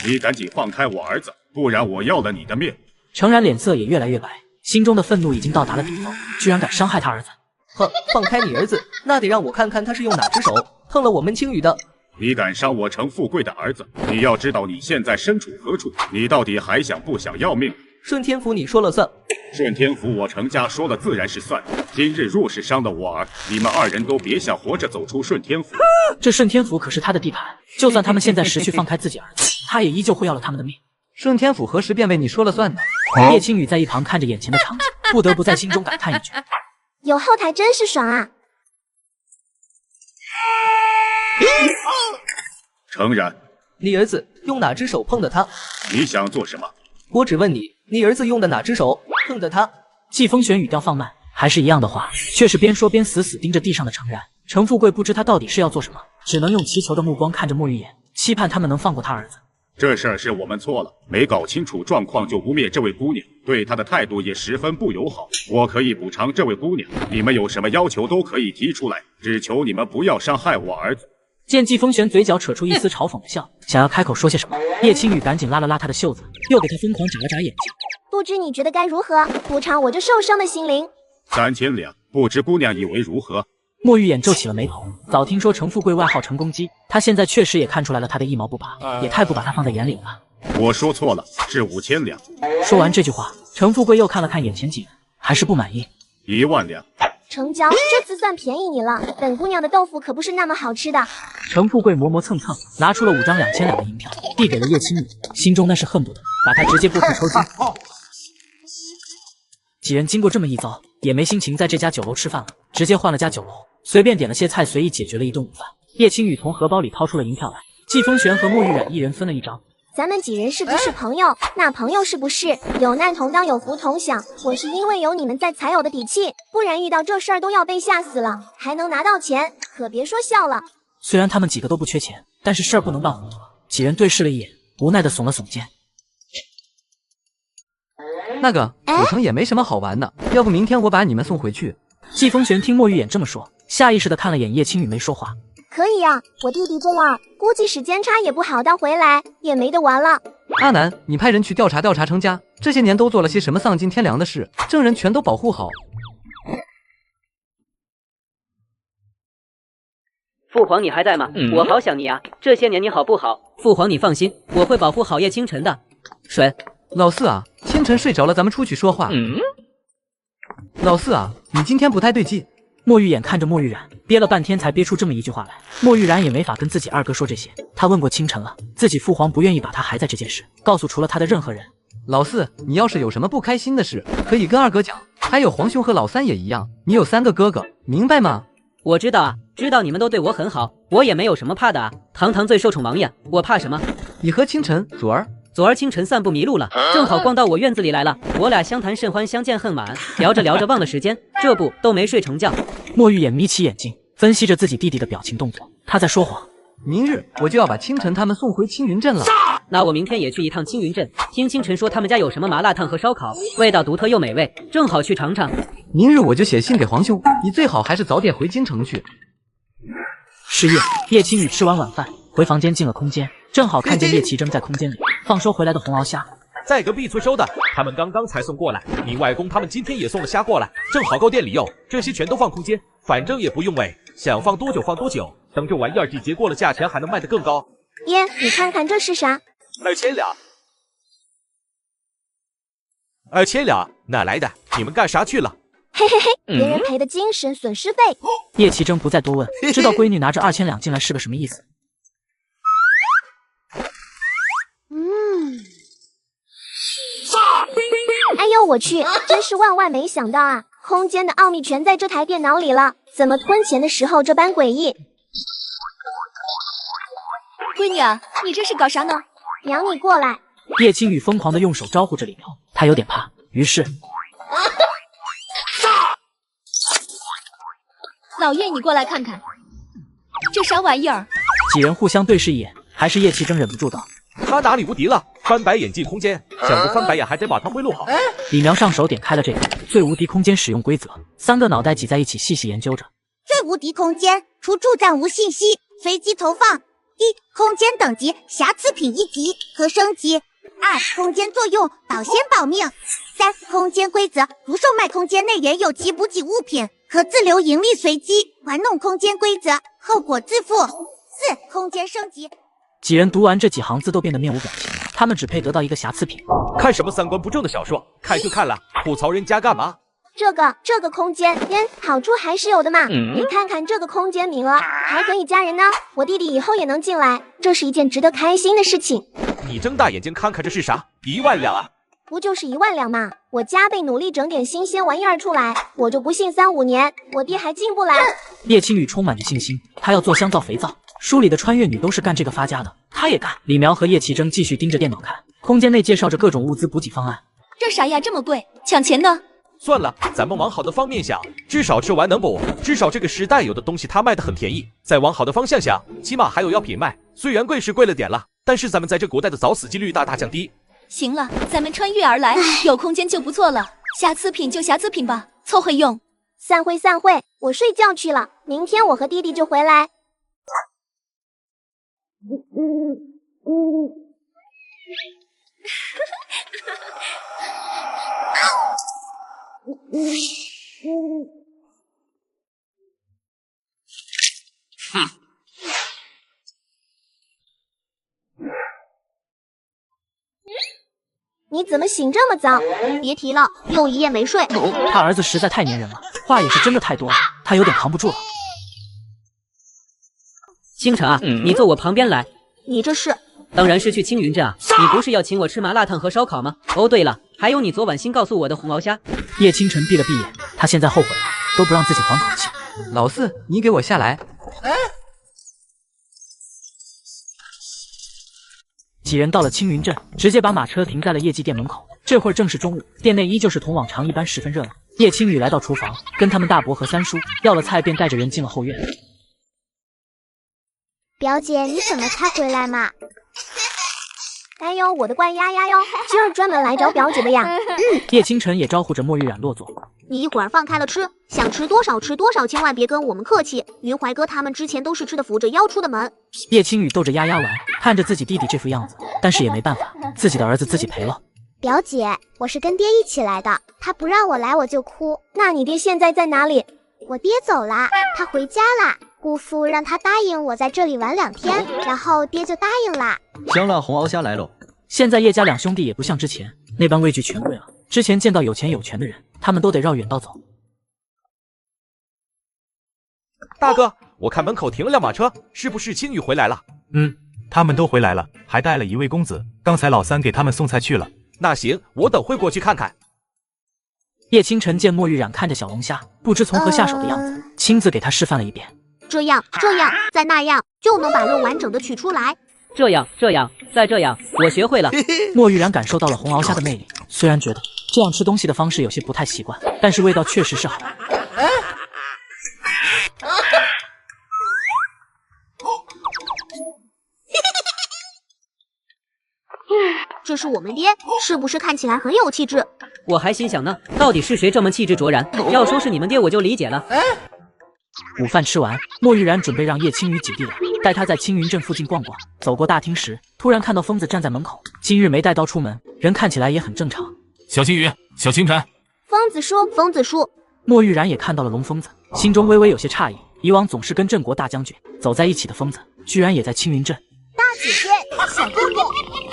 你赶紧放开我儿子，不然我要了你的命！程然脸色也越来越白，心中的愤怒已经到达了顶峰，居然敢伤害他儿子！放开你儿子，那得让我看看他是用哪只手碰了我们青雨的。你敢伤我程富贵的儿子，你要知道你现在身处何处，你到底还想不想要命？顺天府你说了算。顺天府我程家说了自然是算。今日若是伤了我儿，你们2人都别想活着走出顺天府。这顺天府可是他的地盘，就算他们现在识趣放开自己儿子，他也依旧会要了他们的命。顺天府何时便为你说了算呢？叶青雨在一旁看着眼前的场景，不得不在心中感叹一句：有后台真是爽啊！诚然，你儿子用哪只手碰的他？你想做什么？我只问你，你儿子用的哪只手碰的他？季风玄语调放慢，还是一样的话，却是边说边死死盯着地上的程然。程富贵不知他到底是要做什么，只能用祈求的目光看着莫玉眼，期盼他们能放过他儿子。这事儿是我们错了，没搞清楚状况就污蔑这位姑娘，对她的态度也十分不友好。我可以补偿这位姑娘，你们有什么要求都可以提出来，只求你们不要伤害我儿子。见季风玄嘴角扯出一丝嘲讽的笑，想要开口说些什么，叶青雨赶紧拉了拉他的袖子，又给他疯狂眨了眨眼睛。不知你觉得该如何补偿我这受伤的心灵？3000两，不知姑娘以为如何？莫玉眼皱起了眉头，早听说程富贵外号程公鸡，他现在确实也看出来了他的一毛不拔，也太不把他放在眼里了。我说错了，是5000两。说完这句话，程富贵又看了看眼前几人，还是不满意。1万两。成交，这次算便宜你了。本姑娘的豆腐可不是那么好吃的。程富贵磨磨蹭蹭，拿出了5张2000两的银票，递给了叶青雨，心中那是恨不得把他直接部分抽筋。几人经过这么一遭，也没心情在这家酒楼吃饭了，直接换了家酒楼，随便点了些菜，随意解决了一顿午饭。叶青雨从荷包里掏出了银票来，季风玄和莫玉冉一人分了1张。咱们几人是不是朋友？那朋友是不是有难同当，有福同享？我是因为有你们在才有的底气，不然遇到这事儿都要被吓死了，还能拿到钱，可别说笑了。虽然他们几个都不缺钱，但是事儿不能办糊涂了。几人对视了一眼，无奈的耸了耸肩。那个古城也没什么好玩的，要不明天我把你们送回去。季风玄听莫玉眼这么说，下意识的看了眼叶青雨，没说话。可以呀，我弟弟这样，估计时间差也不好，到回来也没得玩了。阿南，你派人去调查调查程家这些年都做了些什么丧尽天良的事，证人全都保护好。父皇，你还在吗？我好想你啊！这些年你好不好？父皇，你放心，我会保护好叶清晨的。水，老四啊，清晨睡着了，咱们出去说话。老四啊，你今天不太对劲。莫玉眼看着莫玉冉，憋了半天才憋出这么一句话来。莫玉然也没法跟自己二哥说这些，他问过清晨了，自己父皇不愿意把他还在这件事告诉除了他的任何人。老四，你要是有什么不开心的事，可以跟二哥讲。还有皇兄和老三也一样，你有3个哥哥，明白吗？我知道啊，知道你们都对我很好，我也没有什么怕的啊。堂堂最受宠王爷，我怕什么？你和清晨、左儿清晨散步迷路了，正好逛到我院子里来了。我俩相谈甚欢，相见恨晚，聊着聊着忘了时间，这不都没睡成觉。莫玉眼眯起眼睛，分析着自己弟弟的表情动作，他在说谎。明日我就要把清晨他们送回青云镇了。那我明天也去一趟青云镇，听清晨说他们家有什么麻辣烫和烧烤，味道独特又美味，正好去尝尝。明日我就写信给皇兄，你最好还是早点回京城去。是夜，叶青雨吃完晚饭回房间进了空间，正好看见叶奇征在空间里放收回来的红螯虾。在隔壁催收的，他们刚刚才送过来。你外公他们今天也送了虾过来，正好够店里用。这些全都放空间，反正也不用喂，想放多久放多久。等这玩意儿季节过了，价钱还能卖得更高。爷，你看看这是啥？2000两。2000两哪来的？你们干啥去了？嘿嘿嘿，别人赔的精神损失费。叶奇征不再多问，知道闺女拿着2000两进来是个什么意思。哎呦我去，真是万万没想到啊！空间的奥秘全在这台电脑里了，怎么吞钱的时候这般诡异？闺女啊，你这是搞啥呢？娘，你过来。叶青雨疯狂地用手招呼着李苗，他有点怕，于是老爷，你过来看看，这啥玩意儿？几人互相对视一眼，还是叶奇征忍不住道：“他哪里无敌了？翻白眼进空间，想不翻白眼还得把他挥落好。”李苗上手点开了这个最无敌空间使用规则，3个脑袋挤在一起细细研究着。最无敌空间，除助站无信息，随机投放。1. 空间等级瑕疵品1级，可升级。2. 空间作用保鲜保命。3. 空间规则，如售卖空间内原有及补给物品，可自留盈利随机，玩弄空间规则，后果自负。4. 空间升级。几人读完这几行字都变得面无表情，他们只配得到一个瑕疵品。看什么3观不正的小说？看就看了，吐槽人家干嘛？这个空间好处还是有的嘛。你看看这个空间名额，还可以加人呢。我弟弟以后也能进来，这是一件值得开心的事情。你睁大眼睛看看这是啥？1万两啊！不就是1万两嘛？我加倍努力整点新鲜玩意儿出来，我就不信3、5年我弟还进不来。叶青雨充满着信心，他要做香皂肥皂。书里的穿越女都是干这个发家的，他也干。李苗和叶奇征继续盯着电脑看，空间内介绍着各种物资补给方案。这啥呀，这么贵？抢钱呢？算了，咱们往好的方面想，至少吃完能补，至少这个时代有的东西它卖得很便宜。再往好的方向想，起码还有药品卖，虽然贵是贵了点了，但是咱们在这古代的早死几率大大降低。行了，咱们穿越而来，有空间就不错了，瑕疵品就瑕疵品吧，凑合用。散会，我睡觉去了，明天我和弟弟就回来。你怎么醒这么早？别提了，又一夜没睡。他儿子实在太粘人了，话也是真的太多了，他有点扛不住了。星辰啊，你坐我旁边来。你这是？当然是去青云镇啊！你不是要请我吃麻辣烫和烧烤吗？哦，对了，还有你昨晚新告诉我的红螯虾。叶清晨闭了闭眼，他现在后悔了，都不让自己缓口气。老四，你给我下来！几人到了青云镇，直接把马车停在了业绩店门口。这会儿正是中午，店内依旧是同往常一般十分热闹。叶青雨来到厨房，跟他们大伯和三叔要了菜，便带着人进了后院。表姐，你怎么才回来嘛？哎呦，我的怪丫丫哟，今儿专门来找表姐的呀。叶清晨也招呼着莫玉染落座。你一会儿放开了吃，想吃多少吃多少，千万别跟我们客气。云怀哥他们之前都是吃的扶着腰出的门。叶青雨逗着丫丫玩，看着自己弟弟这副样子，但是也没办法，自己的儿子自己赔了。表姐，我是跟爹一起来的，他不让我来我就哭。那你爹现在在哪里？我爹走了，他回家了。姑父让他答应我在这里玩2天，然后爹就答应了。香辣红螯虾来喽！现在叶家两兄弟也不像之前那般畏惧权贵了，之前见到有钱有权的人，他们都得绕远道走。大哥，我看门口停了辆马车，是不是青雨回来了？他们都回来了，还带了一位公子。刚才老三给他们送菜去了。那行，我等会过去看看。叶清晨见莫玉冉看着小龙虾，不知从何下手的样子，亲自给他示范了一遍。这样，再那样，就能把肉完整的取出来。这样，再这样，我学会了。莫玉冉感受到了红螯虾的魅力，虽然觉得这样吃东西的方式有些不太习惯，但是味道确实是好。这是我们爹，是不是看起来很有气质？我还心想呢，到底是谁这么气质卓然？要说是你们爹，我就理解了。午饭吃完，莫玉冉准备让叶青雨姐弟俩带她在青云镇附近逛逛。走过大厅时，突然看到疯子站在门口。今日没带刀出门，人看起来也很正常。小青雨，小清晨，疯子叔。莫玉冉也看到了龙疯子，心中微微有些诧异。以往总是跟镇国大将军走在一起的疯子，居然也在青云镇。大姐姐，小哥哥。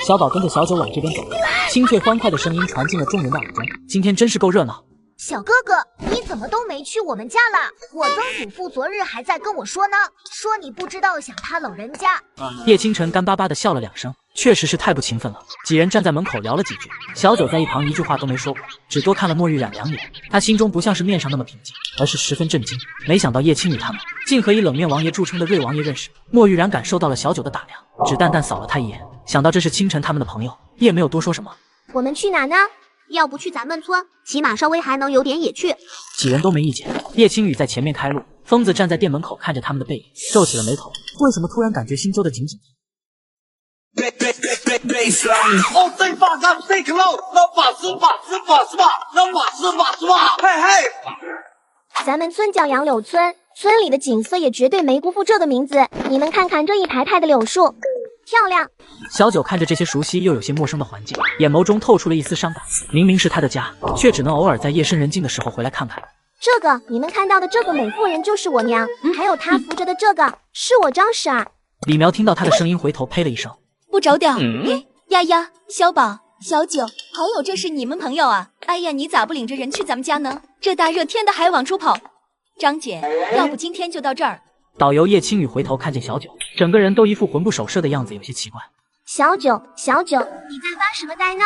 小宝跟着小九往这边走，清脆欢快的声音传进了众人的耳中。今天真是够热闹。小哥哥，你怎么都没去我们家了？我曾祖父昨日还在跟我说呢，说你不知道想他老人家。叶清晨干巴巴的笑了2声，确实是太不勤奋了。几人站在门口聊了几句，小九在一旁一句话都没说过，只多看了莫玉冉2眼。他心中不像是面上那么平静，而是十分震惊。没想到叶青雨他们竟和以冷面王爷著称的瑞王爷认识。莫玉冉感受到了小九的打量，只淡淡扫了他一眼，想到这是清晨他们的朋友，也没有多说什么。我们去哪呢？要不去咱们村，起码稍微还能有点野趣。几人都没意见。叶青雨在前面开路，疯子站在店门口看着他们的背影，皱起了眉头。为什么突然感觉心揪得紧紧的？咱们村叫杨柳村，村里的景色也绝对没辜负这个名字。你们看看这一排排的柳树，漂亮。小九看着这些熟悉又有些陌生的环境，眼眸中透出了一丝伤感。明明是他的家，却只能偶尔在夜深人静的时候回来看看。这个你们看到的这个美妇人就是我娘，还有她扶着的这个是我张婶儿。李苗听到他的声音，回头呸了一声，不着调。丫丫、小宝、小九，还有这是你们朋友啊？哎呀，你咋不领着人去咱们家呢？这大热天的还往出跑。张姐，要不今天就到这儿。导游叶青雨回头看见小九，整个人都一副魂不守舍的样子，有些奇怪。小九，你在发什么呆呢？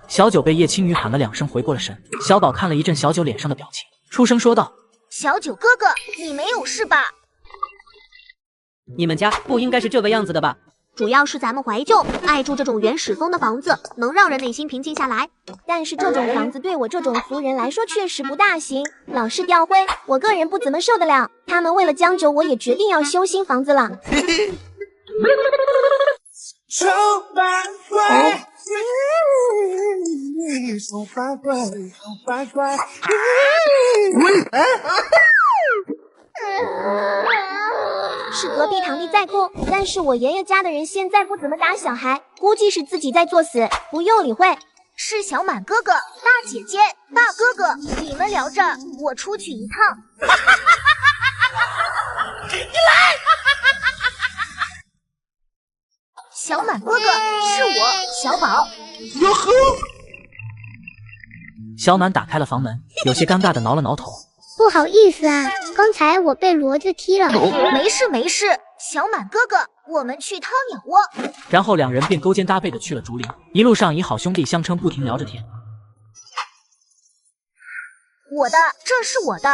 小九被叶青雨喊了2声，回过了神。小宝看了一阵小九脸上的表情，出声说道：“小九哥哥，你没有事吧？你们家不应该是这个样子的吧？主要是咱们怀旧，爱住这种原始风的房子，能让人内心平静下来。但是这种房子对我这种俗人来说确实不大行，老是掉灰，我个人不怎么受得了。他们为了将就，我也决定要修新房子了。”是隔壁堂弟在哭，但是我爷爷家的人现在不怎么打小孩，估计是自己在作死，不用理会。是小满哥哥、大姐姐、大哥哥，你们聊着，我出去一趟。你来！小满哥哥，是我，小宝。哟呵！小满打开了房门，有些尴尬的挠了挠头。不好意思啊，刚才我被骡子踢了。没事，小满哥哥，我们去掏鸟窝。然后2人便勾肩搭背的去了竹林，一路上以好兄弟相称，不停聊着天。我的，这是我的，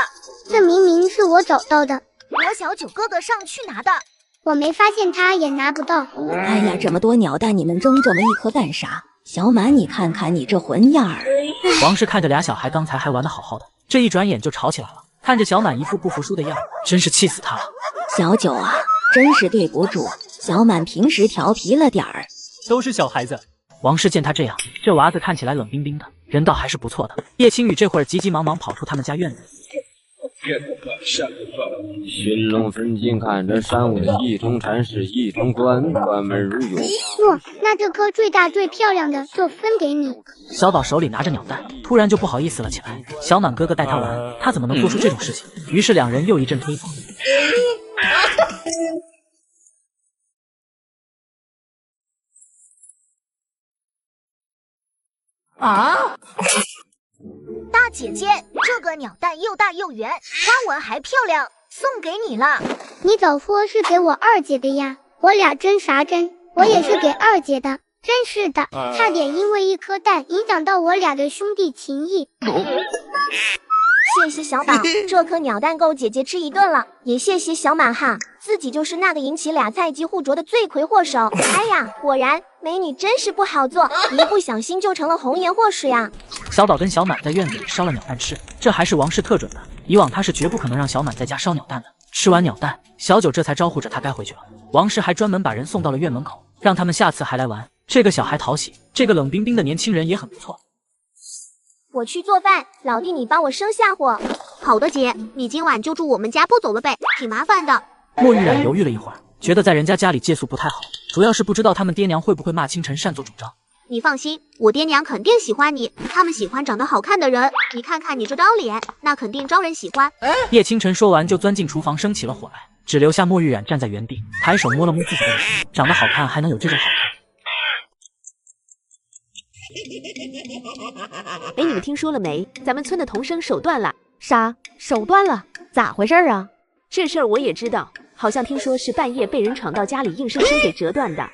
这明明是我找到的。我小九哥哥上去拿的，我没发现他也拿不到。哎呀，这么多鸟蛋，你们争这么一颗干啥？小满，你看看你这混样儿！王氏看着俩小孩刚才还玩得好好的，这一转眼就吵起来了。看着小满一副不服输的样，真是气死他了。小九啊，真是对不住，小满平时调皮了点儿。都是小孩子。王氏见他这样，这娃子看起来冷冰冰的，人倒还是不错的。叶青雨这会儿急急忙忙跑出他们家院子。寻龙分金看着山尾，一中禅师一中关，关门如涌。不，那这颗最大最漂亮的就分给你。小宝手里拿着鸟蛋，突然就不好意思了起来。小满哥哥带他玩，他怎么能做出这种事情？于是2人又一阵推搡。啊！大姐姐，这个鸟蛋又大又圆，花纹还漂亮，送给你了。你早说是给我二姐的呀，我俩争啥争？我也是给二姐的。真是的，差点因为一颗蛋影响到我俩的兄弟情谊。谢谢小宝，这颗鸟蛋够姐姐吃一顿了。也谢谢小满哈，自己就是那个引起俩菜鸡互啄的罪魁祸首。哎呀，果然美女真是不好做，一不小心就成了红颜祸水啊。小宝跟小满在院子里烧了鸟蛋吃，这还是王氏特准的，以往他是绝不可能让小满在家烧鸟蛋的。吃完鸟蛋，小九这才招呼着他该回去了。王氏还专门把人送到了院门口，让他们下次还来玩。这个小孩讨喜，这个冷冰冰的年轻人也很不错。我去做饭，老弟你帮我生下火。好的姐，你今晚就住我们家不走了呗，挺麻烦的。莫玉冉犹豫了一会儿，觉得在人家家里借宿不太好，主要是不知道他们爹娘会不会骂清晨擅作主张。你放心，我爹娘肯定喜欢你，他们喜欢长得好看的人。你看看你这张脸，那肯定招人喜欢。叶清晨说完就钻进厨房生起了火来，只留下莫玉冉站在原地，抬手摸了摸自己的脸，长得好看还能有这种好看？哎，你们听说了没？咱们村的童声手断了。啥？手断了？咋回事啊？这事儿我也知道，好像听说是半夜被人闯到家里，硬生生给折断的。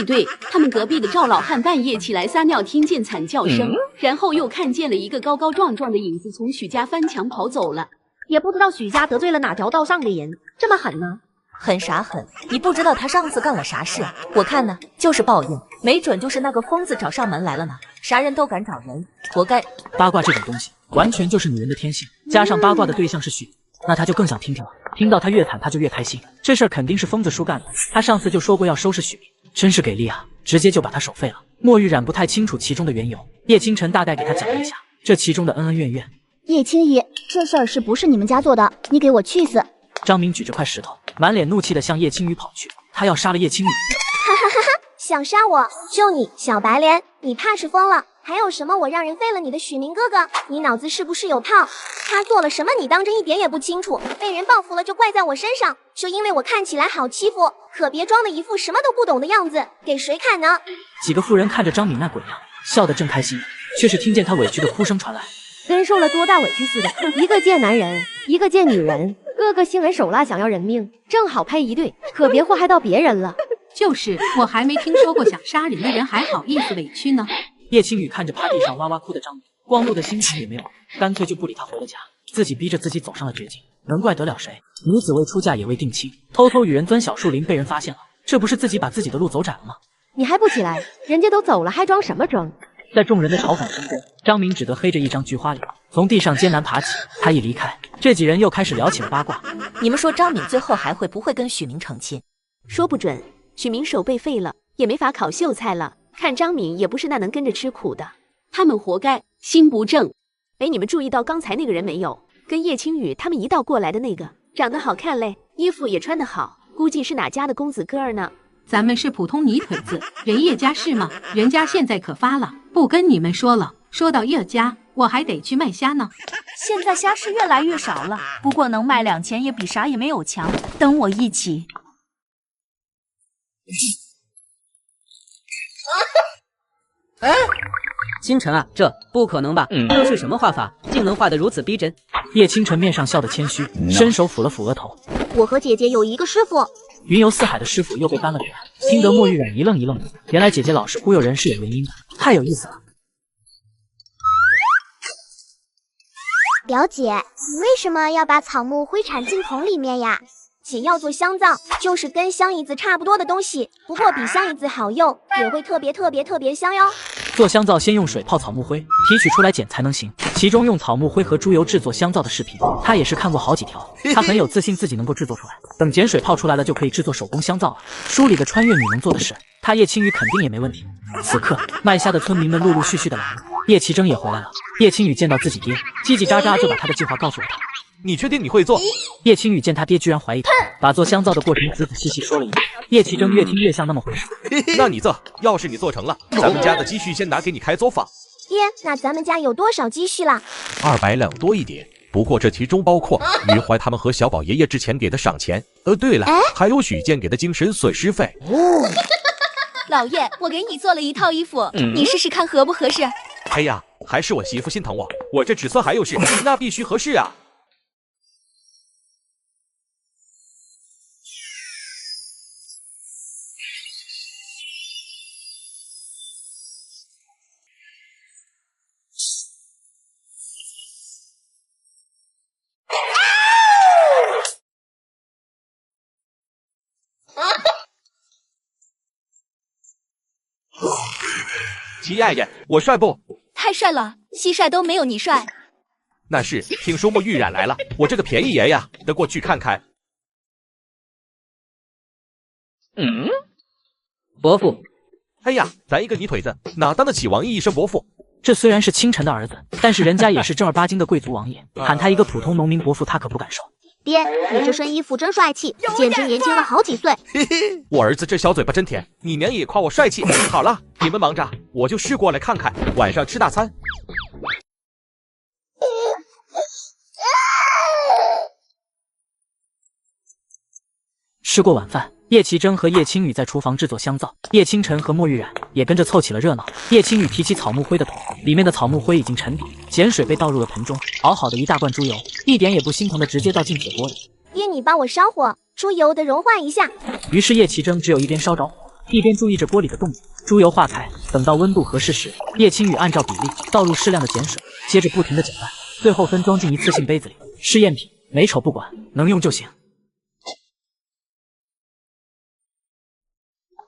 对，他们隔壁的赵老汉半夜起来撒尿，听见惨叫声，然后又看见了一个高高壮壮的影子从许家翻墙跑走了。也不知道许家得罪了哪条道上的人，这么狠呢？很傻狠，你不知道他上次干了啥事？我看呢，就是报应，没准就是那个疯子找上门来了呢。啥人都敢找人，活该。八卦这种东西，完全就是女人的天性，加上八卦的对象是许，那他就更想听听了。听到他越惨，他就越开心。这事儿肯定是疯子叔干的，他上次就说过要收拾许明，真是给力啊，直接就把他手废了。莫玉冉不太清楚其中的缘由，叶清晨大概给他讲了一下这其中的恩恩怨怨。叶青姨，这事儿是不是你们家做的？你给我去死！张明举着块石头，满脸怒气地向叶青雨跑去，他要杀了叶青雨。哈哈哈哈！想杀我？就你小白脸，你怕是疯了？还有什么我让人废了你的许明哥哥？你脑子是不是有泡？他做了什么你当真一点也不清楚，被人报复了就怪在我身上，就因为我看起来好欺负，可别装的一副什么都不懂的样子，给谁看呢？几个妇人看着张敏那鬼样，笑得正开心，却是听见他委屈的哭声传来。跟受了多大委屈似的，一个贱男人，一个贱女人，个个心狠手辣想要人命，正好配一对，可别祸害到别人了。就是，我还没听说过想杀人的人还好意思委屈呢。叶青雨看着趴地上哇哇哭的张敏，光路的心情也没有了，干脆就不理他回了家，自己逼着自己走上了绝境，能怪得了谁？女子未出嫁也未定亲，偷偷与人钻小树林被人发现了，这不是自己把自己的路走窄了吗？你还不起来？人家都走了，还装什么装？在众人的嘲讽声中，张明只得黑着一张菊花脸，从地上艰难爬起。他一离开，这几人又开始聊起了八卦。你们说张敏最后还会不会跟许明成亲？说不准，许明手被废了，也没法烤秀才了。看张敏也不是那能跟着吃苦的，他们活该，心不正。哎，你们注意到刚才那个人没有？跟叶青雨他们一道过来的那个，长得好看嘞，衣服也穿得好，估计是哪家的公子哥儿呢？咱们是普通泥腿子，人叶家是吗？人家现在可发了，不跟你们说了。说到叶家，我还得去卖虾呢。现在虾是越来越少了，不过能卖2钱也比啥也没有强。等我一起。清晨啊，这不可能吧？这是什么画法，竟能画得如此逼真？叶清晨面上笑得谦虚，伸手抚了抚额头。我和姐姐有一个师傅。云游四海的师傅又被搬了回来，听得莫玉冉一愣一愣的。原来姐姐老是忽悠人是有原因的，太有意思了。表姐，你为什么要把草木灰产进桶里面呀？姐要做香皂，就是跟香姨子差不多的东西，不过比香姨子好用，也会特别香哟。做香皂先用水泡草木灰，提取出来碱才能行。其中用草木灰和猪油制作香皂的视频，他也是看过好几条。他很有自信自己能够制作出来，等碱水泡出来了就可以制作手工香皂了。书里的穿越女能做的事，他叶青雨肯定也没问题。此刻卖虾的村民们陆陆续续的来了，叶奇征也回来了。叶青雨见到自己爹，叽叽喳喳就把他的计划告诉了他。你确定你会做？叶青雨见他爹居然怀疑他，把做香皂的过程仔仔细细说了一遍。叶奇征越听越像那么回事。那你做，要是你做成了，咱们家的积蓄先拿给你开作坊。爹，那咱们家有多少积蓄啦？200两多一点，不过这其中包括于怀他们和小宝爷爷之前给的赏钱。对了，还有许健给的精神损失费。老爷，我给你做了一套衣服，你试试看合不合适？哎呀，还是我媳妇心疼我，我这尺寸还有事，那必须合适啊。齐爷爷，我帅不？太帅了，蟋蟀都没有你帅。那是，听说莫玉冉来了，我这个便宜爷呀，得过去看看。伯父，哎呀，咱一个泥腿子，哪当得起王爷一声伯父？这虽然是清晨的儿子，但是人家也是正儿八经的贵族王爷，喊他一个普通农民伯父，他可不敢受。爹，你这身衣服真帅气，简直年轻了好几岁。我儿子这小嘴巴真甜，你娘也夸我帅气。好了，你们忙着，我就试过来看看，晚上吃大餐。吃过晚饭，叶奇珍和叶青雨在厨房制作香皂，叶清晨和莫玉冉也跟着凑起了热闹。叶青雨提起草木灰的桶，里面的草木灰已经沉底，碱水被倒入了盆中，熬好的一大罐猪油，一点也不心疼的直接倒进铁锅里。爹，你帮我烧火，猪油的融化一下。于是叶奇珍只有一边烧着火，一边注意着锅里的动静。猪油化开，等到温度合适时，叶青雨按照比例倒入适量的碱水，接着不停的搅拌，最后分装进一次性杯子里。试验品，美丑不管，能用就行。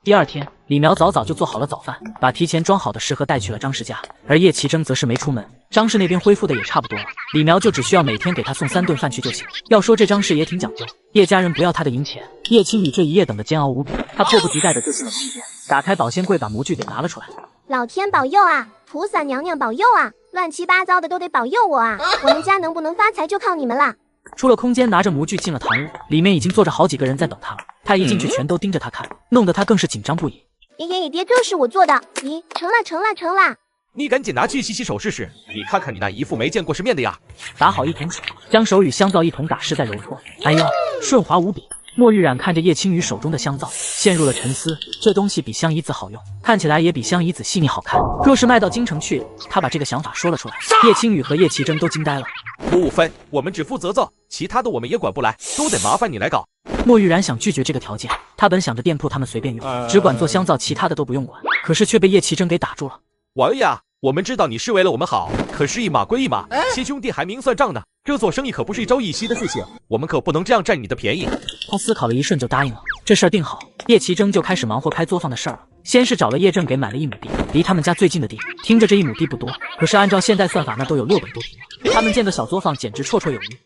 第二天，李苗早早就做好了早饭，把提前装好的食盒带去了张氏家，而叶奇珍则是没出门。张氏那边恢复的也差不多了，李苗就只需要每天给他送3顿饭去就行。要说这张氏也挺讲究，叶家人不要他的银钱。叶青雨这一夜等得煎熬无比，他迫不及待的就进了房间，打开保鲜柜把模具给拿了出来。老天保佑啊，菩萨娘娘保佑啊，乱七八糟的都得保佑我啊！我们家能不能发财就靠你们啦。出了空间，拿着模具进了堂屋，里面已经坐着好几个人在等他了。他一进去全都盯着他看，弄得他更是紧张不已。爷爷爹，这是我做的，咦，成啦！你赶紧拿去洗洗手试试，你看看你那一副没见过世面的呀！打好一桶水，将手与香皂一同打湿再揉搓，哎呦，顺滑无比。莫玉冉看着叶青雨手中的香皂，陷入了沉思。这东西比香姨子好用，看起来也比香姨子细腻好看。若是卖到京城去，他把这个想法说了出来，叶青雨和叶奇珍都惊呆了。5分，我们只负责做，其他的我们也管不来，都得麻烦你来搞。莫玉冉想拒绝这个条件，他本想着店铺他们随便用，只管做香皂，其他的都不用管，可是却被叶奇珍给打住了。王爷啊，我们知道你是为了我们好，可是一码归一码，亲兄弟还明算账呢。这做生意可不是一朝一夕的事情，我们可不能这样占你的便宜。他思考了一瞬就答应了，这事儿定好。叶奇珍就开始忙活开作坊的事儿了。先是找了叶正给买了1亩地，离他们家最近的地。听着这1亩地不多，可是按照现代算法那都有600多平了。他们建的小作坊简直绰绰有余。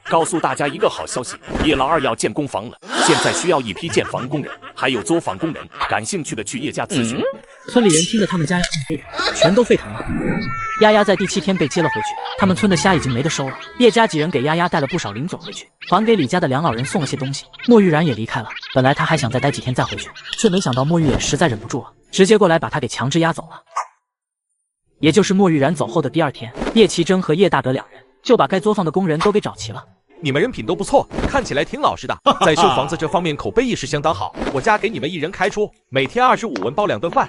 告诉大家一个好消息，叶老二要建工房了，现在需要一批建房工人，还有作坊工人，感兴趣的去叶家咨询。村里人听着他们家要建飞人，全都沸腾了。丫丫在第7天被接了回去，他们村的虾已经没得收了。叶家几人给丫丫带了不少零嘴回去，还给李家的梁老人送了些东西。莫玉冉也离开了，本来他还想再待几天再回去，却没想到莫玉也实在忍不住了，直接过来把他给强制押走了。也就是莫玉冉走后的第2天，叶奇珍和叶大德2人就把该作坊的工人都给找齐了。你们人品都不错，看起来挺老实的，在修房子这方面口碑也是相当好。我家给你们1人开出，每天25文包2顿饭。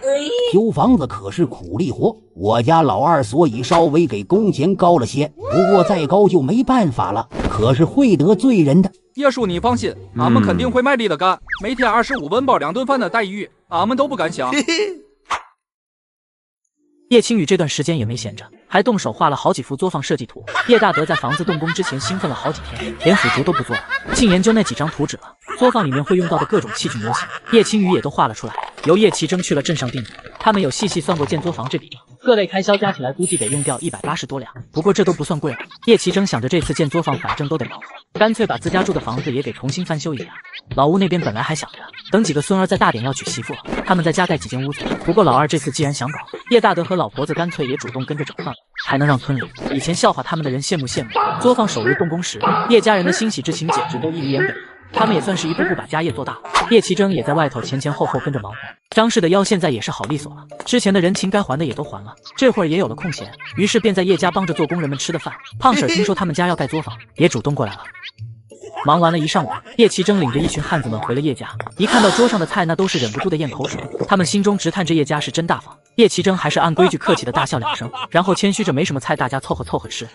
修房子可是苦力活，我家老二所以稍微给工钱高了些，不过再高就没办法了，可是会得罪人的。叶叔你放心，俺们肯定会卖力的干，每天25文包2顿饭的待遇，俺们都不敢想。叶青雨这段时间也没闲着，还动手画了好几幅作坊设计图。叶大德在房子动工之前兴奋了好几天，连腐竹都不做了，净研究那几张图纸了。作坊里面会用到的各种器具模型，叶青雨也都画了出来。由叶奇争去了镇上定制，他们有细细算过建作坊这笔账，各类开销加起来估计得用掉180多两。不过这都不算贵了。叶奇争想着这次建作坊反正都得忙活，干脆把自家住的房子也给重新翻修一下。老吴那边本来还想着等几个孙儿再大点要娶媳妇了，他们再加盖几间屋子。不过老二这次既然想搞，叶大德和老婆子干脆也主动跟着整算了，还能让村里以前笑话他们的人羡慕羡慕。作坊首日动工时，叶家人的欣喜之情简直都溢于言表。他们也算是一步步把家业做大了。叶奇争也在外头前前后后跟着忙活。张氏的腰现在也是好利索了，之前的人情该还的也都还了，这会儿也有了空闲，于是便在叶家帮着做工人们吃的饭。胖婶听说他们家要盖作坊，也主动过来了。忙完了一上午，叶奇争领着一群汉子们回了叶家，一看到桌上的菜，那都是忍不住的咽口水。他们心中直叹这叶家是真大方。叶奇争还是按规矩客气的大笑2声，然后谦虚着没什么菜，大家凑合凑合吃。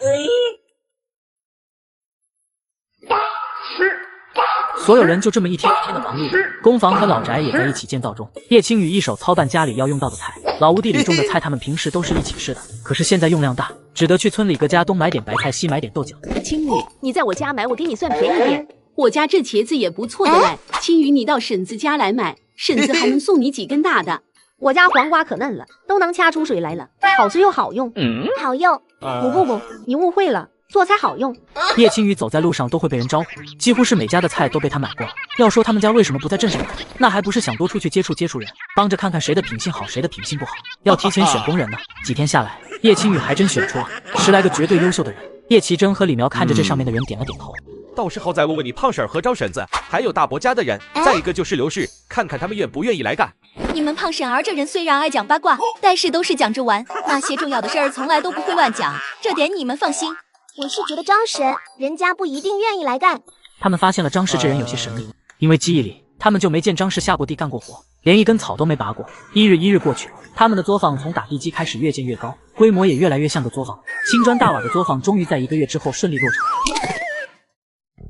所有人就这么一天一天的忙碌着，工房和老宅也在一起建造中。叶青雨一手操办家里要用到的菜，老吴地里种的菜他们平时都是一起吃的，可是现在用量大，只得去村里各家东买点白菜，西买点豆角。青雨，你在我家买，我给你算便宜点。我家这茄子也不错的嘞，青雨你到婶子家来买，婶子还能送你几根大的。我家黄瓜可嫩了，都能掐出水来了，好吃又好用。好用。不，你误会了，做菜好用。叶青雨走在路上都会被人招呼，几乎是每家的菜都被他买过了。要说他们家为什么不在镇上买，那还不是想多出去接触人，帮着看看谁的品性好，谁的品性不好，要提前选工人呢。几天下来，叶青雨还真选出了10来个绝对优秀的人。叶奇珍和李苗看着这上面的人点了点头。倒是好在我问你胖婶和张婶子，还有大伯家的人，再一个就是刘氏，看看他们愿不愿意来干。你们胖婶儿这人虽然爱讲八卦，但是都是讲着玩，那些重要的事儿从来都不会乱讲，这点你们放心。我是觉得张婶人家不一定愿意来干。他们发现了张氏这人有些神秘，因为记忆里他们就没见张氏下过地干过活，连一根草都没拔过。一日过去，他们的作坊从打地基开始越建越高，规模也越来越像个作坊。青砖大瓦的作坊终于在1个月之后顺利落成。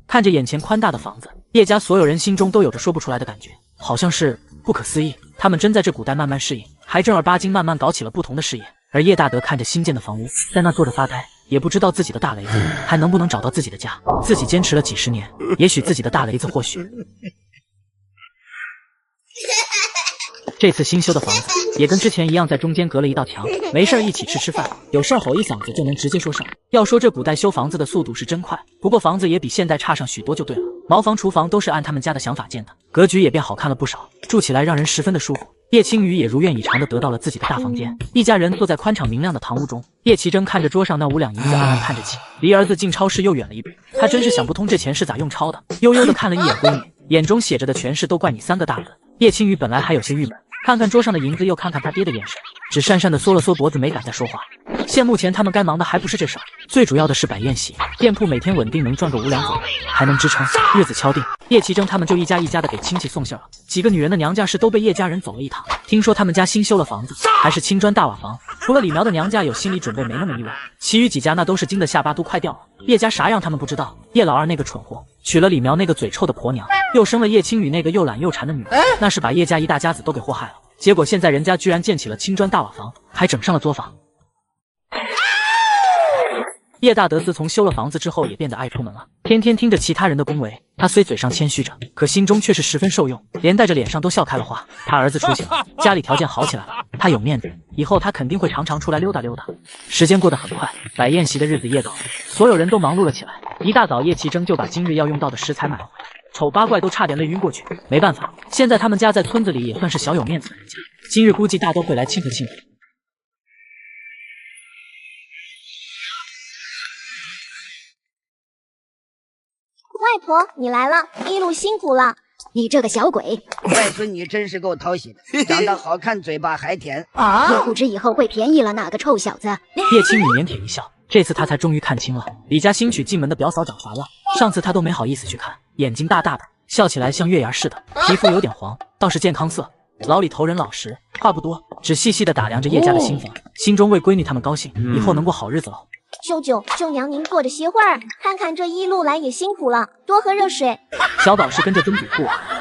看着眼前宽大的房子，叶家所有人心中都有着说不出来的感觉，好像是不可思议。他们真在这古代慢慢适应，还正儿八经慢慢搞起了不同的事业。而叶大德看着新建的房屋，在那坐着发呆，也不知道自己的大雷子还能不能找到自己的家。自己坚持了几10年，也许自己的大雷子或许这次新修的房子也跟之前一样，在中间隔了一道墙，没事一起吃饭，有事吼一嗓子就能直接说上。要说这古代修房子的速度是真快，不过房子也比现代差上许多就对了。茅房、厨房都是按他们家的想法建的，格局也变好看了不少，住起来让人十分的舒服。叶青雨也如愿以偿的得到了自己的大房间，一家人坐在宽敞明亮的堂屋中。叶奇珍看着桌上那5两银子，暗暗叹着气，离儿子进超市又远了一步。他真是想不通这钱是咋用钞的。悠悠的看了一眼闺女，眼中写着的全是都怪你3个大字。叶青雨本来还有些郁闷，看看桌上的银子，又看看他爹的眼神，只讪讪的缩了缩脖子，没敢再说话。现目前他们该忙的还不是这事儿，最主要的是摆宴席，店铺每天稳定能赚个5两左右，还能支撑。日子敲定，叶奇珍他们就一家一家的给亲戚送信了。几个女人的娘家是都被叶家人走了一趟。听说他们家新修了房子，还是青砖大瓦房，除了李苗的娘家有心理准备，没那么意外，其余几家那都是惊得下巴都快掉了。叶家啥样他们不知道，叶老二那个蠢货娶了李苗那个嘴臭的婆娘，又生了叶青雨那个又懒又馋的女儿，那是把叶家一大家子都给祸害了。结果现在人家居然建起了青砖大瓦房，还整上了作坊。叶大德自从修了房子之后也变得爱出门了，天天听着其他人的恭维，他虽嘴上谦虚着，可心中却是十分受用，连带着脸上都笑开了花。他儿子出息了，家里条件好起来了，他有面子，以后他肯定会常常出来溜达溜达。时间过得很快，摆宴席的日子夜到，所有人都忙碌了起来。一大早，叶奇珍就把今日要用到的食材买了回来，丑八怪都差点累晕过去。没办法，现在他们家在村子里也算是小有面子的人家，今日估计大都会来庆贺庆贺。外婆，你来了，一路辛苦了。你这个小鬼，外孙女真是够讨喜的，长得好看，嘴巴还甜也不知以后会便宜了哪个臭小子。叶青雨腼腆一笑，这次他才终于看清了李家新娶进门的表嫂长啥样。上次他都没好意思去看，眼睛大大的，笑起来像月牙似的，皮肤有点黄，倒是健康色。老李头人老实，话不多，只细细的打量着叶家的新房，心中为闺女他们高兴，以后能过好日子了。舅舅、舅娘，您坐着歇会儿，看看这一路来也辛苦了，多喝热水。小宝是跟着曾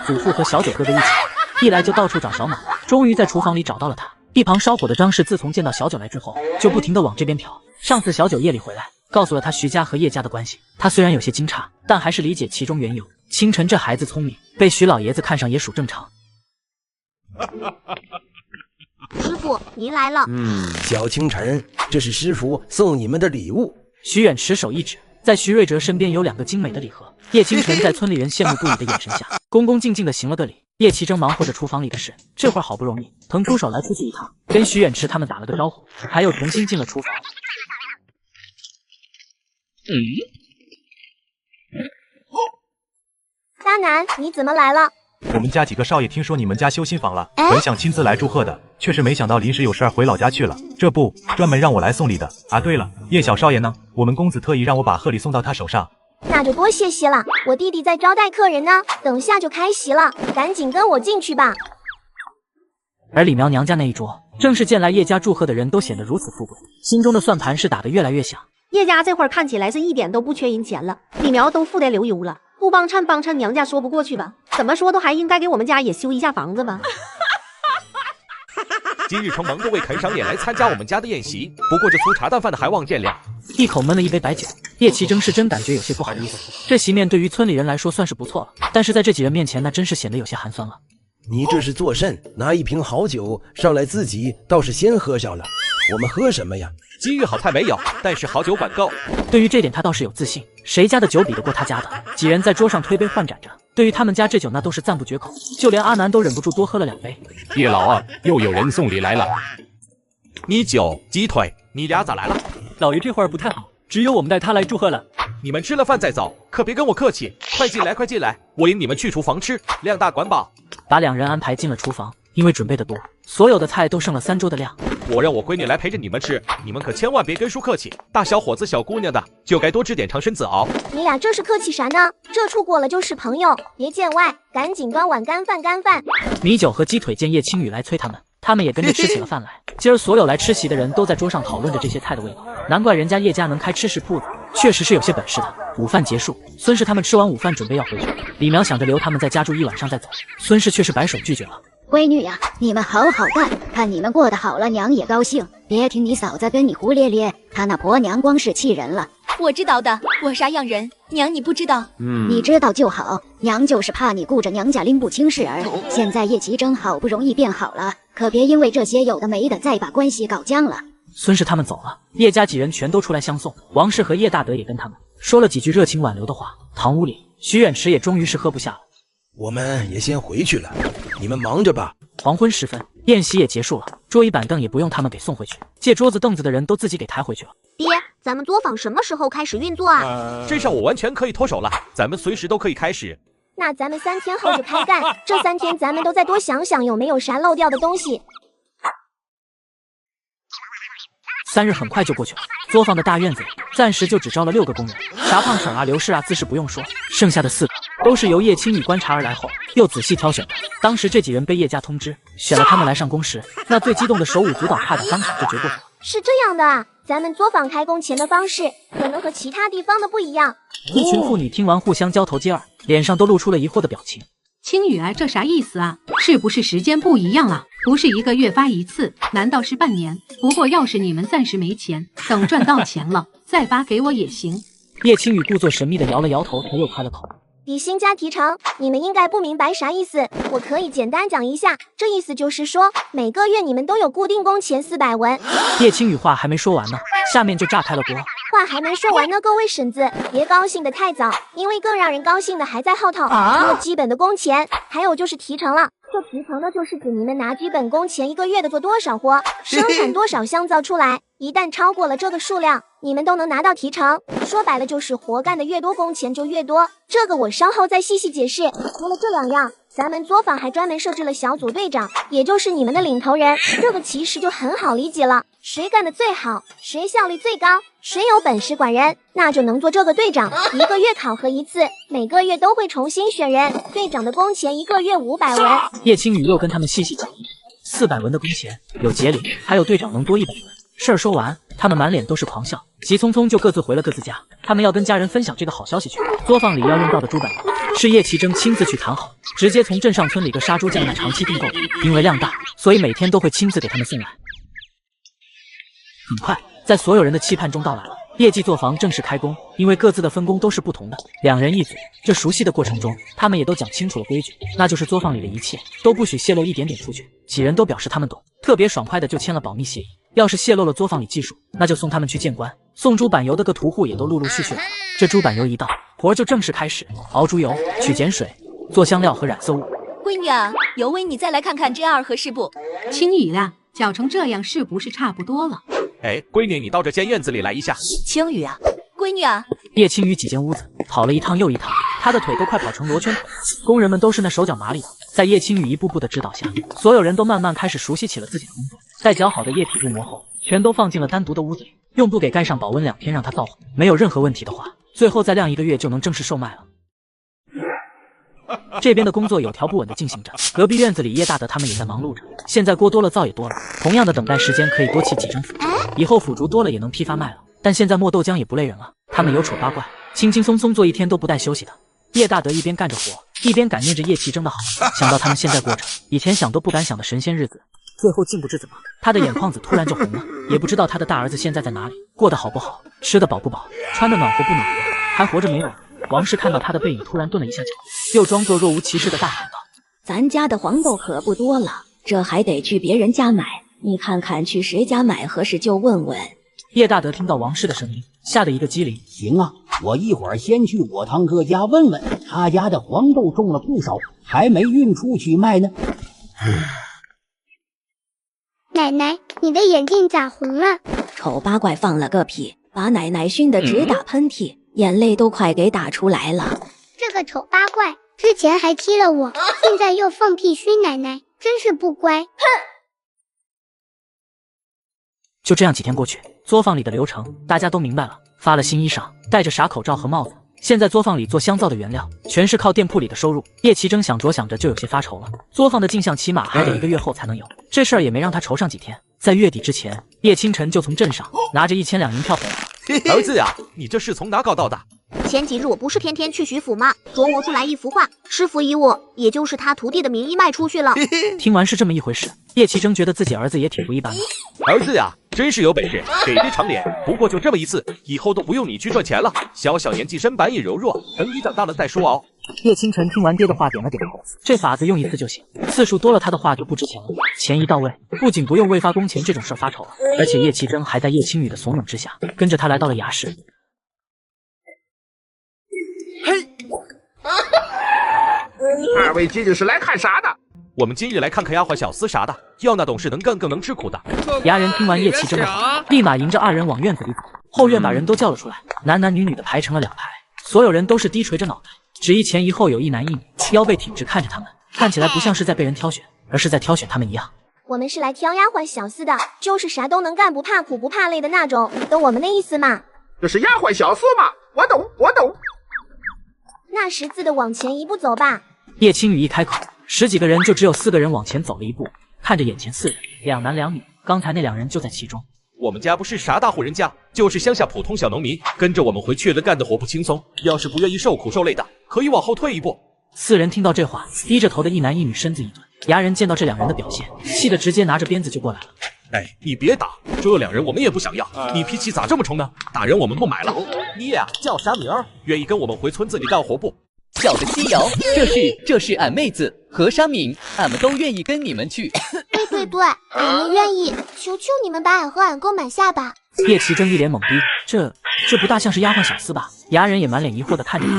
祖父和小九哥哥一起，一来就到处找小马，终于在厨房里找到了他。一旁烧火的张氏自从见到小九来之后，就不停地往这边瞟。上次小九夜里回来，告诉了他徐家和叶家的关系，他虽然有些惊诧，但还是理解其中缘由。清晨这孩子聪明，被徐老爷子看上也属正常。师傅，您来了。小清晨，这是师傅送你们的礼物。徐远持手一指，在徐瑞哲身边有2个精美的礼盒。叶清晨在村里人羡慕不已的眼神下，恭恭敬敬的行了个礼。叶奇珍忙活着厨房里的事，这会儿好不容易腾出手来出去一趟，跟徐远池他们打了个招呼，还又重新进了厨房。大南，你怎么来了？我们家几个少爷听说你们家修新房了，本想亲自来祝贺的，却是没想到临时有事儿回老家去了，这不专门让我来送礼的。啊，对了，叶小少爷呢？我们公子特意让我把贺礼送到他手上。那就多谢谢了，我弟弟在招待客人呢，等下就开席了，赶紧跟我进去吧。而李苗娘家那一桌，正是见来叶家祝贺的人都显得如此富贵，心中的算盘是打得越来越响。叶家这会儿看起来是一点都不缺银钱了，李苗都富得流油了，不帮衬帮衬娘家说不过去吧？怎么说都还应该给我们家也修一下房子吧。今日承蒙各位肯赏脸来参加我们家的宴席，不过这粗茶淡饭的还望见谅。一口闷了一杯白酒，叶奇珍是真感觉有些不好意思。这席面对于村里人来说算是不错了，但是在这几人面前那真是显得有些寒酸了。你这是作甚？拿一瓶好酒上来，自己倒是先喝上了。我们喝什么呀？机遇好菜没有，但是好酒管够。对于这点他倒是有自信，谁家的酒比得过他家的？几人在桌上推杯换盏着，对于他们家这酒那都是赞不绝口，就连阿南都忍不住多喝了2杯。叶老二，又有人送礼来了。米酒、鸡腿，你俩咋来了？老爷这会儿不太好，只有我们带他来祝贺了。你们吃了饭再走，可别跟我客气。快进来，快进来，我领你们去厨房吃，量大管饱。把2人安排进了厨房，因为准备的多，所有的菜都剩了3桌的量。我让我闺女来陪着你们吃，你们可千万别跟叔客气。大小伙子、小姑娘的，就该多吃点长身子熬。你俩这是客气啥呢？这处过了就是朋友，别见外，赶紧端碗干饭。米酒和鸡腿见叶青雨来催他们，他们也跟着吃起了饭来。今儿所有来吃席的人都在桌上讨论着这些菜的味道，难怪人家叶家能开吃食铺子，确实是有些本事的。午饭结束，孙氏他们吃完午饭准备要回去，李苗想着留他们在家住1晚上再走，孙氏却是摆手拒绝了。闺女呀，你们好好干，看你们过得好了，娘也高兴。别听你嫂子跟你胡咧咧，她那婆娘光是气人了。我知道的，我啥样人，娘你不知道。你知道就好，娘就是怕你顾着娘家拎不清事儿。现在叶奇征好不容易变好了，可别因为这些有的没的再把关系搞僵了。孙氏他们走了，叶家几人全都出来相送，王氏和叶大德也跟他们说了几句热情挽留的话。堂屋里，徐远池也终于是喝不下了。我们也先回去了，你们忙着吧。黄昏时分，宴席也结束了，桌椅板凳也不用他们给送回去，借桌子凳子的人都自己给抬回去了。爹，咱们作坊什么时候开始运作啊？这事我完全可以脱手了，咱们随时都可以开始。那咱们3天后就开干，这3天咱们都再多想想有没有啥漏掉的东西。3日很快就过去了，作坊的大院子里暂时就只招了6个工人，啥胖婶啊、刘氏啊自是不用说，剩下的4个都是由叶青雨观察而来后又仔细挑选的。当时这几人被叶家通知选了他们来上工时，那最激动的手舞足蹈，差点当场就绝过去了。是这样的啊，咱们作坊开工前的方式可能和其他地方的不一样。一群妇女听完互相交头接耳，脸上都露出了疑惑的表情。青雨啊，这啥意思啊？是不是时间不一样了？不是1个月发一次，难道是半年？不过要是你们暂时没钱，等赚到钱了再发给我也行。叶青雨故作神秘的摇了摇头，他又开了口。底薪加提成，你们应该不明白啥意思，我可以简单讲一下，这意思就是说，每个月你们都有固定工钱400文。叶青雨话还没说完呢，下面就炸开了锅。话还没说完呢，各位婶子，别高兴得太早，因为更让人高兴的还在后头。除了基本的工钱，还有就是提成了。这提成呢，就是指你们拿基本工钱1个月的做多少活，生产多少香皂出来，一旦超过了这个数量，你们都能拿到提成。说白了就是活干的越多，工钱就越多。这个我稍后再细细解释。除了这2样，咱们作坊还专门设置了小组队长，也就是你们的领头人。这个其实就很好理解了，谁干得最好，谁效率最高，谁有本事管人，那就能做这个队长。1个月考核1次，每个月都会重新选人。队长的工钱1个月500文。叶青雨又跟他们细细讲，400文的工钱有节礼，还有队长能多100文。事儿说完，他们满脸都是狂笑，急匆匆就各自回了各自家。他们要跟家人分享这个好消息去。作坊里要用到的猪板油是叶奇征亲自去谈好，直接从镇上村里个杀猪匠那长期订购的。因为量大，所以每天都会亲自给他们送来。很快，在所有人的期盼中到来了，业绩作坊正式开工。因为各自的分工都是不同的，2人一组。这熟悉的过程中，他们也都讲清楚了规矩，那就是作坊里的一切都不许泄露一点点出去。几人都表示他们懂，特别爽快的就签了保密协议。要是泄露了作坊里技术，那就送他们去见官。送猪板油的各屠户也都陆陆续续来了。这猪板油一到，活就正式开始，熬猪油、取碱水、做香料和染色物。闺女啊，尤为你再来看看这样合适不？青雨啊，搅成这样是不是差不多了？哎，闺女，你到这间院子里来一下。青雨啊，闺女啊。叶青雨挤进屋子，跑了一趟又一趟，她的腿都快跑成罗圈腿。工人们都是那手脚麻利的，在叶青雨一步步的指导下，所有人都慢慢开始熟悉起了自己的工作。在搅好的液体入模后，全都放进了单独的屋子里，用布给盖上，保温2天，让它造化。没有任何问题的话，最后再晾1个月就能正式售卖了。这边的工作有条不紊地进行着，隔壁院子里叶大德他们也在忙碌着。现在锅多了，灶也多了，同样的等待时间可以多沏几针腐竹，以后腐竹多了也能批发卖了。但现在磨豆浆也不累人了，他们有丑八怪，轻轻松松做1天都不带休息的。叶大德一边干着活，一边感念着叶奇征的好，想到他们现在过着以前想都不敢想的神仙日子，最后竟不知怎么，他的眼眶子突然就红了。也不知道他的大儿子现在在哪里，过得好不好，吃得饱不饱，穿得暖和不暖和，还活着没有？王氏看到他的背影，突然顿了一下脚，又装作若无其事的大喊道：“咱家的黄豆可不多了，这还得去别人家买。你看看去谁家买合适就问问。叶大德听到王氏的声音，吓得一个机灵。行啊，我一会儿先去我堂哥家问问，他家的黄豆种了不少，还没运出去卖呢。奶奶，你的眼睛咋红了？丑八怪放了个屁，把奶奶熏得直打喷嚏，眼泪都快给打出来了。这个丑八怪之前还踢了我，现在又放屁熏奶奶，真是不乖。哼！就这样几天过去，作坊里的流程大家都明白了，发了新衣裳，戴着傻口罩和帽子。现在作坊里做香皂的原料全是靠店铺里的收入。叶奇征想着想着就有些发愁了，作坊的进项起码还得1个月后才能有，这事儿也没让他愁上几天。在月底之前，叶清晨就从镇上拿着1000两银票回来。儿子呀，你这是从哪搞到的？前几日我不是天天去徐府吗？琢磨出来一幅画，师傅以我，也就是他徒弟的名义卖出去了。听完是这么一回事，叶奇征觉得自己儿子也挺不一般的。儿子呀，真是有本事，给这长脸。不过就这么一次，以后都不用你去赚钱了。小小年纪身板也柔弱，等你长大了再说哦。叶清晨听完爹的话点了点头，这法子用一次就行，次数多了他的话就不值钱了。钱一到位，不仅不用为发工钱这种事发愁了，而且叶奇征还在叶青雨的怂恿之下，跟着他来到了衙室。二位今日是来看啥的？我们今日来看看丫鬟小厮啥的，要那懂事能干更能吃苦的。衙人听完叶奇征的话，立马迎着二人往院子里走。后院把人都叫了出来，男男女女的排成了2排，所有人都是低垂着脑袋，只一前一后有1男1女，腰背挺直看着他们，看起来不像是在被人挑选，而是在挑选他们一样。我们是来挑丫鬟小厮的，就是啥都能干，不怕苦不怕累的那种，懂我们的意思吗？这是丫鬟小厮吗？我懂，我懂。那识字的往前一步走吧。叶青雨一开口，10几个人就只有4个人往前走了一步，看着眼前4人，2男2女，刚才那2人就在其中。我们家不是啥大户人家，就是乡下普通小农民，跟着我们回去了，干的活不轻松。要是不愿意受苦受累的，可以往后退一步。4人听到这话，低着头的1男1女身子一顿。衙人见到这2人的表现，气得直接拿着鞭子就过来了。哎，你别打，这2人我们也不想要，你脾气咋这么冲呢？打人我们不买了。你呀，叫啥名儿？愿意跟我们回村子里干活不？小的西瑶，这是俺妹子何沙敏，俺们都愿意跟你们去。对，俺们愿意，求求你们把俺和俺哥买下吧。叶奇征一脸懵逼，这不大像是丫鬟小厮吧？衙人也满脸疑惑的看着他。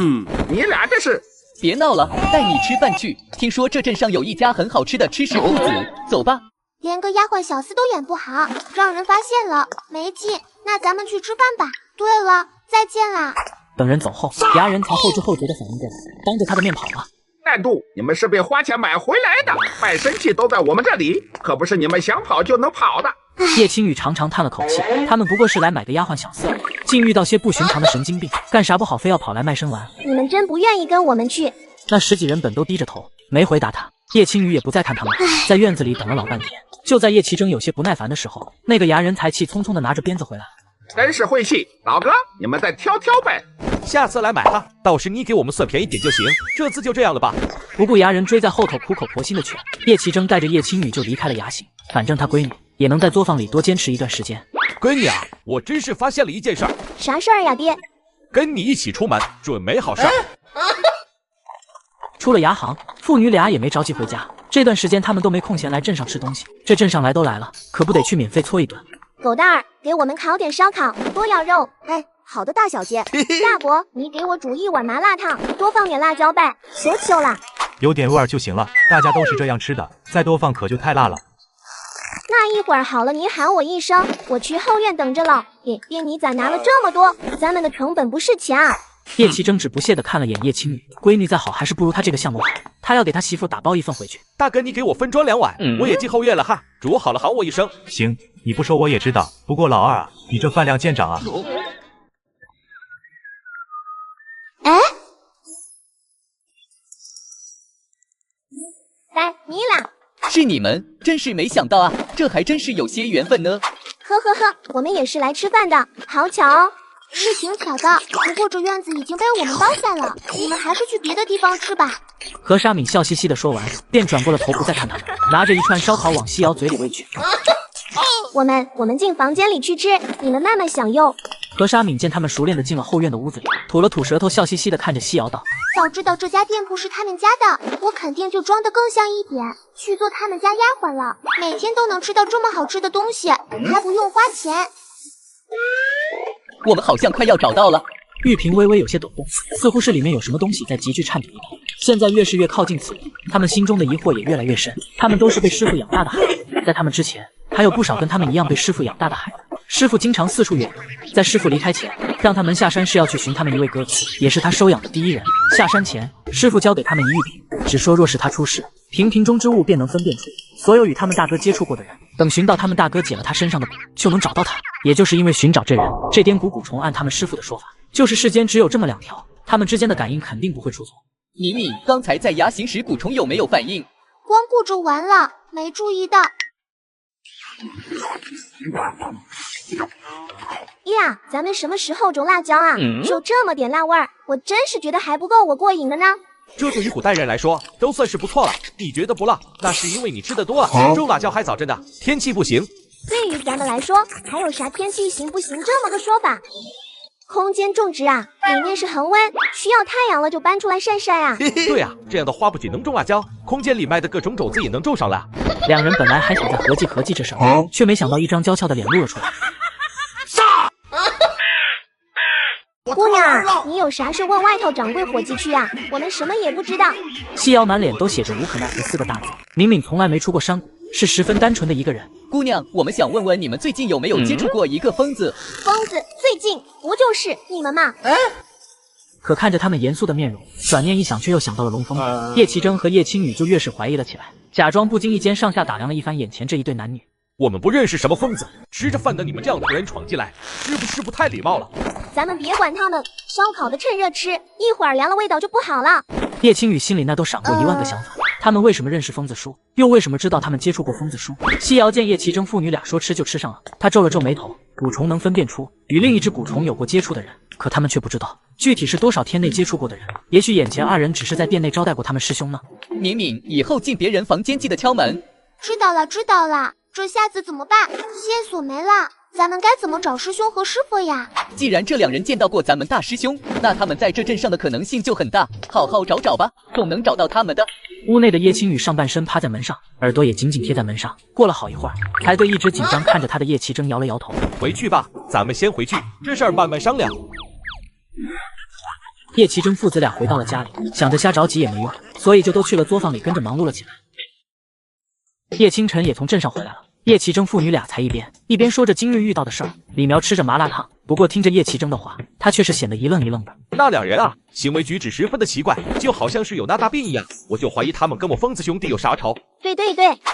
你俩这是……别闹了，带你吃饭去。听说这镇上有一家很好吃的吃食铺子，走吧。连个丫鬟小厮都演不好，让人发现了，没劲。那咱们去吃饭吧。对了，再见啦。等人走后，衙人才后知后觉的反应过来，当着他的面跑了。难度，你们是被花钱买回来的，卖身契都在我们这里，可不是你们想跑就能跑的。叶青雨长长叹了口气，他们不过是来买个丫鬟小厮，竟遇到些不寻常的神经病，干啥不好非要跑来卖身丸。你们真不愿意跟我们去？那10几人本都低着头，没回答他。叶青雨也不再看他们，在院子里等了老半天。就在叶奇征有些不耐烦的时候，那个衙人才气匆匆的拿着鞭子回来了。真是晦气，老哥，你们再挑挑呗。下次来买哈，到时你给我们算便宜点就行。这次就这样了吧。不顾衙人追在后头苦口婆心的劝，叶奇征带着叶青雨就离开了衙行。反正他闺女也能在作坊里多坚持一段时间。闺女啊，我真是发现了一件事儿。啥事儿呀，爹？跟你一起出门，准没好事儿。出了衙行，父女俩也没着急回家。这段时间他们都没空闲来镇上吃东西，这镇上来都来了，可不得去免费搓一顿。狗蛋儿，给我们烤点烧烤，多要肉。哎，好的，大小姐。大伯，你给我煮一碗麻辣烫，多放点辣椒呗，求求啦。有点味儿就行了，大家都是这样吃的，再多放可就太辣了。那一会儿好了，您喊我一声，我去后院等着了。爹，你咋拿了这么多？咱们的成本不是钱啊。叶奇征只不屑地看了眼叶青雨，闺女再好还是不如他这个项目好，他要给他媳妇打包一份回去。大哥，你给我分装2碗，我也进后院了哈，煮好了喊我一声。行，你不说我也知道，不过老二啊，你这饭量见长啊。哎，来，你俩是你们，真是没想到啊，这还真是有些缘分呢。呵，我们也是来吃饭的，好巧哦。是挺巧的，不过这院子已经被我们包下了，你们还是去别的地方吃吧。何沙敏笑嘻嘻地说完，便转过了头，不再看他们，拿着一串烧烤往西瑶嘴里喂去。我们进房间里去吃，你们慢慢享用。何沙敏见他们熟练地进了后院的屋子里，吐了吐舌头，笑嘻嘻地看着西瑶道：“早知道这家店铺是他们家的，我肯定就装得更像一点，去做他们家丫鬟了，每天都能吃到这么好吃的东西，还不用花钱。”我们好像快要找到了。玉萍微微有些抖动，似乎是里面有什么东西在急剧颤抖移动。现在越是越靠近此地，他们心中的疑惑也越来越深。他们都是被师傅养大的孩子，在他们之前，还有不少跟他们一样被师傅养大的孩子。师傅经常四处远游，在师傅离开前，让他们下山是要去寻他们一位哥哥，也是他收养的第一人。下山前，师傅交给他们一玉瓶，只说若是他出事，瓶瓶中之物便能分辨出所有与他们大哥接触过的人。等寻到他们大哥解了他身上的蛊，就能找到他。也就是因为寻找这人，这颠骨蛊虫按他们师傅的说法，就是世间只有这么2条，他们之间的感应肯定不会出错。米米，刚才在牙形时蛊虫有没有反应？光顾着玩了，没注意到。呀，咱们什么时候种辣椒啊？就这么点辣味儿，我真是觉得还不够我过瘾的呢。这对于古代人来说都算是不错了。你觉得不辣，那是因为你吃的多了。种辣椒还早着呢，天气不行。对于咱们来说，还有啥天气行不行这么个说法？空间种植啊，里面是恒温，需要太阳了就搬出来晒晒啊。对啊，这样的话不仅能种辣椒，空间里卖的各种种子也能种上了。两人本来还想再合计这事儿，却没想到一张娇俏的脸露了出来。姑娘，你有啥事问外头掌柜伙计去啊，我们什么也不知道。西瑶满脸都写着无可奈何4个大字，明明从来没出过山谷，是十分单纯的一个人。姑娘，我们想问问你们最近有没有接触过一个疯子？疯子最近不就是你们吗？可看着他们严肃的面容，转念一想，却又想到了龙凤叶奇珍和叶青雨，就越是怀疑了起来，假装不经意间上下打量了一番眼前这一对男女。我们不认识什么疯子，吃着饭的你们这样突然闯进来，是不太礼貌了？咱们别管他们，烧烤的趁热吃，一会儿凉了味道就不好了。叶青雨心里那都闪过1万个想法，他们为什么认识疯子叔，又为什么知道他们接触过疯子叔？西瑶见叶奇珍父女俩说吃就吃上了，他皱了皱眉头，蛊虫能分辨出与另一只蛊虫有过接触的人，可他们却不知道具体是多少天内接触过的人。也许眼前2人只是在店内招待过他们师兄呢。敏敏，以后进别人房间记得敲门。知道了，这下子怎么办？线索没了，咱们该怎么找师兄和师傅呀？既然这2人见到过咱们大师兄，那他们在这镇上的可能性就很大，好好找找吧，总能找到他们的。屋内的叶青雨上半身趴在门上，耳朵也紧紧贴在门上，过了好一会儿，才对一直紧张看着他的叶奇珍摇了摇头。回去吧，咱们先回去，这事儿慢慢商量。叶奇珍父子俩回到了家里，想着瞎着急也没用，所以就都去了作坊里跟着忙碌了起来。叶清晨也从镇上回来了，叶奇珍父女俩才一边说着今日遇到的事儿。李苗吃着麻辣烫，不过听着叶奇珍的话，他却是显得一愣一愣的。那2人啊，行为举止十分的奇怪，就好像是有那大病一样，我就怀疑他们跟我疯子兄弟有啥仇。对，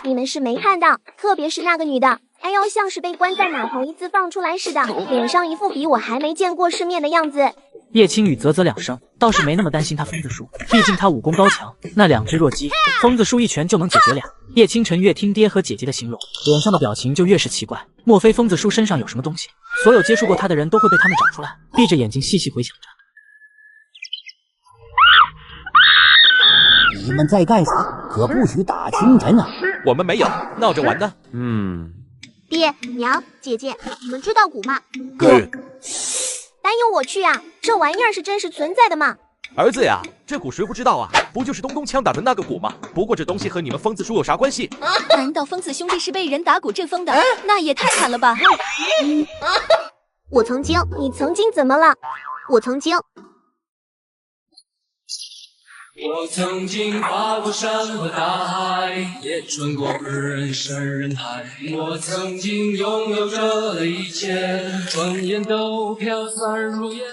你们是没看到，特别是那个女的，哎呦，像是被关在马桶一字放出来似的，脸上一副比我还没见过世面的样子。叶青雨啧2声，倒是没那么担心他疯子叔，毕竟他武功高强，那2只弱鸡，疯子叔一拳就能解决俩。叶清晨越听爹和姐姐的形容，脸上的表情就越是奇怪，莫非疯子叔身上有什么东西？所有接触过他的人都会被他们找出来。闭着眼睛细细回想着。你们在干啥？可不许打清晨啊！我们没有，闹着玩呢。爹娘姐姐，你们知道蛊吗？单有我去啊！这玩意儿是真实存在的吗？儿子呀，这蛊谁不知道啊？不就是东东枪打的那个蛊吗？不过这东西和你们疯子叔有啥关系？难道疯子兄弟是被人打蛊阵疯的？那也太惨了吧！你曾经怎么了？我曾经跨过山和大海，也穿过人山人海。我曾经拥有着的一切，转眼都飘散如烟。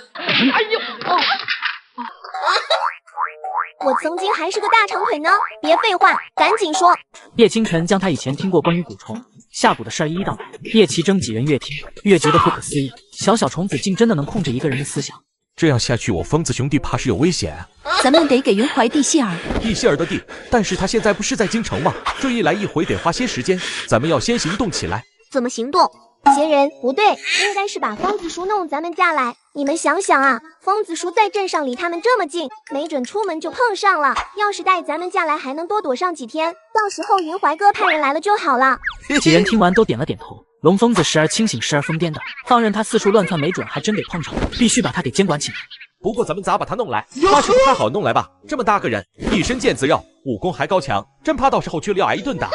我曾经还是个大长腿呢！别废话，赶紧说。叶清晨将他以前听过关于蛊虫下蛊的事儿一一道来。叶奇珍几人越听越觉得不可思议，小虫子竟真的能控制一个人的思想。这样下去，我疯子兄弟怕是有危险啊！咱们得给云怀地希尔的地，但是他现在不是在京城吗？这一来一回得花些时间，咱们要先行动起来。怎么行动？闲人不对，应该是把疯子叔弄咱们家来。你们想想啊，疯子叔在镇上离他们这么近，没准出门就碰上了。要是带咱们家来，还能多躲上几天。到时候云怀哥派人来了就好了。几人听完都点了点头。龙疯子时而清醒时而疯癫的，放任他四处乱窜，没准还真给碰上，必须把他给监管起来。不过咱们咋把他弄来？他是不太好弄来吧？这么大个人，一身腱子肉，武功还高强，真怕到时候去了要挨一顿打。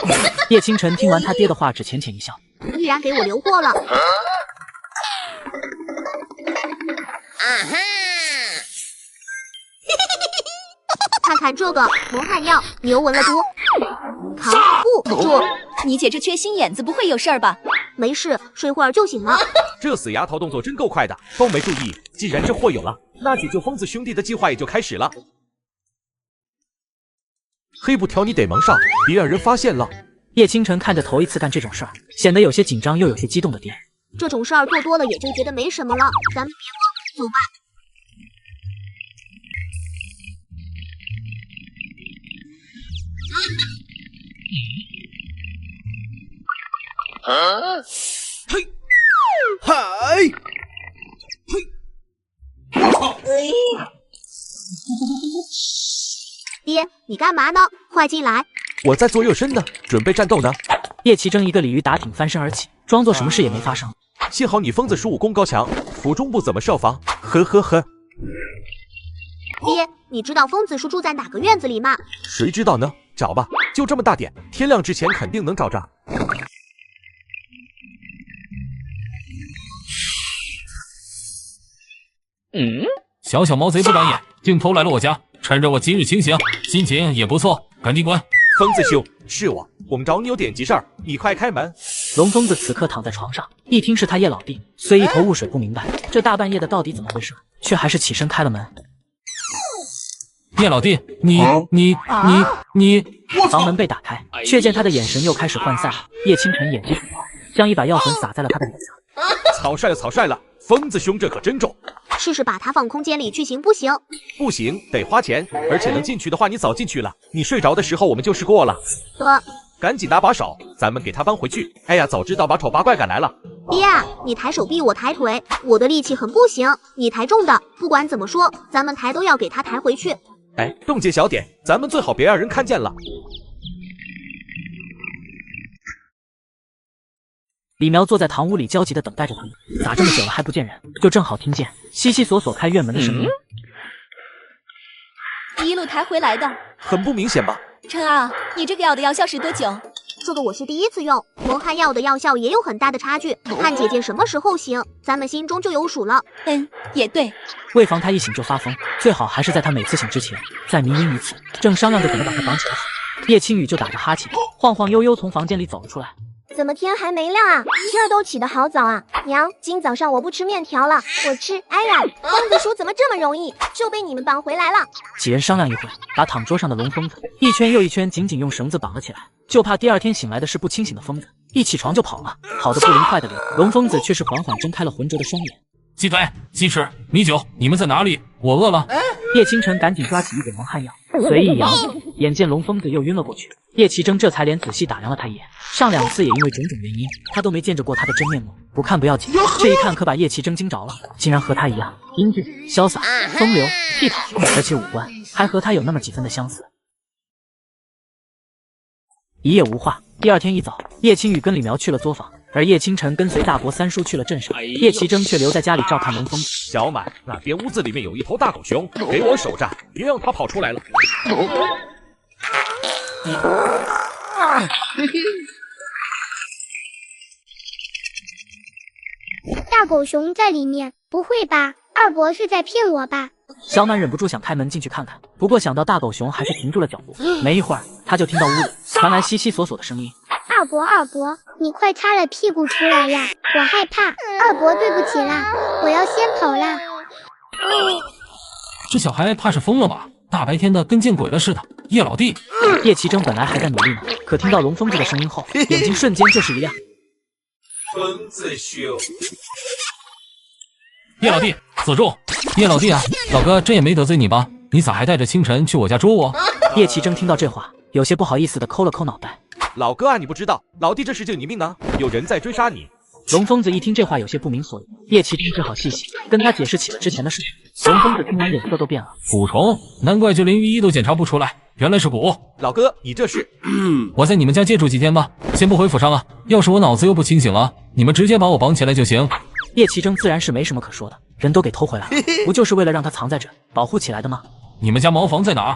叶清晨听完他爹的话，只浅浅一笑，依然给我留货了。看看这个蒙汗药，牛闻了多。扛不住，你姐这缺心眼子不会有事儿吧？没事，睡会儿就醒了。这死丫头动作真够快的，都没注意。既然这货有了，那解救疯子兄弟的计划也就开始了。黑布条你得蒙上，别让人发现了。叶清晨看着头一次干这种事儿，显得有些紧张又有些激动的爹。这种事儿做多了也就觉得没什么了，咱们别慌，走吧。嘿，嗨，嘿，爹，你干嘛呢？快进来！我在做热身呢，准备战斗呢。叶奇征一个鲤鱼打挺翻身而起，装作什么事也没发生。幸好你疯子叔武功高强，府中不怎么设防。呵呵呵。爹，你知道疯子叔住在哪个院子里吗？谁知道呢？找吧，就这么大点，天亮之前肯定能找着。小小毛贼不长眼，竟偷来了我家，趁着我今日清醒，心情也不错，赶紧滚！疯子兄，是我们找你有点急事儿，你快开门。龙疯子此刻躺在床上，一听是他叶老弟，虽一头雾水不明白这大半夜的到底怎么回事，却还是起身开了门。叶老弟，你，房门被打开，却见他的眼神又开始涣散了。叶清晨眼疾手快，将一把药粉撒在了他的脸上。草率了，草率了，疯子兄这可真重。试试把他放空间里去行不行？不行，得花钱，而且能进去的话你早进去了，你睡着的时候我们就试过了。赶紧拿把手，咱们给他搬回去。哎呀，早知道把丑八怪赶来了。爹啊，你抬手臂，我抬腿，我的力气很不行，你抬重的，不管怎么说，咱们抬都要给他抬回去。哎，动静小点，咱们最好别让人看见了。李苗坐在堂屋里焦急地等待着他们，咋这么久了还不见人？就正好听见悉悉索索开院门的声音。一路抬回来的，很不明显吧？晨儿，你这个药的药效是多久？这个我是第一次用，蒙汗药的药效也有很大的差距，看姐姐什么时候醒，咱们心中就有数了。也对。为防他一醒就发疯，最好还是在他每次醒之前再明音一次。正商量着怎么把他绑起来，叶青雨就打着哈欠，晃晃悠悠从房间里走了出来。怎么天还没亮啊？今儿都起得好早啊！娘，今早上我不吃面条了，我吃。哎呀，疯子叔怎么这么容易就被你们绑回来了？几人商量一会，把躺桌上的龙疯子一圈又一圈紧紧用绳子绑了起来，就怕第二天醒来的是不清醒的疯子，一起床就跑了。跑得不灵快的灵，龙疯子却是缓缓睁开了浑浊的双眼。鸡腿、鸡翅、米酒，你们在哪里？我饿了。叶清晨赶紧抓起一点蒙汗药，随意一摇，眼见龙疯子又晕了过去，叶奇征这才连仔细打量了他一眼。上两次也因为种种原因，他都没见着过他的真面目，不看不要紧，这一看可把叶奇征惊着了，竟然和他一样英俊、潇洒、风流、倜傥，而且五官还和他有那么几分的相似。一夜无话。第二天一早，叶青雨跟李苗去了作坊，而叶清晨跟随大伯三叔去了镇上，叶奇征却留在家里照看龙疯子。小满，那边屋子里面有一头大狗熊，给我守着，别让它跑出来了。大狗熊在里面，不会吧？二伯是在骗我吧？小满忍不住想开门进去看看，不过想到大狗熊还是停住了脚步。没一会儿，他就听到屋里传来悉悉索索的声音。二伯，你快擦了屁股出来呀，我害怕。二伯，对不起啦，我要先跑啦。这小孩怕是疯了吧？大白天的跟见鬼了似的。叶老弟，叶奇征本来还在努力呢，可听到龙疯子的声音后，眼睛瞬间就是一亮。疯子兄，叶老弟，自重。叶老弟啊，老哥这也没得罪你吧？你咋还带着清晨去我家捉我？叶奇征听到这话，有些不好意思的抠了抠脑袋。老哥啊，你不知道，老弟这是救你命呢，有人在追杀你。龙疯子一听这话有些不明所以，叶奇征只好细细跟他解释起了之前的事。龙疯子听完脸色都变了。蛊虫，难怪就连御医都检查不出来，原来是蛊。老哥，你这是……我在你们家借住几天吧，先不回府上了。要是我脑子又不清醒了，你们直接把我绑起来就行。叶奇征自然是没什么可说的，人都给偷回来了，不就是为了让他藏在这保护起来的吗？你们家茅房在哪儿？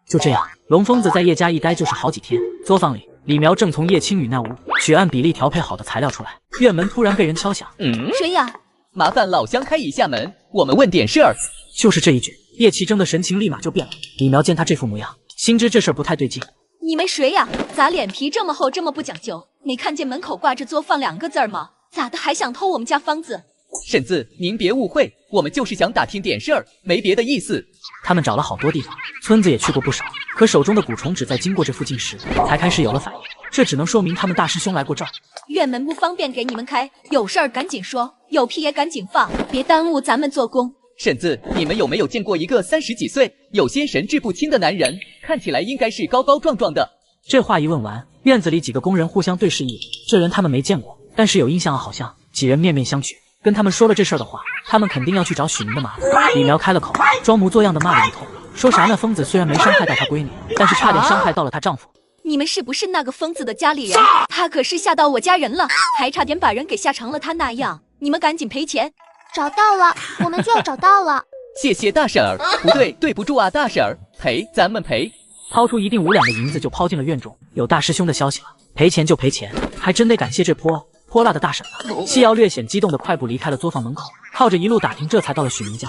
就这样，龙疯子在叶家一待就是好几天。作坊里，李苗正从叶青雨那屋取按比例调配好的材料出来，院门突然被人敲响。谁呀？麻烦老乡开一下门，我们问点事儿。就是这一句，叶奇征的神情立马就变了。李苗见他这副模样，心知这事儿不太对劲。你们谁呀？咋脸皮这么厚，这么不讲究？没看见门口挂着作坊2个字吗？咋的还想偷我们家方子？婶子，您别误会，我们就是想打听点事儿，没别的意思。他们找了好多地方，村子也去过不少，可手中的蛊虫只在经过这附近时才开始有了反应，这只能说明他们大师兄来过这儿。院门不方便给你们开，有事儿赶紧说，有屁也赶紧放，别耽误咱们做工。婶子，你们有没有见过一个30几岁、有些神志不清的男人？看起来应该是高高壮壮的。这话一问完，院子里几个工人互相对视一眼，这人他们没见过，但是有印象，好像几人面面相觑。跟他们说了这事儿的话，他们肯定要去找许明的麻烦。李苗开了口，装模作样的骂了一通，说啥那疯子虽然没伤害到她闺女，但是差点伤害到了她丈夫。你们是不是那个疯子的家里人？他可是吓到我家人了，还差点把人给吓成了他那样。你们赶紧赔钱！找到了，我们就要找到了。谢谢大婶儿，不对，对不住啊，大婶儿，赔，咱们赔。掏出1锭5两的银子就抛进了院中。有大师兄的消息了，赔钱就赔钱，还真得感谢这泼辣的大婶了。西瑶略显激动的快步离开了作坊门口，靠着一路打听，这才到了许明家。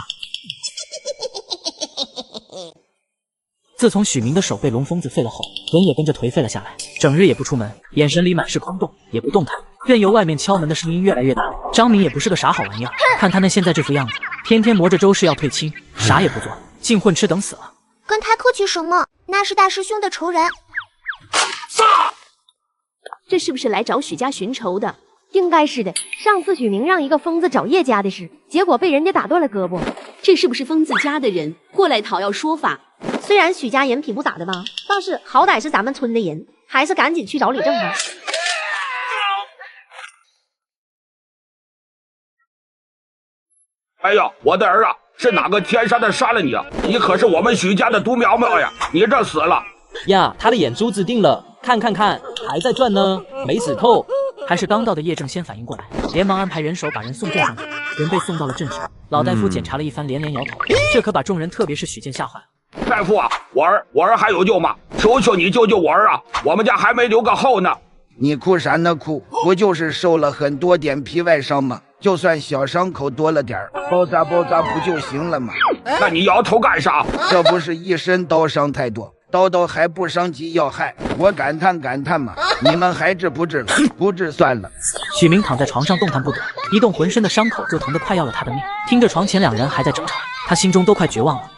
自从许明的手被龙疯子废了后，人也跟着颓废了下来，整日也不出门，眼神里满是空洞，也不动弹。任由外面敲门的声音越来越大。张明也不是个啥好玩意儿，看他那现在这副样子，天天磨着周氏要退亲，啥也不做，净混吃等死了。跟他客气什么？那是大师兄的仇人。这是不是来找许家寻仇的？应该是的。上次许明让一个疯子找叶家的事，结果被人家打断了胳膊。这是不是疯子家的人过来讨要说法？虽然许家人品不咋的吧，但是好歹是咱们村的人，还是赶紧去找李正吧。哎呀，我的儿啊，是哪个天杀的杀了你啊？你可是我们许家的独苗苗呀！你这死了呀，他的眼珠子定了，看，还在转呢，没死透。还是刚到的叶正先反应过来，连忙安排人手把人送镇上去。人被送到了镇上，老大夫检查了一番，连连摇头。这可把众人，特别是许健吓坏了。大夫啊，我儿还有救吗？求求你救救我儿啊！我们家还没留个后呢。你哭啥呢哭？不就是受了很多点皮外伤吗？就算小伤口多了点儿，包扎不就行了吗？那你摇头干啥？这不是一身刀伤太多，刀还不伤及要害，我感叹嘛。你们还治不治了？不治算了。许明躺在床上动弹不得，一动浑身的伤口就疼得快要了他的命。听着床前两人还在争吵，他心中都快绝望了。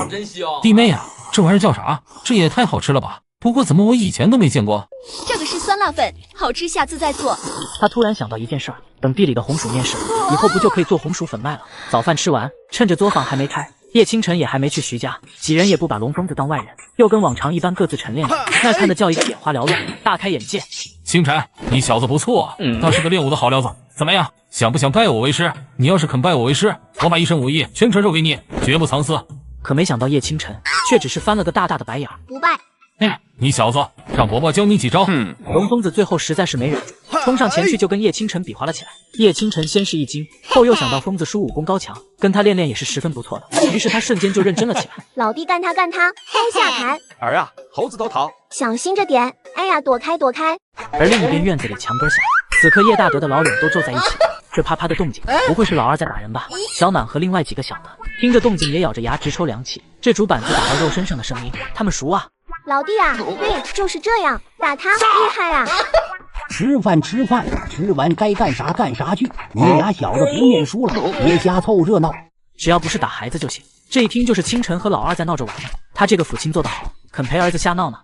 真香！弟妹啊，这玩意儿叫啥？这也太好吃了吧！不过怎么我以前都没见过？这个是酸辣粉，好吃，下次再做。他突然想到一件事儿，等地里的红薯面世，以后不就可以做红薯粉卖了？早饭吃完，趁着作坊还没开，叶清晨也还没去徐家，几人也不把龙疯子当外人，又跟往常一般各自晨练了。那看的叫一个眼花缭乱，大开眼界。清晨，你小子不错啊，倒是个练武的好料子。怎么样，想不想拜我为师？你要是肯拜我为师，我把一身武艺全传授给你，绝不藏私。可没想到叶清晨却只是翻了个大大的白眼。不拜。你小子，让伯伯教你几招。龙疯子最后实在是没忍住，冲上前去就跟叶清晨比划了起来。叶清晨先是一惊，后又想到疯子叔武功高强，跟他练也是十分不错的，于是他瞬间就认真了起来。老弟干他，都下台。儿啊，猴子都逃，小心着点。哎呀，躲开。而另一边院子里墙根下，此刻叶大德的老两都坐在一起，这啪啪的动静，不会是老二在打人吧？小满和另外几个小的听着动静也咬着牙直抽凉气，这竹板子打到肉身上的声音，他们熟啊。老弟啊，对，就是这样，打他厉害啊！吃饭，吃完该干啥干啥去。你俩小子不念书了，别瞎凑热闹。只要不是打孩子就行。这一听就是清晨和老二在闹着玩呢。他这个父亲做得好，肯陪儿子瞎闹呢。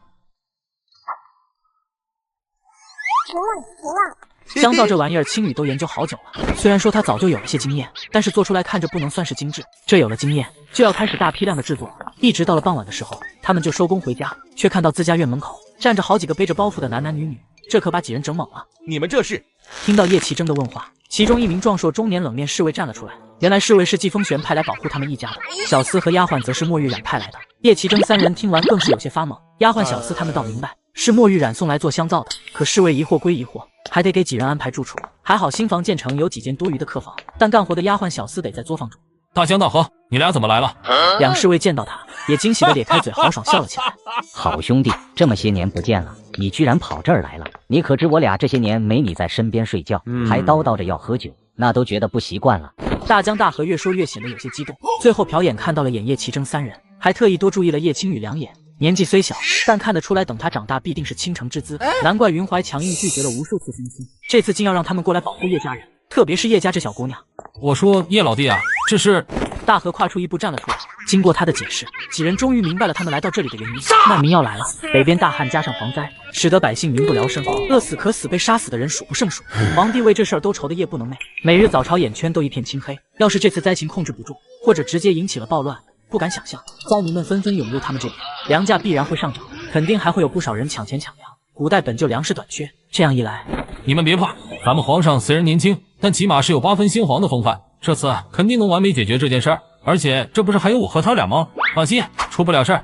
行了。香皂这玩意儿，青雨都研究好久了。虽然说他早就有了些经验，但是做出来看着不能算是精致。这有了经验，就要开始大批量的制作。一直到了傍晚的时候，他们就收工回家，却看到自家院门口站着好几个背着包袱的男女。这可把几人整懵了。你们这是？听到叶奇征的问话，其中一名壮硕中年冷面侍卫站了出来。原来侍卫是季风玄派来保护他们一家的，小厮和丫鬟则是莫玉染派来的。叶奇征三人听完更是有些发懵。丫鬟小厮他们倒明白，是莫玉染送来做香皂的。可侍卫疑惑归疑惑，还得给几人安排住处。还好新房建成有几间多余的客房，但干活的丫鬟小厮得在作坊住。大江大河，你俩怎么来了？两侍卫见到他，也惊喜的咧开嘴，豪爽笑了起来。好兄弟，这么些年不见了，你居然跑这儿来了！你可知我俩这些年没你在身边睡觉，还叨叨着要喝酒，那都觉得不习惯了。大江大河越说越显得有些激动，最后瞟眼看到了演叶奇征三人，还特意多注意了叶青雨两眼。年纪虽小，但看得出来，等他长大必定是倾城之姿。难怪云怀强硬拒绝了无数次相亲，这次竟要让他们过来保护叶家人，特别是叶家这小姑娘。我说叶老弟啊，这是……大河跨出一步站了出来。经过他的解释，几人终于明白了他们来到这里的原因。难民要来了，北边大旱加上蝗灾，使得百姓民不聊生，饿死渴死被杀死的人数不胜数。皇帝为这事儿都愁得夜不能寐，每日早朝眼圈都一片青黑。要是这次灾情控制不住，或者直接引起了暴乱，不敢想象，灾民们纷纷涌入他们这里，粮价必然会上涨，肯定还会有不少人抢钱抢粮。古代本就粮食短缺，这样一来，你们别怕，咱们皇上虽然年轻，但起码是有8分新皇的风范，这次肯定能完美解决这件事儿。而且这不是还有我和他俩吗？放心，出不了事儿。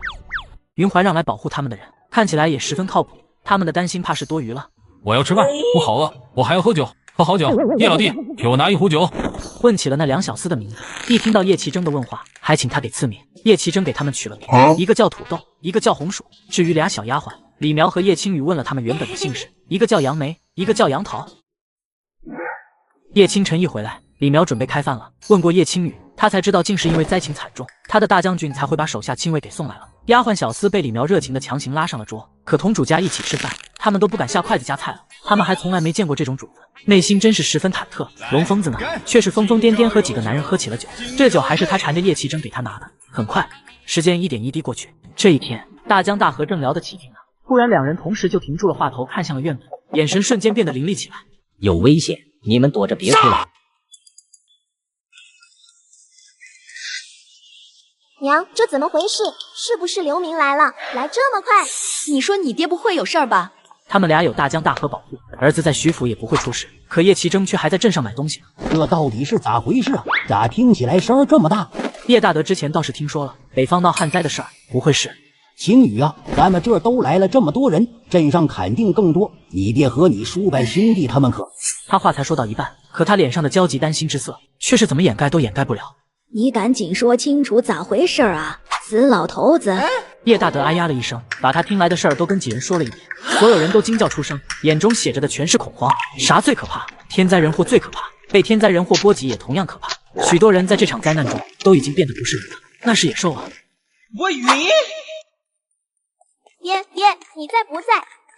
云怀让来保护他们的人，看起来也十分靠谱，他们的担心怕是多余了。我要吃饭，我好饿，我还要喝酒，喝好酒。叶老弟，给我拿一壶酒。问起了那两小厮的名字，一听到叶奇征的问话，还请他给赐名。叶奇征给他们取了名，一个叫土豆，一个叫红薯。至于俩小丫鬟，李苗和叶青雨问了他们原本的姓氏，一个叫杨梅，一个叫杨桃。叶清晨一回来，李苗准备开饭了，问过叶青雨，他才知道竟是因为灾情惨重，他的大将军才会把手下亲卫给送来了。丫鬟小厮被李苗热情的强行拉上了桌，可同主家一起吃饭，他们都不敢下筷子夹菜了，他们还从来没见过这种主子，内心真是十分忐忑。龙疯子呢，却是疯疯癫癫和几个男人喝起了酒，这酒还是他缠着叶奇征给他拿的。很快，时间一点一滴过去，这一天，大江大河正聊得起劲呢，突然两人同时就停住了话头，看向了院门，眼神瞬间变得凌厉起来。有危险，你们躲着别出来。娘，这怎么回事？是不是刘明来了？来这么快？你说你爹不会有事儿吧？他们俩有大江大河保护，儿子在徐府也不会出事。可叶奇征却还在镇上买东西。这到底是咋回事啊？咋听起来声儿这么大？叶大德之前倒是听说了北方闹旱灾的事儿，不会是？晴雨啊，咱们这儿都来了这么多人，镇上肯定更多。你爹和你叔伯兄弟他们可……他话才说到一半，可他脸上的焦急担心之色，却是怎么掩盖都掩盖不了。你赶紧说清楚咋回事啊，死老头子！叶大德哎呀了一声，把他听来的事儿都跟几人说了一遍。所有人都惊叫出声，眼中写着的全是恐慌。啥最可怕？天灾人祸最可怕，被天灾人祸波及也同样可怕。许多人在这场灾难中都已经变得不是人了，那是野兽啊！我晕！爹，你在不在？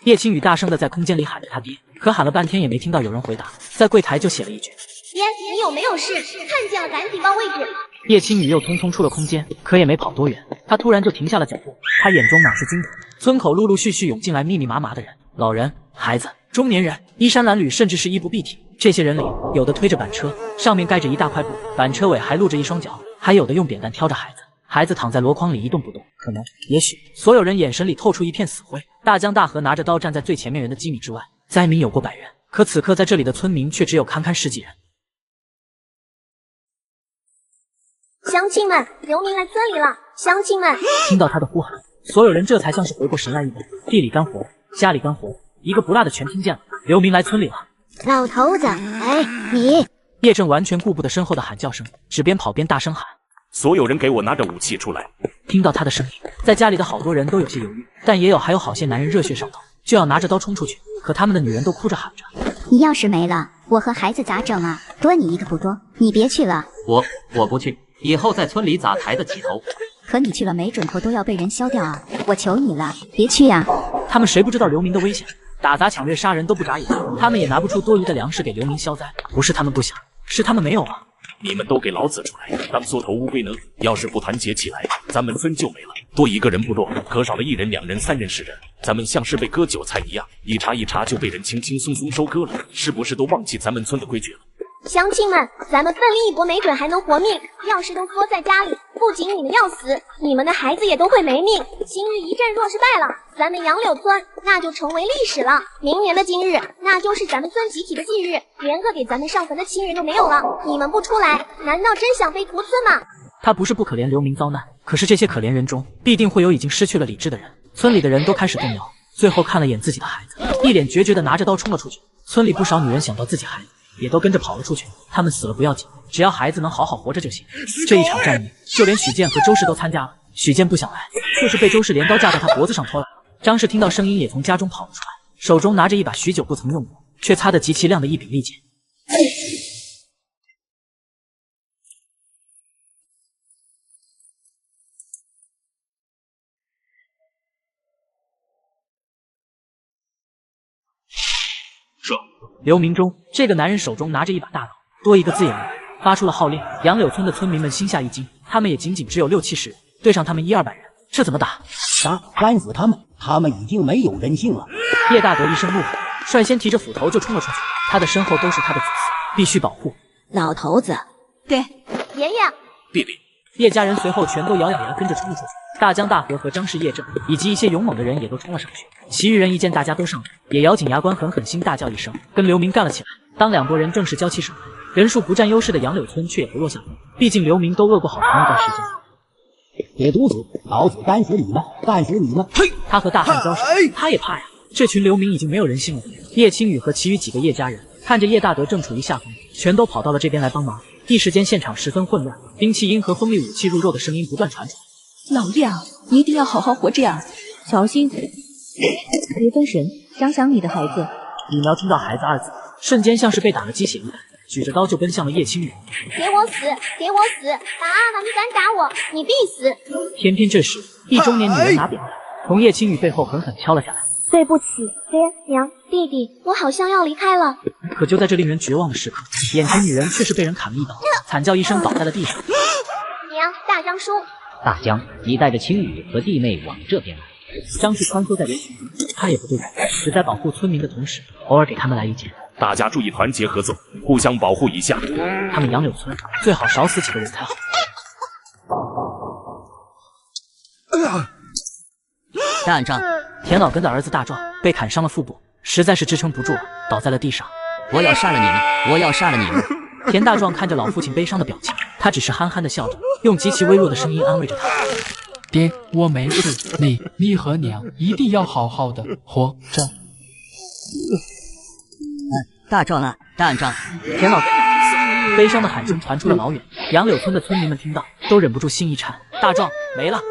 叶青雨大声的在空间里喊着他爹，可喊了半天也没听到有人回答，在柜台就写了一句：爹，你有没有事？看见了赶紧报位置。叶青雨又匆匆出了空间，可也没跑多远，他突然就停下了脚步。他眼中满是惊恐，村口陆陆续续涌进来密密麻麻的人，老人、孩子、中年人，衣衫褴褛，甚至是衣不蔽体。这些人里，有的推着板车，上面盖着一大块布，板车尾还露着一双脚，还有的用扁担挑着孩子。孩子躺在箩筐里一动不动，可能，也许，所有人眼神里透出一片死灰。大江大河拿着刀站在最前面人的几米之外，灾民有过100人，可此刻在这里的村民却只有堪堪10几人。乡亲们，刘明来村里了！乡亲们，听到他的呼喊，所有人这才像是回过神来一般，地里干活，家里干活，一个不落的全听见了。刘明来村里了！老头子，哎，你！叶正完全顾不得身后的喊叫声，只边跑边大声喊。所有人给我拿着武器出来！听到他的声音，在家里的好多人都有些犹豫，但也有还有好些男人热血上头，就要拿着刀冲出去。可他们的女人都哭着喊着：“你要是没了，我和孩子咋整啊？多你一个不多，你别去了。我不去，以后在村里咋抬得起头？可你去了，没准头都要被人削掉啊！我求你了，别去呀！”他们谁不知道刘明的危险？打砸抢掠杀人都不眨眼，他们也拿不出多余的粮食给刘明消灾。不是他们不想，是他们没有啊！你们都给老子出来，当缩头乌龟呢？要是不团结起来，咱们村就没了。多一个人部落，可少了1人、2人、3人、4人，咱们像是被割韭菜一样，一茬一茬就被人轻轻松松收割了。是不是都忘记咱们村的规矩了？乡亲们，咱们奋力一搏，没准还能活命。要是都缩在家里，不仅你们要死，你们的孩子也都会没命。今日一战若是败了，咱们杨柳村那就成为历史了。明年的今日，那就是咱们村集体的忌日，连个给咱们上坟的亲人都没有了。你们不出来，难道真想被屠村吗？他不是不可怜刘明遭难，可是这些可怜人中，必定会有已经失去了理智的人。村里的人都开始动摇，最后看了眼自己的孩子，一脸决绝的拿着刀冲了出去。村里不少女人想到自己孩子，也都跟着跑了出去。他们死了不要紧，只要孩子能好好活着就行。这一场战役，就连许健和周氏都参加了。许健不想来，却是被周氏镰刀架到他脖子上拖来了。张氏听到声音，也从家中跑了出来，手中拿着一把许久不曾用过，却擦得极其亮的一柄利剑。刘明忠这个男人手中拿着一把大刀，多一个字也没有，发出了号令。杨柳村的村民们心下一惊，他们也仅仅只有60-70人，对上他们100-200人，这怎么打？杀，干死他们！他们已经没有人性了。叶大德一声怒吼，率先提着斧头就冲了出去，他的身后都是他的子嗣，必须保护。老头子，对，爷爷，弟弟。叶家人随后全都咬咬牙跟着冲了出去。大江大河和张氏、叶正以及一些勇猛的人也都冲了上去。其余人一见大家都上来，也咬紧牙关，狠狠心大叫一声，跟刘明干了起来。当两拨人正是交起手来，人数不占优势的杨柳村却也不落下风，毕竟刘明都饿过好长一段时间。别毒死，老子干死你们，干死你们！嘿，他和大汉交手，他也怕呀。这群刘明已经没有人性了。叶青雨和其余几个叶家人看着叶大德正处于下风，全都跑到了这边来帮忙。一时间现场十分混乱，兵器音和锋利武器入肉的声音不断传出来。老叶啊，一定要好好活着呀，小心，别分神，想想你的孩子。李苗听到孩子2字，瞬间像是被打了鸡血一般，举着刀就奔向了叶青雨。给我死，给我死！你敢打我，你必死！偏偏这时，一中年女人拿扁担从叶青雨背后狠狠敲了下来。对不起，爹娘弟弟，我好像要离开了。可就在这令人绝望的时刻，眼前女人却是被人砍了一刀，惨叫一声倒在了地上。娘，大张叔，大江，你带着青雨和弟妹往这边来。张氏穿梭在人群中，他也不对人，只在保护村民的同时，偶尔给他们来一剑。大家注意团结合作，互相保护一下。他们杨柳村最好少死几个人才好。大壮，田老根的儿子大壮被砍伤了腹部，实在是支撑不住了，倒在了地上。我要杀了你们！我要杀了你们！田大壮看着老父亲悲伤的表情，他只是憨憨的笑着，用极其微弱的声音安慰着他。爹，我没事，你和娘一定要好好的活着。大壮啊，大壮！田老根悲伤的喊声传出了老远，杨柳村的村民们听到都忍不住心一颤。大壮没了。